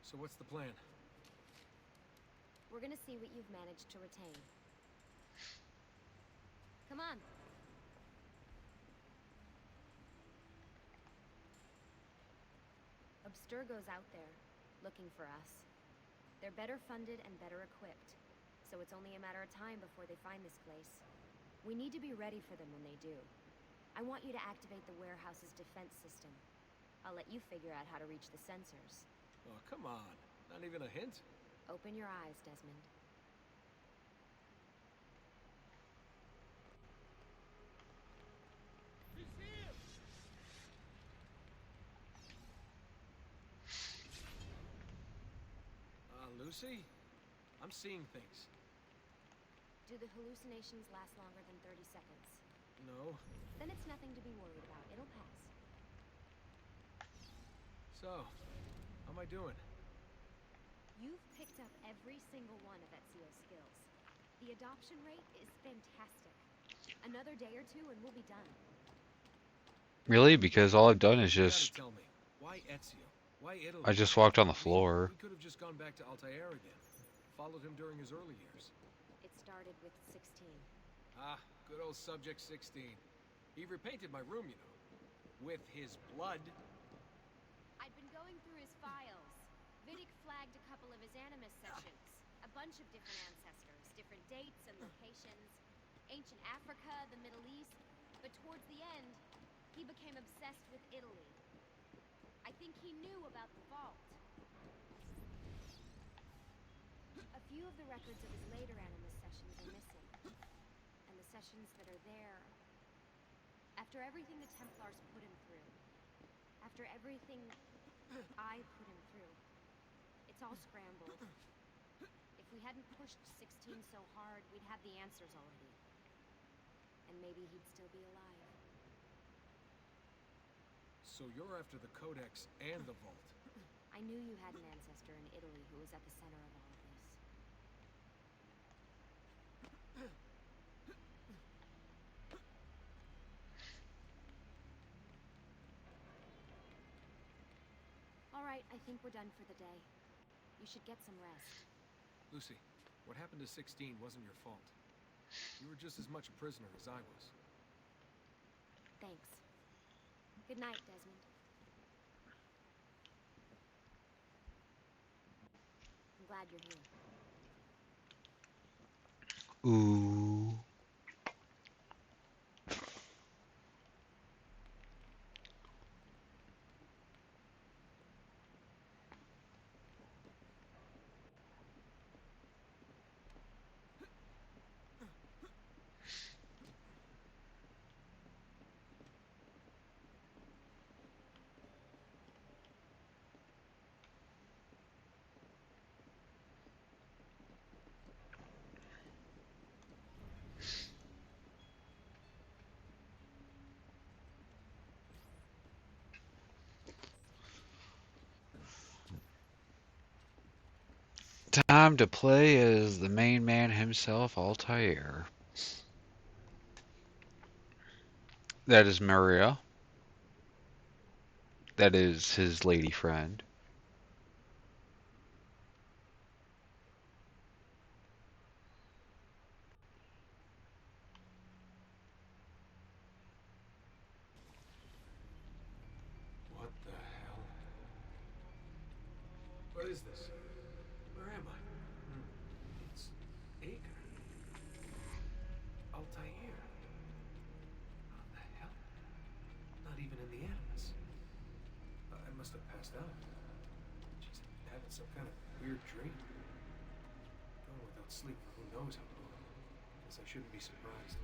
So what's the plan? We're gonna see what you've managed to retain. Come on. Abstergo's out there, looking for us. They're better funded and better equipped, so it's only a matter of time before they find this place. We need to be ready for them when they do. I want you to activate the warehouse's defense system. I'll let you figure out how to reach the sensors. Oh, come on. Not even a hint? Open your eyes, Desmond. Lucy? I'm seeing things. Do the hallucinations last longer than 30 seconds? No. Then it's nothing to be worried about. It'll pass. So, how am I doing? You've picked up every single one of Ezio's skills. The adoption rate is fantastic. Another day or two and we'll be done. Really? Because all I've done is You just... gotta tell me, why Ezio? Why Italy? I just walked on the floor. We could have just gone back to Altair again. Followed him during his early years. It started with 16. Ah, good old Subject 16. He repainted my room, you know. With his blood. I'd been going through his files. Vidic flagged a couple of his Animus sessions. A bunch of different ancestors, different dates and locations. Ancient Africa, the Middle East. But towards the end, he became obsessed with Italy. I think he knew about the vault. A few of the records of his later Animus sessions are missing. And the sessions that are there... After everything the Templars put him through, after everything I put him through, it's all scrambled. If we hadn't pushed 16 so hard, we'd have the answers already. And maybe he'd still be alive. So you're after the Codex and the Vault. I knew you had an ancestor in Italy who was at the center of all of this. All right, I think we're done for the day. You should get some rest. Lucy, what happened to 16 wasn't your fault. You were just as much a prisoner as I was. Thanks. Good night, Desmond. I'm glad you're here. Ooh. Time to play as the main man himself, Altair. That is Maria. That is his lady friend. What the hell? What is this? Where am I? It's Acre. Altair. How the hell? Not even in the Animus. I must have passed out. Jeez, I'm having some kind of weird dream. Going without sleep for who knows how long. Guess I shouldn't be surprised.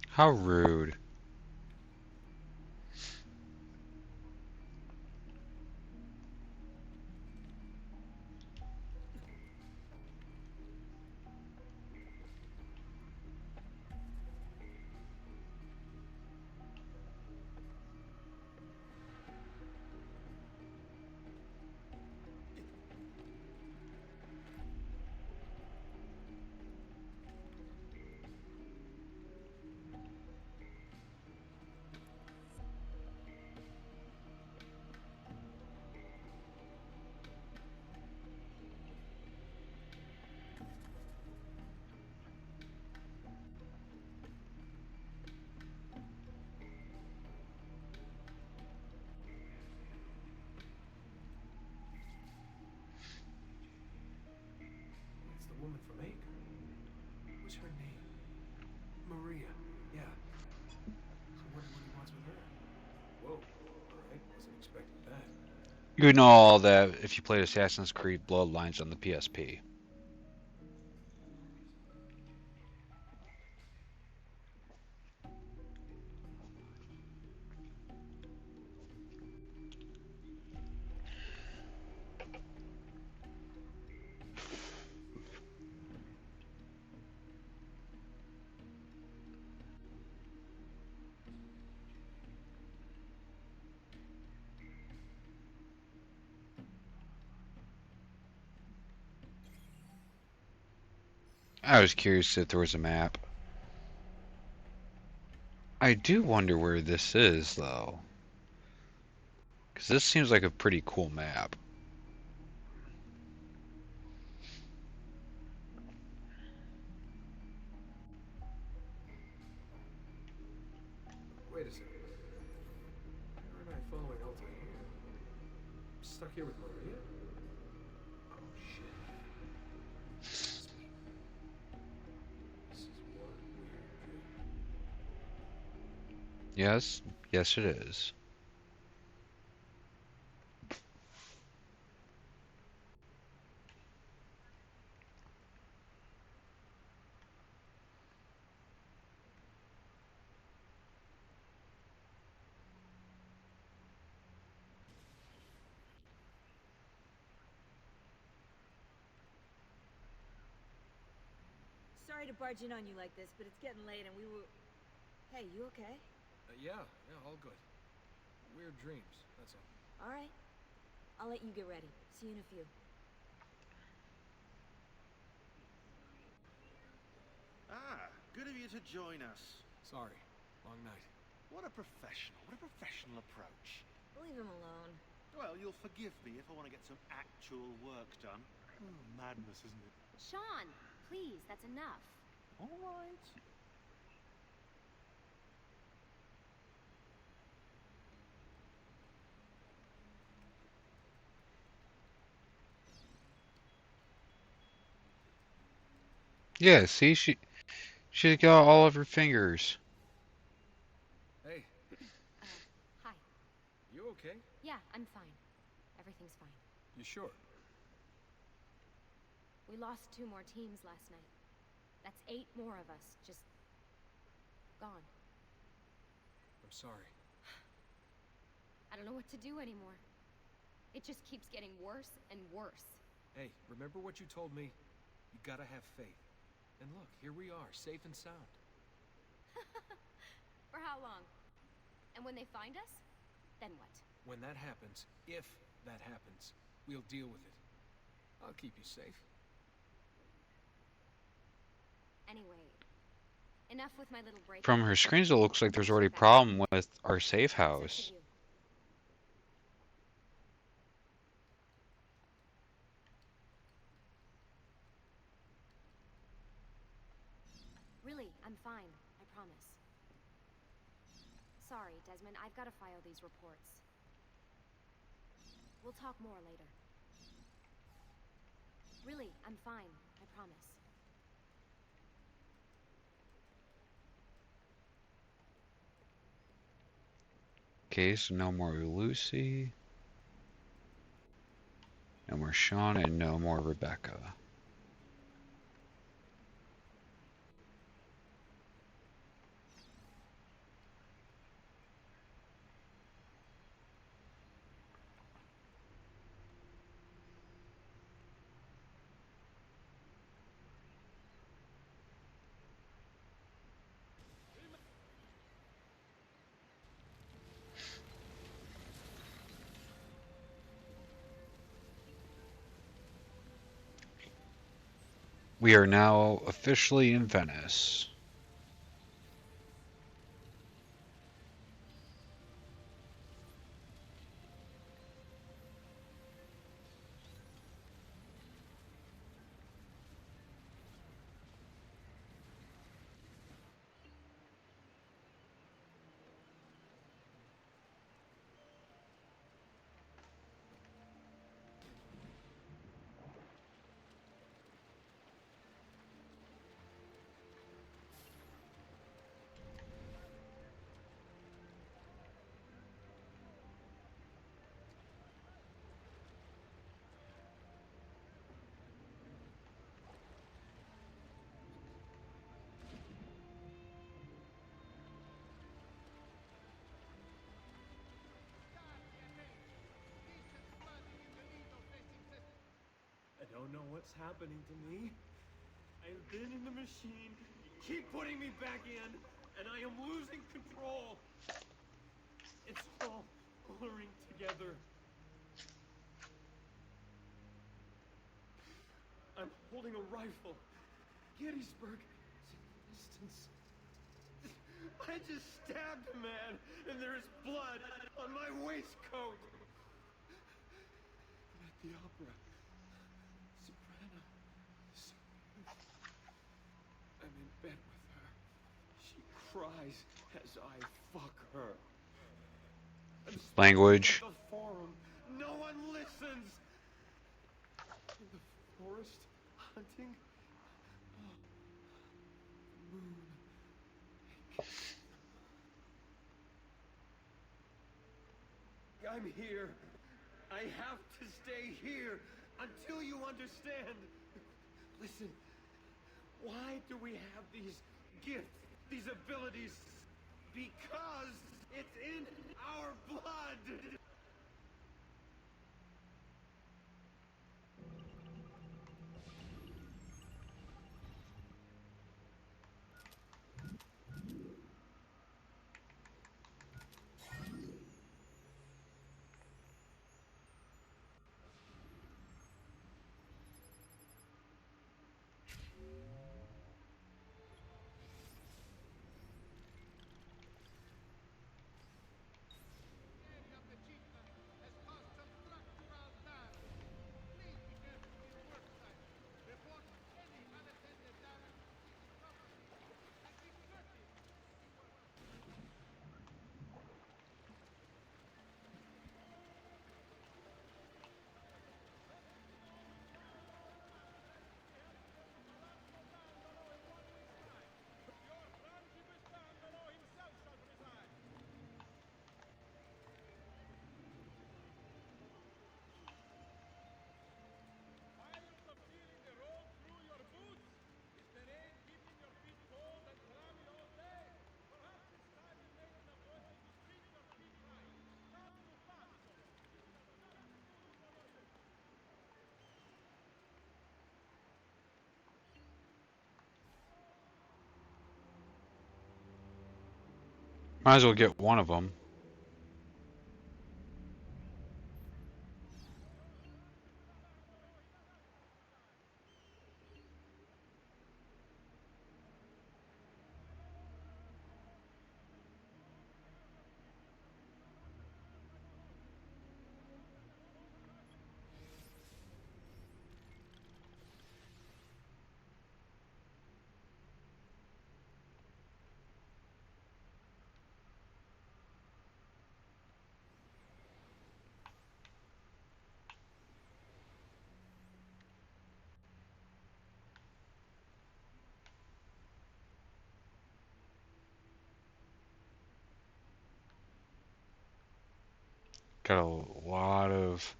How rude. It's the woman from Acre. What's her name? Maria. Yeah. So I wonder what he wants with her. Whoa. Alright, wasn't expecting that. You know all that if you played Assassin's Creed Bloodlines on the PSP. I was curious if there was a map. I do wonder where this is, though. Because this seems like a pretty cool map. Wait a second. Why aren't I following Altair? I'm stuck here with Maria? Oh shit. Must be. This is one weird dream. Yes, yes it is. Sorry to barge in on you like this, but it's getting late and we were... Hey, you okay? Yeah, all good. Weird dreams, that's all. All right. I'll let you get ready. See you in a few. Ah, good of you to join us. Sorry, long night. What a professional approach. Leave him alone. Well, you'll forgive me if I want to get some actual work done. Oh, madness, isn't it? Sean, please, that's enough. All right. Yeah, see, she's got all of her fingers. Hey, Hi. you okay? Yeah, I'm fine. Everything's fine. You sure? We lost 2 more teams last night. That's 8 more of us, just gone. I'm sorry. I don't know what to do anymore. It just keeps getting worse and worse. Hey, remember what you told me? You gotta have faith. And look, here we are, safe and sound. For how long? And when they find us, then what? When that happens, if that happens, we'll deal with it. I'll keep you safe. Anyway, enough with my little break. From her screens, it looks like there's already a problem with our safe house. Really, I'm fine. I promise. Sorry, Desmond. I've got to file these reports. We'll talk more later. Really, I'm fine. I promise. Okay, so no more Lucy, no more Sean, and no more Rebecca. We are now officially in Venice. I don't know what's happening to me. I've been in the machine. You keep putting me back in, and I am losing control. It's all blurring together. I'm holding a rifle. Gettysburg is in the distance. I just stabbed a man, and there is blood on my waistcoat. And at the opera, soprano is so beautiful. I'm in bed with her. She cries as I fuck her. I'm Language. at the forum. No one listens. In the forest, hunting. Oh, the moon. I'm here. I have to stay here until you understand. Listen, why do we have these gifts, these abilities? Because it's in our blood. Might as well get one of them. Got a lot of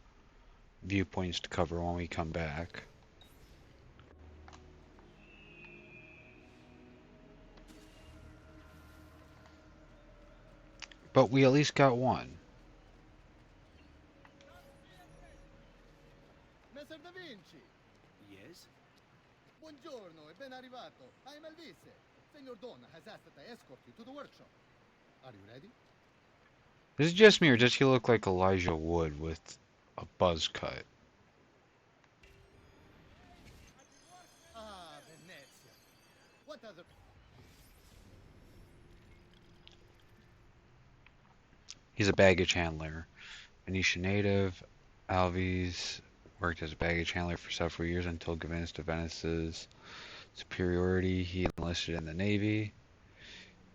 viewpoints to cover when we come back. But we at least got one. Messer Da Vinci! Yes? Buongiorno e ben arrivato. I'm Elvise. Senor Don has asked that I escort you to the workshop. Are you ready? Is it just me, or does he look like Elijah Wood with a buzz cut? Ah, Venezia. What other... He's a baggage handler. Venetian native. Alves worked as a baggage handler for several years until convinced of Venice's superiority. He enlisted in the Navy.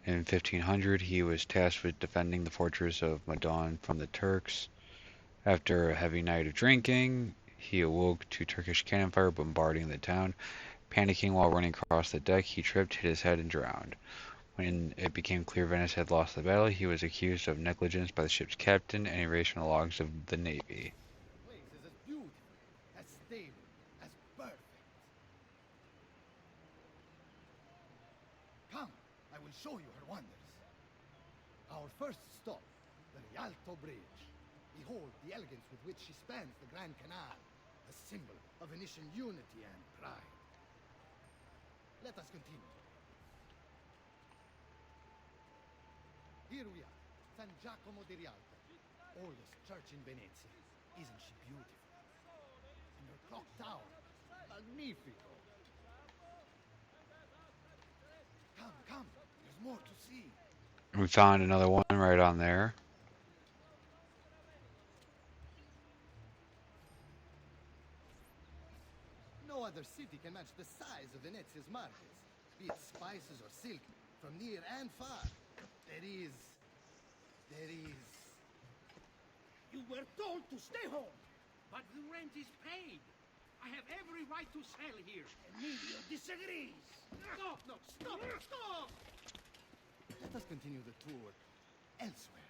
In 1500, he was tasked with defending the fortress of Madon from the Turks. After a heavy night of drinking, he awoke to Turkish cannon fire bombarding the town. Panicking while running across the deck, he tripped, hit his head, and drowned. When it became clear Venice had lost the battle, he was accused of negligence by the ship's captain and erased from the logs of the Navy. The place is as beautiful, as stable, as perfect. Come, I will show you her wonders. Our first stop, the Rialto Bridge. Behold the elegance with which she spans the Grand Canal, a symbol of Venetian unity and pride. Let us continue. Here we are, San Giacomo di Rialto, oldest church in Venezia. Isn't she beautiful? And her clock tower, magnifico. Come, come, there's more to see. We found another one right on there. No other city can match the size of Venezia's markets, be it spices or silk, from near and far. There is... You were told to stay home, but the rent is paid. I have every right to sell here. Emilio disagrees. Stop, no, stop! Let us continue the tour elsewhere.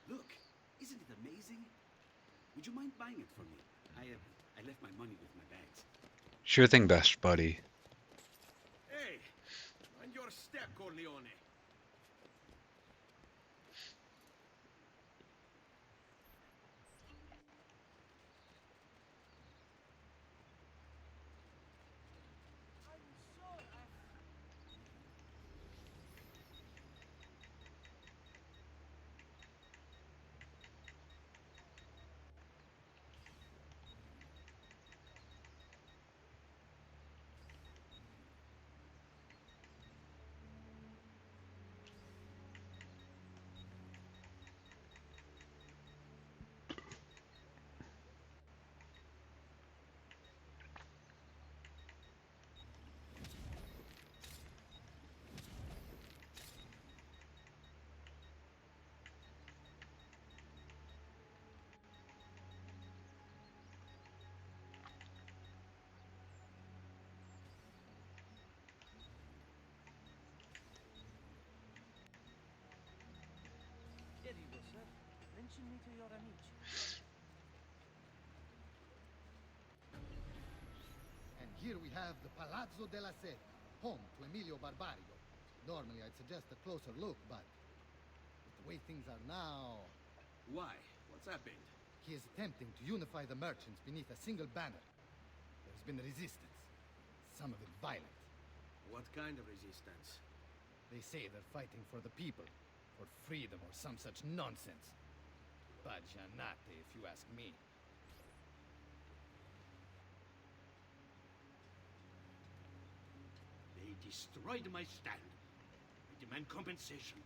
Look, isn't it amazing? Would you mind buying it for me? I left my money with my bags. Sure thing, best buddy. Hey, mind your step, Corleone. Arrivo, sir. Mention me to your amici. Here we have the Palazzo della Seta, home to Emilio Barbarigo. Normally I'd suggest a closer look, but with the way things are now... Why? What's happened? He is attempting to unify the merchants beneath a single banner. There's been resistance, some of it violent. What kind of resistance? They say they're fighting for the people, for freedom or some such nonsense. Baggianate, if you ask me. They destroyed my stand. I demand compensation.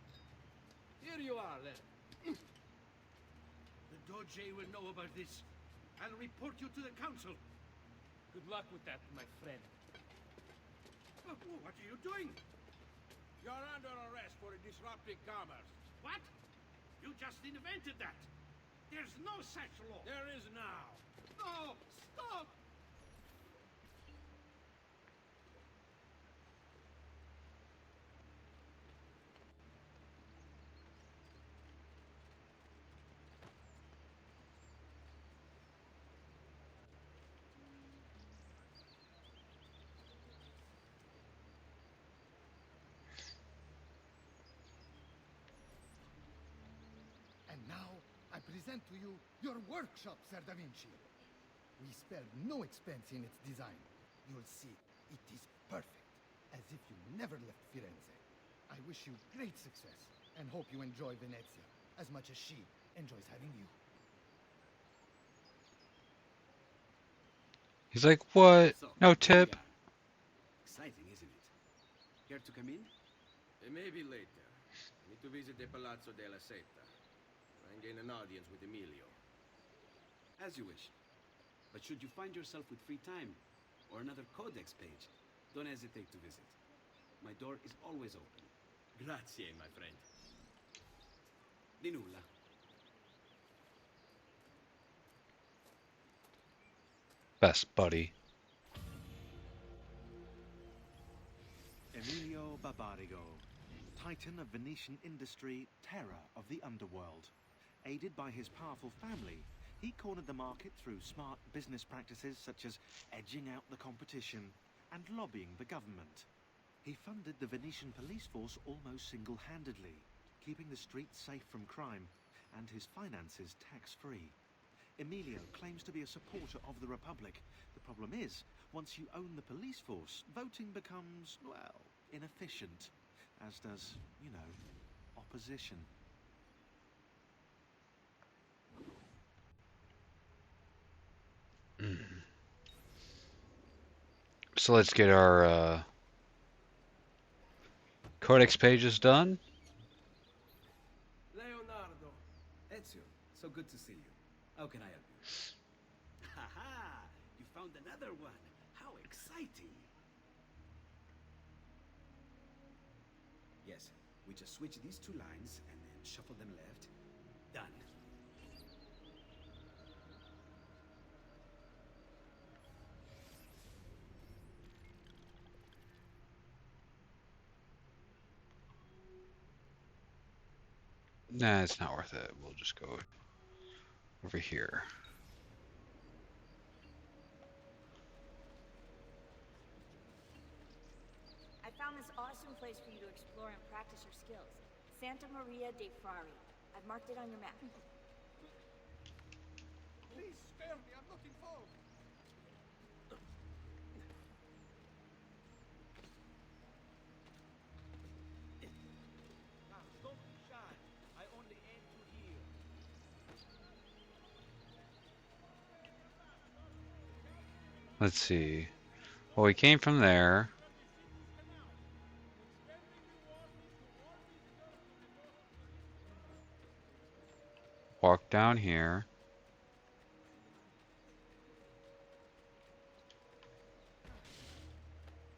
Here you are, then. The Doge will know about this. I'll report you to the council. Good luck with that, my friend. What are you doing? You're under arrest for disrupting commerce. What? You just invented that. There's no such law. There is now. No! Stop! And now, I present to you your workshop, Ser Da Vinci. We spared no expense in its design. You'll see, it is perfect, as if you never left Firenze. I wish you great success, and hope you enjoy Venezia, as much as she enjoys having you. He's like, what? So, No here we tip? are. Exciting, isn't it? Care to come in? Maybe later. I need to visit the Palazzo della Seta. Try and gain an audience with Emilio. As you wish. But should you find yourself with free time, or another codex page, don't hesitate to visit. My door is always open. Grazie, my friend. Di nulla. Best buddy. Emilio Barbarigo, titan of Venetian industry, terror of the underworld. Aided by his powerful family, he cornered the market through smart business practices such as edging out the competition and lobbying the government. He funded the Venetian police force almost single-handedly, keeping the streets safe from crime and his finances tax-free. Emilio claims to be a supporter of the Republic. The problem is, once you own the police force, voting becomes, well, inefficient, as does, you know, opposition. So let's get our codex pages done. Leonardo. Ezio, so good to see you. How can I help you? Ha! You found another one. How exciting! Yes, we just switch these two lines and then shuffle them left. Done. Nah, it's not worth it. We'll just go over here. I found this awesome place for you to explore and practice your skills. Santa Maria dei Frari. I've marked it on your map. Please spare me, I'm not involved. Now, don't be shy. I only aim to heal. Let's see. Well, we came from there. Walk down here.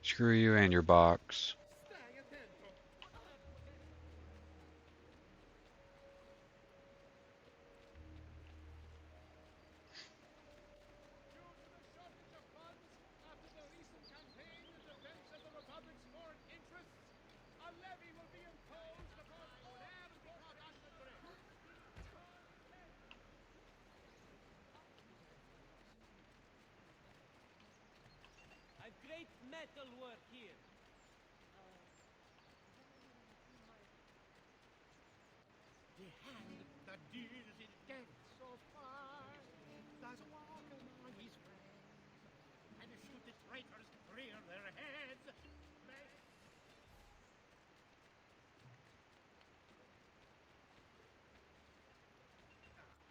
Screw you and your box. I've metal work here. The hand that deals in death so far does walk among his friends and shoot the traitors rear their heads.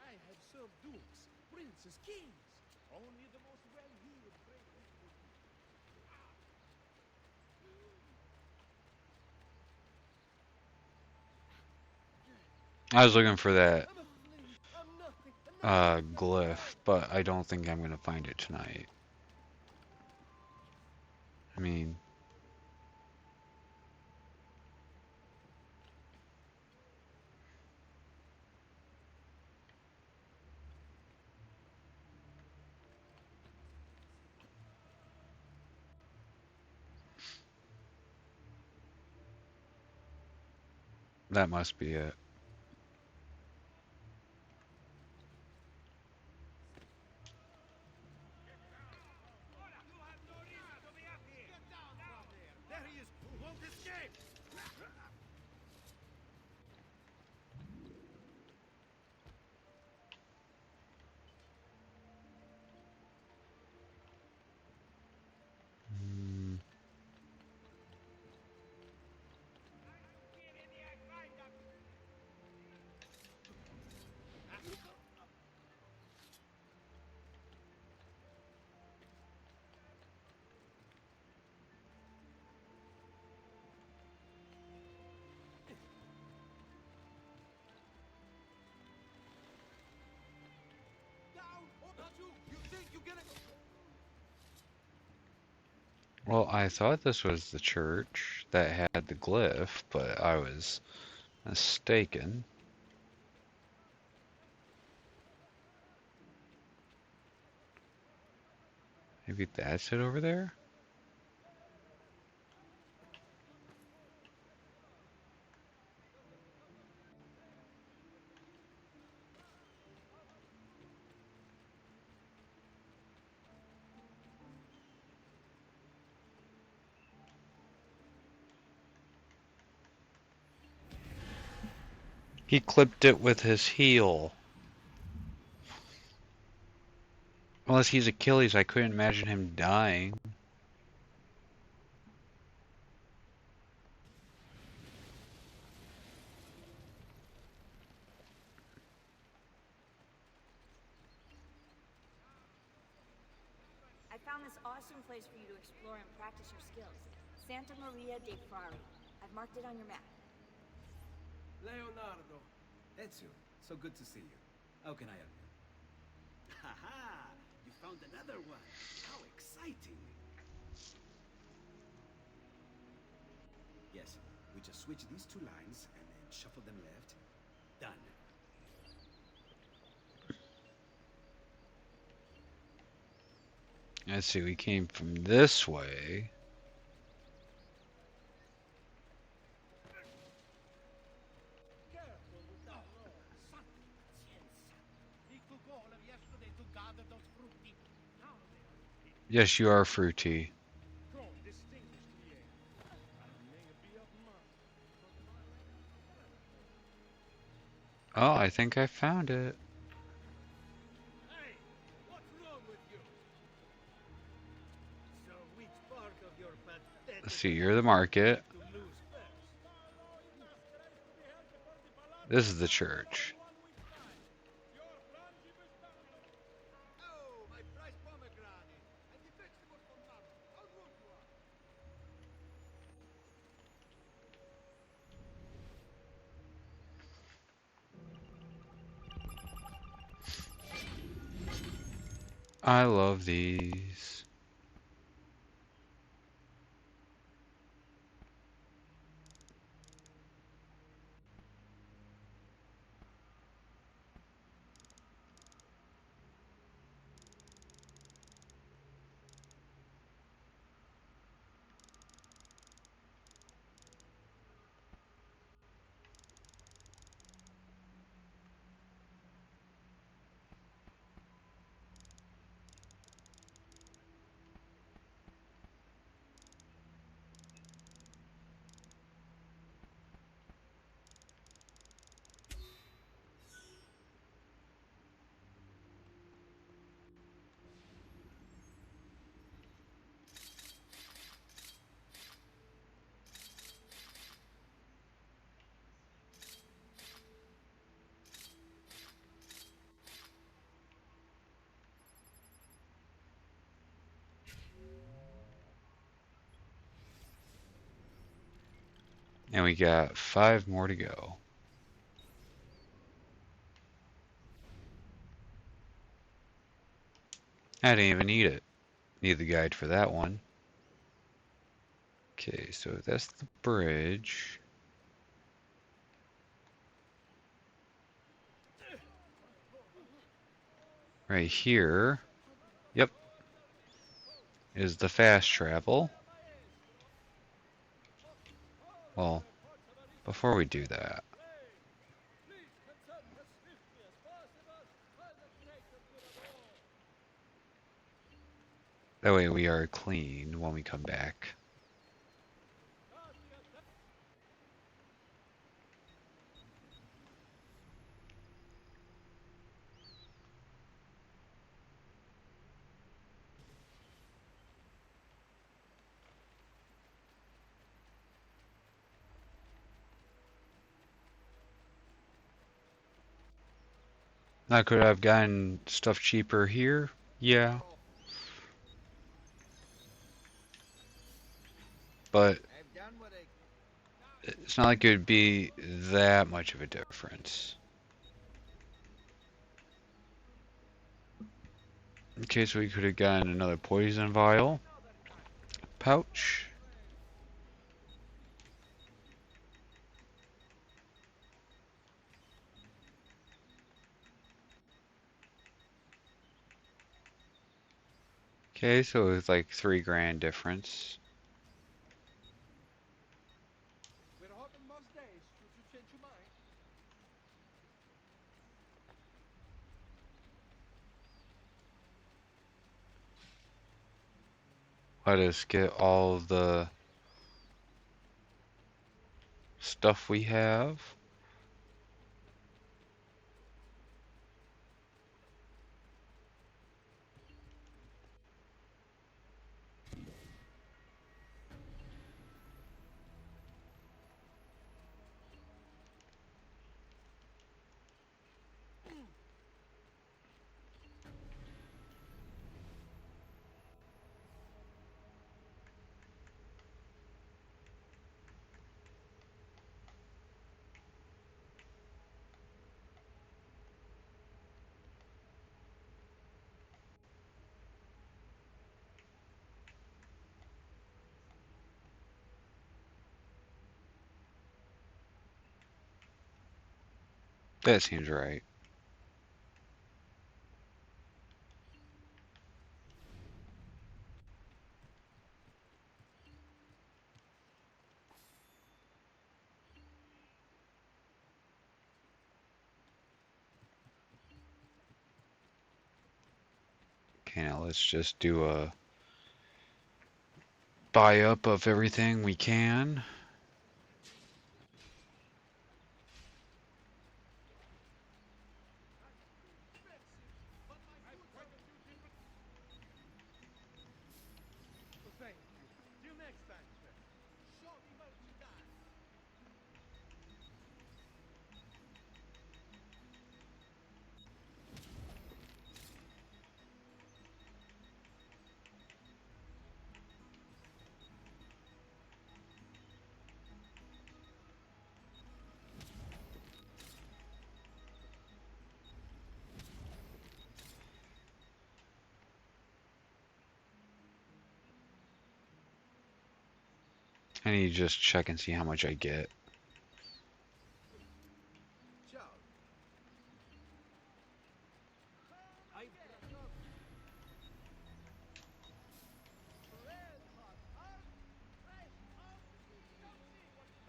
I have served dukes, princes, kings. Only the most well-heeled traitors would. I was looking for that I'm a flea. I'm nothing. glyph, but I don't think I'm gonna find it tonight. I mean, that must be it. There he is! Won't escape! Mm, You think you're gonna... well, I thought this was the church that had the glyph, but I was mistaken. Maybe that's it over there? He clipped it with his heel. Unless he's Achilles, I couldn't imagine him dying. I found this awesome place for you to explore and practice your skills. Santa Maria dei Frari. I've marked it on your map. Leonardo. Ezio, so good to see you. How can I help you? Ha! You found another one. How exciting. Yes, we just switch these two lines and then shuffle them left. Done. Let's see, we came from this way. Careful with that roll. Santa pazienza. He took all of yesterday to gather those frutti. Now they are repeating. Yes, you are fruity. Strong, distinguished here. I may be of month, but my Oh, I think I found it. Hey, what's wrong with you? So which part of your Let's pathetic see, you're the anatomy would you market. like to lose first? This is the church. Oh, my prize pomegranate! And the vegetables from Nardo. How rude you are! I love these. And we got 5 more to go. I didn't even need it. Need the guide for that one. Okay, so that's the bridge. Right here, yep, is the fast travel. Well, before we do that, that way we are clean when we come back. Now, could I have gotten stuff cheaper here? Yeah. But it's not like it would be that much of a difference. Okay, so we could have gotten another poison vial. Pouch. Okay, so it's like $3 grand difference. We're hoping most days should you change your mind. Let us get all the stuff we have. That seems right. Okay, now let's just do a buy up of everything we can. Well, thank you. Till next time, sir. Show me merchandise. I need to just check and see how much I get. Ciao. I've Red hot, hard, fresh off the stove.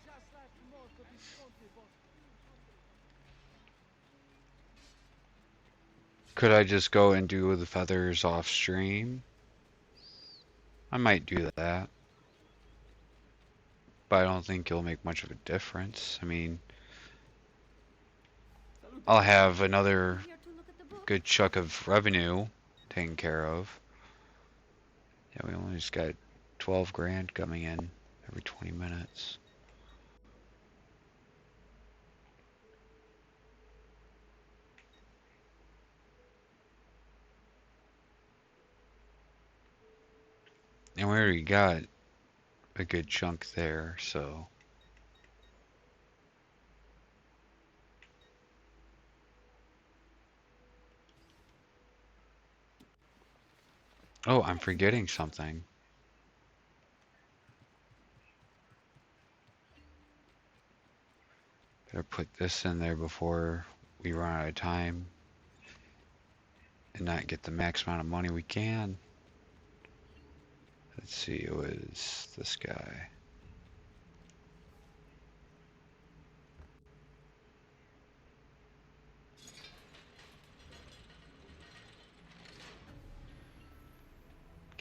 Just like molto Visconti boss. Could I just go and do the feathers off stream? I might do that. But I don't think it'll make much of a difference. I mean, I'll have another good chunk of revenue taken care of. Yeah, we only just got 12 grand coming in every 20 minutes. And we already got a good chunk there, so Oh, I'm forgetting something. Better put this in there before we run out of time and not get the max amount of money we can. Let's see, it was this guy.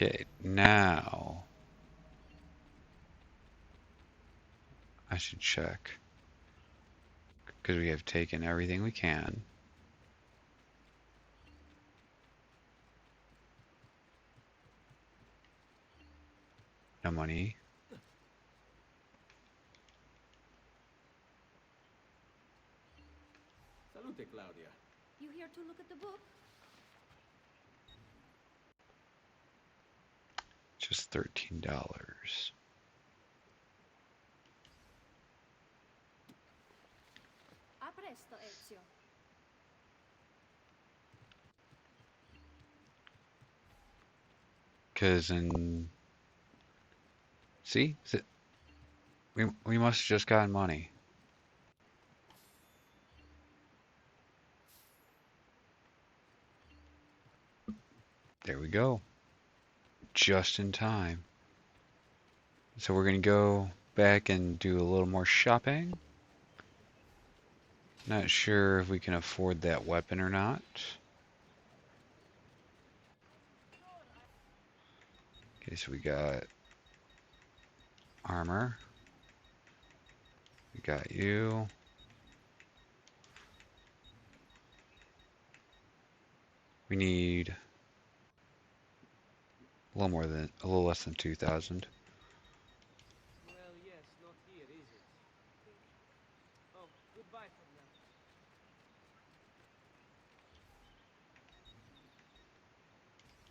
Okay, now I should check because we have taken everything we can. No money. Salute, Claudia. You here to look at the book? Just $13. A presto, Ezio. Because in see, we must have just gotten money. There we go. Just in time. So we're gonna go back and do a little more shopping. Not sure if we can afford that weapon or not. Okay, so we got armor. We got you. We need a little less than 2,000. Well, yes, not here, is it? Oh, goodbye for now.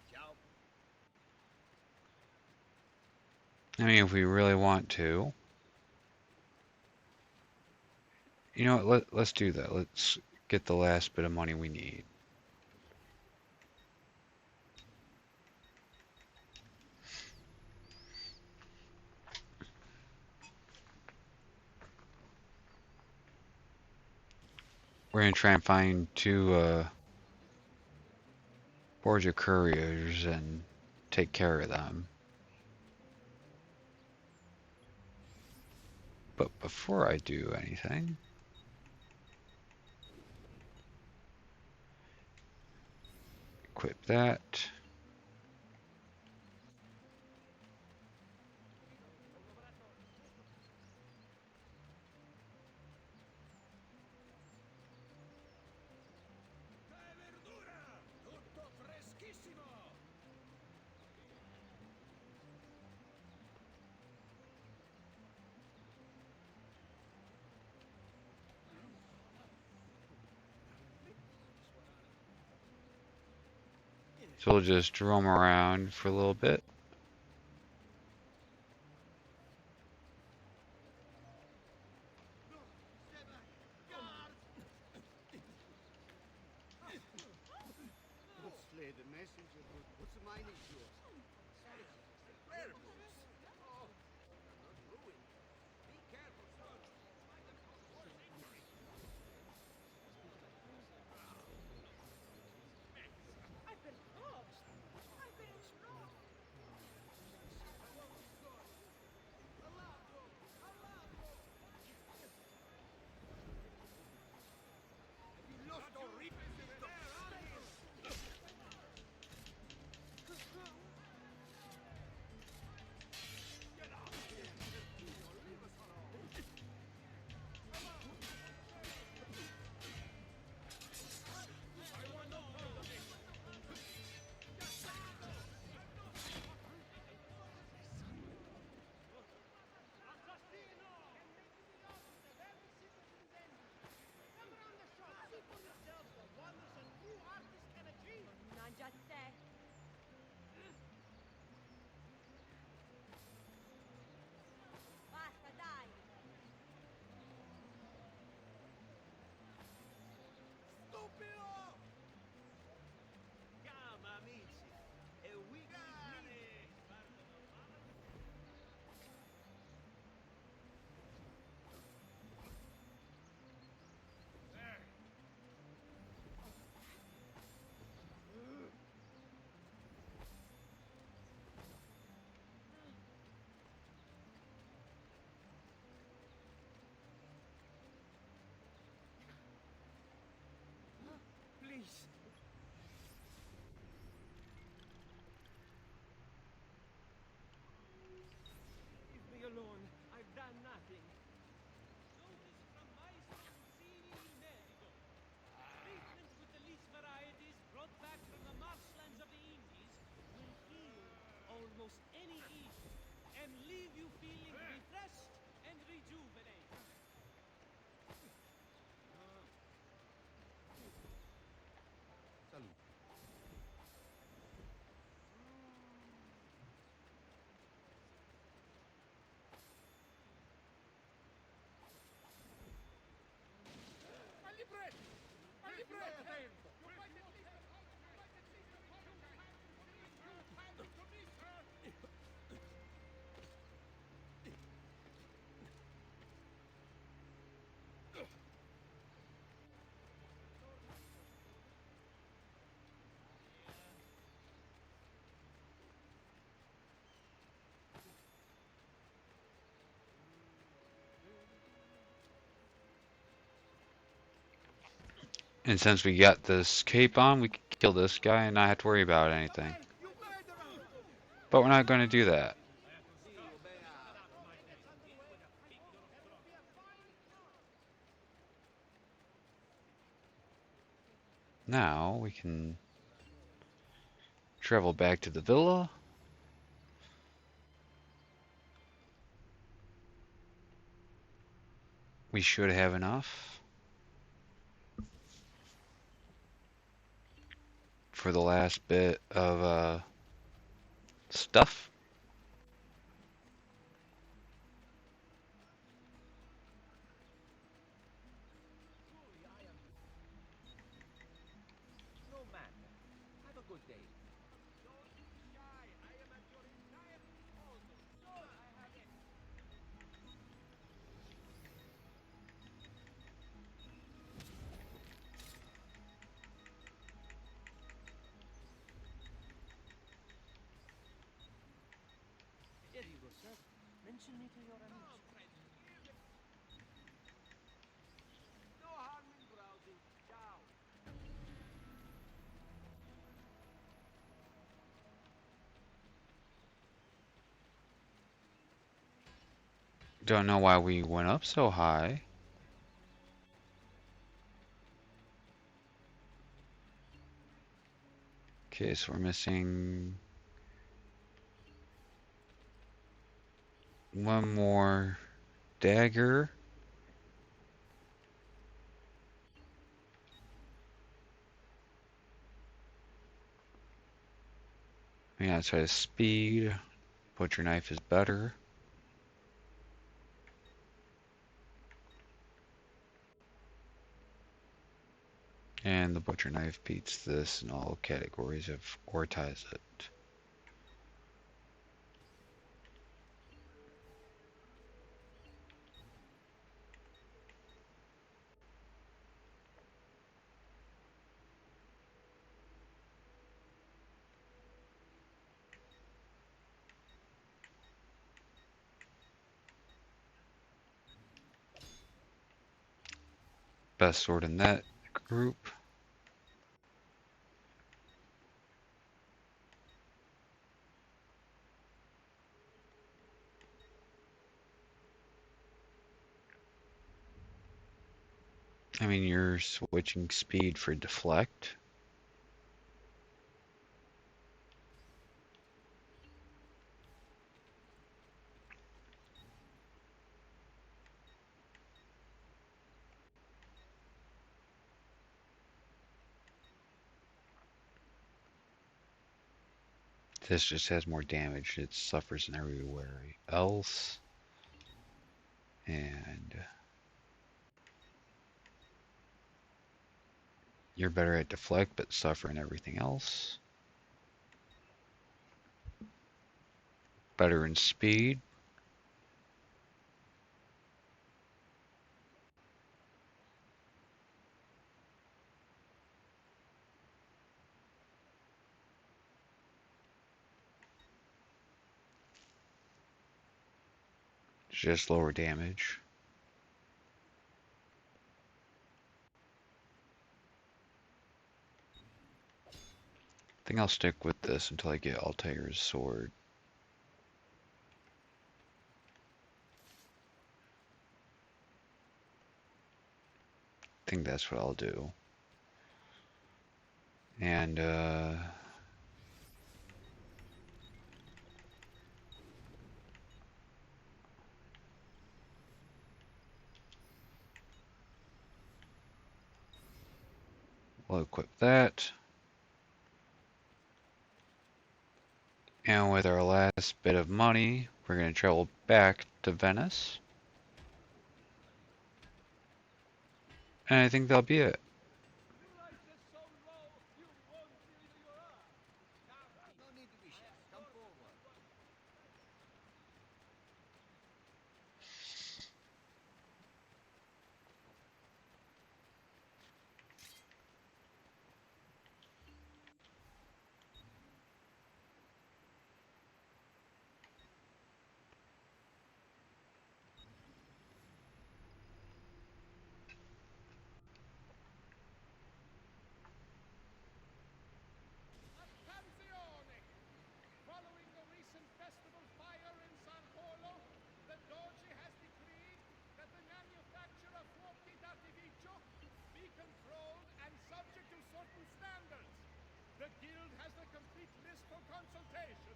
Ciao. I mean, if we really want to. You know what, let's do that. Let's get the last bit of money we need. We're gonna try and find two Borgia couriers and take care of them. But before I do anything, equip that. Verdura! Tutto freschissimo! So we'll just roam around for a little bit. Don't slay the messenger, but what's mine is yours. Where? Oh, not ruined. Be careful, son. Might have caused worse injury. I've been robbed! I've been robbed! You lost or reap. Please. Leave me alone. I've done nothing. Notice from Maestro Cucini il Medico. Treatment with the leaf varieties brought back from the marshlands of the Indies will heal almost any ailment and leave you feeling refreshed and rejuvenated. Salute. And since we got this cape on, we can kill this guy and not have to worry about anything. But we're not going to do that. Now we can travel back to the villa. We should have enough for the last bit of stuff. Truly, I am. No matter. Have a good day. Don't be shy. I am at your entire disposal. Sure, I have it. Here you go, sir. Mention me to your amici. No harm in browsing. Ciao. Don't know why we went up so high. Okay, so we're missing one more dagger. We gotta try to speed. Butcher knife is better. And the butcher knife beats this in all categories of or ties it. Best sword in that group. I mean, you're switching speed for deflect. This just has more damage. It suffers in everywhere else. And you're better at deflect, but suffer in everything else. Better in speed. Just lower damage. think I'll stick with this until I get Altair's sword. I think that's what I'll do. And, we'll equip that. And with our last bit of money, we're going to travel back to Venice. And I think that'll be it. No need to be shy. Come forward. Attenzione! Following the recent festival fire in San Polo, the Doge has decreed that the manufacture of fuochi d'artificio be controlled and subject to certain standards. The guild has the complete list for consultation.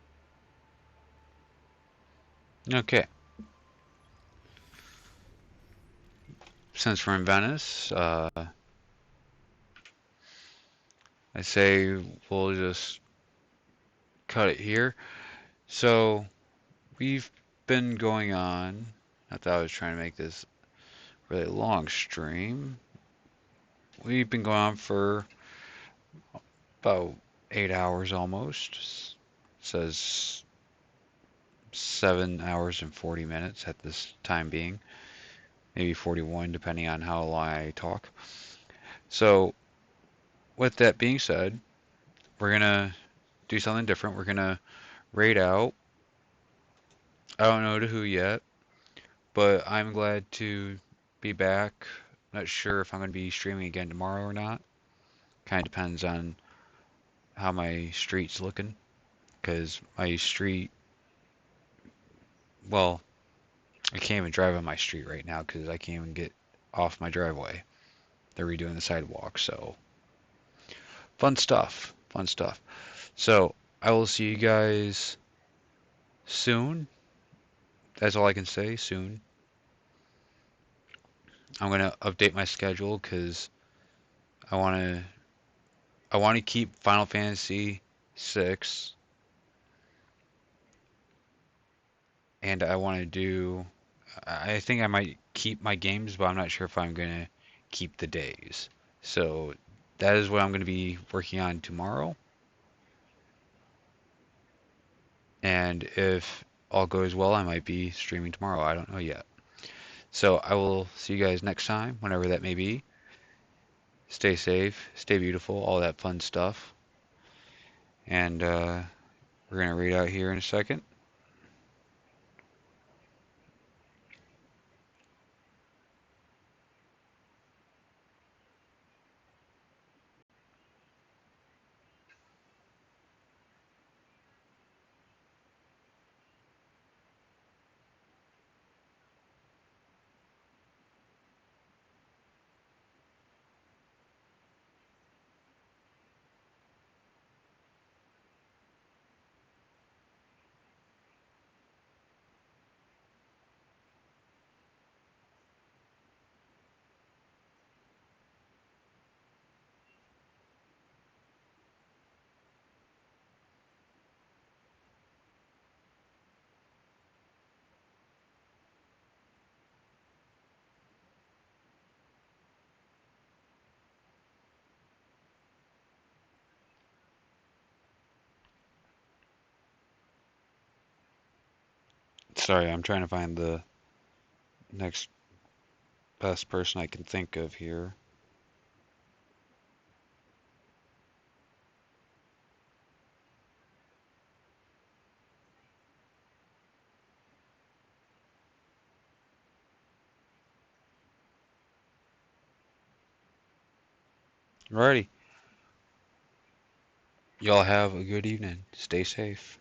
Okay. Since we're in Venice, I say we'll just cut it here. So we've been going on. I thought I was trying to make this really long stream. We've been going on for about 8 hours almost. It says 7 hours and 40 minutes at this time being. Maybe 41 depending on how long I talk. So with that being said, we're gonna do something different. We're gonna raid out. I don't know to who yet, but I'm glad to be back. Not sure if I'm gonna be streaming again tomorrow or not. Kind of depends on how my street's looking, because my street, well, I can't even drive on my street right now because I can't even get off my driveway. They're redoing the sidewalk, so fun stuff. Fun stuff. So I will see you guys soon. That's all I can say. Soon. I'm gonna update my schedule because I wanna I want to keep Final Fantasy 6, and I want to do. I think I might keep my games, but I'm not sure if I'm gonna keep the days. So that is what I'm gonna be working on tomorrow. And if all goes well, I might be streaming tomorrow. I don't know yet. So I will see you guys next time, whenever that may be. Stay safe, stay beautiful, all that fun stuff. And we're going to read out here in a second. Sorry, I'm trying to find the next best person I can think of here. Alrighty. Y'all have a good evening. Stay safe.